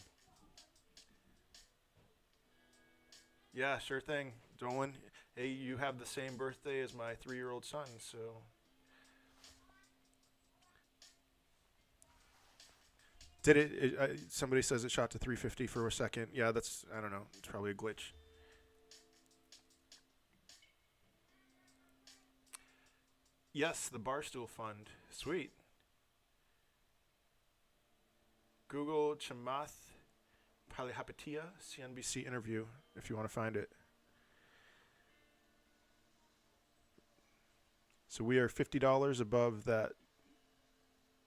Yeah, sure thing. Dolan, hey, you have the same birthday as my 3-year-old son, so... Did it somebody says it shot to 350 for a second. Yeah, that's, I don't know. It's probably a glitch. Yes, the Barstool Fund. Sweet. Google Chamath Palihapitiya CNBC interview if you want to find it. So we are $50 above that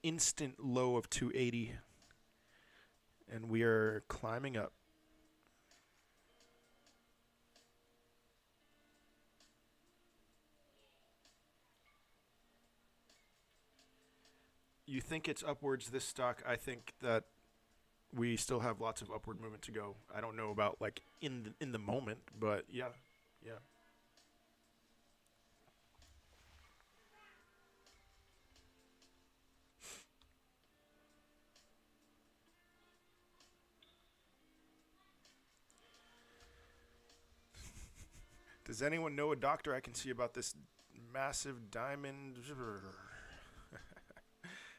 instant low of 280. And we are climbing up. You think it's upwards, this stock? I think that we still have lots of upward movement to go. I don't know about like in the moment, but yeah. Does anyone know a doctor I can see about this massive diamond?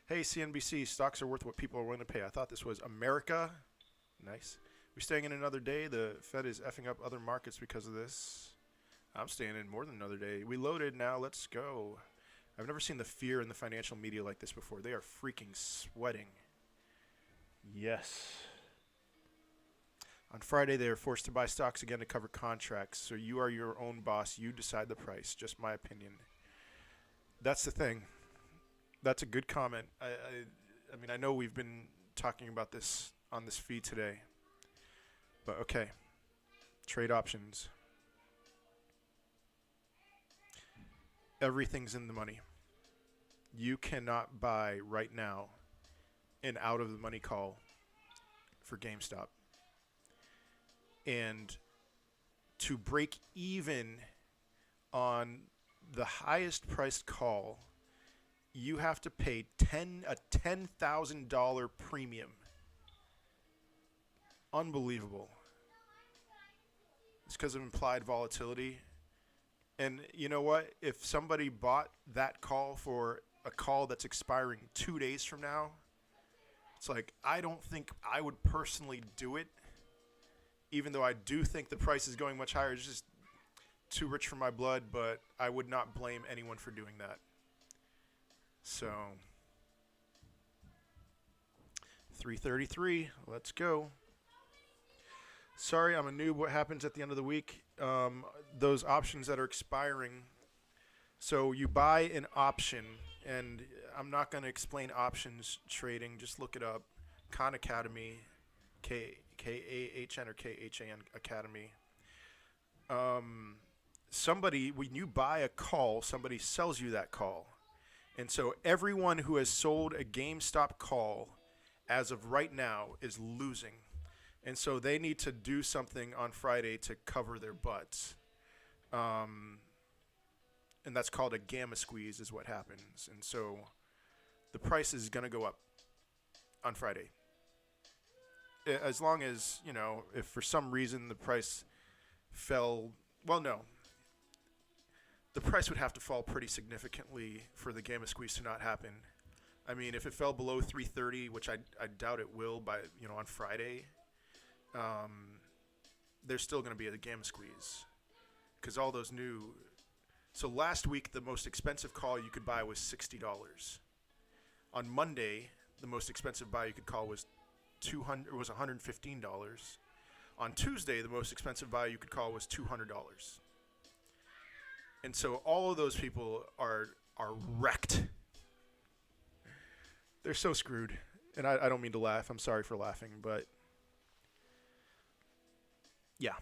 Hey, CNBC, stocks are worth what people are willing to pay. I thought this was America. Nice. We staying in another day. The Fed is effing up other markets because of this. I'm staying in more than another day. We loaded now. Let's go. I've never seen the fear in the financial media like this before. They are freaking sweating. Yes. On Friday, they are forced to buy stocks again to cover contracts. So you are your own boss. You decide the price. Just my opinion. That's the thing. That's a good comment. I mean, I know we've been talking about this on this feed today. But okay. Trade options. Everything's in the money. You cannot buy right now an out of the money call for GameStop. And to break even on the highest priced call, you have to pay a $10,000 premium. Unbelievable. It's because of implied volatility. And you know what? If somebody bought that call for a call that's expiring 2 days from now, it's like, I don't think I would personally do it. Even though I do think the price is going much higher. It's just too rich for my blood, but I would not blame anyone for doing that. So, 333, let's go. Sorry, I'm a noob. What happens at the end of the week? Those options that are expiring. So you buy an option, and I'm not going to explain options trading. Just look it up. Khan Academy, K-A-H-N or K-H-A-N Academy. When you buy a call, somebody sells you that call. And so everyone who has sold a GameStop call as of right now is losing. And so they need to do something on Friday to cover their butts. And that's called a gamma squeeze is what happens. And so the price is going to go up on Friday. as long as, if for some reason the price fell, well, no, the price would have to fall pretty significantly for the gamma squeeze to not happen. I mean, if it fell below 330, which I doubt it will by, on Friday, there's still going to be a gamma squeeze because all those new. So last week, the most expensive call you could buy was $60. On Monday, the most expensive buy you could call was $115. On Tuesday, the most expensive buy you could call was $200. And so all of those people are wrecked. They're so screwed. And I don't mean to laugh. I'm sorry for laughing, but yeah.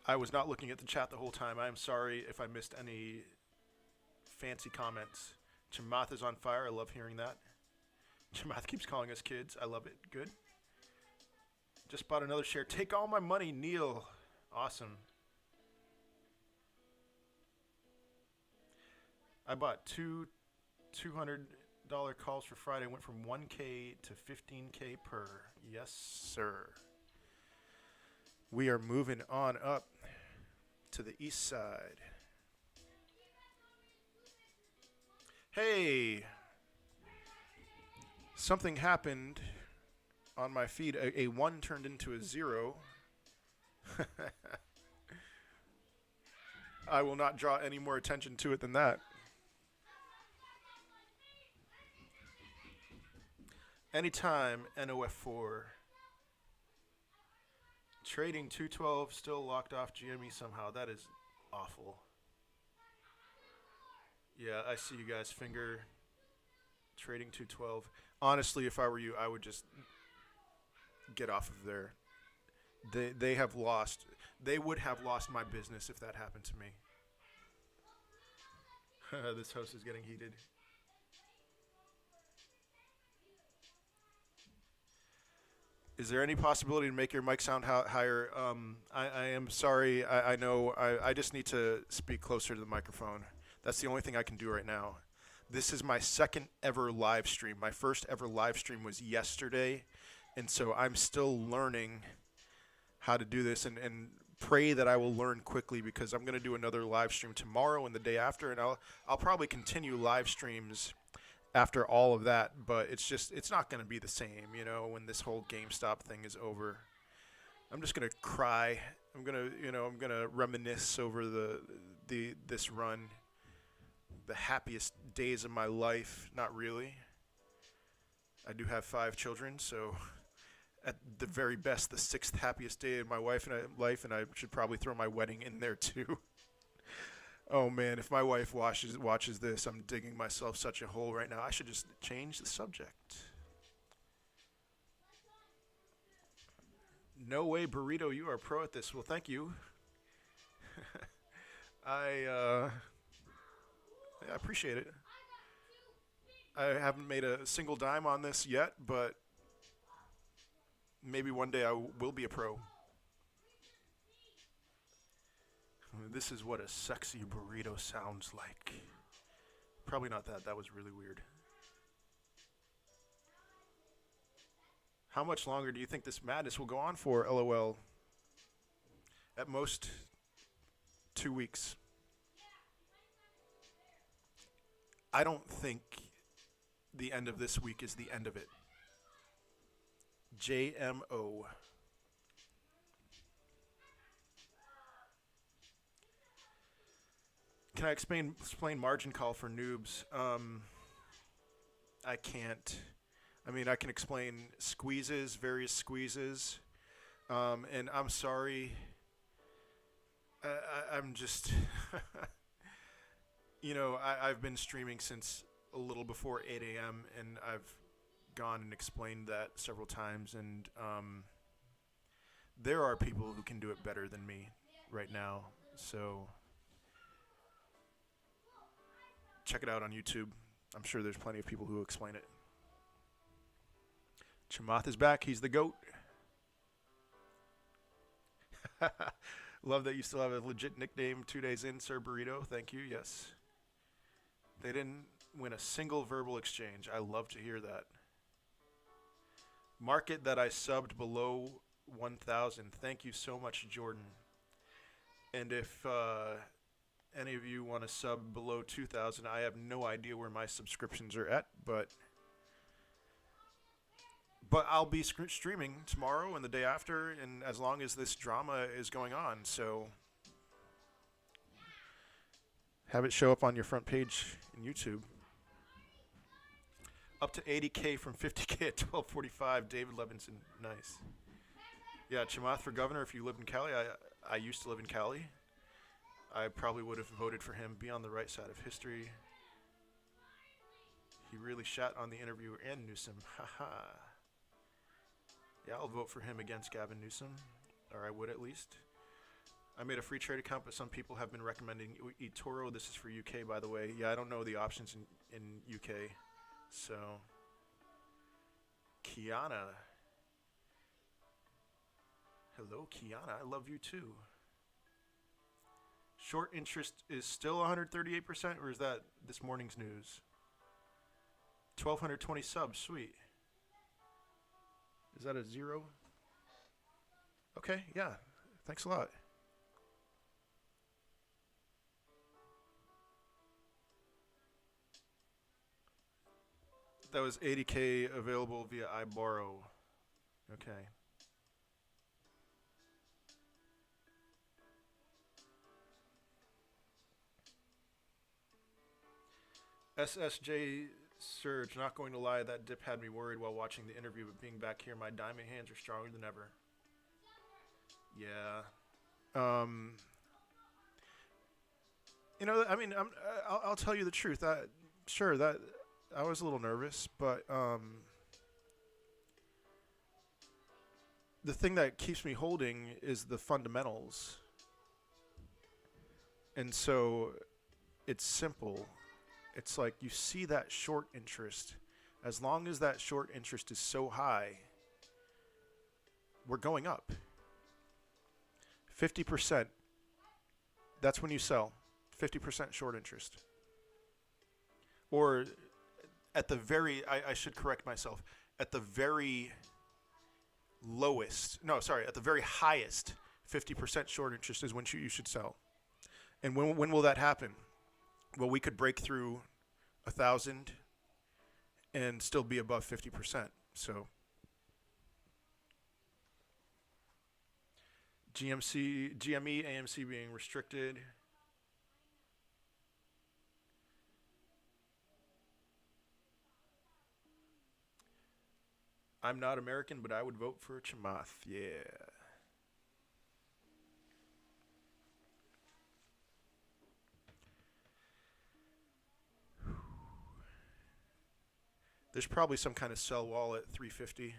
I was not looking at the chat the whole time. I am sorry if I missed any fancy comments. Chamath is on fire. I love hearing that. Chamath keeps calling us kids. I love it. Good. Just bought another share. Take all my money, Neil. Awesome. I bought two $200 calls for Friday. Went from 1K to 15K per. Yes, sir. We are moving on up to the east side. Hey, something happened on my feed. A 1 turned into a 0. I will not draw any more attention to it than that. Anytime, NOF4. Trading 212, still locked off GME somehow. That is awful. Yeah, I see you guys finger trading 212. Honestly, if I were you, I would just get off of there. They have lost. They would have lost my business if that happened to me. This host is getting heated. Is there any possibility to make your mic sound higher? I am sorry. I know. I just need to speak closer to the microphone. That's the only thing I can do right now. This is my second ever live stream. My first ever live stream was yesterday. And so I'm still learning how to do this and pray that I will learn quickly because I'm going to do another live stream tomorrow and the day after. And I'll probably continue live streams after all of that, but it's not going to be the same, when this whole GameStop thing is over. I'm just going to cry. I'm going to reminisce over this run, the happiest days of my life. Not really. I do have 5 children, so at the very best, the 6th happiest day of my life, and I should probably throw my wedding in there too. Oh man, if my wife watches this, I'm digging myself such a hole right now. I should just change the subject. No way, Burrito, you are a pro at this. Well, thank you. I appreciate it. I haven't made a single dime on this yet, but maybe one day I will be a pro. This is what a sexy burrito sounds like. Probably not that. That was really weird. How much longer do you think this madness will go on for, LOL? At most, 2 weeks. I don't think the end of this week is the end of it. JMO. Can I explain margin call for noobs? I can't. I mean, I can explain squeezes, various squeezes, and I'm sorry. I'm just, I've been streaming since a little before 8 a.m. and I've gone and explained that several times, and there are people who can do it better than me right now, so check it out on YouTube. I'm sure there's plenty of people who explain it. Chamath is back. He's the GOAT. Love that you still have a legit nickname 2 days in, Sir Burrito. Thank you. Yes. They didn't win a single verbal exchange. I love to hear that. Market that I subbed below 1,000. Thank you so much, Jordan. And if any of you want to sub below 2,000, I have no idea where my subscriptions are at, but I'll be streaming tomorrow and the day after, and as long as this drama is going on, so have it show up on your front page in YouTube. Up to 80K from 50K at 12:45. David Levinson, nice. Yeah, Chamath for governor. If you lived in Cali, I used to live in Cali. I probably would have voted for him. Be on the right side of history. He really shot on the interviewer and Newsom. Haha. Yeah, I'll vote for him against Gavin Newsom, or I would at least. I made a free trade account, but some people have been recommending eToro. This is for UK, by the way. Yeah, I don't know the options in UK. So, Kiana. Hello, Kiana. I love you too. Short interest is still 138%, or is that this morning's news? 1,220 subs. Sweet. Is that a 0? Okay, yeah. Thanks a lot. That was 80K available via iBorrow. Okay. SSJ Surge, not going to lie, that dip had me worried while watching the interview, but being back here, my diamond hands are stronger than ever. Yeah. You know, I mean, I'll tell you the truth. Sure, that I was a little nervous, but the thing that keeps me holding is the fundamentals. And so it's simple. It's like you see that short interest. As long as that short interest is so high, we're going up. 50%, that's when you sell. 50% short interest. Or at the very, I should correct myself, at the very lowest, no, sorry, at the very highest, 50% short interest is when you should sell. And when will that happen? Well, we could break through 1,000 and still be above 50%. So GME, AMC being restricted. I'm not American, but I would vote for Chamath. Yeah. There's probably some kind of sell wall at 350.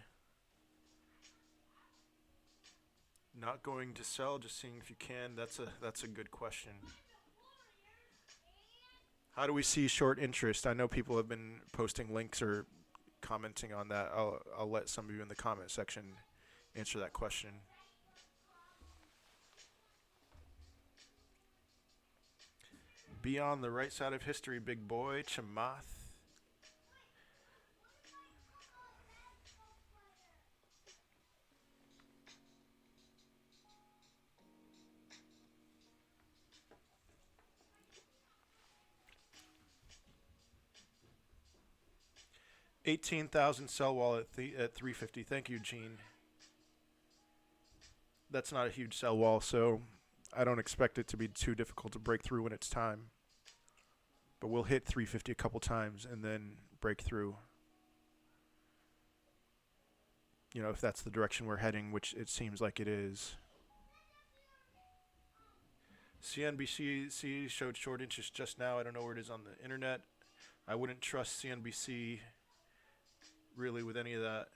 Not going to sell, just seeing if you can. That's a good question. How do we see short interest? I know people have been posting links or commenting on that. I'll let some of you in the comment section answer that question. Be on the right side of history, big boy. Chamath. $18,000 sell wall at 350. Thank you, Gene. That's not a huge sell wall, so I don't expect it to be too difficult to break through when it's time. But we'll hit 350 a couple times and then break through. You know, if that's the direction we're heading, which it seems like it is. CNBC showed short interest just now. I don't know where it is on the internet. I wouldn't trust CNBC really with any of that.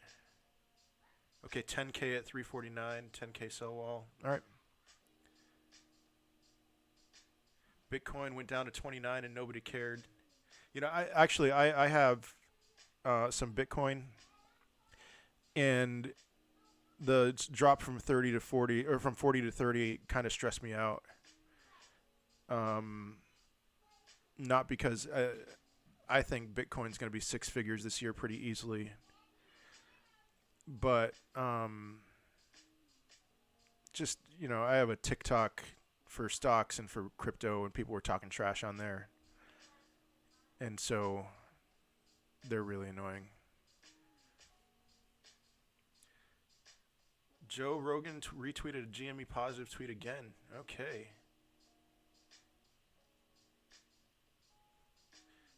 Okay, 10K at 349, 10K sell wall. All right. Bitcoin went down to 29 and nobody cared. You know, I have some Bitcoin, and the drop from 30 to 40 or from 40 to 30 kind of stressed me out. Not because I think Bitcoin's going to be six figures this year pretty easily. But just, I have a TikTok for stocks and for crypto, and people were talking trash on there. And so they're really annoying. Joe Rogan retweeted a GME positive tweet again. Okay.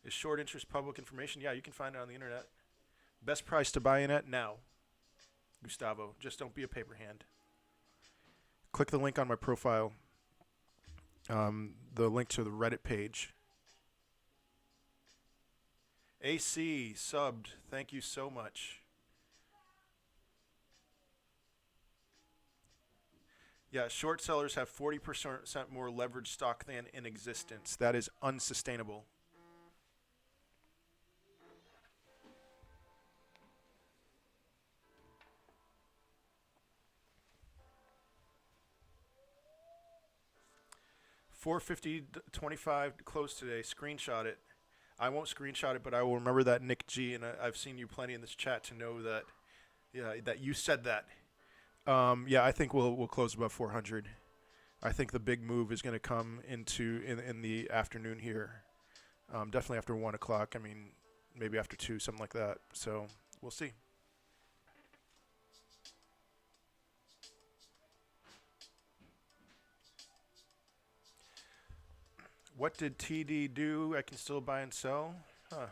Is short interest public information? Yeah, you can find it on the internet. Best price to buy in at now. Gustavo, just don't be a paper hand. Click the link on my profile. The link to the Reddit page. AC subbed. Thank you so much. Yeah, short sellers have 40% more leveraged stock than in existence. That is unsustainable. $450.25 close today. Screenshot it. I won't screenshot it, but I will remember that, Nick G. And I've seen you plenty in this chat to know that, that you said that. I think we'll close above 400. I think the big move is going to come in the afternoon here. Definitely after 1 o'clock. I mean, maybe after 2, something like that. So we'll see. What did TD do? I can still buy and sell? Huh.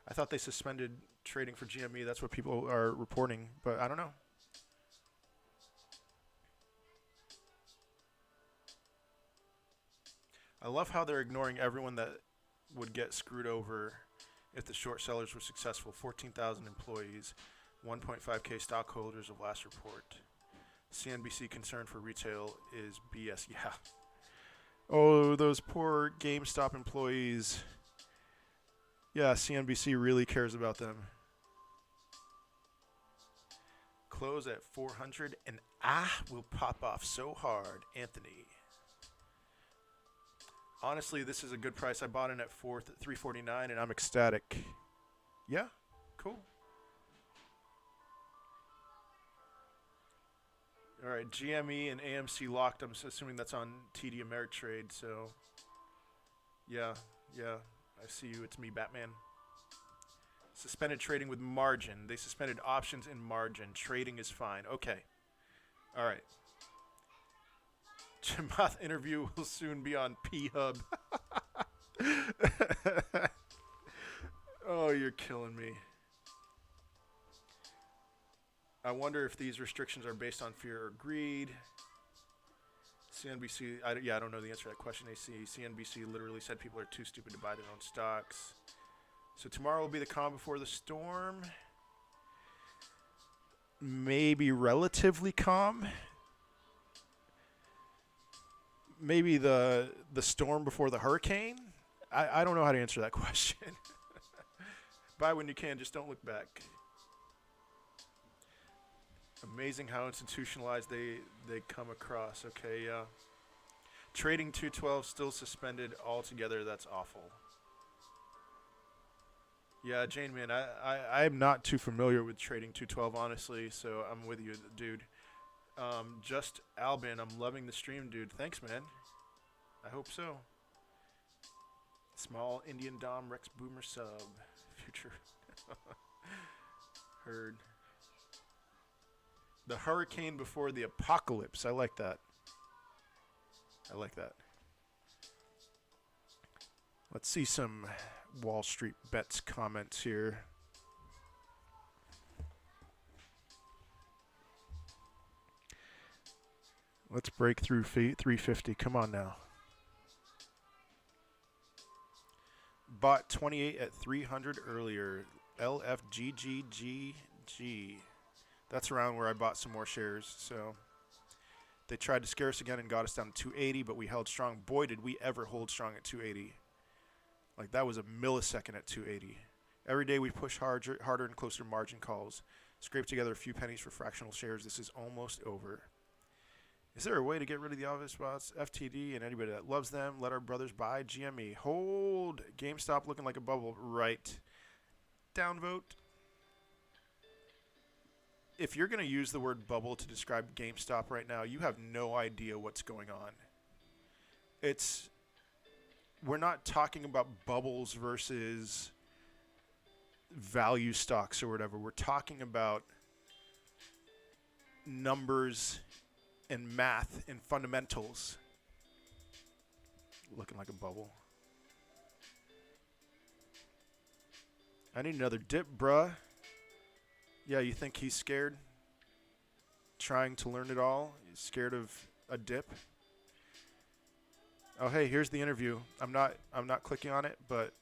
I thought they suspended trading for GME. That's what people are reporting, but I don't know. I love how they're ignoring everyone that would get screwed over if the short sellers were successful. 14,000 employees, 1.5K stockholders of last report. CNBC concern for retail is BS. Yeah. Oh, those poor GameStop employees. Yeah, CNBC really cares about them. Close at 400 and will pop off so hard, Anthony. Honestly, this is a good price. I bought in at $349 and I'm ecstatic. Yeah, cool. All right, GME and AMC locked. I'm assuming that's on TD Ameritrade. So, yeah, I see you. It's me, Batman. Suspended trading with margin. They suspended options in margin. Trading is fine. Okay. All right. Chamath interview will soon be on P-Hub. Oh, you're killing me. I wonder if these restrictions are based on fear or greed. CNBC, I don't know the answer to that question, AC. CNBC literally said people are too stupid to buy their own stocks. So tomorrow will be the calm before the storm. Maybe relatively calm. Maybe the storm before the hurricane. I don't know how to answer that question. Buy when you can, just don't look back. Amazing how institutionalized they come across. Okay, yeah. Trading 212 still suspended altogether. That's awful. Yeah, Jane, man, I'm not too familiar with trading 212, honestly, so I'm with you, dude. Just Albin, I'm loving the stream, dude. Thanks, man. I hope so. Small Indian Dom Rex Boomer sub. Future. Heard. The hurricane before the apocalypse. I like that. I like that. Let's see some Wall Street Bets comments here. Let's break through 350. Come on now. Bought 28 at 300 earlier. LFGGGG. That's around where I bought some more shares. So they tried to scare us again and got us down to 280, but we held strong. Boy, did we ever hold strong at 280. Like, that was a millisecond at 280. Every day we push harder and closer to margin calls. Scrape together a few pennies for fractional shares. This is almost over. Is there a way to get rid of the obvious spots? FTD and anybody that loves them, let our brothers buy GME. Hold. GameStop looking like a bubble. Right. Downvote. If you're going to use the word bubble to describe GameStop right now, you have no idea what's going on. We're not talking about bubbles versus value stocks or whatever. We're talking about numbers and math and fundamentals. Looking like a bubble. I need another dip, bruh. Yeah, you think he's scared? Trying to learn it all? He's scared of a dip? Oh, hey, here's the interview. I'm not clicking on it, but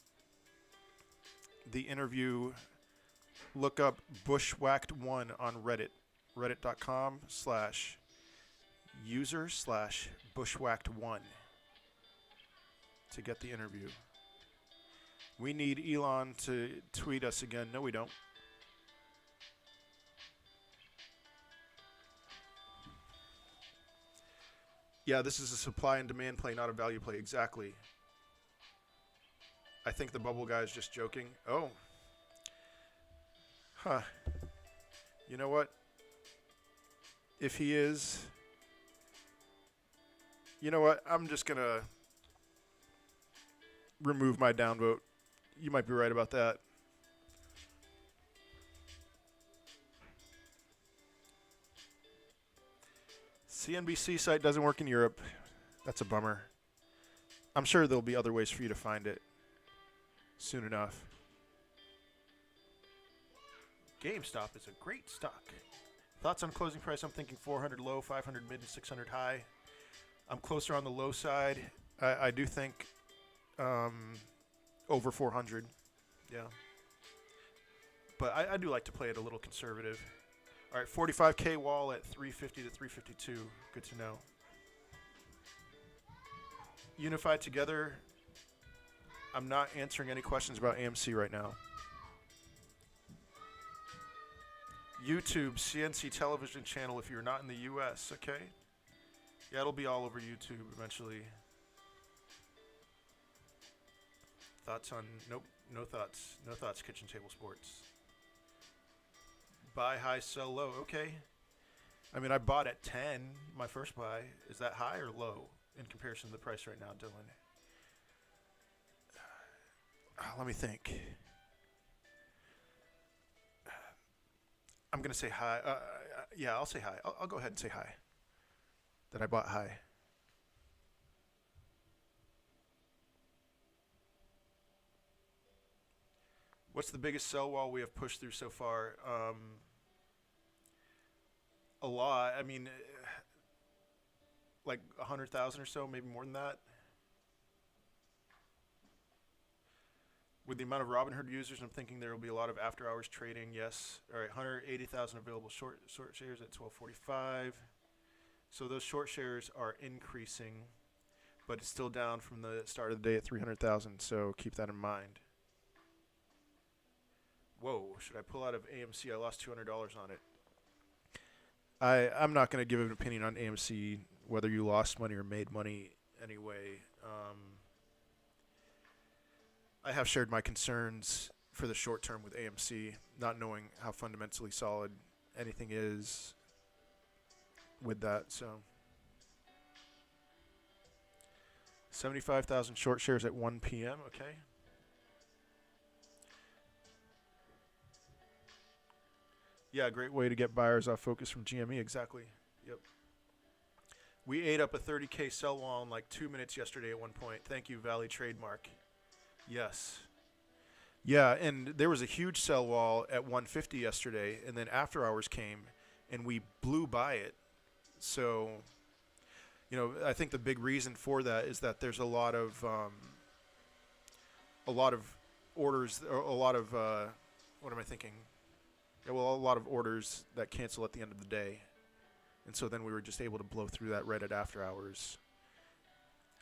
the interview, look up Bushwhacked1 on Reddit. Reddit.com/user/Bushwhacked1 to get the interview. We need Elon to tweet us again. No, we don't. Yeah, this is a supply and demand play, not a value play. Exactly. I think the bubble guy is just joking. Oh. Huh. You know what? If he is, you know what? I'm just going to remove my downvote. You might be right about that. CNBC site doesn't work in Europe. That's a bummer. I'm sure there'll be other ways for you to find it soon enough. GameStop is a great stock. Thoughts on closing price? I'm thinking 400 low, 500 mid, and 600 high. I'm closer on the low side. I do think over 400. Yeah. But I do like to play it a little conservative. All right, 45K wall at 350 to 352. Good to know. Unified together. I'm not answering any questions about AMC right now. YouTube, CNC television channel if you're not in the U.S., okay? Yeah, it'll be all over YouTube eventually. Thoughts on... Nope, no thoughts. No thoughts, Kitchen Table Sports. Buy high, sell low. Okay. I mean, I bought at 10, my first buy. Is that high or low in comparison to the price right now, Dylan? Let me think. I'm going to say high. Yeah, I'll say high. I'll go ahead and say high. That I bought high. What's the biggest sell wall we have pushed through so far? A lot. I mean, like 100,000 or so, maybe more than that. With the amount of Robinhood users, I'm thinking there will be a lot of after-hours trading. Yes. All right, 180,000 available short shares at 12.45. So those short shares are increasing, but it's still down from the start of the day at 300,000. So keep that in mind. Whoa, should I pull out of AMC? I lost $200 on it. I'm not going to give an opinion on AMC, whether you lost money or made money anyway. I have shared my concerns for the short term with AMC, not knowing how fundamentally solid anything is with that. So 75,000 short shares at 1 p.m. Okay. Yeah, great way to get buyers off focus from GME. Exactly. Yep. We ate up a 30K sell wall in like 2 minutes yesterday at one point. Thank you, Valley Trademark. Yes. Yeah, and there was a huge sell wall at 150 yesterday, and then after hours came, and we blew by it. So, you know, I think the big reason for that is that there's a lot of orders, or a lot of what am I thinking? Yeah, well, a lot of orders that cancel at the end of the day. And so then we were just able to blow through that right at after hours.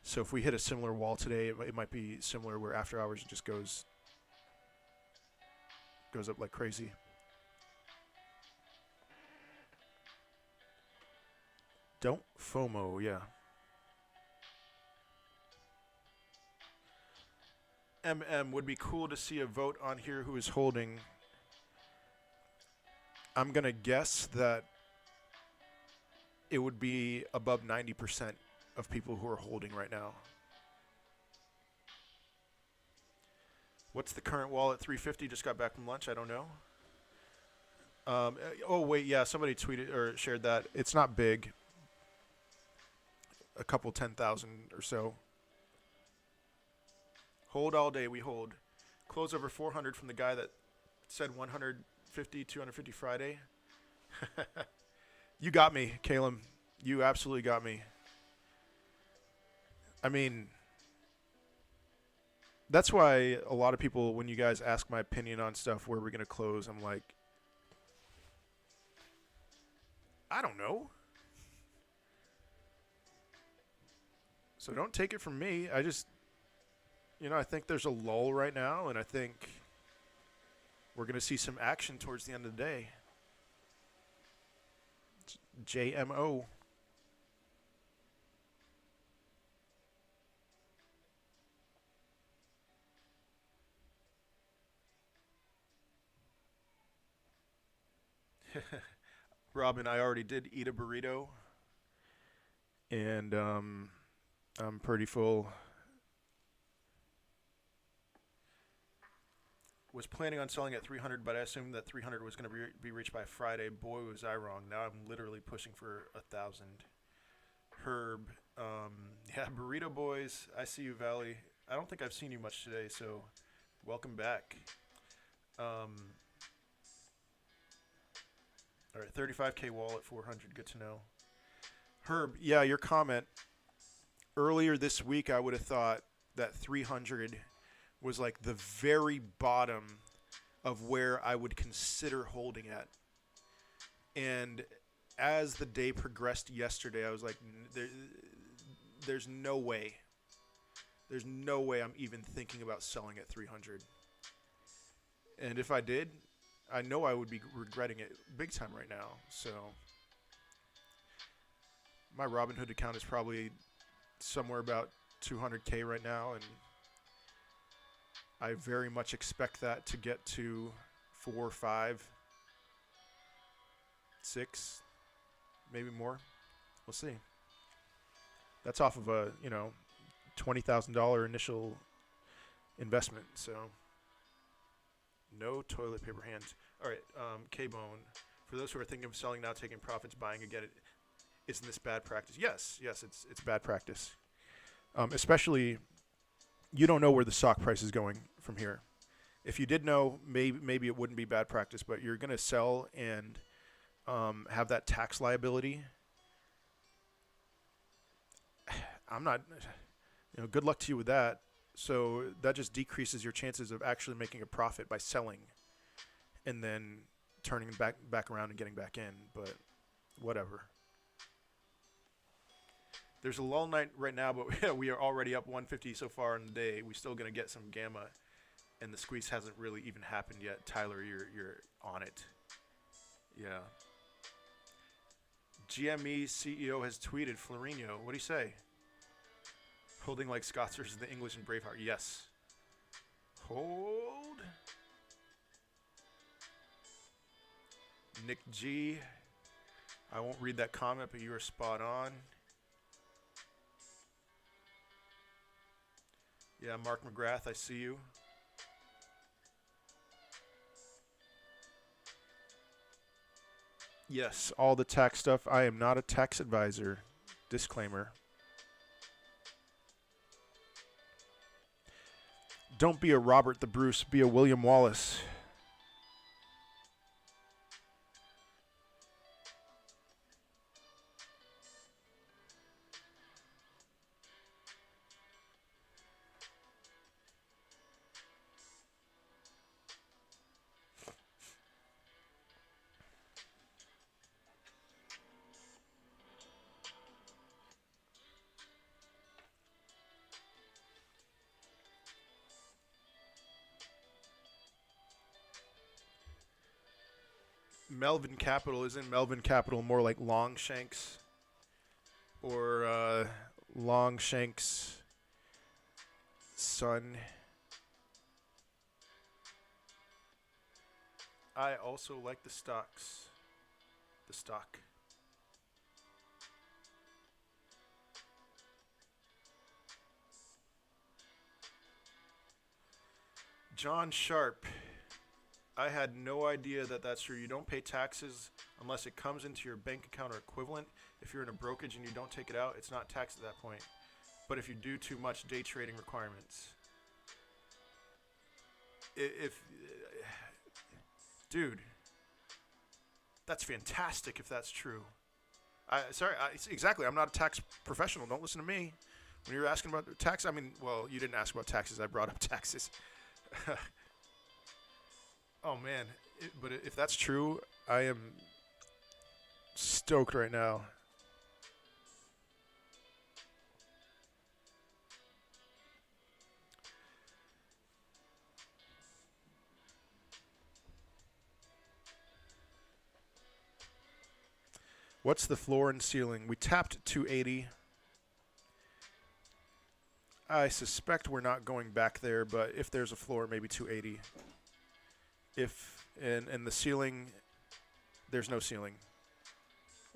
So if we hit a similar wall today, it might be similar where after hours it just goes up like crazy. Don't FOMO, yeah. Would be cool to see a vote on here who is holding. I'm going to guess that it would be above 90% of people who are holding right now. What's the current wall at 350? Just got back from lunch. I don't know. Oh, wait. Yeah, somebody tweeted or shared that. It's not big. A couple 10,000 or so. Hold all day. We hold. Close over 400 from the guy that said 150, 250 Friday. You got me, Caleb. You absolutely got me. I mean, that's why a lot of people, when you guys ask my opinion on stuff, where we're going to close, I'm like, I don't know. So don't take it from me. I just, I think there's a lull right now, and I think we're going to see some action towards the end of the day. JMO. Robin, I already did eat a burrito, and I'm pretty full. Was planning on selling at 300, but I assumed that 300 was going to be reached by Friday. Boy, was I wrong. Now I'm literally pushing for 1,000. Herb, yeah, burrito boys. I see you, Valley. I don't think I've seen you much today, so welcome back. All right, 35K wall at 400. Good to know. Herb, yeah, your comment earlier this week, I would have thought that 300 was like the very bottom of where I would consider holding at. And as the day progressed yesterday, I was like, there's no way. There's no way I'm even thinking about selling at 300. And if I did, I know I would be regretting it big time right now. So my Robinhood account is probably somewhere about 200K right now, and I very much expect that to get to 4, 5, 6, maybe more. We'll see. That's off of a, $20,000 initial investment. So no toilet paper hands. All right, K-Bone. For those who are thinking of selling now, taking profits, buying again, isn't this bad practice? Yes, it's bad practice. Especially, you don't know where the stock price is going from here. If you did know, maybe it wouldn't be bad practice, but you're going to sell and have that tax liability. I'm not, good luck to you with that. So that just decreases your chances of actually making a profit by selling and then turning back around and getting back in, but whatever. There's a lull night right now, but we are already up 150 so far in the day. We're still going to get some gamma, and the squeeze hasn't really even happened yet. Tyler, you're on it. Yeah. GME CEO has tweeted, Florino, what do you say? Holding like Scots versus the English and Braveheart. Yes. Hold. Nick G. I won't read that comment, but you are spot on. Yeah, Mark McGrath, I see you. Yes, all the tax stuff. I am not a tax advisor. Disclaimer. Don't be a Robert the Bruce, be a William Wallace. Melvin Capital, isn't Melvin Capital more like Longshanks? or Longshanks son. I also like the stocks. The stock. John Sharp. I had no idea that that's true. You don't pay taxes unless it comes into your bank account or equivalent. If you're in a brokerage and you don't take it out, it's not taxed at that point. But if you do too much day trading requirements. If dude, that's fantastic if that's true. Exactly. I'm not a tax professional. Don't listen to me. When you're asking about tax, I mean, well, you didn't ask about taxes. I brought up taxes. Oh, man. But if that's true, I am stoked right now. What's the floor and ceiling? We tapped 280. I suspect we're not going back there, but if there's a floor, maybe 280. If and the ceiling, there's no ceiling,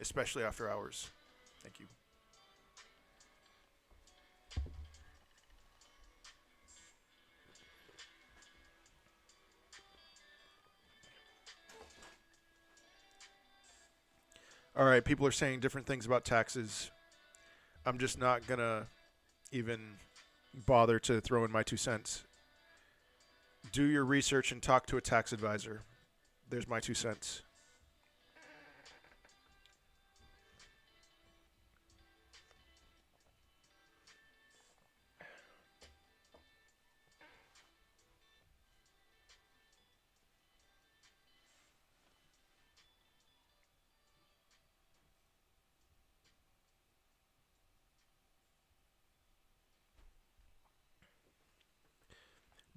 especially after hours. Thank you. All right, people are saying different things about taxes. I'm just not going to even bother to throw in my 2 cents. Do your research and talk to a tax advisor. There's my 2 cents.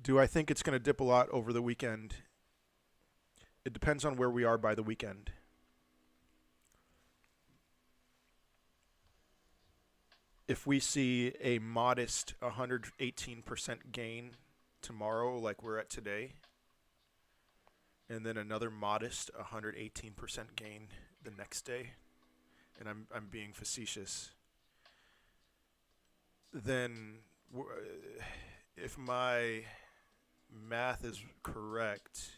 Do I think it's going to dip a lot over the weekend? It depends on where we are by the weekend. If we see a modest 118% gain tomorrow, like we're at today, and then another modest 118% gain the next day, and I'm being facetious, then if my math is correct,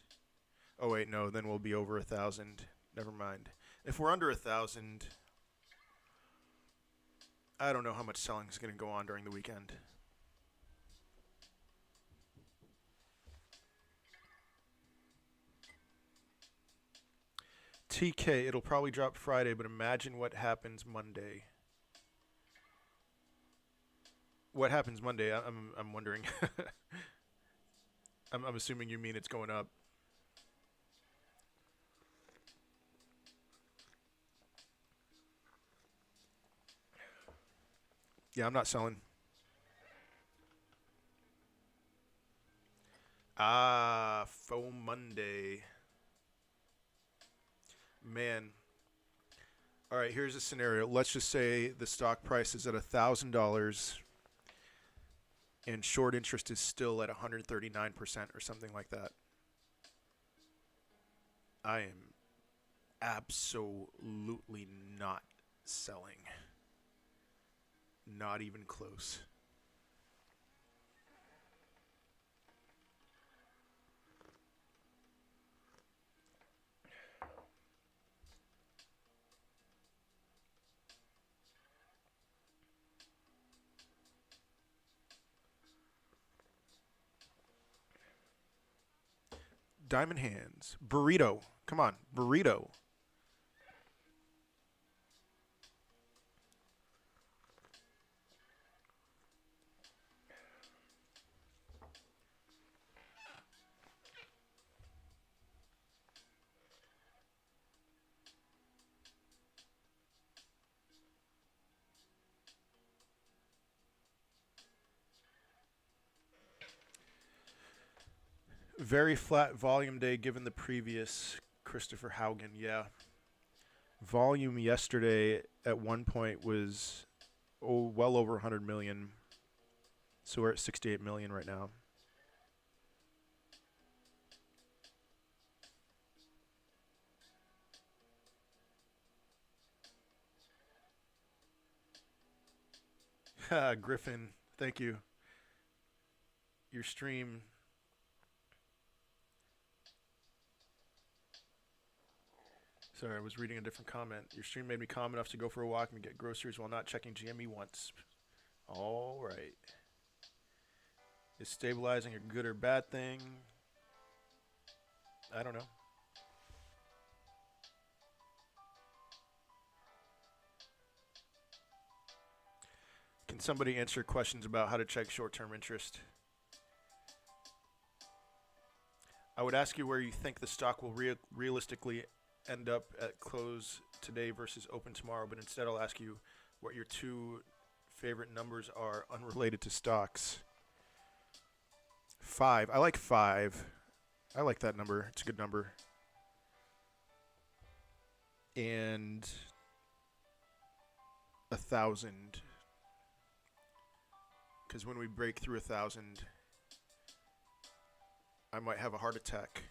oh wait, no, then we'll be over 1,000. Never mind. If we're under 1,000, I don't know how much selling is going to go on during the weekend. TK, it'll probably drop Friday, but imagine what happens Monday. What happens Monday? I'm wondering. I'm assuming you mean it's going up. Yeah, I'm not selling. Faux Monday. Man. All right, here's a scenario. Let's just say the stock price is at $1,000 and short interest is still at 139% or something like that. I am absolutely not selling. Not even close. Diamond hands. Burrito. Come on. Burrito. Very flat volume day given the previous. Christopher Haugen, yeah. Volume yesterday at one point was well over 100 million. So we're at 68 million right now. Griffin, thank you. Your stream. Sorry, I was reading a different comment. Your stream made me calm enough to go for a walk and get groceries while not checking GME once. All right. Is stabilizing a good or bad thing? I don't know. Can somebody answer questions about how to check short-term interest? I would ask you where you think the stock will realistically end up at close today versus open tomorrow, but instead I'll ask you what your two favorite numbers are unrelated to stocks. 5. I like 5. I like that number. It's a good number. And 1,000. Because when we break through 1,000, I might have a heart attack.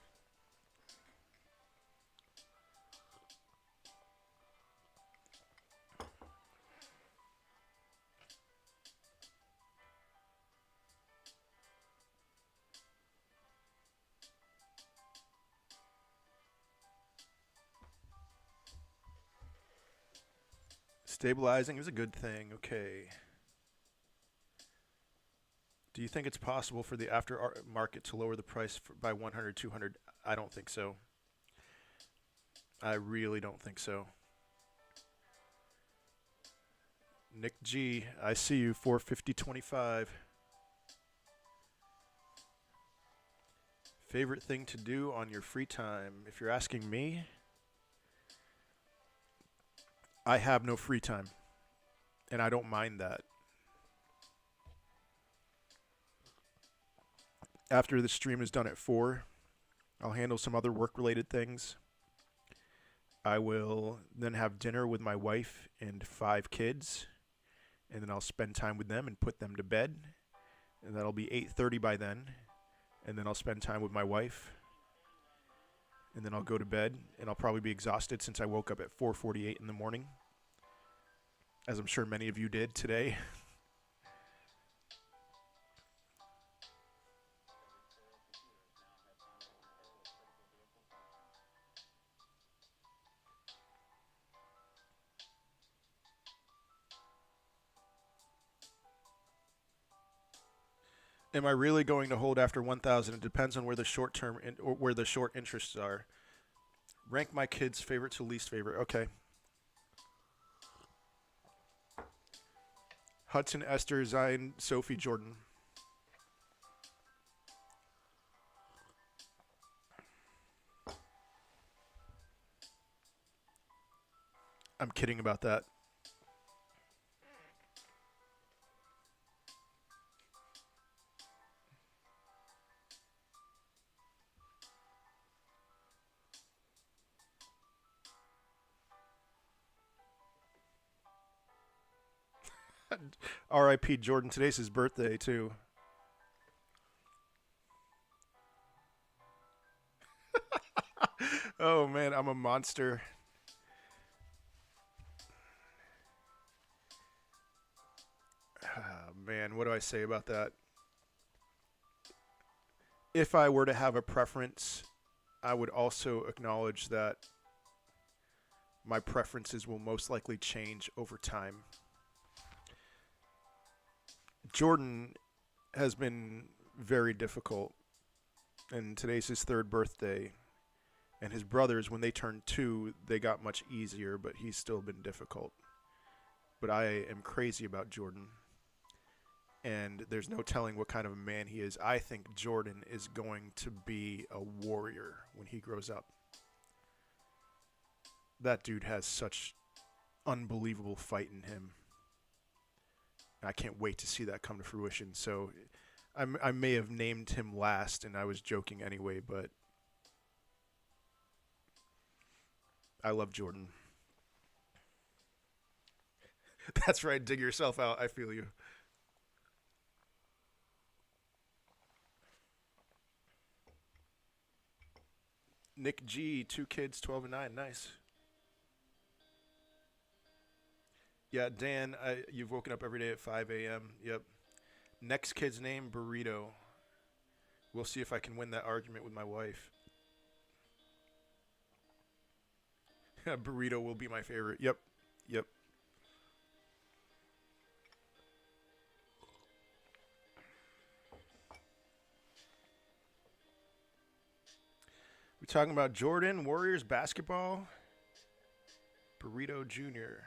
Stabilizing is a good thing. Okay. Do you think it's possible for the aftermarket to lower the price by 100, 200? I don't think so. I really don't think so. Nick G, I see you, 450.25. Favorite thing to do on your free time? If you're asking me, I have no free time, and I don't mind that. After the stream is done at 4, I'll handle some other work-related things. I will then have dinner with my wife and 5 kids, and then I'll spend time with them and put them to bed, and that'll be 8:30 by then, and then I'll spend time with my wife, and then I'll go to bed, and I'll probably be exhausted since I woke up at 4:48 in the morning, as I'm sure many of you did today. Am I really going to hold after 1,000? It depends on where the short term or where the short interests are. Rank my kids favorite to least favorite. Okay. Hudson, Esther, Zion, Sophie, Jordan. I'm kidding about that. R.I.P. Jordan. Today's his birthday, too. Oh, man, I'm a monster. Man, what do I say about that? If I were to have a preference, I would also acknowledge that my preferences will most likely change over time. Jordan has been very difficult, and today's his 3rd birthday. And his brothers, when they turned 2, they got much easier, but he's still been difficult. But I am crazy about Jordan. And there's no telling what kind of a man he is. I think Jordan is going to be a warrior when he grows up. That dude has such unbelievable fight in him. I can't wait to see that come to fruition. So I may have named him last, and I was joking anyway, but I love Jordan. That's right. Dig yourself out. I feel you. Nick G, 2 kids, 12 and 9. Nice. Yeah, Dan, you've woken up every day at 5 a.m. Yep. Next kid's name, Burrito. We'll see if I can win that argument with my wife. Burrito will be my favorite. Yep. Yep. We're talking about Jordan, Warriors basketball. Burrito Jr.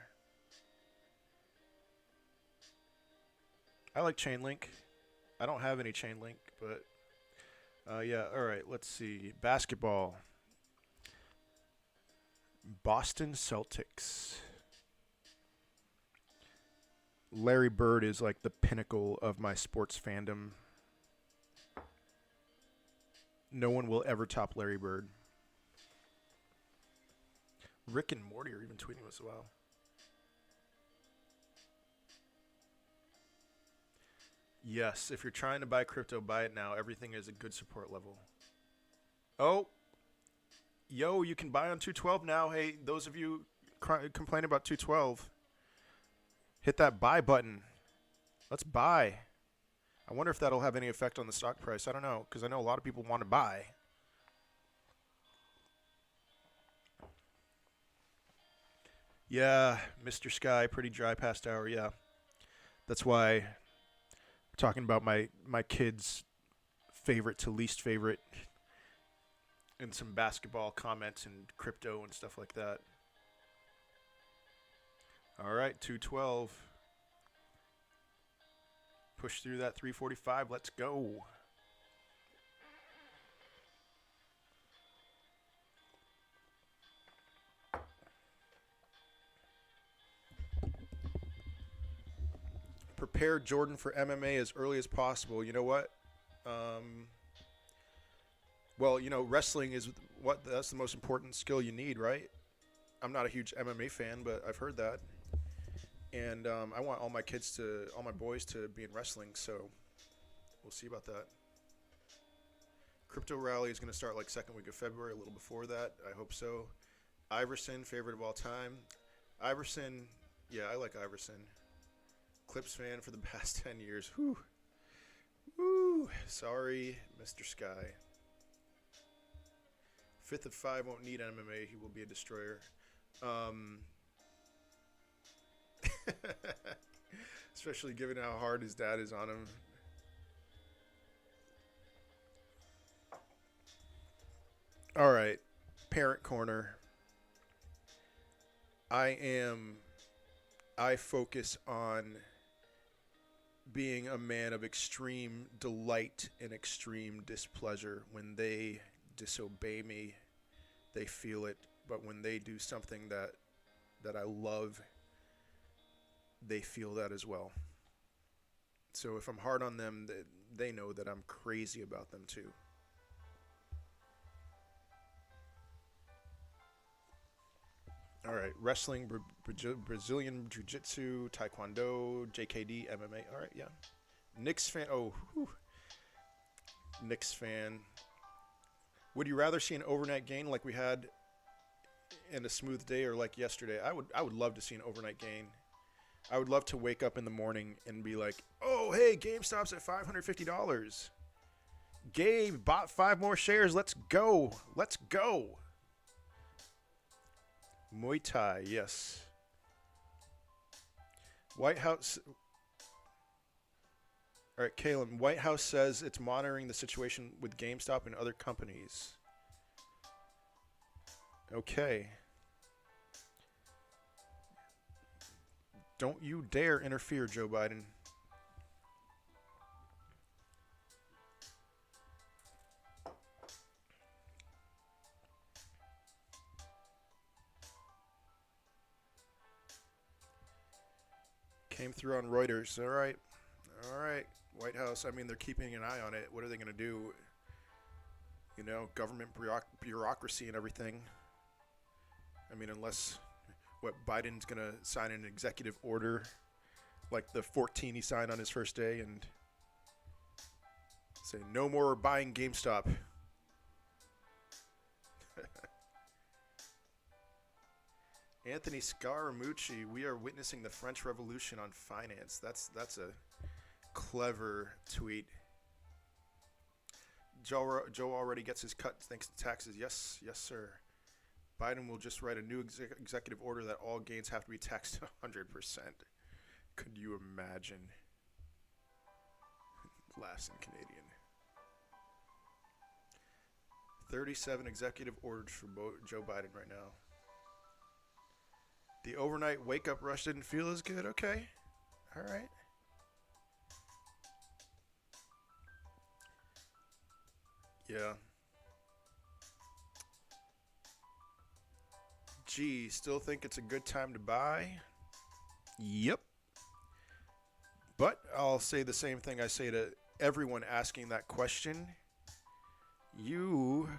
I like chain link. I don't have any chain link, but yeah. All right, let's see. Basketball. Boston Celtics. Larry Bird is like the pinnacle of my sports fandom. No one will ever top Larry Bird. Rick and Morty are even tweeting us as well. Yes, if you're trying to buy crypto, buy it now. Everything is a good support level. Oh, yo, you can buy on 212 now. Hey, those of you complaining about 212, hit that buy button. Let's buy. I wonder if that'll have any effect on the stock price. I don't know, because I know a lot of people want to buy. Yeah, Mr. Sky, pretty dry past hour, yeah. That's why I'm talking about my kids' favorite to least favorite and some basketball comments and crypto and stuff like that. All right, 212. Push through that 345. Let's go. Prepare Jordan for MMA as early as possible. You know what? Well, you know, wrestling is that's the most important skill you need, right? I'm not a huge MMA fan, but I've heard that. And I want all my boys to be in wrestling, so we'll see about that. Crypto rally is going to start like second week of February, a little before that. I hope so. Iverson, favorite of all time. Iverson, yeah, I like Iverson. Clips fan for the past 10 years. Whew. Woo. Sorry, Mr. Sky. 5th of 5 won't need MMA. He will be a destroyer. Especially given how hard his dad is on him. All right, parent corner. I focus on being a man of extreme delight and extreme displeasure. When they disobey me, they feel it. But when they do something that I love, they feel that as well. So if I'm hard on them, they know that I'm crazy about them too. All right, wrestling, Brazilian Jiu-Jitsu, Taekwondo, JKD, MMA. All right, yeah. Knicks fan. Oh, whew. Knicks fan. Would you rather see an overnight gain like we had in a smooth day or like yesterday? I would love to see an overnight gain. I would love to wake up in the morning and be like, oh, hey, GameStop's at $550. Gabe bought 5 more shares. Let's go. Let's go. Muay Thai, yes. White House. All right, Caleb. White House says it's monitoring the situation with GameStop and other companies. Okay. Don't you dare interfere, Joe Biden. Came through on Reuters. All right. All right. White House, I mean, they're keeping an eye on it. What are they going to do? You know, government bureaucracy and everything. I mean, unless what, Biden's going to sign an executive order like the 14 he signed on his first day and say no more buying GameStop. Anthony Scaramucci, we are witnessing the French Revolution on finance. That's a clever tweet. Joe already gets his cut thanks to taxes. Yes, sir. Biden will just write a new executive order that all gains have to be taxed 100%. Could you imagine? Laughs in Canadian. 37 executive orders for Joe Biden right now. The overnight wake-up rush didn't feel as good. Okay. All right. Yeah. Gee, still think it's a good time to buy? Yep. But I'll say the same thing I say to everyone asking that question. You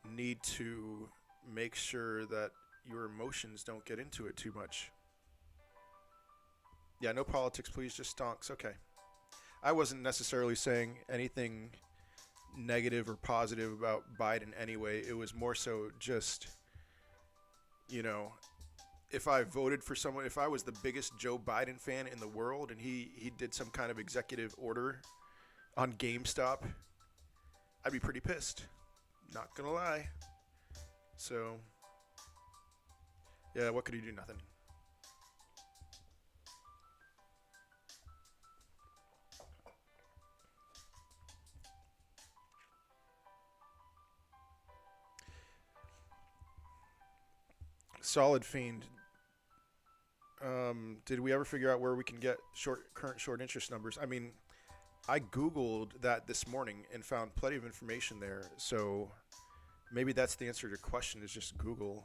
need to make sure that your emotions don't get into it too much. Yeah, no politics, please. Just stonks. Okay. I wasn't necessarily saying anything negative or positive about Biden anyway. It was more so just, if I voted for someone, if I was the biggest Joe Biden fan in the world and he did some kind of executive order on GameStop, I'd be pretty pissed. Not gonna lie. So, yeah, what could he do? Nothing. Solid Fiend. Did we ever figure out where we can get current short interest numbers? I mean, I Googled that this morning and found plenty of information there. So maybe that's the answer to your question, is just Google.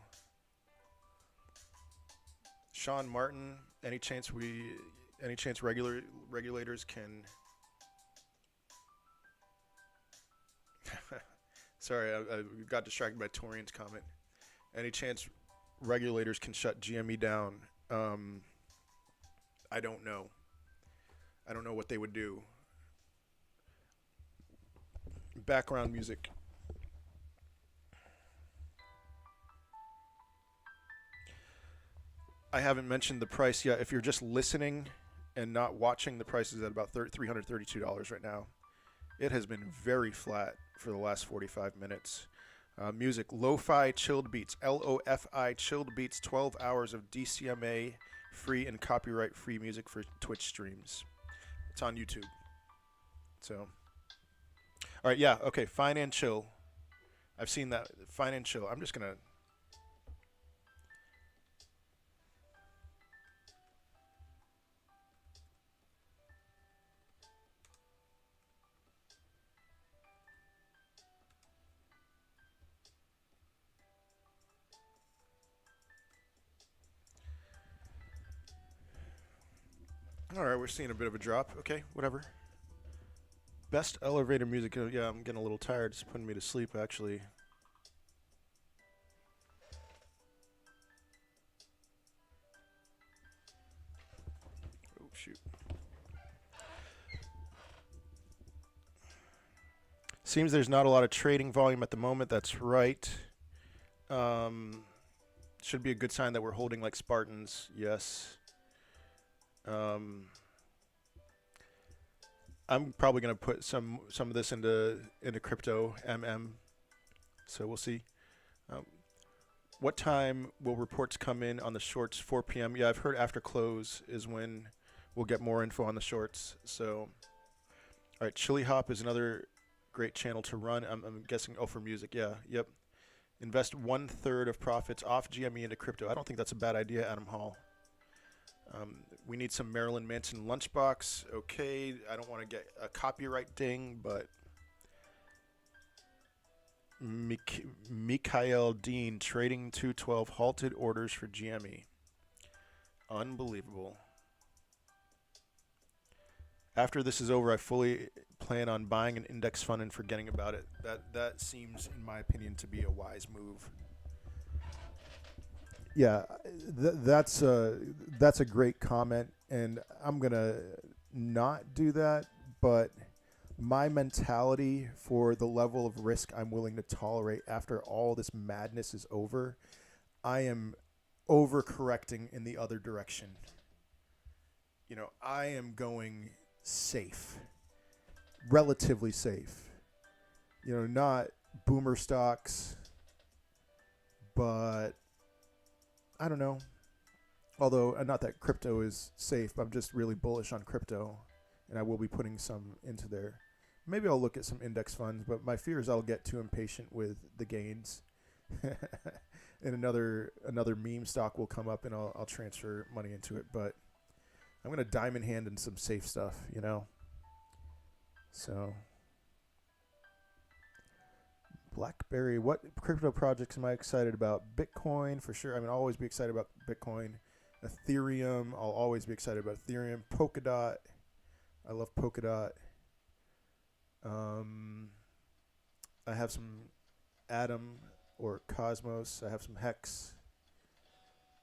Sean Martin, any chance regulators can sorry, I got distracted by Torian's comment. Any chance regulators can shut GME down? I don't know. I don't know what they would do. Background music. I haven't mentioned the price yet. If you're just listening and not watching, the price is at about $332 right now. It has been very flat for the last 45 minutes. Music, lo-fi chilled beats, L-O-F-I chilled beats, 12 hours of DCMA free and copyright free music for Twitch streams. It's on YouTube. So, all right, yeah, okay, fine and chill. I've seen that, fine and chill. I'm just gonna. All right, we're seeing a bit of a drop. Okay, whatever. Best elevator music. Yeah, I'm getting a little tired. It's putting me to sleep, actually. Oh, shoot. Seems there's not a lot of trading volume at the moment. That's right. Should be a good sign that we're holding like Spartans. Yes. I'm probably going to put some of this into crypto so we'll see. What time will reports come in on the shorts? 4 p.m. Yeah, I've heard after close is when we'll get more info on the shorts. So, all right, Chili Hop is another great channel to run. I'm guessing, for music. Yeah, yep. Invest 1/3 of profits off GME into crypto. I don't think that's a bad idea, Adam Hall. We need some Marilyn Manson lunchbox. Okay, I don't want to get a copyright ding, but Mikhail Dean trading 212 halted orders for GME. Unbelievable. After this is over, I fully plan on buying an index fund and forgetting about it. That seems, in my opinion, to be a wise move. Yeah, that's a great comment, and I'm gonna not do that. But my mentality for the level of risk I'm willing to tolerate after all this madness is over, I am overcorrecting in the other direction. I am going safe, relatively safe. Not boomer stocks, but I don't know. Although, not that crypto is safe, but I'm just really bullish on crypto, and I will be putting some into there. Maybe I'll look at some index funds, but my fear is I'll get too impatient with the gains, and another meme stock will come up, and I'll transfer money into it. But I'm gonna diamond hand in some safe stuff. So, BlackBerry. What crypto projects am I excited about? Bitcoin for sure. I'll always be excited about Bitcoin. Ethereum. I'll always be excited about Ethereum. Polkadot. I love Polkadot. I have some Atom or Cosmos. I have some Hex.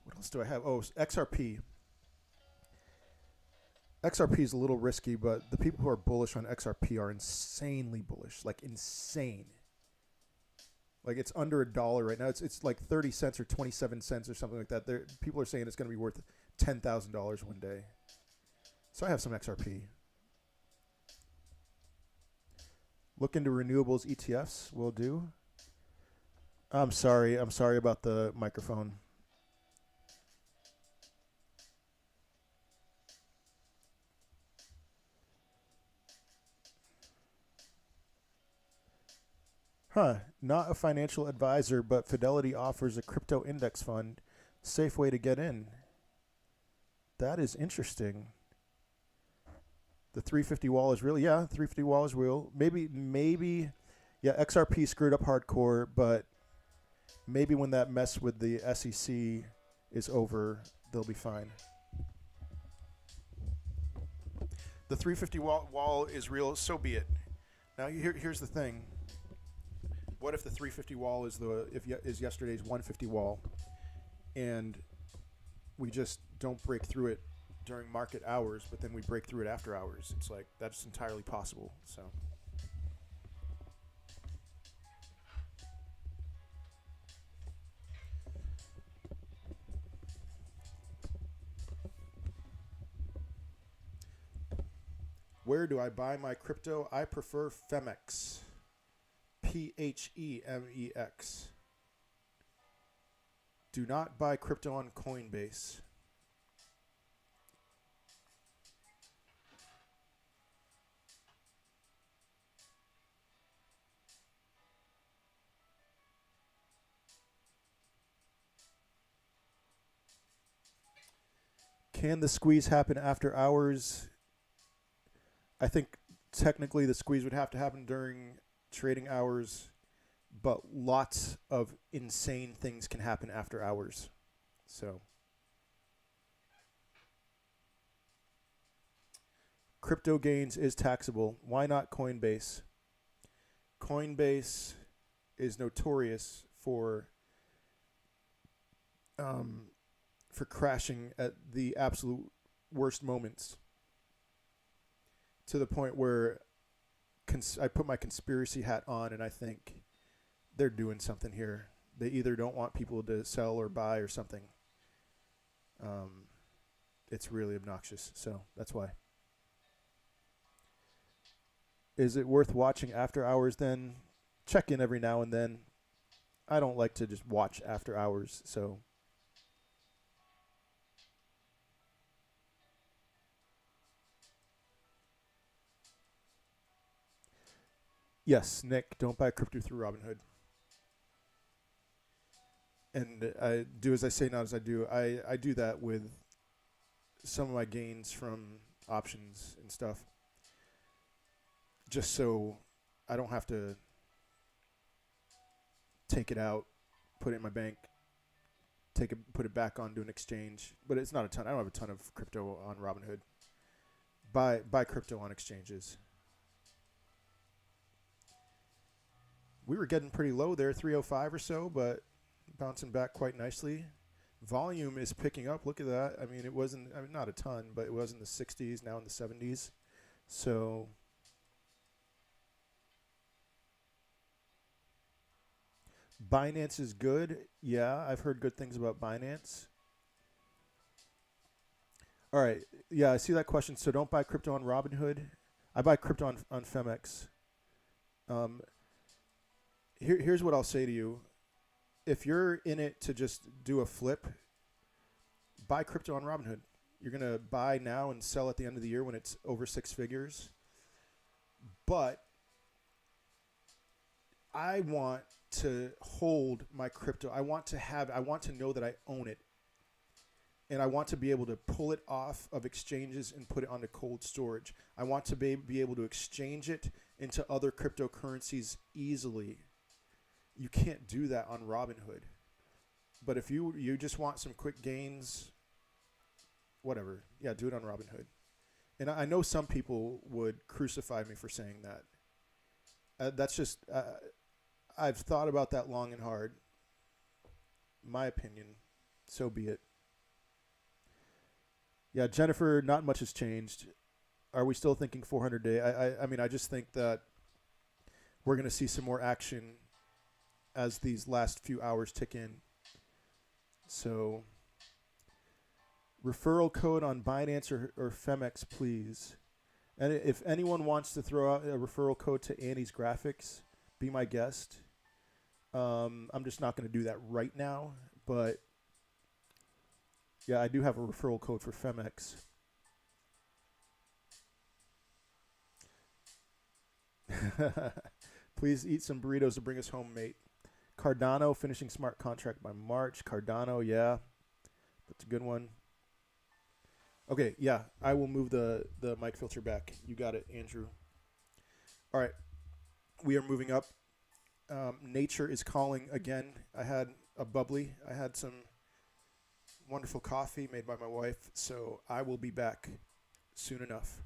What else do I have? Oh, XRP. XRP is a little risky, but the people who are bullish on XRP are insanely bullish, like insane. Like it's under $1 right now. It's like 30 cents or 27 cents or something like that. People are saying it's going to be worth $10,000 one day. So I have some XRP. Look into renewables ETFs. Will do. I'm sorry about the microphone. Not a financial advisor, but Fidelity offers a crypto index fund. Safe way to get in. That is interesting. The 350 wall is real. Yeah, 350 wall is real. Maybe, yeah, XRP screwed up hardcore, but maybe when that mess with the SEC is over, they'll be fine. The 350 wall is real, so be it. Now, here's the thing. What if the 350 wall is yesterday's 150 wall, and we just don't break through it during market hours, but then we break through it after hours? It's like that's entirely possible. So, where do I buy my crypto? I prefer Phemex. Phemex. Do not buy crypto on Coinbase. Can the squeeze happen after hours? I think technically the squeeze would have to happen during trading hours, but lots of insane things can happen after hours. So, crypto gains is taxable. Why not Coinbase? Coinbase is notorious for crashing at the absolute worst moments, to the point where I put my conspiracy hat on and I think they're doing something here. They either don't want people to sell or buy or something. It's really obnoxious. So that's why. Is it worth watching after hours then? Check in every now and then. I don't like to just watch after hours, so. Yes, Nick, don't buy crypto through Robinhood. And I do as I say, not as I do. I do that with some of my gains from options and stuff, just so I don't have to take it out, put it in my bank, put it back onto an exchange. But it's not a ton. I don't have a ton of crypto on Robinhood. Buy crypto on exchanges. We were getting pretty low there, 305 or so, but bouncing back quite nicely. Volume is picking up. Look at that. I mean, it wasn't, I mean, not a ton, but it was in the 60s, now in the 70s. So Binance is good. Yeah, I've heard good things about Binance. All right. Yeah, I see that question. So don't buy crypto on Robinhood. I buy crypto on Femex. Um, here's what I'll say to you. If you're in it to just do a flip, buy crypto on Robinhood. You're going to buy now and sell at the end of the year when it's over six figures. But I want to hold my crypto. I want to know that I own it. And I want to be able to pull it off of exchanges and put it onto cold storage. I want to be able to exchange it into other cryptocurrencies easily. You can't do that on Robinhood. But if you just want some quick gains, whatever, yeah, do it on Robinhood. And I know some people would crucify me for saying that. That's just, I've thought about that long and hard. My opinion, so be it. Yeah, Jennifer, not much has changed. Are we still thinking 400 day? I mean, I just think that we're going to see some more action as these last few hours tick in. So, referral code on Binance or Femex, please. And if anyone wants to throw out a referral code to Annie's Graphics, be my guest. I'm just not going to do that right now, but yeah, I do have a referral code for Femex. Please eat some burritos to bring us home, mate. Cardano finishing smart contract by March. Cardano, yeah, that's a good one. Okay, yeah, I will move the mic filter back. You got it, Andrew. All right, we are moving up. Nature is calling again. I had a bubbly. I had some wonderful coffee made by my wife, so I will be back soon enough.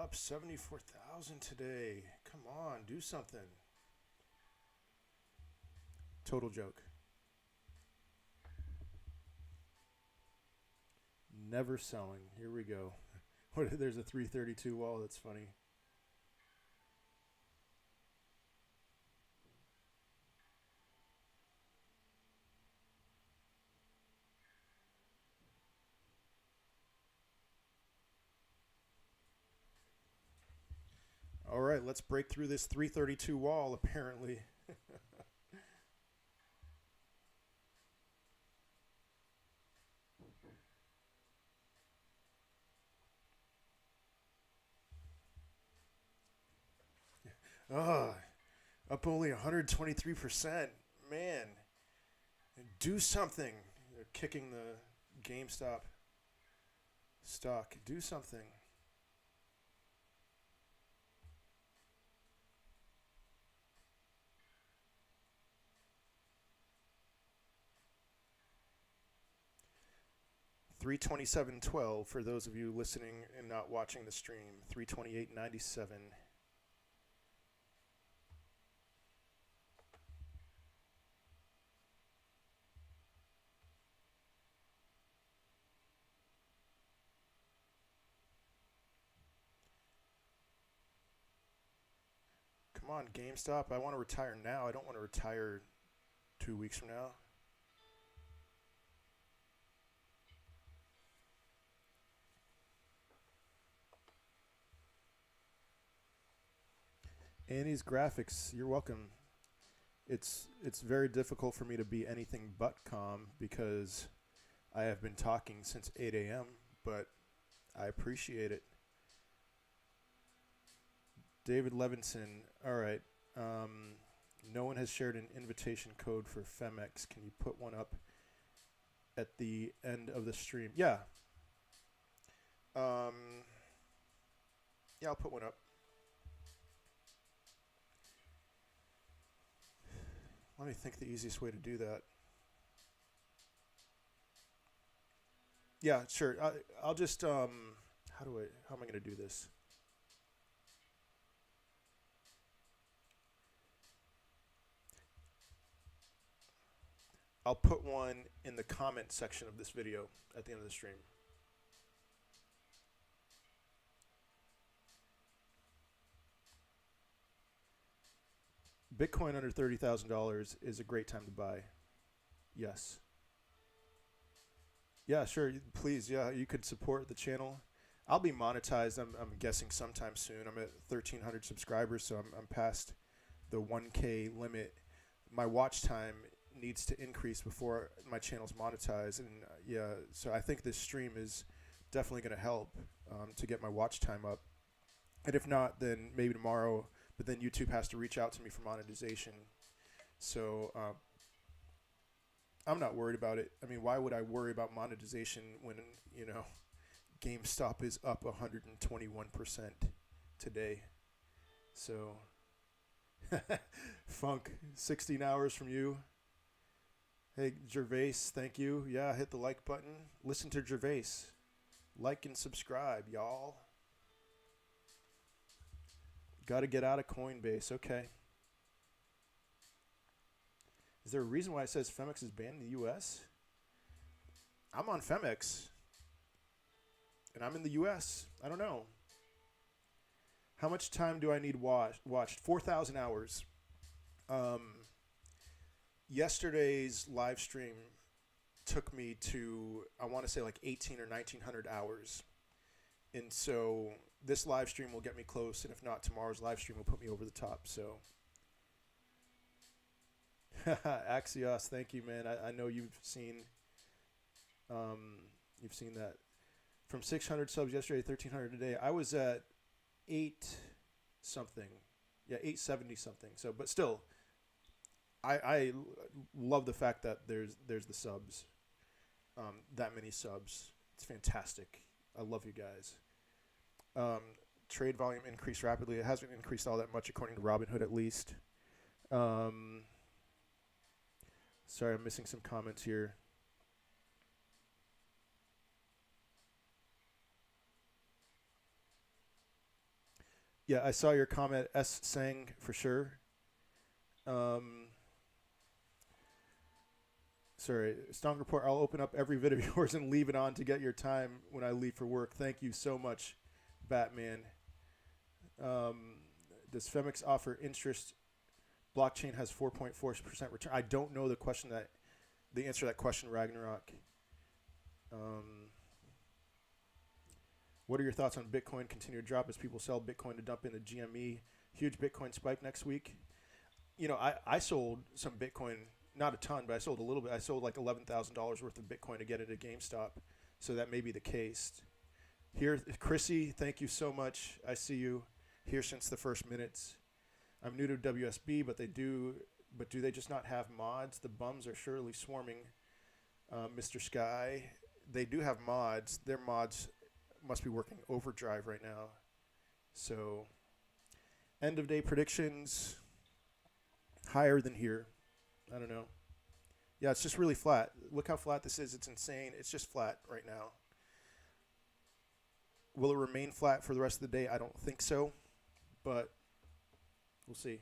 up 74,000 today. Come on, do something. Total joke. Never selling. Here we go. There's a 332 wall. That's funny. All right, let's break through this 332 wall, apparently. Oh, up only 123%. Man, do something. They're kicking the GameStop stock. Do something. $327.12 for those of you listening and not watching the stream. $328.97. Come on, GameStop. I want to retire now. I don't want to retire 2 weeks from now. Annie's Graphics, you're welcome. It's very difficult for me to be anything but calm because I have been talking since 8 a.m., but I appreciate it. David Levinson, all right. No one has shared an invitation code for Femex. Can you put one up at the end of the stream? Yeah. Yeah, I'll put one up. Let me think the easiest way to do that. Yeah, sure. I'll just how am I going to do this? I'll put one in the comment section of this video at the end of the stream. Bitcoin under $30,000 is a great time to buy. Yes. Yeah, sure. Please, yeah, you could support the channel. I'll be monetized, I'm guessing sometime soon. I'm at 1,300 subscribers, so I'm past the 1K limit. My watch time needs to increase before my channel's monetized. And yeah, so I think this stream is definitely going to help to get my watch time up. And if not, then maybe tomorrow. But then YouTube has to reach out to me for monetization. So I'm not worried about it. I mean, why would I worry about monetization when, you know, GameStop is up 121% today? So, Funk, 16 hours from you. Hey, Gervais, thank you. Yeah, hit the like button. Listen to Gervais. Like and subscribe, y'all. Got to get out of Coinbase. Okay. Is there a reason why it says Femex is banned in the U.S.? I'm on Femex. And I'm in the U.S. I don't know. How much time do I need watched? 4,000 hours. Yesterday's live stream took me to, I want to say like 18 or 1900 hours. And so this live stream will get me close, and if not, tomorrow's live stream will put me over the top. So, Axios, thank you, man. I know you've seen that. From 600 subs yesterday, 1,300 today. I was at 8 something, yeah, 870 something. So, but still, I love the fact that there's the subs, that many subs. It's fantastic. I love you guys. Trade volume increased rapidly. It hasn't increased all that much according to Robinhood, at least. Sorry, I'm missing some comments here. Yeah, I saw your comment. S sang for sure. Um, sorry, Stonk Report. I'll open up every video of yours and leave it on to get your time when I leave for work. Thank you so much, Batman. Um, does Femix offer interest? Blockchain has 4.4% return. I don't know the answer to that question, Ragnarok. What are your thoughts on Bitcoin continue to drop as people sell Bitcoin to dump into GME? Huge Bitcoin spike next week. You know, I sold some Bitcoin, not a ton, but I sold a little bit. I sold like $11,000 worth of Bitcoin to get into GameStop. So that may be the case. Here, Chrissy, thank you so much. I see you here since the first minutes. I'm new to WSB, but do they just not have mods? The bums are surely swarming. Mr. Sky, they do have mods. Their mods must be working overdrive right now. So, end of day predictions, higher than here. I don't know. Yeah, it's just really flat. Look how flat this is. It's insane. It's just flat right now. Will it remain flat for the rest of the day? I don't think so, but we'll see.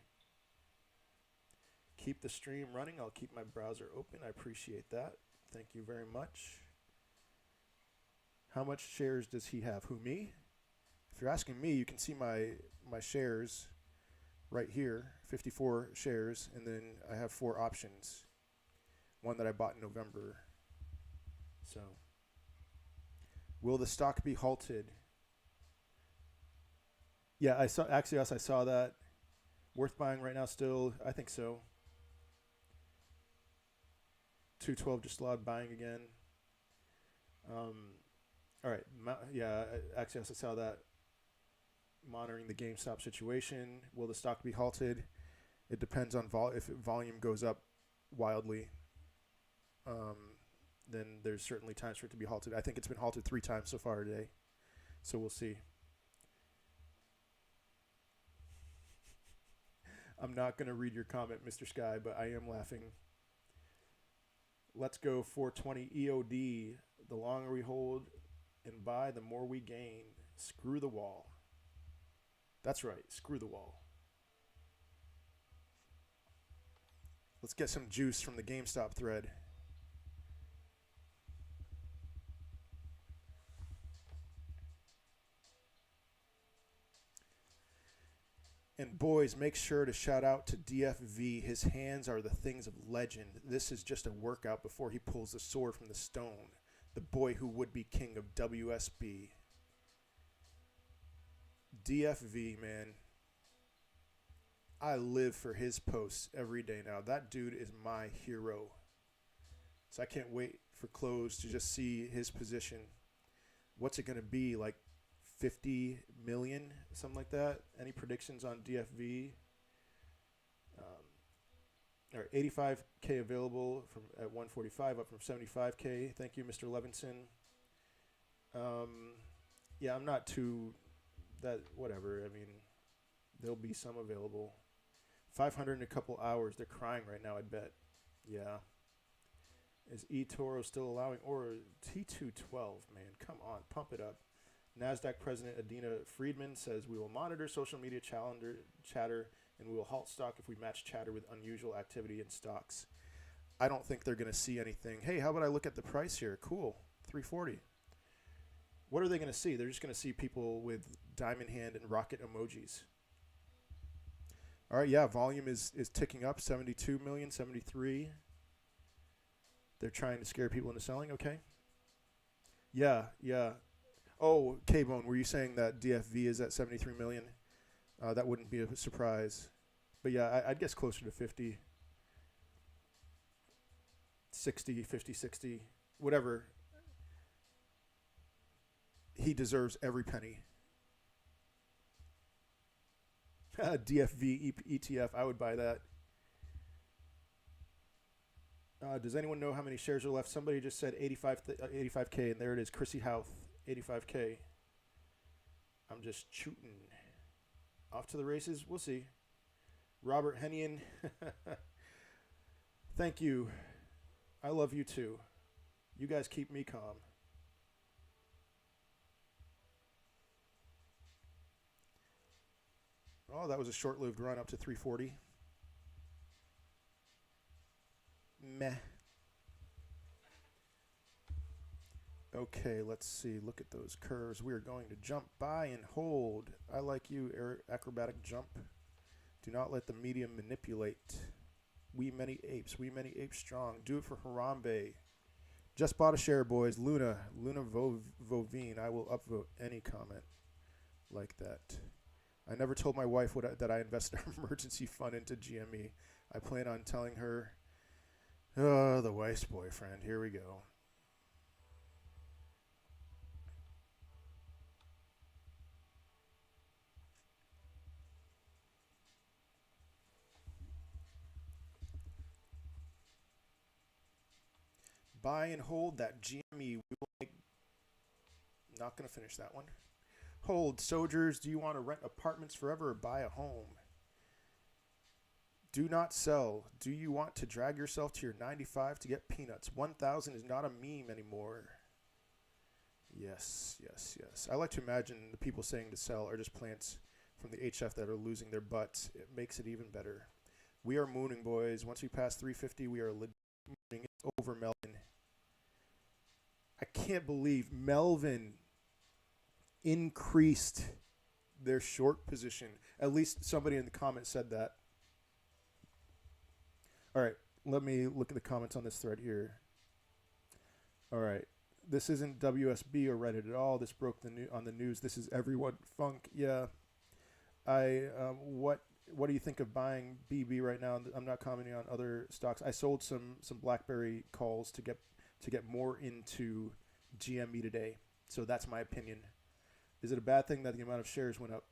Keep the stream running. I'll keep my browser open. I appreciate that. Thank you very much. How much shares does he have? Who, me? If you're asking me, you can see my shares right here, 54 shares, and then I have 4 options. One that I bought in November. So, will the stock be halted? Yeah, I saw Axios. I saw that. Worth buying right now still? I think so. 212 just allowed buying again. All right. Yeah, Axios. I saw that. Monitoring the GameStop situation. Will the stock be halted? It depends on if volume goes up wildly. Then there's certainly times for it to be halted. I think it's been halted 3 times so far today. So we'll see. I'm not going to read your comment, Mr. Sky, but I am laughing. Let's go 420 EOD. The longer we hold and buy, the more we gain. Screw the wall. That's right. Screw the wall. Let's get some juice from the GameStop thread. And boys, make sure to shout out to DFV. His hands are the things of legend. This is just a workout before he pulls the sword from the stone. The boy who would be king of WSB. DFV, man. I live for his posts every day now. That dude is my hero. So I can't wait for close to just see his position. What's it going to be? Like 50 million, something like that. Any predictions on DFV? All right, 85K available from at 145, up from 75K. Thank you, Mr. Levinson. Yeah, I'm not too that whatever. I mean, there'll be some available. 500 in a couple hours. They're crying right now, I bet. Yeah. Is eToro still allowing or T212? Man, come on, pump it up. NASDAQ President Adina Friedman says we will monitor social media chatter and we will halt stock if we match chatter with unusual activity in stocks. I don't think they're going to see anything. Hey, how about I look at the price here? Cool, 340. What are they going to see? They're just going to see people with diamond hand and rocket emojis. All right, yeah, volume is ticking up, 72 million, 73. They're trying to scare people into selling, okay. Yeah. Oh, K-Bone, were you saying that DFV is at 73 million? That wouldn't be a surprise. But yeah, I'd guess closer to 50. 60, 50, 60, whatever. He deserves every penny. DFV ETF, I would buy that. Does anyone know how many shares are left? Somebody just said 85K, and there it is. Chrissy Houth, 85K. I'm just shooting. Off to the races. We'll see. Robert Hennian, thank you. I love you too. You guys keep me calm. Oh, that was a short-lived run up to 340. Meh. Okay, let's see. Look at those curves. We are going to jump, buy, and hold. I like you, acrobatic jump. Do not let the medium manipulate. We many apes strong. Do it for Harambe. Just bought a share, boys. Luna Vovine. I will upvote any comment like that. I never told my wife that I invested our emergency fund into GME. I plan on telling her. Oh, the wife's boyfriend. Here we go. Buy and hold that GME. We will make. Not going to finish that one. Hold, soldiers. Do you want to rent apartments forever or buy a home? Do not sell. Do you want to drag yourself to your 95 to get peanuts? 1,000 is not a meme anymore. Yes. I like to imagine the people saying to sell are just plants from the HF that are losing their butts. It makes it even better. We are mooning, boys. Once we pass 350, we are mooning. It's over, Melvin. I can't believe Melvin increased their short position. At least somebody in the comments said that. All right, let me look at the comments on this thread here. All right, this isn't WSB or Reddit at all. This broke on the news. This is everyone funk. Yeah, what do you think of buying BB right now? I'm not commenting on other stocks. I sold some BlackBerry calls to get more into GME today. So that's my opinion. Is it a bad thing that the amount of shares went up?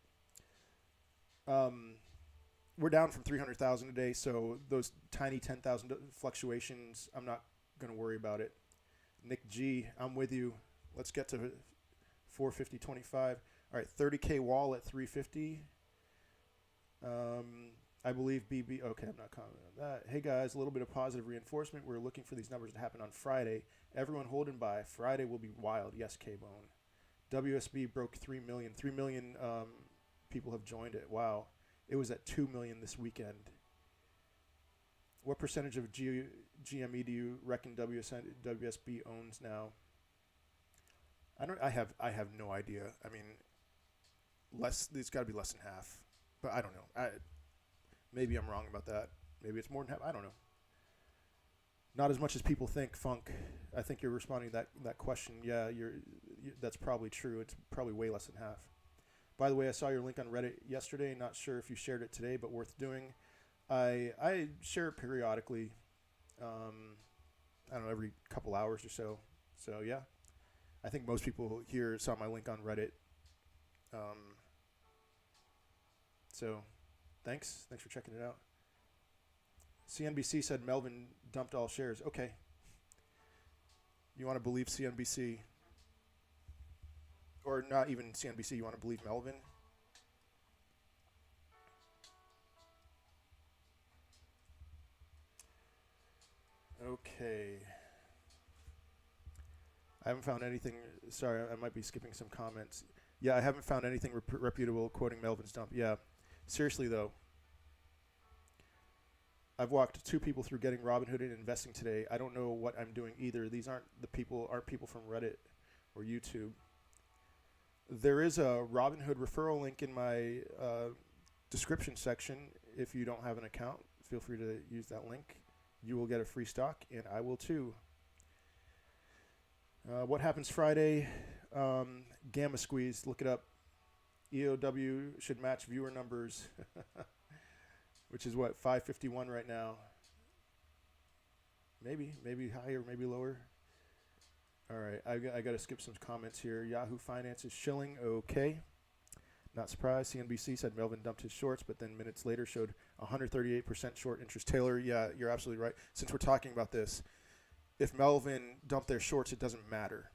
We're down from 300,000 a day, so those tiny 10,000 fluctuations, I'm not going to worry about it. Nick G, I'm with you. Let's get to 450.25. All right, 30K wall at 350. I believe BB. Okay, I'm not commenting on that. Hey guys, a little bit of positive reinforcement. We're looking for these numbers to happen on Friday. Everyone holding by. Friday will be wild. Yes, K-Bone. WSB broke 3 million. 3 million people have joined it. Wow. It was at 2 million this weekend. What percentage of GME do you reckon WSB owns now? I have no idea. I mean, it's got to be less than half. But I don't know. Maybe I'm wrong about that. Maybe it's more than half. I don't know. Not as much as people think, Funk. I think you're responding to that question. Yeah, that's probably true. It's probably way less than half. By the way, I saw your link on Reddit yesterday. Not sure if you shared it today, but worth doing. I share it periodically. I don't know, every couple hours or so. So yeah, I think most people here saw my link on Reddit. So thanks for checking it out. CNBC said Melvin dumped all shares. Okay. You want to believe CNBC? Or not even CNBC, you want to believe Melvin? Okay. I haven't found anything. Sorry, I might be skipping some comments. Yeah, I haven't found anything reputable quoting Melvin's dump. Yeah. Seriously, though. I've walked 2 people through getting Robinhood and investing today. I don't know what I'm doing either. These aren't people from Reddit or YouTube. There is a Robinhood referral link in my description section. If you don't have an account, feel free to use that link. You will get a free stock, and I will too. What happens Friday? Gamma squeeze. Look it up. EOW should match viewer numbers, which is what, 551 right now. Maybe higher, maybe lower. All right, I got to skip some comments here. Yahoo Finance is shilling. Okay. Not surprised. CNBC said Melvin dumped his shorts, but then minutes later showed 138% short interest. Taylor, yeah, you're absolutely right. Since we're talking about this, if Melvin dumped their shorts, it doesn't matter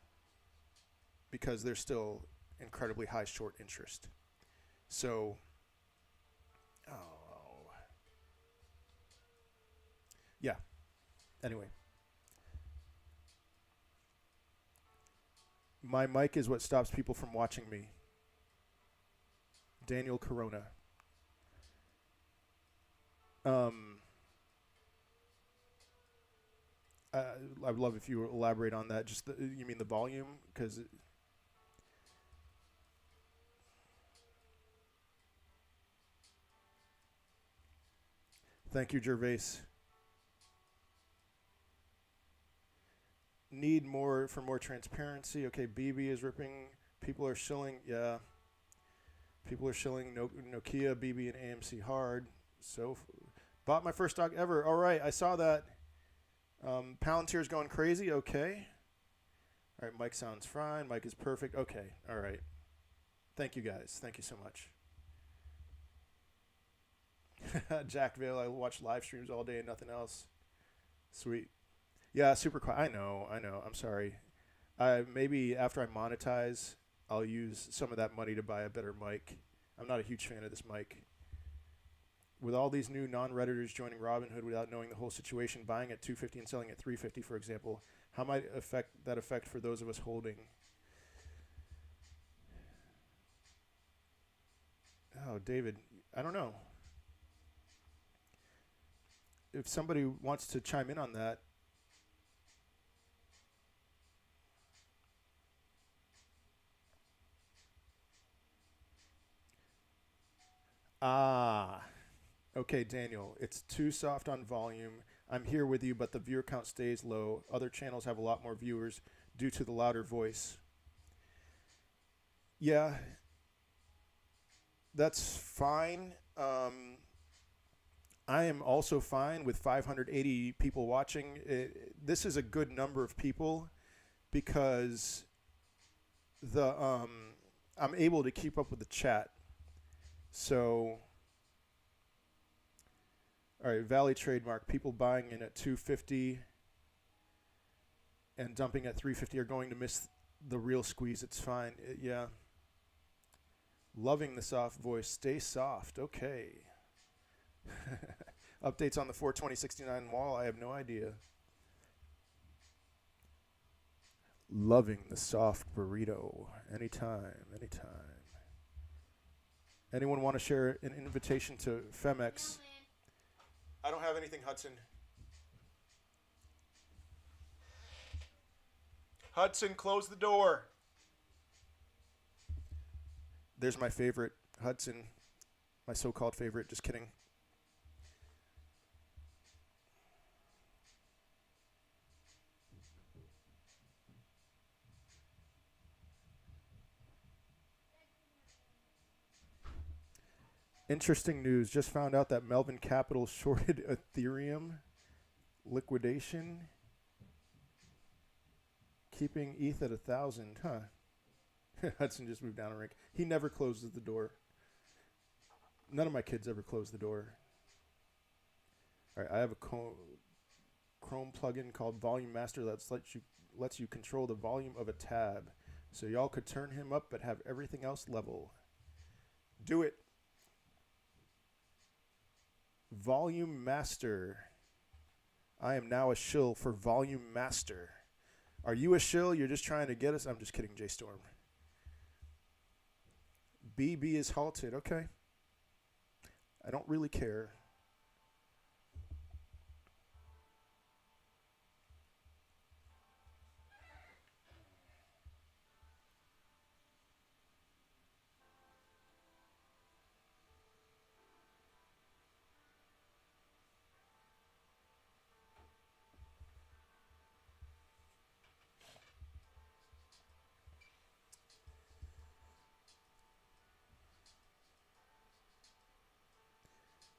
because there's still incredibly high short interest. So, yeah. Anyway. My mic is what stops people from watching me. Daniel Corona. Um, I would love if you elaborate on that. Just you mean the volume? Because thank you, Gervais. Need more for more transparency. Okay, BB is ripping. People are shilling. Yeah, people are shilling Nokia, BB, and AMC hard. So, bought my first stock ever. All right, I saw that. Palantir's going crazy. Okay. All right, Mike sounds fine. Mike is perfect. Okay. All right. Thank you guys. Thank you so much. Jack Vale, I watch live streams all day and nothing else. Sweet. Yeah, super quiet. I know. I'm sorry. Maybe after I monetize, I'll use some of that money to buy a better mic. I'm not a huge fan of this mic. With all these new non-Redditors joining Robinhood without knowing the whole situation, buying at 250 and selling at 350, for example, how might that affect for those of us holding? Oh, David, I don't know. If somebody wants to chime in on that. Okay, Daniel, it's too soft on volume. I'm here with you, but the viewer count stays low. Other channels have a lot more viewers due to the louder voice. Yeah, that's fine. I am also fine with 580 people watching. This is a good number of people because I'm able to keep up with the chat. So, all right, Valley trademark. People buying in at 250 and dumping at 350 are going to miss the real squeeze. It's fine. Yeah. Loving the soft voice. Stay soft. Okay. Updates on the 42069 wall. I have no idea. Loving the soft burrito. Anytime. Anyone want to share an invitation to Femex? I don't have anything, Hudson. Hudson, close the door. There's my favorite, Hudson. My so-called favorite. Just kidding. Interesting news. Just found out that Melvin Capital shorted Ethereum liquidation, keeping ETH at 1,000. Huh. Hudson just moved down a rank. He never closes the door. None of my kids ever close the door. All right, I have a Chrome plugin called Volume Master that lets you control the volume of a tab. So y'all could turn him up but have everything else level. Do it. Volume Master. I am now a shill for Volume Master. Are you a shill? You're just trying to get us? I'm just kidding, J-Storm. BB is halted. Okay. I don't really care.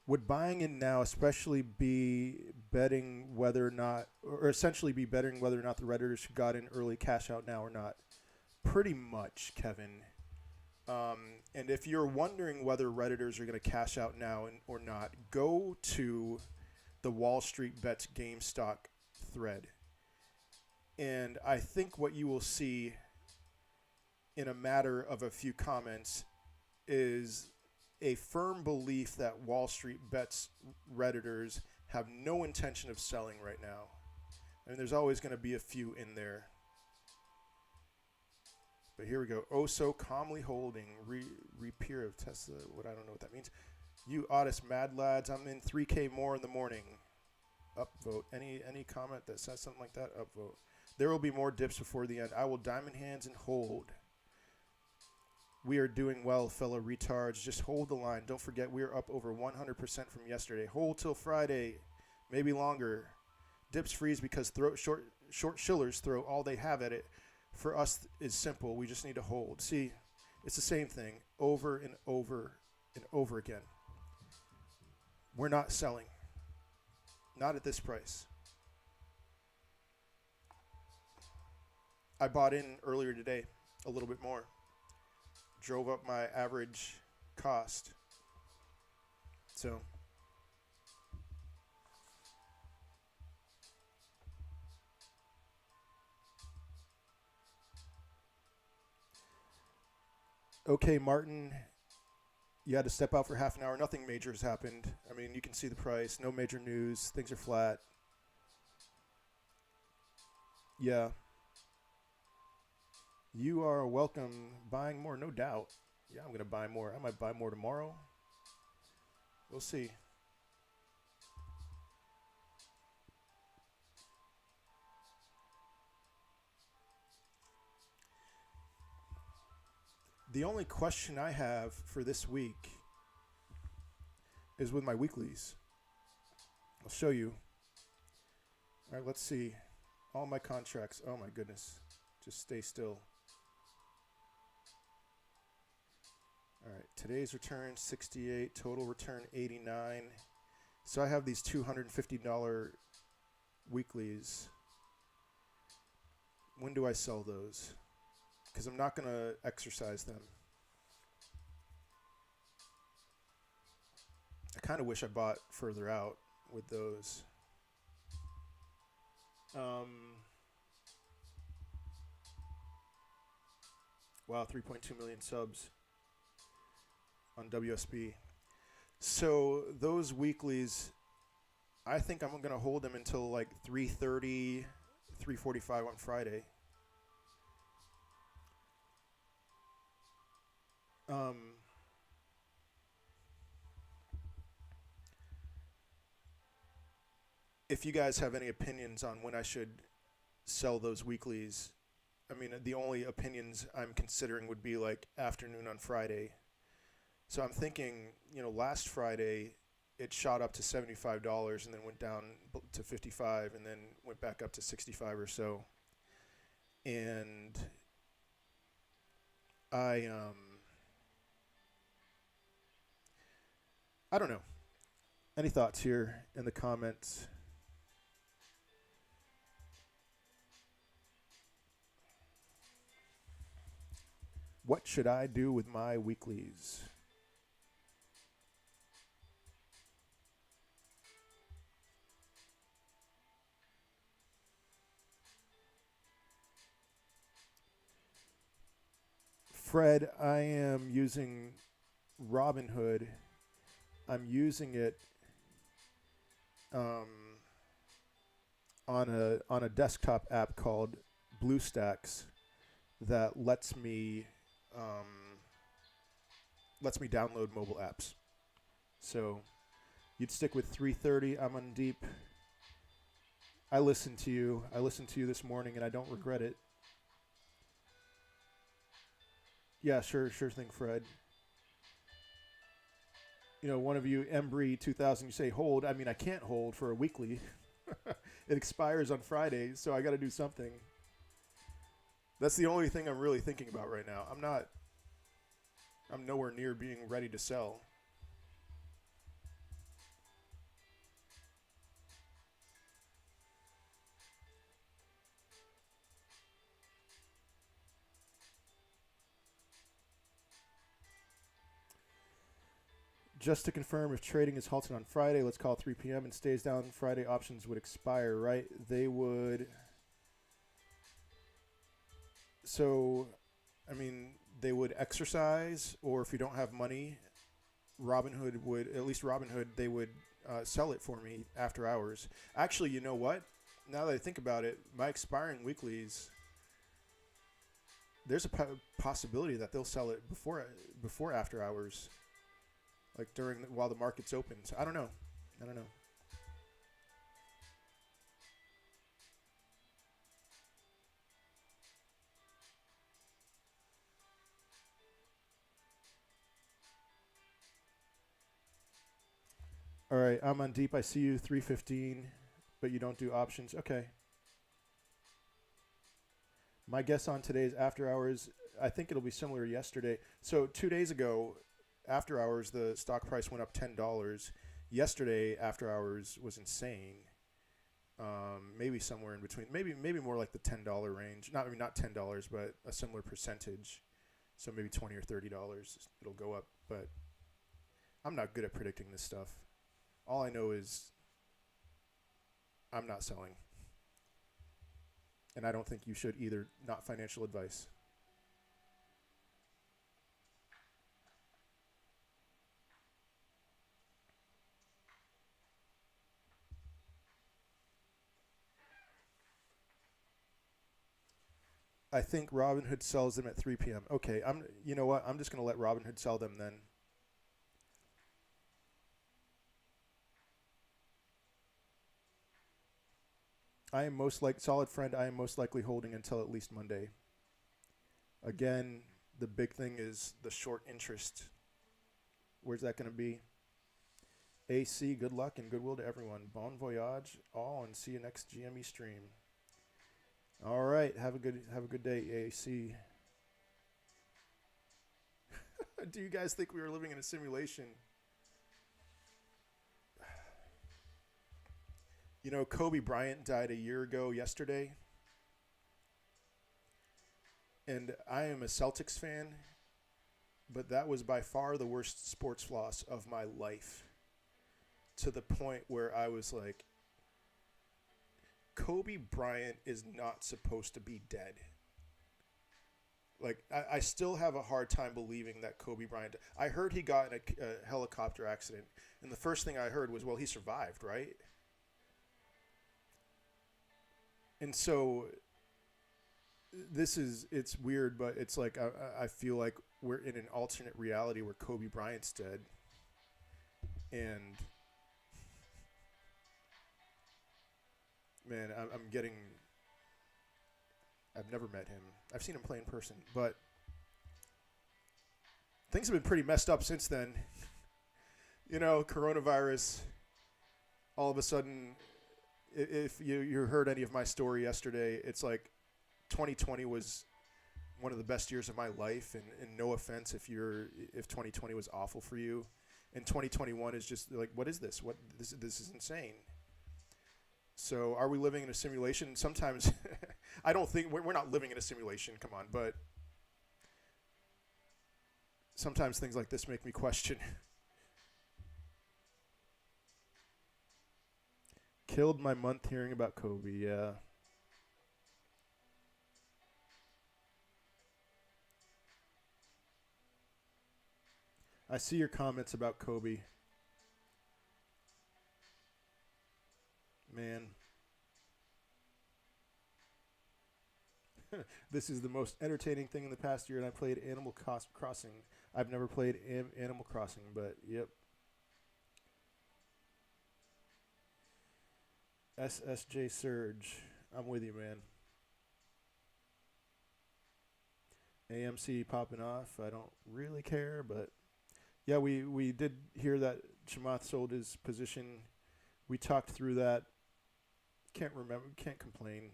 Would buying in now especially be betting whether or not, or essentially be betting whether or not the Redditors who got in early cash out now or not? Pretty much, Kevin. And if you're wondering whether Redditors are going to cash out now or not, go to the Wall Street Bets GameStop thread. And I think what you will see in a matter of a few comments is a firm belief that Wall Street Bets Redditors have no intention of selling right now. I mean, there's always going to be a few in there. But here we go. Oh, so calmly holding. Repair of Tesla. I don't know what that means. You Otis Mad Lads, I'm in 3K more in the morning. Upvote. Any comment that says something like that? Upvote. There will be more dips before the end. I will diamond hands and hold. We are doing well, fellow retards. Just hold the line. Don't forget, we are up over 100% from yesterday. Hold till Friday, maybe longer. Dips freeze because short shillers throw all they have at it. For us, it's simple. We just need to hold. See, it's the same thing over and over and over again. We're not selling. Not at this price. I bought in earlier today a little bit more. Drove up my average cost. So okay, Martin, you had to step out for half an hour. Nothing major has happened. I mean, you can see the price. No major news. Things are flat. Yeah. You are welcome. Buying more, no doubt. Yeah, I'm going to buy more. I might buy more tomorrow. We'll see. The only question I have for this week is with my weeklies. I'll show you. All right, let's see. All my contracts. Oh, my goodness. Just stay still. All right, today's return 68, total return 89. So I have these $250 weeklies. When do I sell those? Because I'm not going to exercise them. I kind of wish I bought further out with those. Wow, 3.2 million subs on WSB. So those weeklies, I think I'm going to hold them until like 3:30, 3:45 on Friday. If you guys have any opinions on when I should sell those weeklies, I mean, the only opinions I'm considering would be like afternoon on Friday. So I'm thinking, last Friday it shot up to $75 and then went down to $55 and then went back up to $65 or so. And I don't know. Any thoughts here in the comments? What should I do with my weeklies? Fred, I am using Robinhood. I'm using it on a desktop app called BlueStacks that lets me download mobile apps. So you'd stick with 3:30. I'm on deep. I listened to you. I listened to you this morning, and I don't regret it. Yeah, sure thing, Fred. One of you, Embry 2000, you say hold. I mean, I can't hold for a weekly. It expires on Friday, so I got to do something. That's the only thing I'm really thinking about right now. I'm nowhere near being ready to sell. Just to confirm, if trading is halted on Friday, let's call 3 p.m. and stays down Friday, options would expire, right? They would. So, I mean, they would exercise, or if you don't have money, Robinhood would, they would sell it for me after hours. Actually, you know what? Now that I think about it, my expiring weeklies, there's a possibility that they'll sell it before after hours. like while the market's open. So I don't know. I don't know. All right, I'm on deep. I see you 315, but you don't do options. Okay. My guess on today's after hours, I think it'll be similar to yesterday. So 2 days ago, after hours, the stock price went up $10. Yesterday, after hours was insane. Maybe somewhere in between. Maybe more like the $10 range. Not $10, but a similar percentage. So maybe $20 or $30 it'll go up. But I'm not good at predicting this stuff. All I know is I'm not selling. And I don't think you should either. Not financial advice. I think Robinhood sells them at 3 p.m. Okay, you know what? I'm just going to let Robinhood sell them then. Solid friend, I am most likely holding until at least Monday. Again, the big thing is the short interest. Where's that going to be? AC, good luck and goodwill to everyone. Bon voyage, all, and see you next GME stream. All right, have a good day, AC. Do you guys think we were living in a simulation? You know, Kobe Bryant died a year ago yesterday. And I am a Celtics fan, but that was by far the worst sports loss of my life. To the point where I was like, Kobe Bryant is not supposed to be dead. Like, I still have a hard time believing that Kobe Bryant. I heard he got in a helicopter accident, and the first thing I heard was, well, he survived, right? And so it's weird, but it's like I feel like we're in an alternate reality where Kobe Bryant's dead. And, man, I've never met him. I've seen him play in person, but things have been pretty messed up since then. You know, coronavirus, all of a sudden, if you heard any of my story yesterday, it's like 2020 was one of the best years of my life, and no offense if 2020 was awful for you, and 2021 is just like, what is this? This is insane. So are we living in a simulation? Sometimes I don't think we're not living in a simulation. Come on, but sometimes things like this make me question. Killed my month hearing about Kobe. Yeah. I see your comments about Kobe. Man. This is the most entertaining thing in the past year, and I played Animal Crossing. I've never played Animal Crossing, but yep. SSJ Surge. I'm with you, man. AMC popping off. I don't really care, but yeah, we did hear that Chamath sold his position. We talked through that. Can't complain.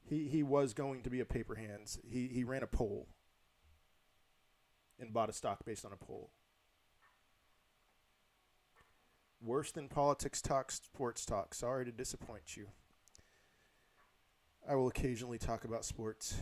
He was going to be a paper hands. He ran a poll and bought a stock based on a poll. Worse than politics talk, sports talk. Sorry to disappoint you. I will occasionally talk about sports.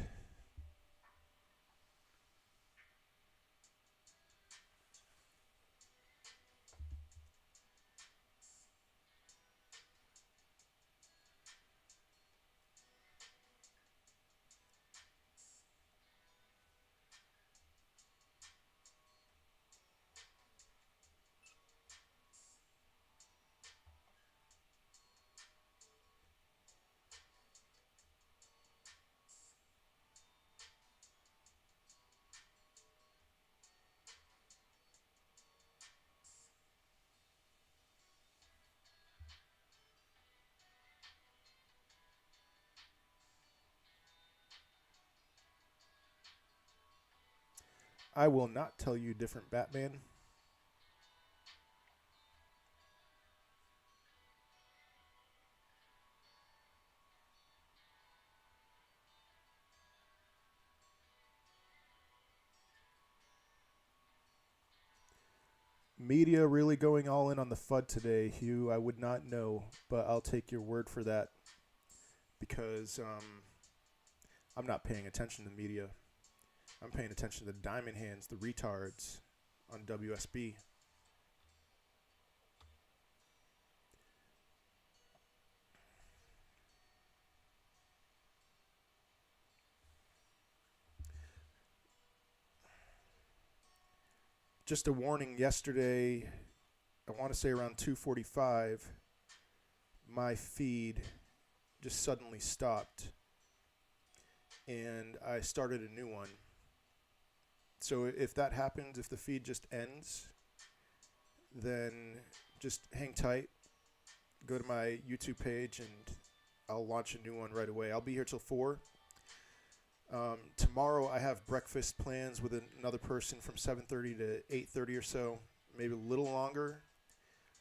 I will not tell you different, Batman. Media really going all in on the FUD today, Hugh. I would not know, but I'll take your word for that because I'm not paying attention to the media. I'm paying attention to the diamond hands, the retards on WSB. Just a warning, yesterday, I want to say around 2:45, my feed just suddenly stopped and I started a new one. So if that happens, if the feed just ends, then just hang tight, go to my YouTube page and I'll launch a new one right away. I'll be here till 4. Tomorrow I have breakfast plans with another person from 7:30 to 8:30 or so, maybe a little longer.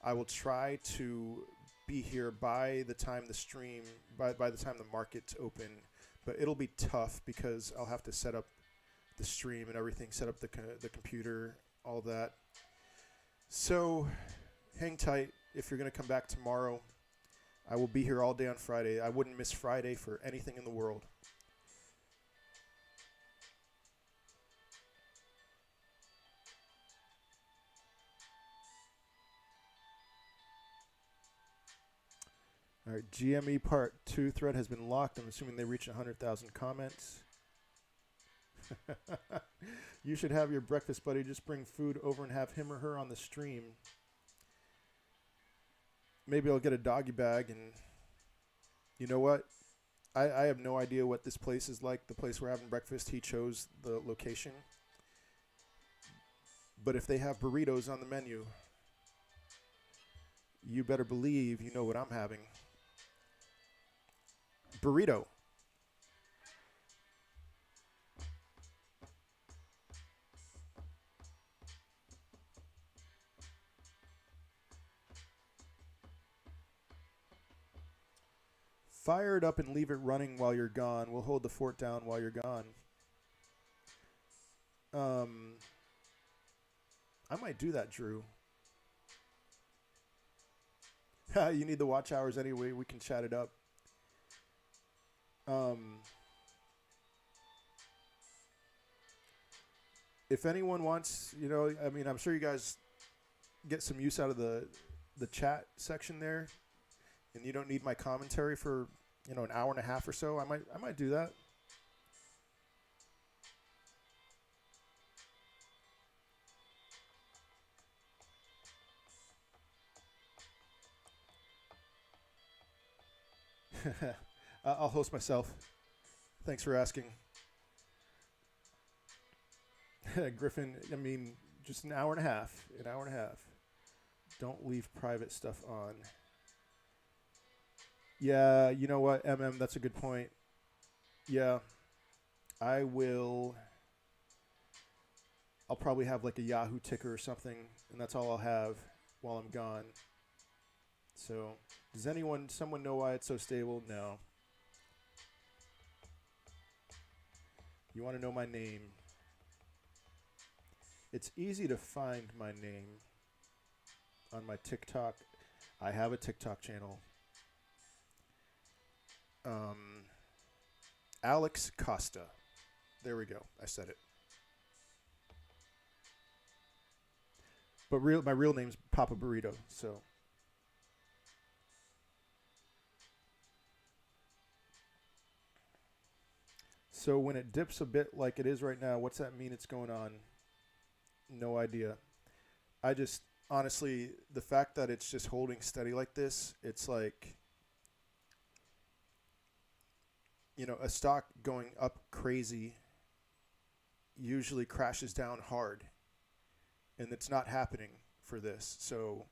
I will try to be here by the time the stream, by the time the market's open, but it'll be tough because I'll have to set up the stream and everything, set up the computer, all that. So hang tight. If you're going to come back tomorrow, I will be here all day on Friday. I wouldn't miss Friday for anything in the world. All right, GME Part 2 thread has been locked. I'm assuming they reached 100,000 comments. You should have your breakfast buddy just bring food over and have him or her on the stream. Maybe I'll get a doggy bag and you know what? I have no idea what this place is like, the place we're having breakfast. He chose the location. But if they have burritos on the menu, you better believe you know what I'm having. Burrito. Fire it up and leave it running while you're gone. We'll hold the fort down while you're gone. I might do that, Drew. You need the watch hours anyway. We can chat it up. If anyone wants, you know, I mean, I'm sure you guys get some use out of the chat section there, and you don't need my commentary for, you know, an hour and a half or so. I might do that. I'll host myself. Thanks for asking. Griffin, I mean, just an hour and a half. An hour and a half. Don't leave private stuff on. Yeah, you know what, MM, that's a good point. Yeah, I will. I'll probably have like a Yahoo ticker or something, and that's all I'll have while I'm gone. So, does someone know why it's so stable? No. You want to know my name? It's easy to find my name on my TikTok. I have a TikTok channel. Alex Costa. There we go. I said it. But my real name's Papa Burrito, so. So when it dips a bit like it is right now, what's that mean it's going on? No idea. I just, honestly, the fact that it's just holding steady like this, it's like, you know, a stock going up crazy usually crashes down hard. And it's not happening for this. So,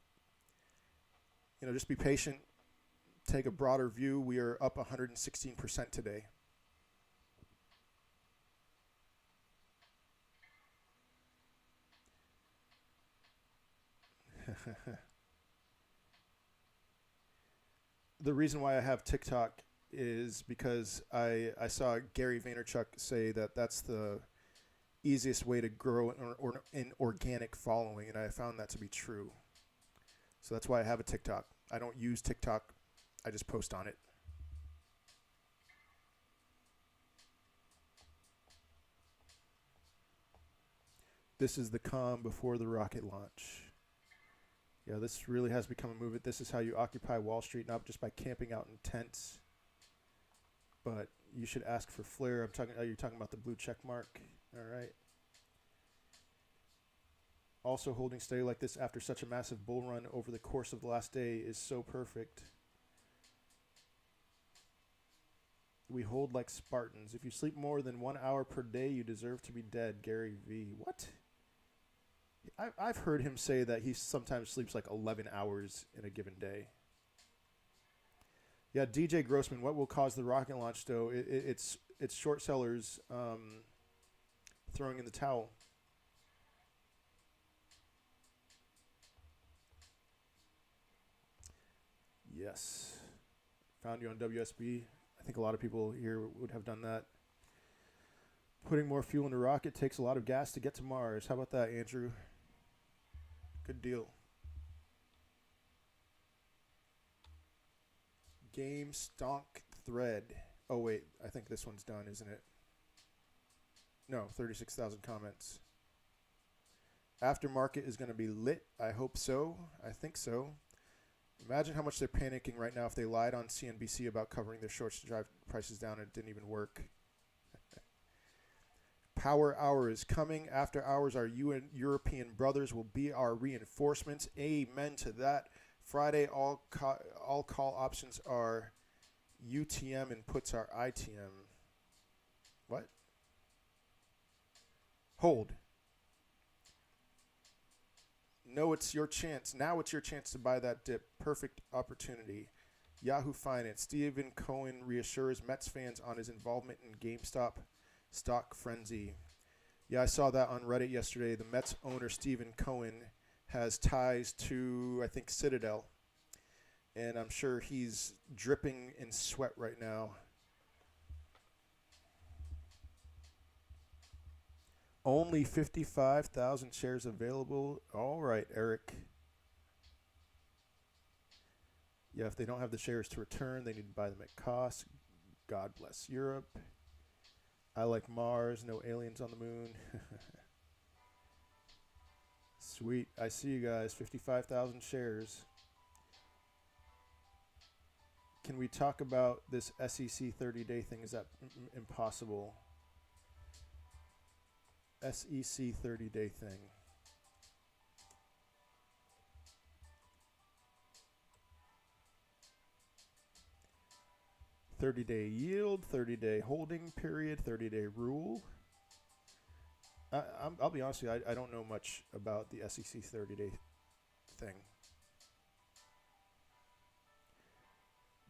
you know, just be patient. Take a broader view. We are up 116% today. The reason why I have TikTok is because I saw Gary Vaynerchuk say that that's the easiest way to grow an organic following, and I found that to be true. So that's why I have a TikTok. I don't use TikTok. I just post on it. This is the calm before the rocket launch. Yeah, this really has become a movement. This is how you occupy Wall Street, not just by camping out in tents, but you should ask for flair. You're talking about the blue check mark. All right. Also, holding steady like this after such a massive bull run over the course of the last day is so perfect. We hold like Spartans. If you sleep more than 1 hour per day, you deserve to be dead. Gary V. What? I've heard him say that he sometimes sleeps like 11 hours in a given day. Yeah, DJ Grossman, what will cause the rocket launch, though? It's short sellers throwing in the towel. Yes. Found you on WSB. I think a lot of people here would have done that. Putting more fuel in the rocket takes a lot of gas to get to Mars. How about that, Andrew? Good deal. Game Stonk Thread. Oh, wait. I think this one's done, isn't it? No, 36,000 comments. Aftermarket is going to be lit. I hope so. I think so. Imagine how much they're panicking right now if they lied on CNBC about covering their shorts to drive prices down and it didn't even work. Power hour is coming. After hours, our European brothers will be our reinforcements. Amen to that. Friday, all call options are UTM and puts are ITM. What? Hold. No, it's your chance. Now it's your chance to buy that dip. Perfect opportunity. Yahoo Finance. Stephen Cohen reassures Mets fans on his involvement in GameStop stock frenzy. Yeah, I saw that on Reddit yesterday. The Mets owner, Stephen Cohen, has ties to, I think, Citadel. And I'm sure he's dripping in sweat right now. Only 55,000 shares available. All right, Eric. Yeah, if they don't have the shares to return, they need to buy them at cost. God bless Europe. I like Mars. No aliens on the moon. Sweet. I see you guys. 55,000 shares. Can we talk about this SEC 30-day thing? Is that impossible? SEC 30-day thing. $30-day yield, 30-day holding period, 30-day rule. I'll be honest with you, I don't know much about the SEC 30-day thing.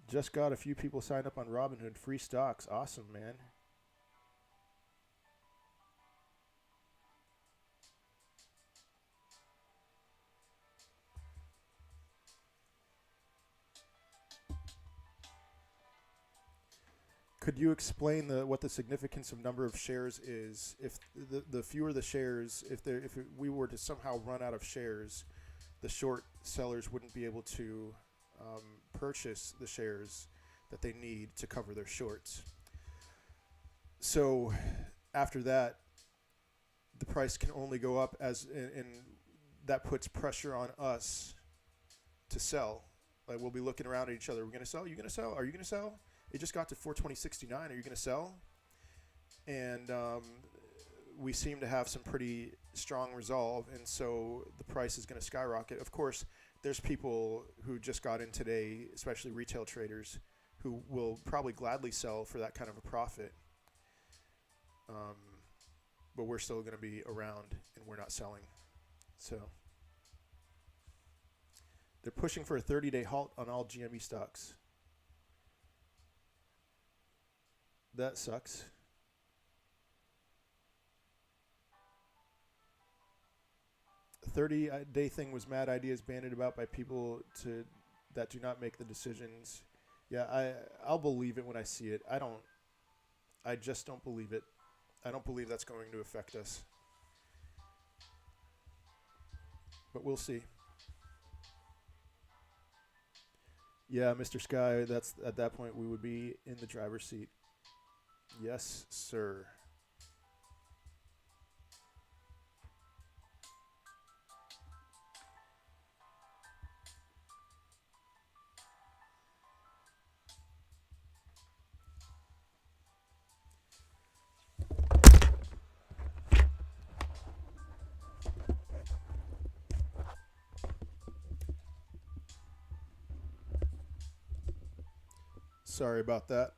Just got a few people signed up on Robinhood. Free stocks. Awesome, man. Could you explain what the significance of number of shares is? If the fewer the shares, if we were to somehow run out of shares, the short sellers wouldn't be able to purchase the shares that they need to cover their shorts. So after that, the price can only go up and that puts pressure on us to sell. Like we'll be looking around at each other. We're going to sell? Are you going to sell? Are you going to sell? It just got to 420.69. Are you going to sell? And we seem to have some pretty strong resolve, and so the price is going to skyrocket. Of course, there's people who just got in today, especially retail traders, who will probably gladly sell for that kind of a profit. But we're still going to be around, and we're not selling. So they're pushing for a 30-day halt on all GME stocks. That sucks. 30-day thing was mad ideas bandied about by people that do not make the decisions. Yeah, I'll believe it when I see it. I just don't believe it. I don't believe that's going to affect us. But we'll see. Yeah, Mr. Sky, that's at that point we would be in the driver's seat. Yes, sir. Sorry about that,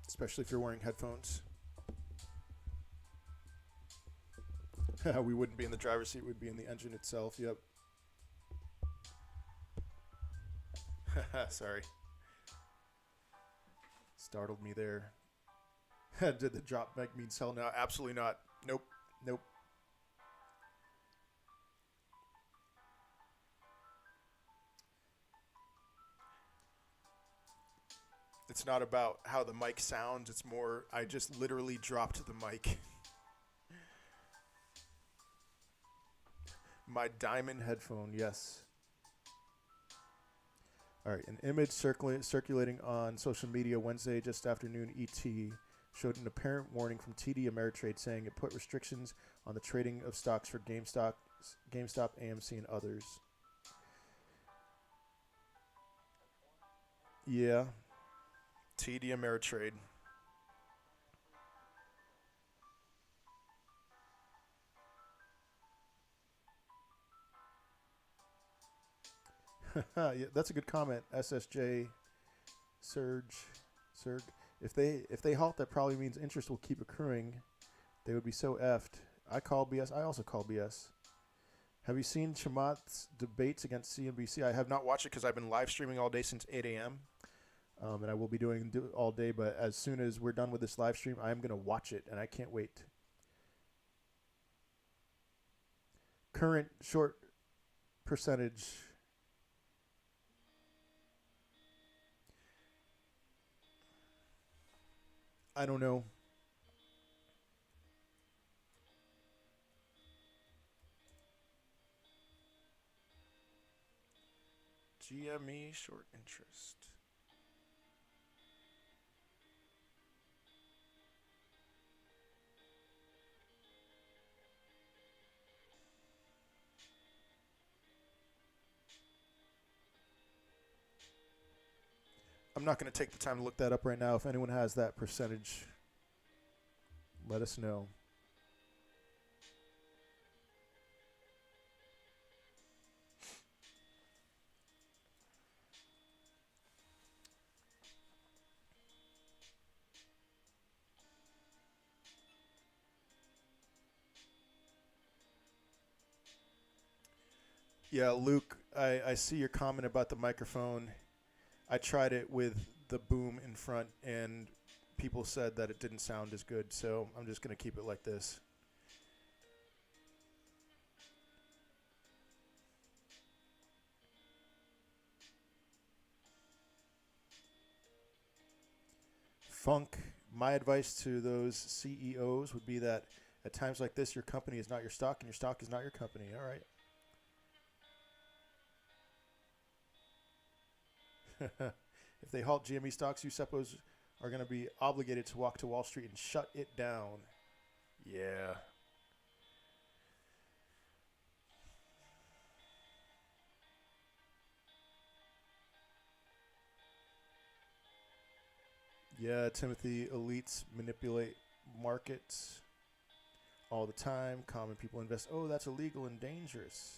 especially if you're wearing headphones. We wouldn't be in the driver's seat, we'd be in the engine itself. Yep. Sorry. Startled me there. Did the drop mic mean sell? No, absolutely not. Nope. Nope. It's not about how the mic sounds. It's more, I just literally dropped the mic. My diamond headphone, yes. All right, an image circulating on social media Wednesday just afternoon ET showed an apparent warning from TD Ameritrade saying it put restrictions on the trading of stocks for GameStop, AMC, and others. Yeah. TD Ameritrade. Yeah, that's a good comment. SSJ Surge. If they halt, that probably means interest will keep accruing. They would be so effed. I call BS. I also call BS. Have you seen Chamath's debates against CNBC? I have not watched it because I've been live streaming all day since 8 a.m. And I will be doing all day. But as soon as we're done with this live stream, I am going to watch it, and I can't wait. Current short percentage. I don't know. GME short interest. I'm not going to take the time to look that up right now. If anyone has that percentage, let us know. Yeah, Luke, I see your comment about the microphone. I tried it with the boom in front, and people said that it didn't sound as good, so I'm just going to keep it like this. Funk, my advice to those CEOs would be that at times like this, your company is not your stock, and your stock is not your company. All right. If they halt GME stocks, you suppose are going to be obligated to walk to Wall Street and shut it down. Yeah. Yeah, Timothy, elites manipulate markets all the time. Common people invest. Oh, that's illegal and dangerous.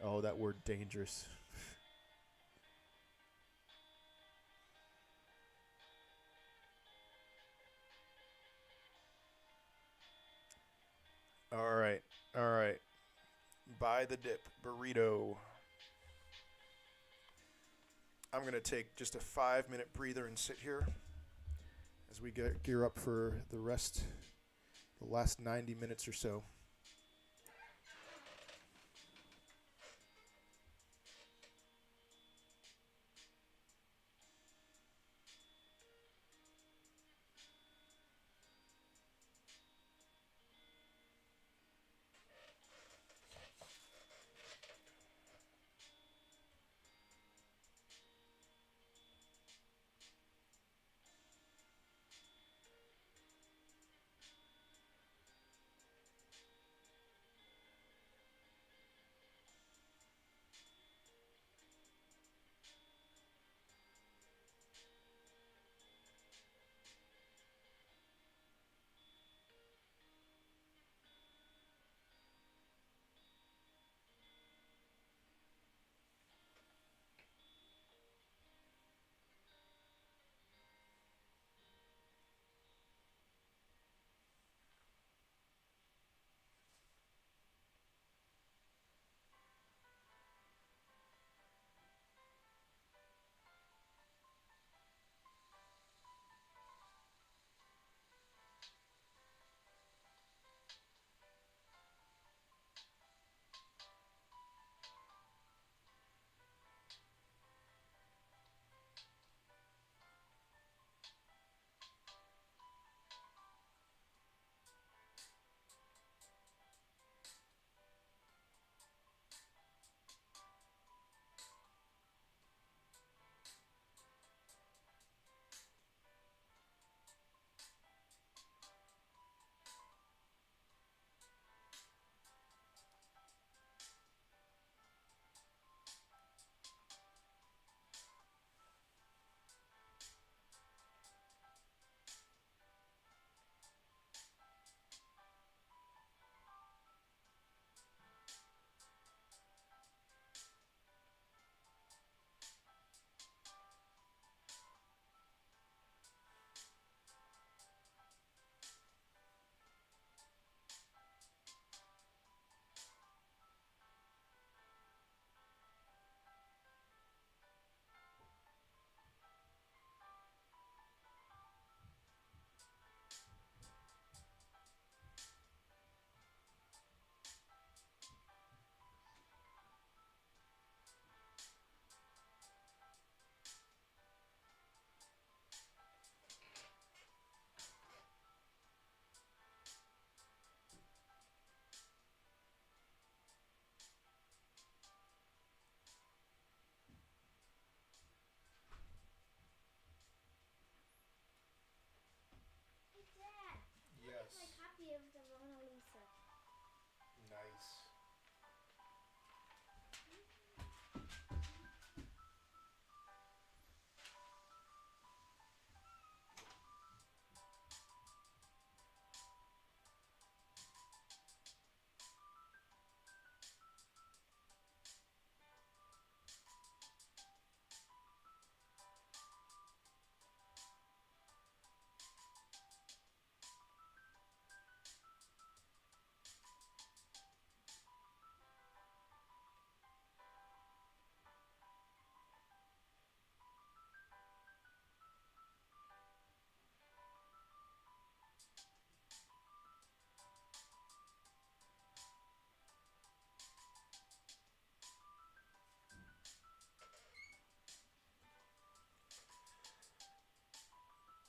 Oh, that word dangerous. All right. All right. Buy the dip. Burrito. I'm going to take just a 5-minute breather and sit here as we gear up for the last 90 minutes or so.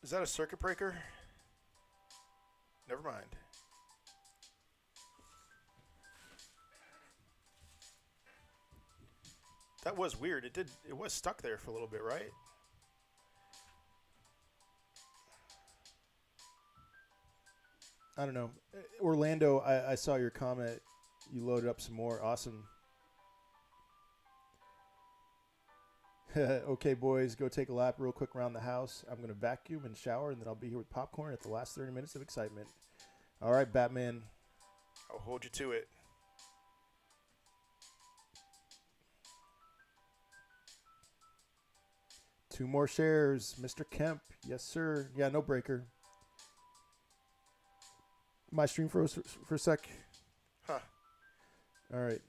Is that a circuit breaker? Never mind. That was weird. It was stuck there for a little bit, right? I don't know. Orlando, I saw your comment. You loaded up some more. Awesome. Okay, boys, go take a lap real quick around the house. I'm going to vacuum and shower, and then I'll be here with popcorn at the last 30 minutes of excitement. All right, Batman. I'll hold you to it. Two more shares. Mr. Kemp. Yes, sir. Yeah, no breaker. My stream froze for a sec. Huh. All right.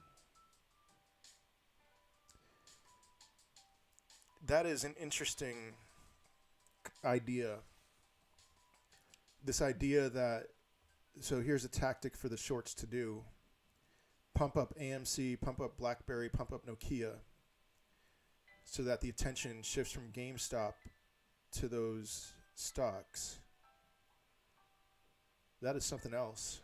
That is an interesting idea. This idea that, so here's a tactic for the shorts to do. Pump up AMC, pump up BlackBerry, pump up Nokia, so that the attention shifts from GameStop to those stocks. That is something else.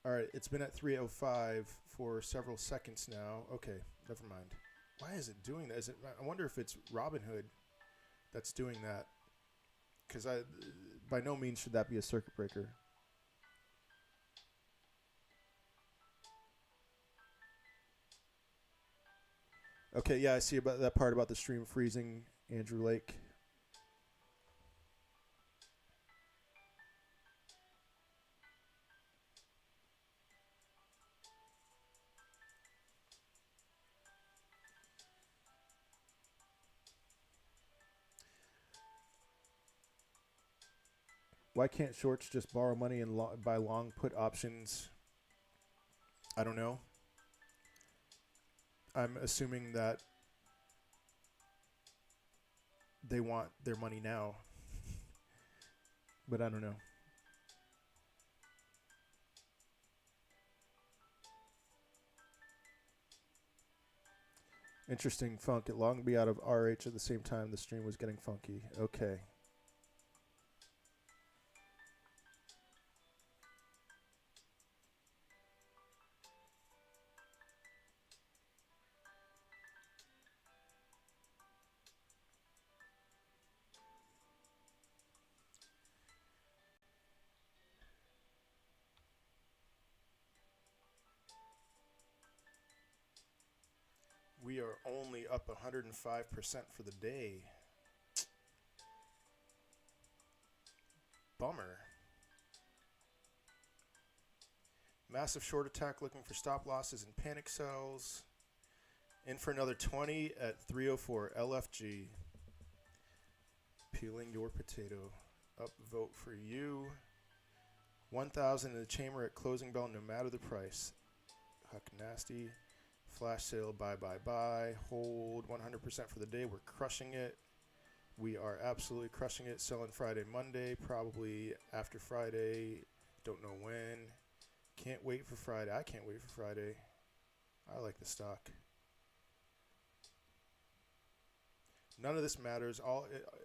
All right, it's been at 3:05 for several seconds now. Okay, never mind. Why is it doing that? I wonder if it's Robinhood that's doing that. Because by no means should that be a circuit breaker. Okay, yeah, I see about that part about the stream freezing, Andrew Lake. Why can't shorts just borrow money and buy long put options? I don't know. I'm assuming that they want their money now. But I don't know. Interesting funk. It long be out of RH at the same time the stream was getting funky. Okay. We are only up 105% for the day. Bummer. Massive short attack looking for stop losses and panic sells. In for another 20 at 304 LFG. Peeling your potato. Up vote for you. 1,000 in the chamber at closing bell no matter the price. Huck nasty. Flash sale, buy, buy, buy. Hold 100% for the day. We're crushing it. We are absolutely crushing it. Selling Friday, Monday, probably after Friday. Don't know when. Can't wait for Friday. I can't wait for Friday. I like the stock. None of this matters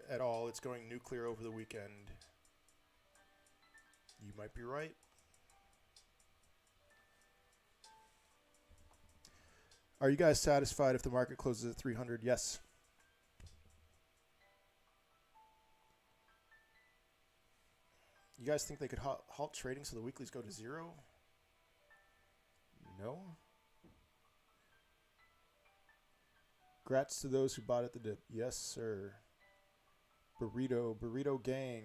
at all. It's going nuclear over the weekend. You might be right. Are you guys satisfied if the market closes at 300? Yes. You guys think they could halt trading so the weeklies go to zero? No. Grats to those who bought at the dip. Yes, sir. Burrito gang.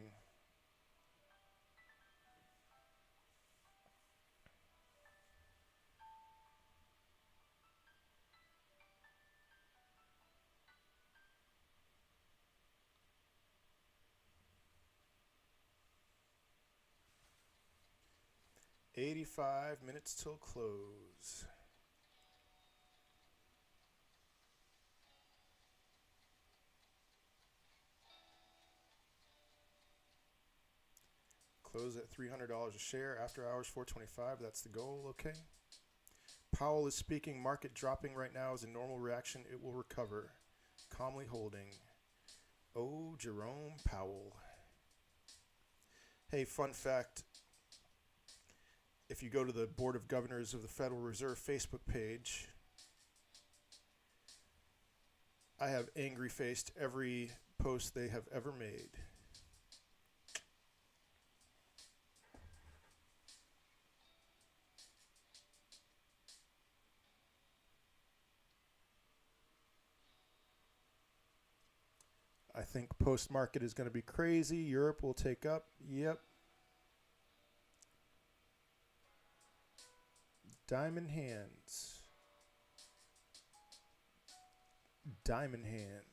$85 minutes till close. Close at $300 a share. After hours, $425. That's the goal. Okay. Powell is speaking. Market dropping right now is a normal reaction. It will recover. Calmly holding. Oh, Jerome Powell. Hey, fun fact. If you go to the Board of Governors of the Federal Reserve Facebook page, I have angry faced every post they have ever made. I think post-market is going to be crazy. Europe will take up. Yep. Diamond hands. Diamond hands.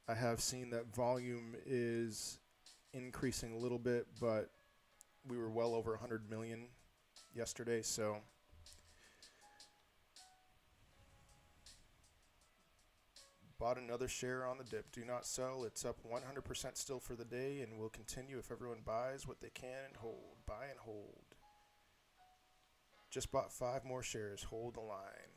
I have seen that volume is increasing a little bit, but we were well over 100 million yesterday, so bought another share on the dip. Do not sell. It's up 100% still for the day and will continue if everyone buys what they can and hold. Buy and hold. Just bought 5 more shares. Hold the line.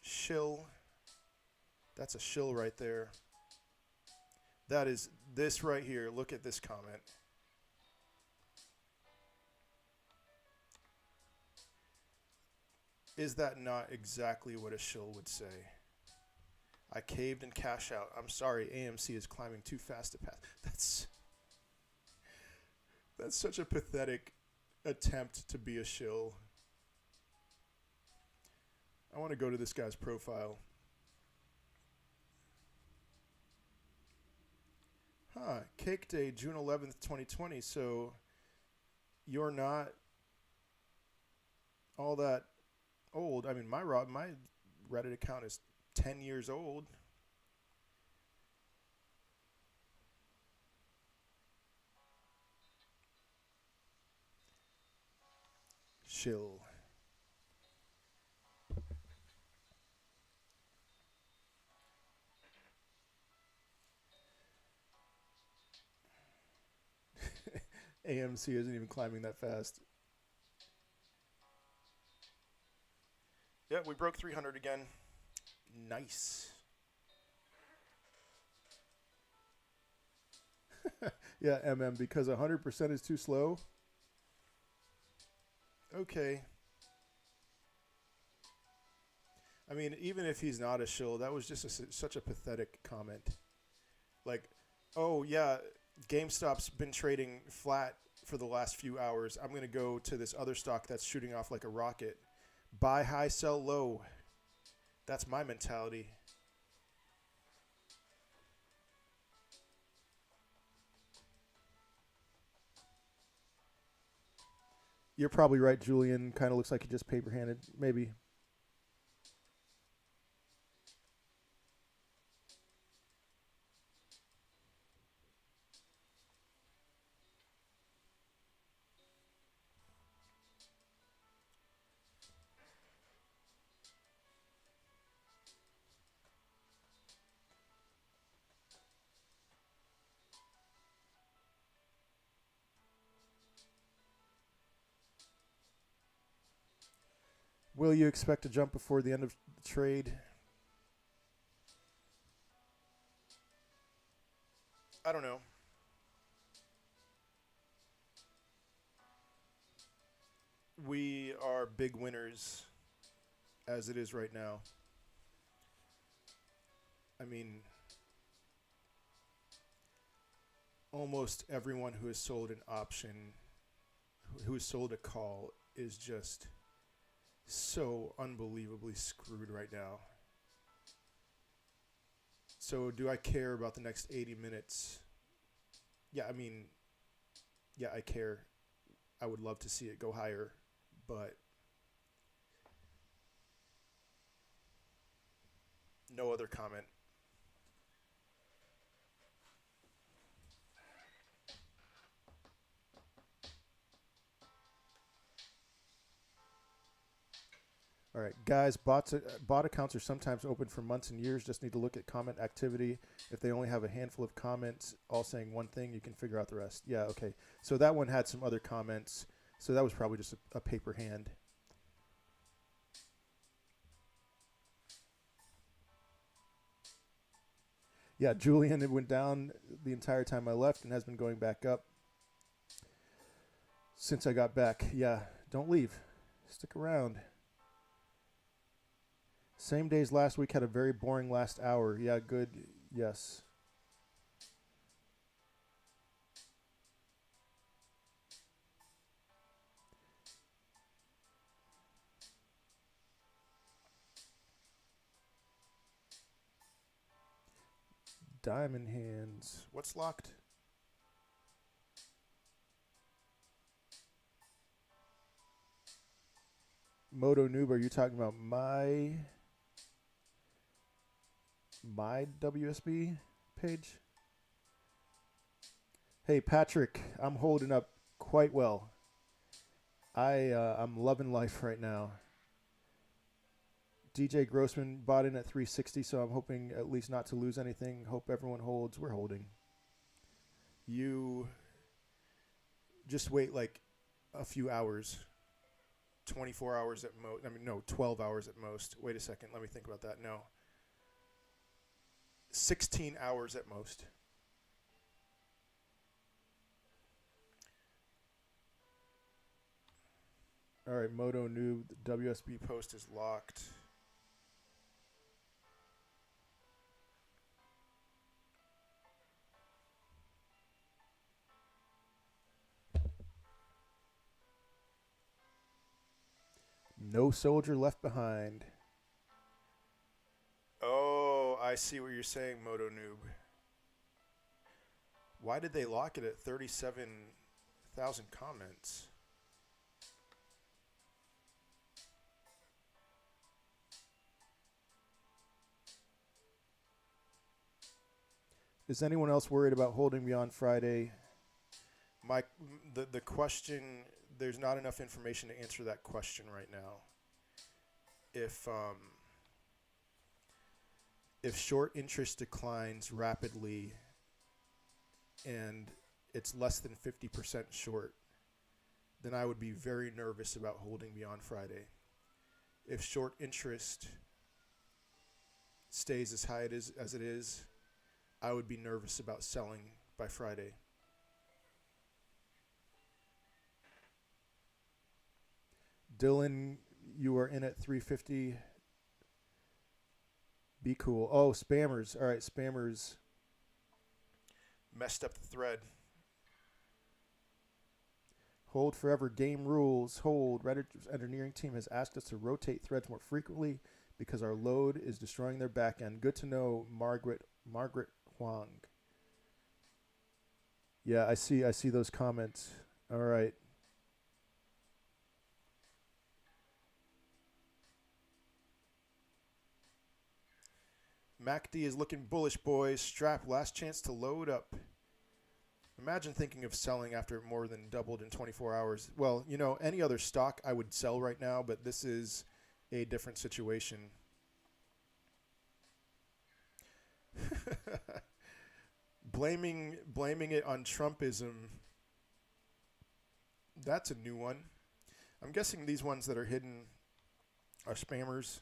Shill. That's a shill right there. That is this right here. Look at this comment. Is that not exactly what a shill would say? I caved and cash out. I'm sorry, AMC is climbing too fast to pass. That's such a pathetic attempt to be a shill. I want to go to this guy's profile. Cake Day, June 11th, 2020. So you're not all that old. I mean, my Reddit account is 10 years old. Shill. AMC isn't even climbing that fast. Yeah, we broke 300 again. Nice. Yeah, because 100% is too slow. Okay. I mean, even if he's not a shill, that was just such a pathetic comment. Like, oh, yeah, GameStop's been trading flat for the last few hours. I'm going to go to this other stock that's shooting off like a rocket. Buy high, sell low. That's my mentality. You're probably right, Julian. Kind of looks like he just paper-handed. Maybe. Will you expect to jump before the end of the trade? I don't know. We are big winners as it is right now. I mean, almost everyone who has sold an option, who has sold a call, is just so unbelievably screwed right now. So do I care about the next 80 minutes? Yeah, I mean, yeah, I care. I would love to see it go higher, but no other comment. All right, guys. Bot accounts are sometimes open for months and years. Just need to look at comment activity. If they only have a handful of comments, all saying one thing, you can figure out the rest. Yeah, okay. So that one had some other comments. So that was probably just a paper hand. Yeah, Julian, it went down the entire time I left and has been going back up since I got back. Yeah, don't leave. Stick around. Same days last week had a very boring last hour. Yeah, good. Yes. Diamond hands. What's locked? Moto Noob, are you talking about my WSB page? Hey Patrick, I'm holding up quite well. I'm loving life right now. DJ Grossman bought in at 360, so I'm hoping at least not to lose anything. Hope everyone holds. We're holding. You just wait like a few hours. 24 hours at most. I mean, no, 12 hours at most. Wait a second. Let me think about that. No. 16 hours at most. All right, Moto Noob, the WSB post is locked. No soldier left behind. Oh, I see what you're saying, Moto Noob. Why did they lock it at 37,000 comments? Is anyone else worried about holding beyond Friday? Mike, the question, there's not enough information to answer that question right now. If short interest declines rapidly and it's less than 50% short, then I would be very nervous about holding beyond Friday. If short interest stays as high as it is, I would be nervous about selling by Friday. Dylan, you are in at 350. Be cool. Oh, spammers. All right, spammers messed up the thread. Hold forever. Game rules. Hold. Reddit's engineering team has asked us to rotate threads more frequently because our load is destroying their backend. Good to know, Margaret Huang. Yeah, I see those comments. All right. MACD is looking bullish, boys. Strap, last chance to load up. Imagine thinking of selling after it more than doubled in 24 hours. Well, you know, any other stock I would sell right now, but this is a different situation. Blaming it on Trumpism. That's a new one. I'm guessing these ones that are hidden are spammers.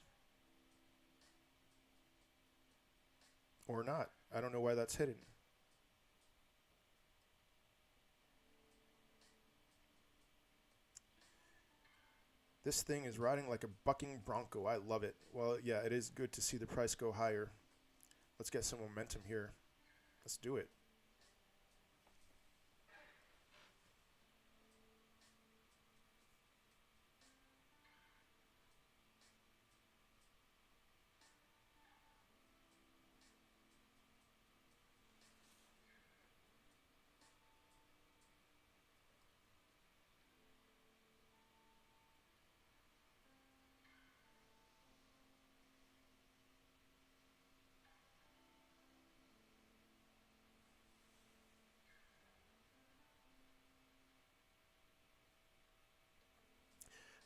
Or not. I don't know why that's hidden. This thing is riding like a bucking bronco. I love it. Well, yeah, it is good to see the price go higher. Let's get some momentum here. Let's do it.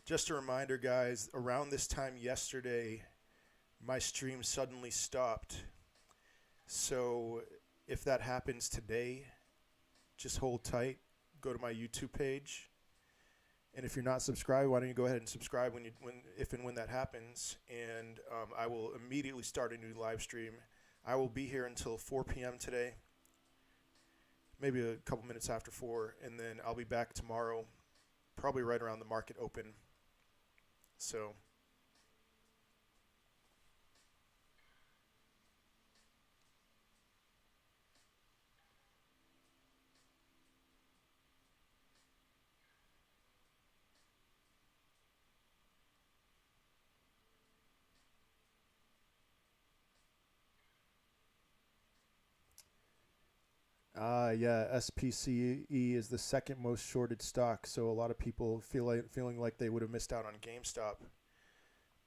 Just a reminder, guys, around this time yesterday, my stream suddenly stopped. So if that happens today, just hold tight. Go to my YouTube page. And if you're not subscribed, why don't you go ahead and subscribe if and when that happens. And I will immediately start a new live stream. I will be here until 4 p.m. today, maybe a couple minutes after 4, and then I'll be back tomorrow, probably right around the market open. So yeah, SPCE is the second most shorted stock, so a lot of people feeling like they would have missed out on GameStop,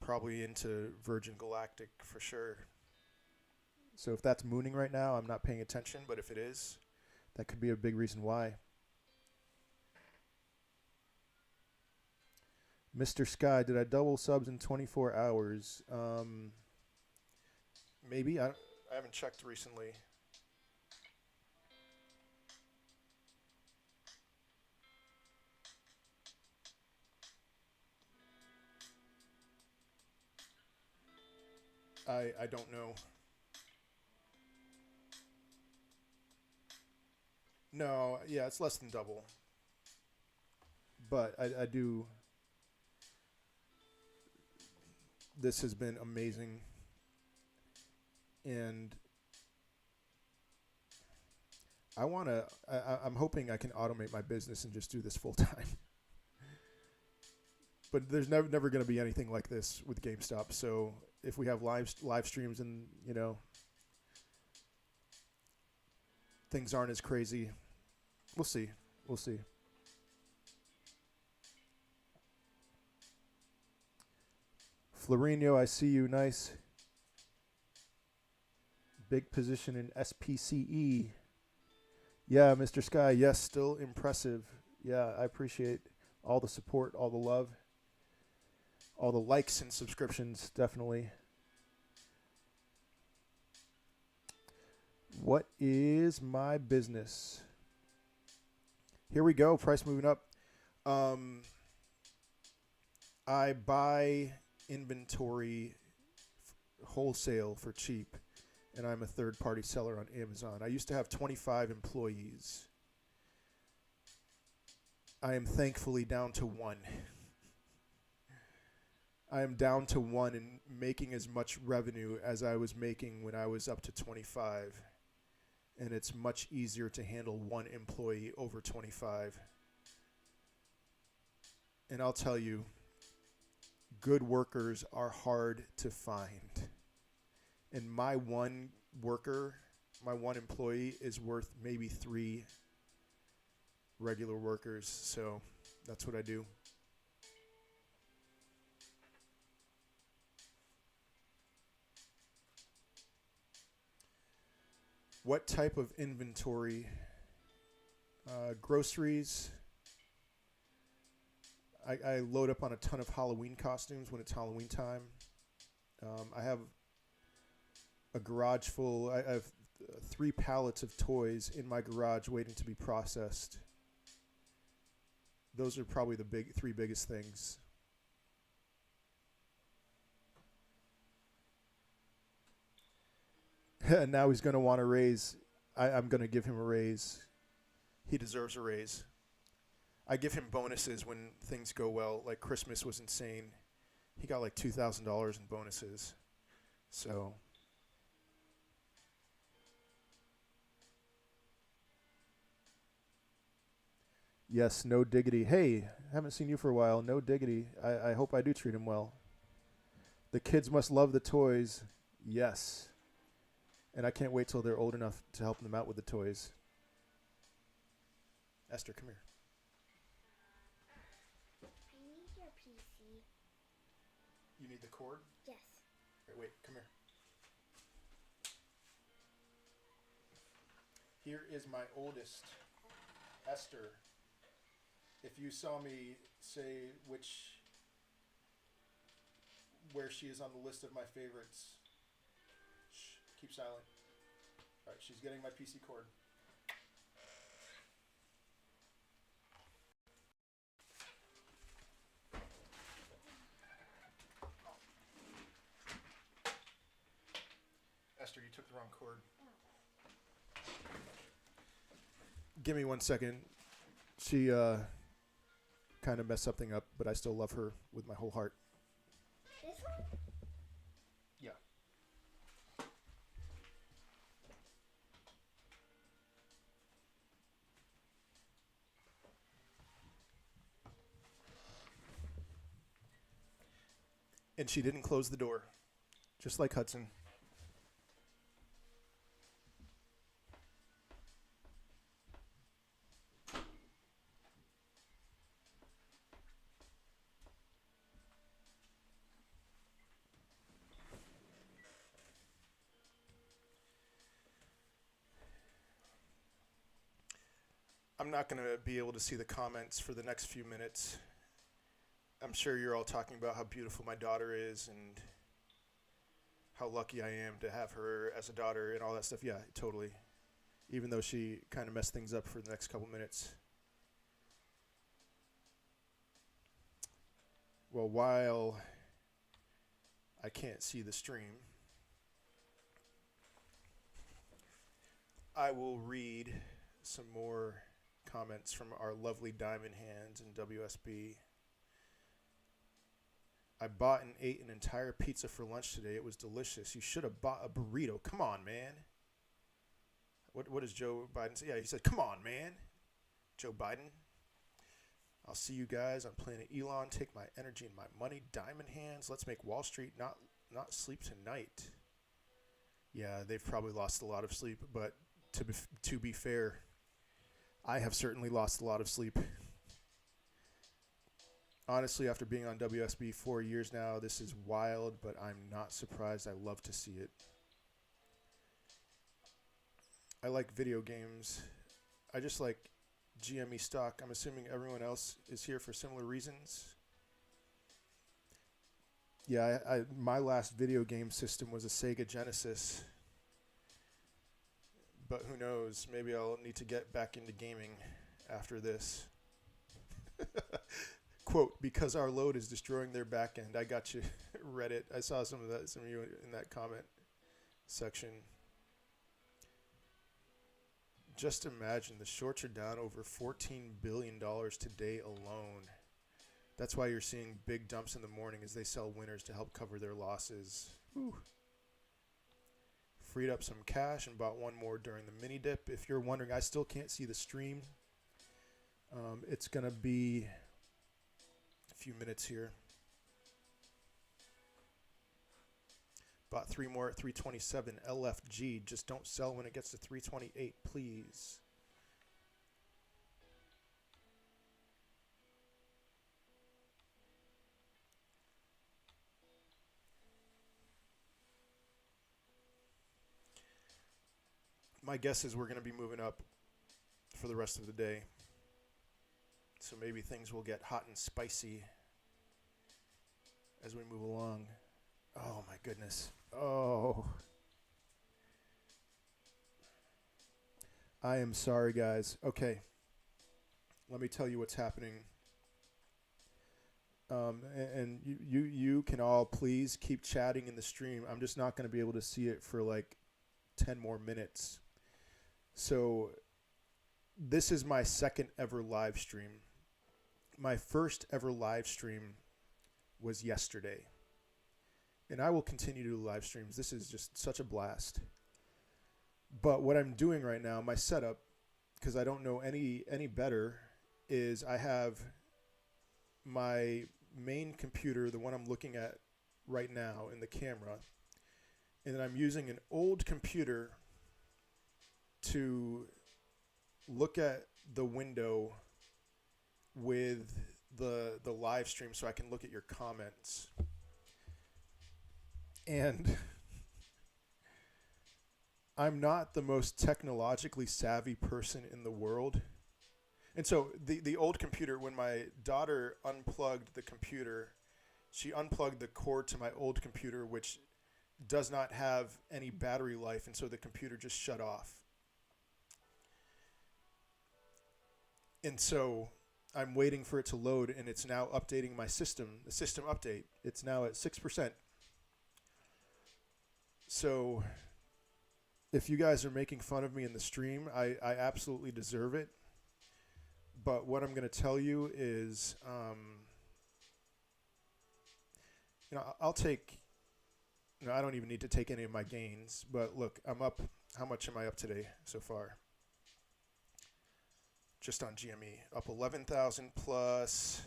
probably into Virgin Galactic for sure. So if that's mooning right now, I'm not paying attention, but if it is, that could be a big reason why. Mr. Sky, did I double subs in 24 hours? Maybe. I haven't checked recently. I don't know. No, yeah, it's less than double. But I do. This has been amazing. And I'm hoping I can automate my business and just do this full time. But there's never going to be anything like this with GameStop. So if we have live streams and, things aren't as crazy, we'll see. We'll see. Florino, I see you. Nice. Big position in SPCE. Yeah, Mr. Sky. Yes, still impressive. Yeah, I appreciate all the support, all the love, all the likes and subscriptions, definitely. What is my business? Here we go. Price moving up. I buy inventory wholesale for cheap, and I'm a third-party seller on Amazon. I used to have 25 employees. I am thankfully down to 1. I am down to 1 and making as much revenue as I was making when I was up to 25. And it's much easier to handle 1 employee over 25. And I'll tell you, good workers are hard to find. And my one worker, my one employee is worth maybe 3 regular workers. So that's what I do. What type of inventory? Groceries. I load up on a ton of Halloween costumes when it's Halloween time. I have a garage full. I have 3 pallets of toys in my garage waiting to be processed. Those are probably the 3 biggest things. Now he's going to want a raise. I'm going to give him a raise. He deserves a raise. I give him bonuses when things go well. Like Christmas was insane. He got like $2,000 in bonuses. So yes, no diggity. Hey, haven't seen you for a while. No diggity. I hope I do treat him well. The kids must love the toys. Yes. And I can't wait till they're old enough to help them out with the toys. Esther, come here. I need your PC. You need the cord? Yes. Wait, come here. Here is my oldest, Esther. If you saw me say which where she is on the list of my favorites. Shh, keep silent. All right, she's getting my PC cord. Esther, you took the wrong cord. Give me 1 second. She kind of messed something up, but I still love her with my whole heart. This one? Yeah. And she didn't close the door, just like Hudson. I'm not going to be able to see the comments for the next few minutes. I'm sure you're all talking about how beautiful my daughter is and how lucky I am to have her as a daughter and all that stuff. Yeah, totally. Even though she kind of messed things up for the next couple minutes. Well, while I can't see the stream, I will read some more comments from our lovely diamond hands in WSB. I bought and ate an entire pizza for lunch today. It was delicious. You should have bought a burrito. Come on, man. What does Joe Biden say? Yeah, he said, come on, man. Joe Biden. I'll see you guys on Planet Elon. Take my energy and my money. Diamond hands. Let's make Wall Street not sleep tonight. Yeah, they've probably lost a lot of sleep, but to be fair, I have certainly lost a lot of sleep. Honestly, after being on WSB 4 years now, this is wild, but I'm not surprised. I love to see it. I like video games. I just like GME stock. I'm assuming everyone else is here for similar reasons. Yeah, my last video game system was a Sega Genesis. But who knows? Maybe I'll need to get back into gaming after this. Quote, because our load is destroying their back end. I got you, Reddit. I saw some of you in that comment section. Just imagine the shorts are down over $14 billion today alone. That's why you're seeing big dumps in the morning as they sell winners to help cover their losses. Whew. Freed up some cash and bought one more during the mini dip. If you're wondering, I still can't see the stream. It's going to be a few minutes here. Bought three more at 327 LFG. Just don't sell when it gets to 328, please. My guess is we're going to be moving up for the rest of the day. So maybe things will get hot and spicy as we move along. Oh, my goodness. Oh. I am sorry, guys. Okay. Let me tell you what's happening. And you can all please keep chatting in the stream. I'm just not going to be able to see it for like 10 more minutes. So this is my second ever live stream. My first ever live stream was yesterday. And I will continue to do live streams. This is just such a blast. But what I'm doing right now, my setup, because I don't know any better, is I have my main computer, the one I'm looking at right now in the camera, and then I'm using an old computer to look at the window with the live stream so I can look at your comments. And I'm not the most technologically savvy person in the world. And so the old computer, when my daughter unplugged the computer She unplugged the cord to my old computer, which does not have any battery life, and so the computer just shut off. And so I'm waiting for it to load, and it's now updating my system, the system update. It's now at 6%. So if you guys are making fun of me in the stream, I absolutely deserve it. But what I'm going to tell you is, I'll take, I don't even need to take any of my gains. But look, I'm up. How much am I up today so far? Just on GME, up 11,000 plus.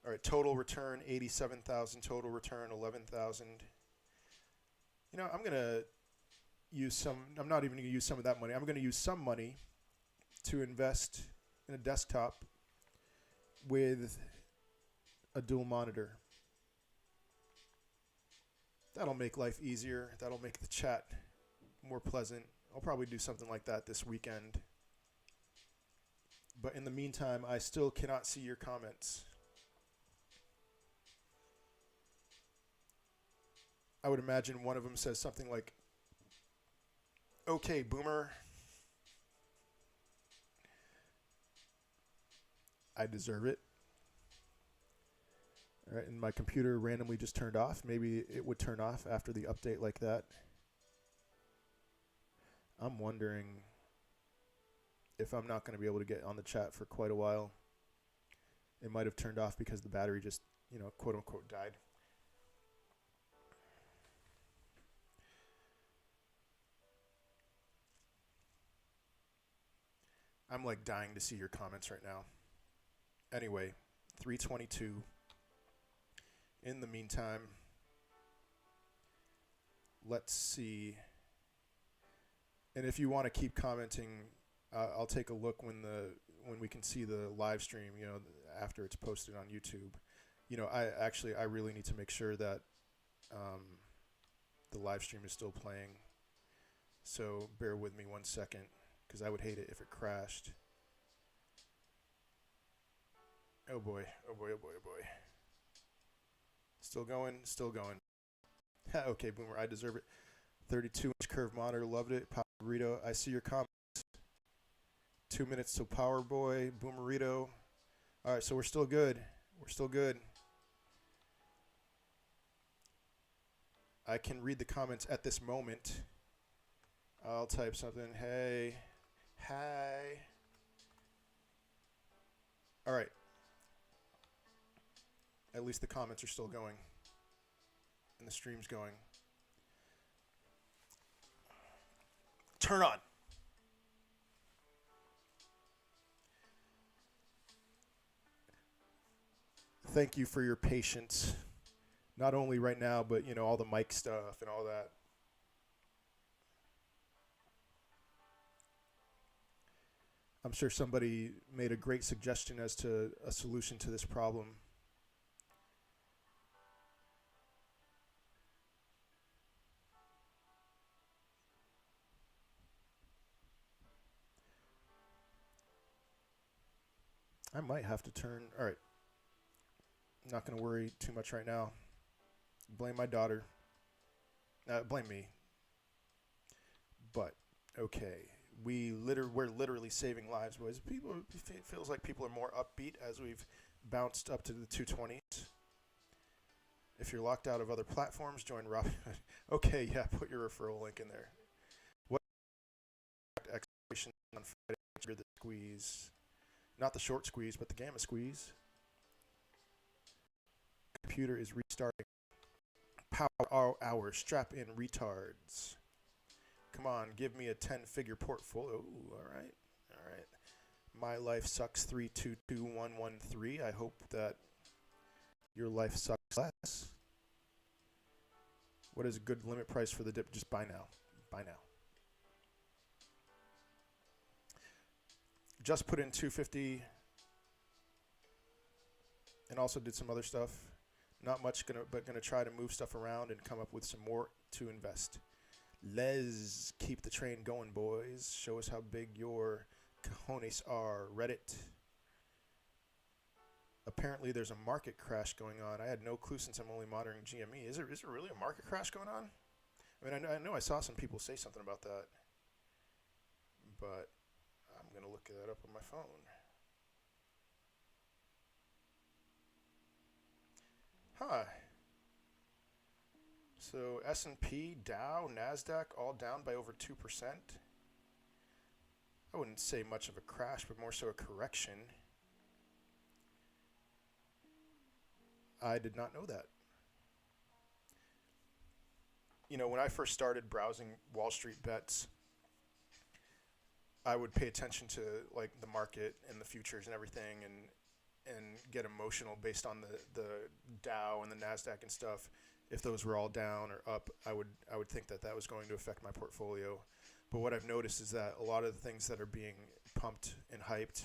All right, total return 87,000. Total return 11,000. I'm gonna use some. I'm not even gonna use some of that money. I'm gonna use some money to invest in a desktop with a dual monitor. That'll make life easier. That'll make the chat more pleasant. I'll probably do something like that this weekend. But in the meantime, I still cannot see your comments. I would imagine one of them says something like, "Okay, boomer. I deserve it." All right, and my computer randomly just turned off. Maybe it would turn off after the update like that. I'm wondering if I'm not going to be able to get on the chat for quite a while. It might have turned off because the battery just, quote unquote died. I'm like dying to see your comments right now. Anyway, 322. In the meantime, let's see. And if you want to keep commenting, I'll take a look when we can see the live stream, after it's posted on YouTube. I really need to make sure that the live stream is still playing. So bear with me 1 second, because I would hate it if it crashed. Oh boy, oh boy, oh boy, oh boy. Still going, still going. Okay, boomer, I deserve it. 32-inch curved monitor, loved it. Power Burrito, I see your comments. 2 minutes till Power Boy, Boomerito. All right, so we're still good. We're still good. I can read the comments at this moment. I'll type something. Hey. Hi. All right. At least the comments are still going. And the stream's going. Turn on. Thank you for your patience. Not only right now, but, all the mic stuff and all that. I'm sure somebody made a great suggestion as to a solution to this problem. I might have to turn. All right. I'm not going to worry too much right now. Blame my daughter. Blame me. But, okay. We're literally saving lives, boys. It feels like people are more upbeat as we've bounced up to the 220s. If you're locked out of other platforms, join Robinhood. Okay, yeah, put your referral link in there. What expiration on Friday? The squeeze. Not the short squeeze, but the gamma squeeze. Computer is restarting. Power hour. Strap in, retards. Come on, give me a 10-figure portfolio. Ooh, all right. All right. My life sucks 322113. I hope that your life sucks less. What is a good limit price for the dip? Just buy now. Buy now. Just put in 250 and also did some other stuff. Not much, but gonna try to move stuff around and come up with some more to invest. Let's keep the train going, boys. Show us how big your cojones are. Reddit. Apparently apparently there's a market crash going on. I had no clue since I'm only monitoring GME. Is there really a market crash going on? I mean, I know I saw some people say something about that, but I'm going to look that up on my phone. Huh. So S&P, Dow, NASDAQ all down by over 2%. I wouldn't say much of a crash, but more so a correction. I did not know that. You know, when I first started browsing Wall Street bets, I would pay attention to like the market and the futures and everything, and get emotional based on the Dow and the NASDAQ and stuff. If those were all down or up, I would think that was going to affect my portfolio. But what I've noticed is that a lot of the things that are being pumped and hyped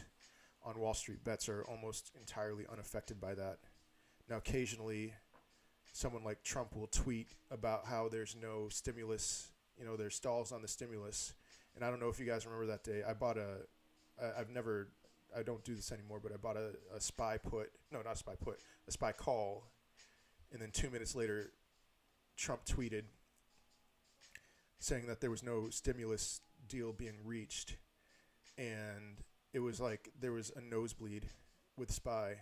on Wall Street bets are almost entirely unaffected by that. Now, occasionally, someone like Trump will tweet about how there's no stimulus, you know, there's stalls on the stimulus. And I don't know if you guys remember that day. I don't do this anymore, but I bought a SPY put. No, not a SPY put, a SPY call. And then 2 minutes later, Trump tweeted saying that there was no stimulus deal being reached. And it was like there was a nosebleed with SPY.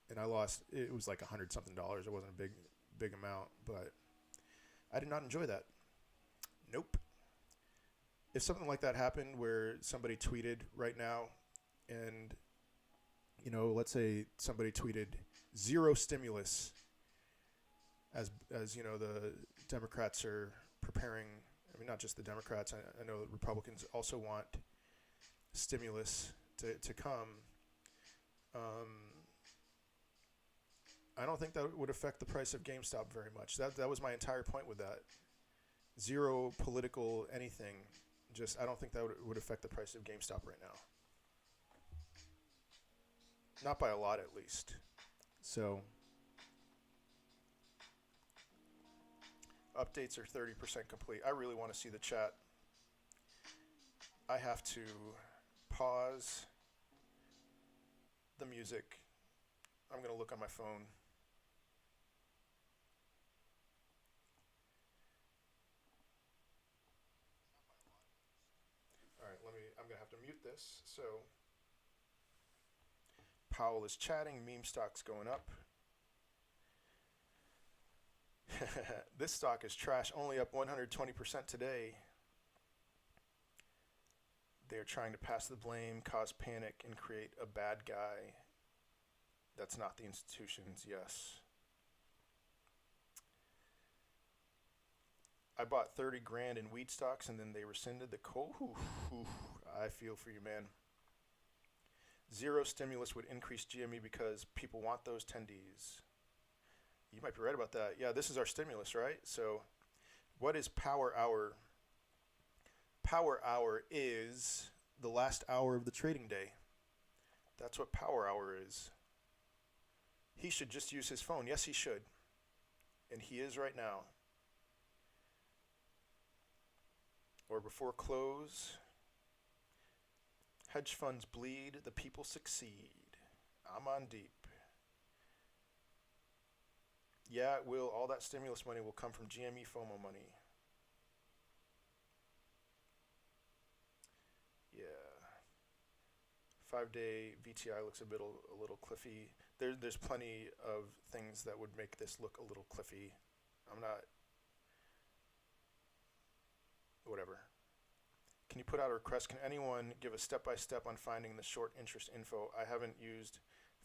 And I lost, it was like $100-something. It wasn't a big amount, but I did not enjoy that. Nope. If something like that happened where somebody tweeted right now and, you know, let's say somebody tweeted zero stimulus as you know, the Democrats are preparing, I mean, not just the Democrats, I know Republicans also want stimulus to come. I don't think that would affect the price of GameStop very much. That was my entire point with that. Zero political anything. Just, I don't think that would affect the price of GameStop right now. Not by a lot, at least. So, updates are 30% complete. I really want to see the chat. I have to pause the music. I'm going to look on my phone. All right, I'm going to have to mute this. So, Powell is chatting, meme stock's going up. This stock is trash, only up 120% today. They're trying to pass the blame, cause panic, and create a bad guy. That's not the institutions, yes. I bought 30 grand in wheat stocks and then they rescinded the coal. I feel for you, man. Zero stimulus would increase GME because people want those tendies. You might be right about that. Yeah, this is our stimulus, right? So what is power hour? Power hour is the last hour of the trading day. That's what power hour is. He should just use his phone. Yes, he should. And he is right now. Or before close. Hedge funds bleed, the people succeed. I'm on deep. Yeah, it will. All that stimulus money will come from GME FOMO money. Yeah. 5-day VTI looks a little cliffy. There's plenty of things that would make this look a little cliffy. I'm not... Whatever. Can you put out a request? Can anyone give a step-by-step on finding the short interest info? I haven't used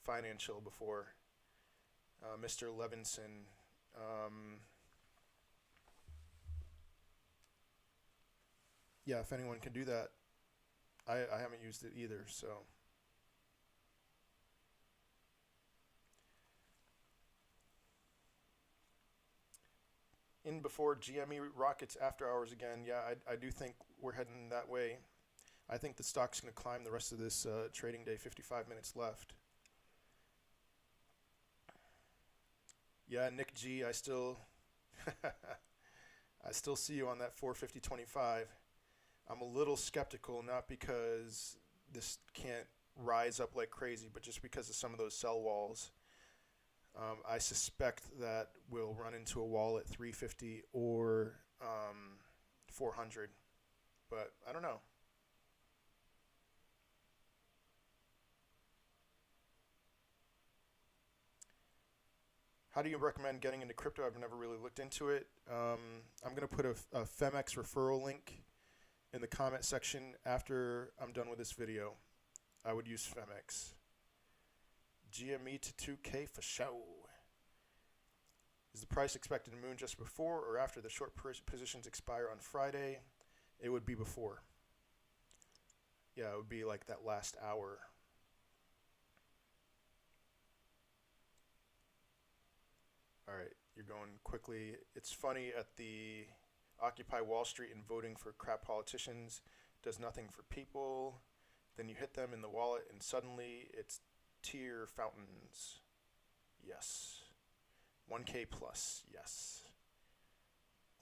Financial before. Mr. Levinson. Yeah, if anyone can do that. I haven't used it either, so. In before GME rockets after hours again. Yeah, I do think we're heading that way. I think the stock's going to climb the rest of this trading day. 55 minutes left. Yeah, Nick G, I still see you on that 450.25. I'm a little skeptical, not because this can't rise up like crazy, but just because of some of those sell walls. I suspect that we'll run into a wall at 350 or 400, but I don't know. How do you recommend getting into crypto? I've never really looked into it. I'm going to put a Femex referral link in the comment section after I'm done with this video. I would use Femex. GME to 2K for show. Is the price expected to moon just before or after the short positions expire on Friday? It would be before. Yeah, it would be like that last hour. All right, you're going quickly. It's funny at the Occupy Wall Street and voting for crap politicians does nothing for people. Then you hit them in the wallet and suddenly it's tear fountains. Yes. 1K plus. Yes.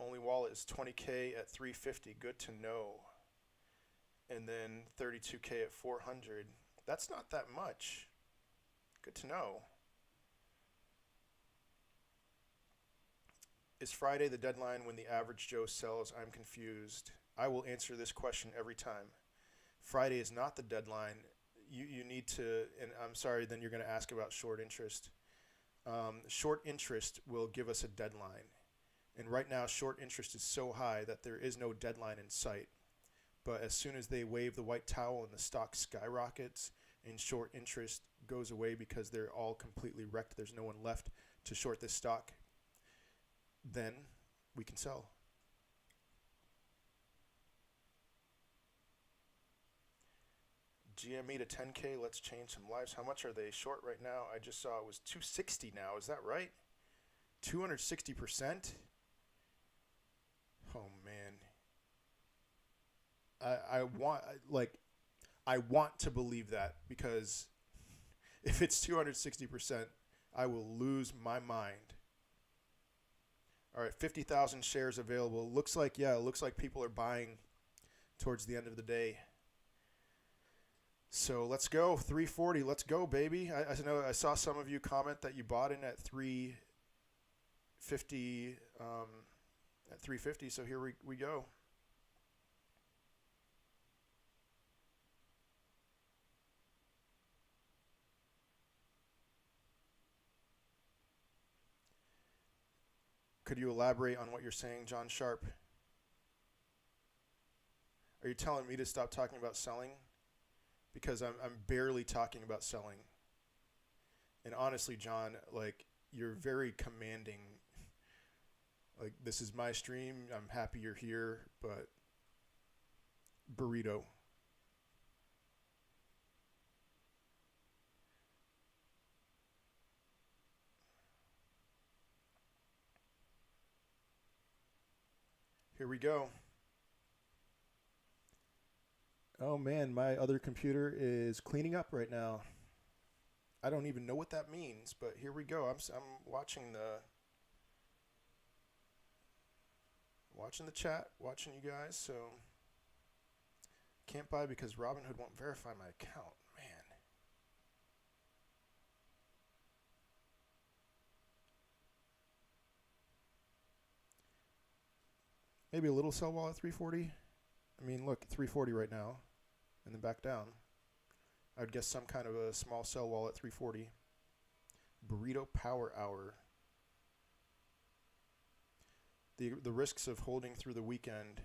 Only wallet is 20K at 350. Good to know. And then 32K at 400. That's not that much. Good to know. Is Friday the deadline when the average Joe sells? I'm confused. I will answer this question every time. Friday is not the deadline. You need to, and I'm sorry, then you're going to ask about short interest. Short interest will give us a deadline. And right now, short interest is so high that there is no deadline in sight. But as soon as they wave the white towel and the stock skyrockets and short interest goes away because they're all completely wrecked, there's no one left to short this stock, then we can sell. GME to 10K, let's change some lives. How much are they short right now? I just saw it was 260 now. Is that right? 260%? Oh man. I want to believe that, because if it's 260%, I will lose my mind. All right, 50,000 shares available. Looks like people are buying towards the end of the day. So let's go, 340. Let's go, baby. I know I saw some of you comment that you bought in at 350. At 350. So here we go. Could you elaborate on what you're saying, John Sharp? Are you telling me to stop talking about selling? Because I'm barely talking about selling. And honestly, John, like, you're very commanding. Like, this is my stream. I'm happy you're here, but burrito. Here we go. Oh man, my other computer is cleaning up right now. I don't even know what that means, but here we go. I'm watching the chat, watching you guys. So can't buy because Robinhood won't verify my account. Man. Maybe a little sell wall at 340. I mean, look, 340 right now, and then back down. I would guess some kind of a small sell wall at 340. Burrito Power Hour. The risks of holding through the weekend.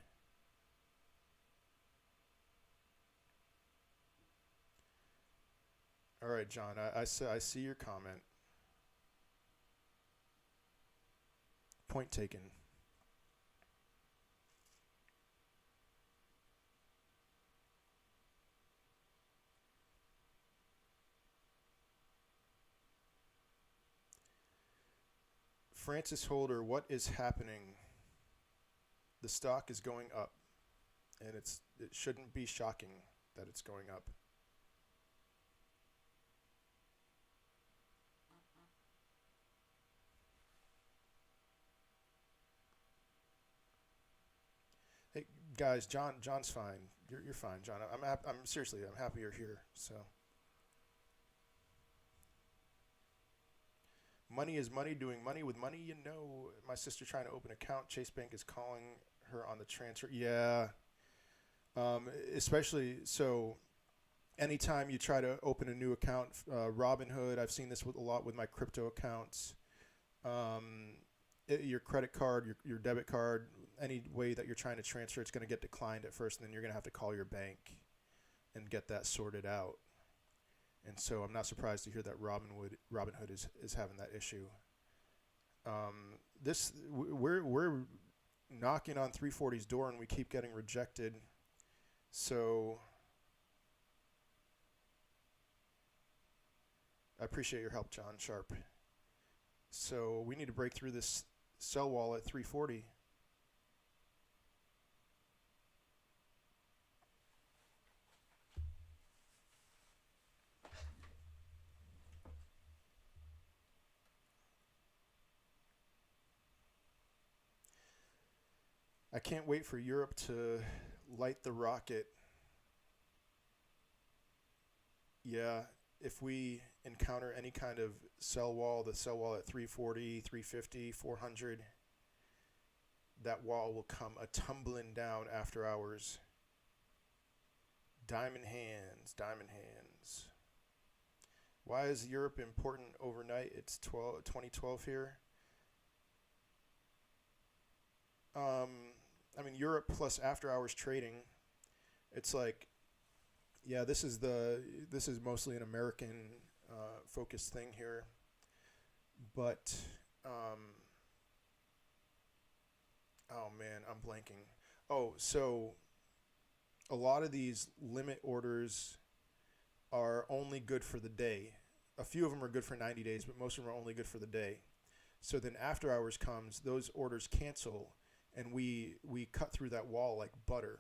All right, John, I see your comment. Point taken. Francis Holder, what is happening? The stock is going up, and it shouldn't be shocking that it's going up. Hey guys, John's fine. You're fine, John. I'm seriously, I'm happy you're here. So Money is money. Doing money with money, you know. My sister trying to open an account. Chase Bank is calling her on the transfer. Yeah. Especially so. Anytime you try to open a new account, Robinhood. I've seen this with a lot with my crypto accounts. Your credit card, your debit card, any way that you're trying to transfer, it's going to get declined at first, and then you're going to have to call your bank and get that sorted out. And so I'm not surprised to hear that Robinhood is having that issue. We're knocking on 340's door, and we keep getting rejected. So I appreciate your help, John Sharp. So we need to break through this sell wall at 340. I can't wait for Europe to light the rocket. Yeah, if we encounter any kind of sell wall, the sell wall at 340, 350, 400, that wall will come a tumbling down after hours. Diamond hands, diamond hands. Why is Europe important overnight? It's 2012 here. I mean, Europe plus after hours trading, it's like, yeah, this is mostly an American focused thing here, but oh man, I'm blanking. Oh, so a lot of these limit orders are only good for the day. A few of them are good for 90 days, but most of them are only good for the day. So then after hours comes, those orders cancel, and we cut through that wall like butter.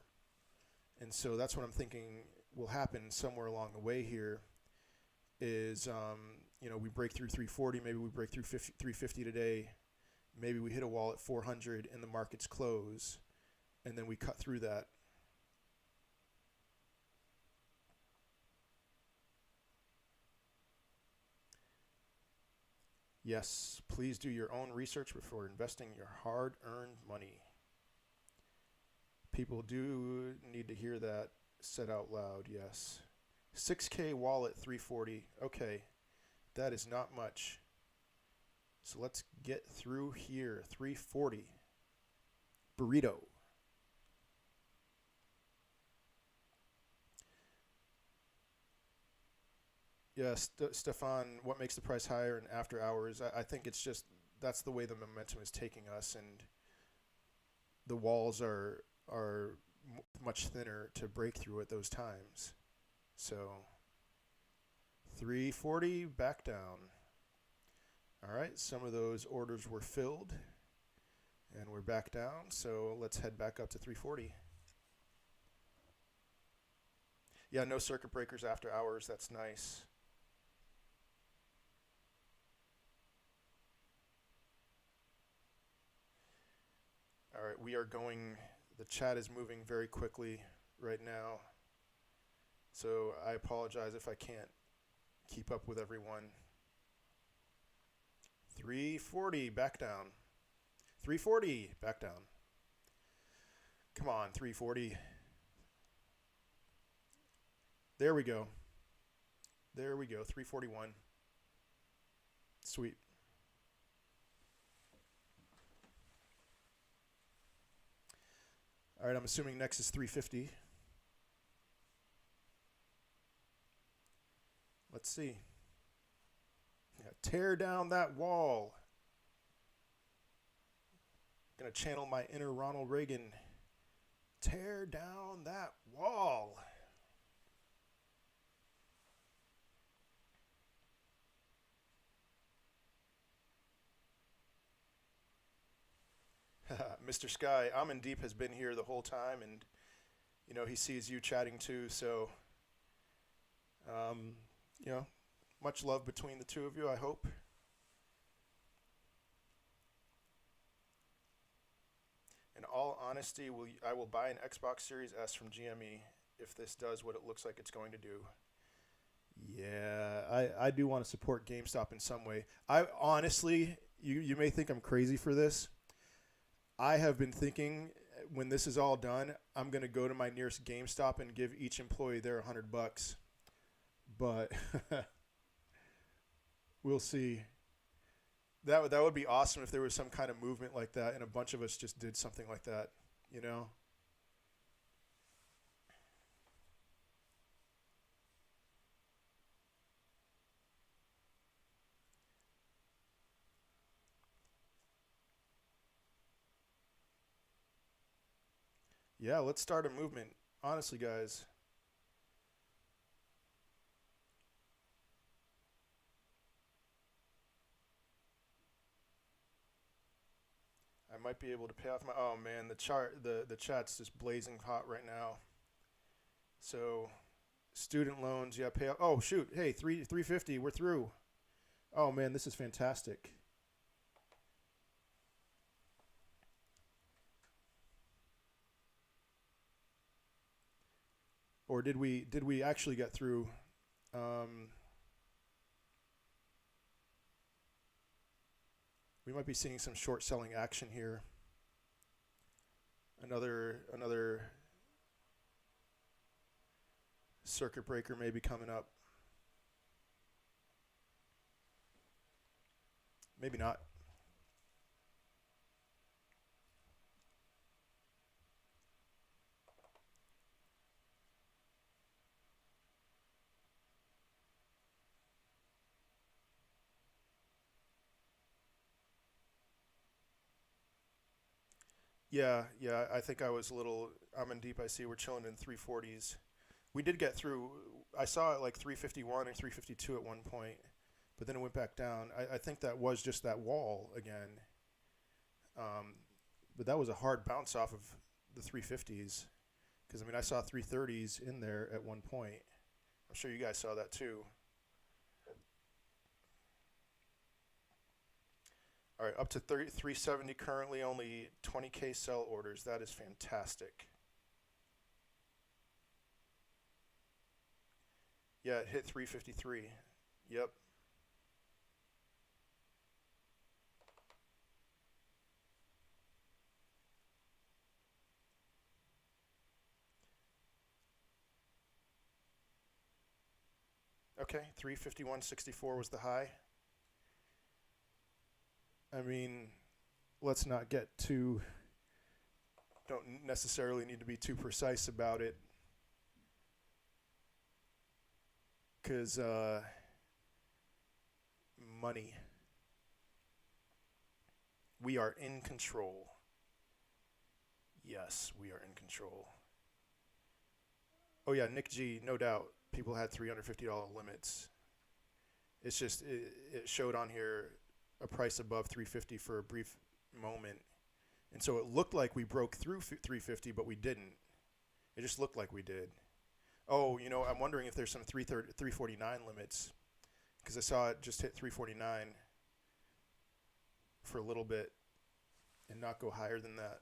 And so that's what I'm thinking will happen somewhere along the way here is, we break through 340, maybe we break through 350 today, maybe we hit a wall at 400 and the markets close, and then we cut through that. Yes, please do your own research before investing your hard-earned money. People do need to hear that said out loud, yes. 6K wallet 340. Okay, that is not much. So let's get through here. 340. Burrito. Yeah, Stefan, what makes the price higher in after hours? I think it's just that's the way the momentum is taking us, and the walls are much thinner to break through at those times. So 340 back down. All right, some of those orders were filled, and we're back down. So let's head back up to 340. Yeah, no circuit breakers after hours. That's nice. All right, we are going, the chat is moving very quickly right now. So I apologize if I can't keep up with everyone. 340, back down. 340, back down. Come on, 340. There we go. There we go, 341. Sweet. All right, I'm assuming next is 350. Let's see. Yeah, tear down that wall. Gonna channel my inner Ronald Reagan. Tear down that wall. Mr. Sky, Amin Deep has been here the whole time, and he sees you chatting too. So, much love between the two of you, I hope. In all honesty, I will buy an Xbox Series S from GME if this does what it looks like it's going to do. Yeah, I do want to support GameStop in some way. I honestly, you may think I'm crazy for this. I have been thinking when this is all done, I'm going to go to my nearest GameStop and give each employee there $100. But we'll see. That would be awesome if there was some kind of movement like that and a bunch of us just did something like that, you know? Yeah, let's start a movement. Honestly, guys. I might be able to pay off my. Oh man, the chat's just blazing hot right now. So, student loans, yeah, pay off. Oh shoot, hey, 350, we're through. Oh man, this is fantastic. Or did we actually get through? Um, we might be seeing some short selling action here. Another circuit breaker may be coming up. Maybe not. Yeah, I think I was a little. I'm in deep. I see we're chilling in 340s. We did get through. I saw it like 351 or 352 at one point, but then it went back down. I think that was just that wall again. Um, but that was a hard bounce off of the 350s because I mean I saw 330s in there at one point. I'm sure you guys saw that too. All right, up to 370 currently, only 20K sell orders. That is fantastic. Yeah, it hit 353. Yep. Okay, 351.64 was the high. I mean, let's not get too, don't necessarily need to be too precise about it. Because money. We are in control. Yes, we are in control. Oh, yeah, Nick G, no doubt. People had $350 limits. It's just, it showed on here a price above 350 for a brief moment. And so it looked like we broke through 350, but we didn't. It just looked like we did. Oh, you know, I'm wondering if there's some 349 limits because I saw it just hit 349 for a little bit and not go higher than that.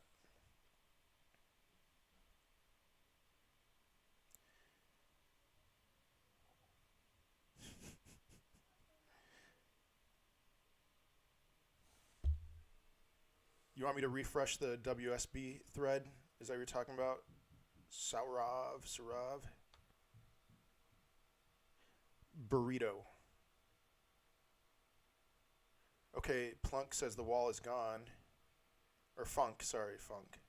You want me to refresh the WSB thread? Is that what you're talking about? Saurav. Burrito. Okay, Plunk says the wall is gone. Or Funk, sorry, Funk.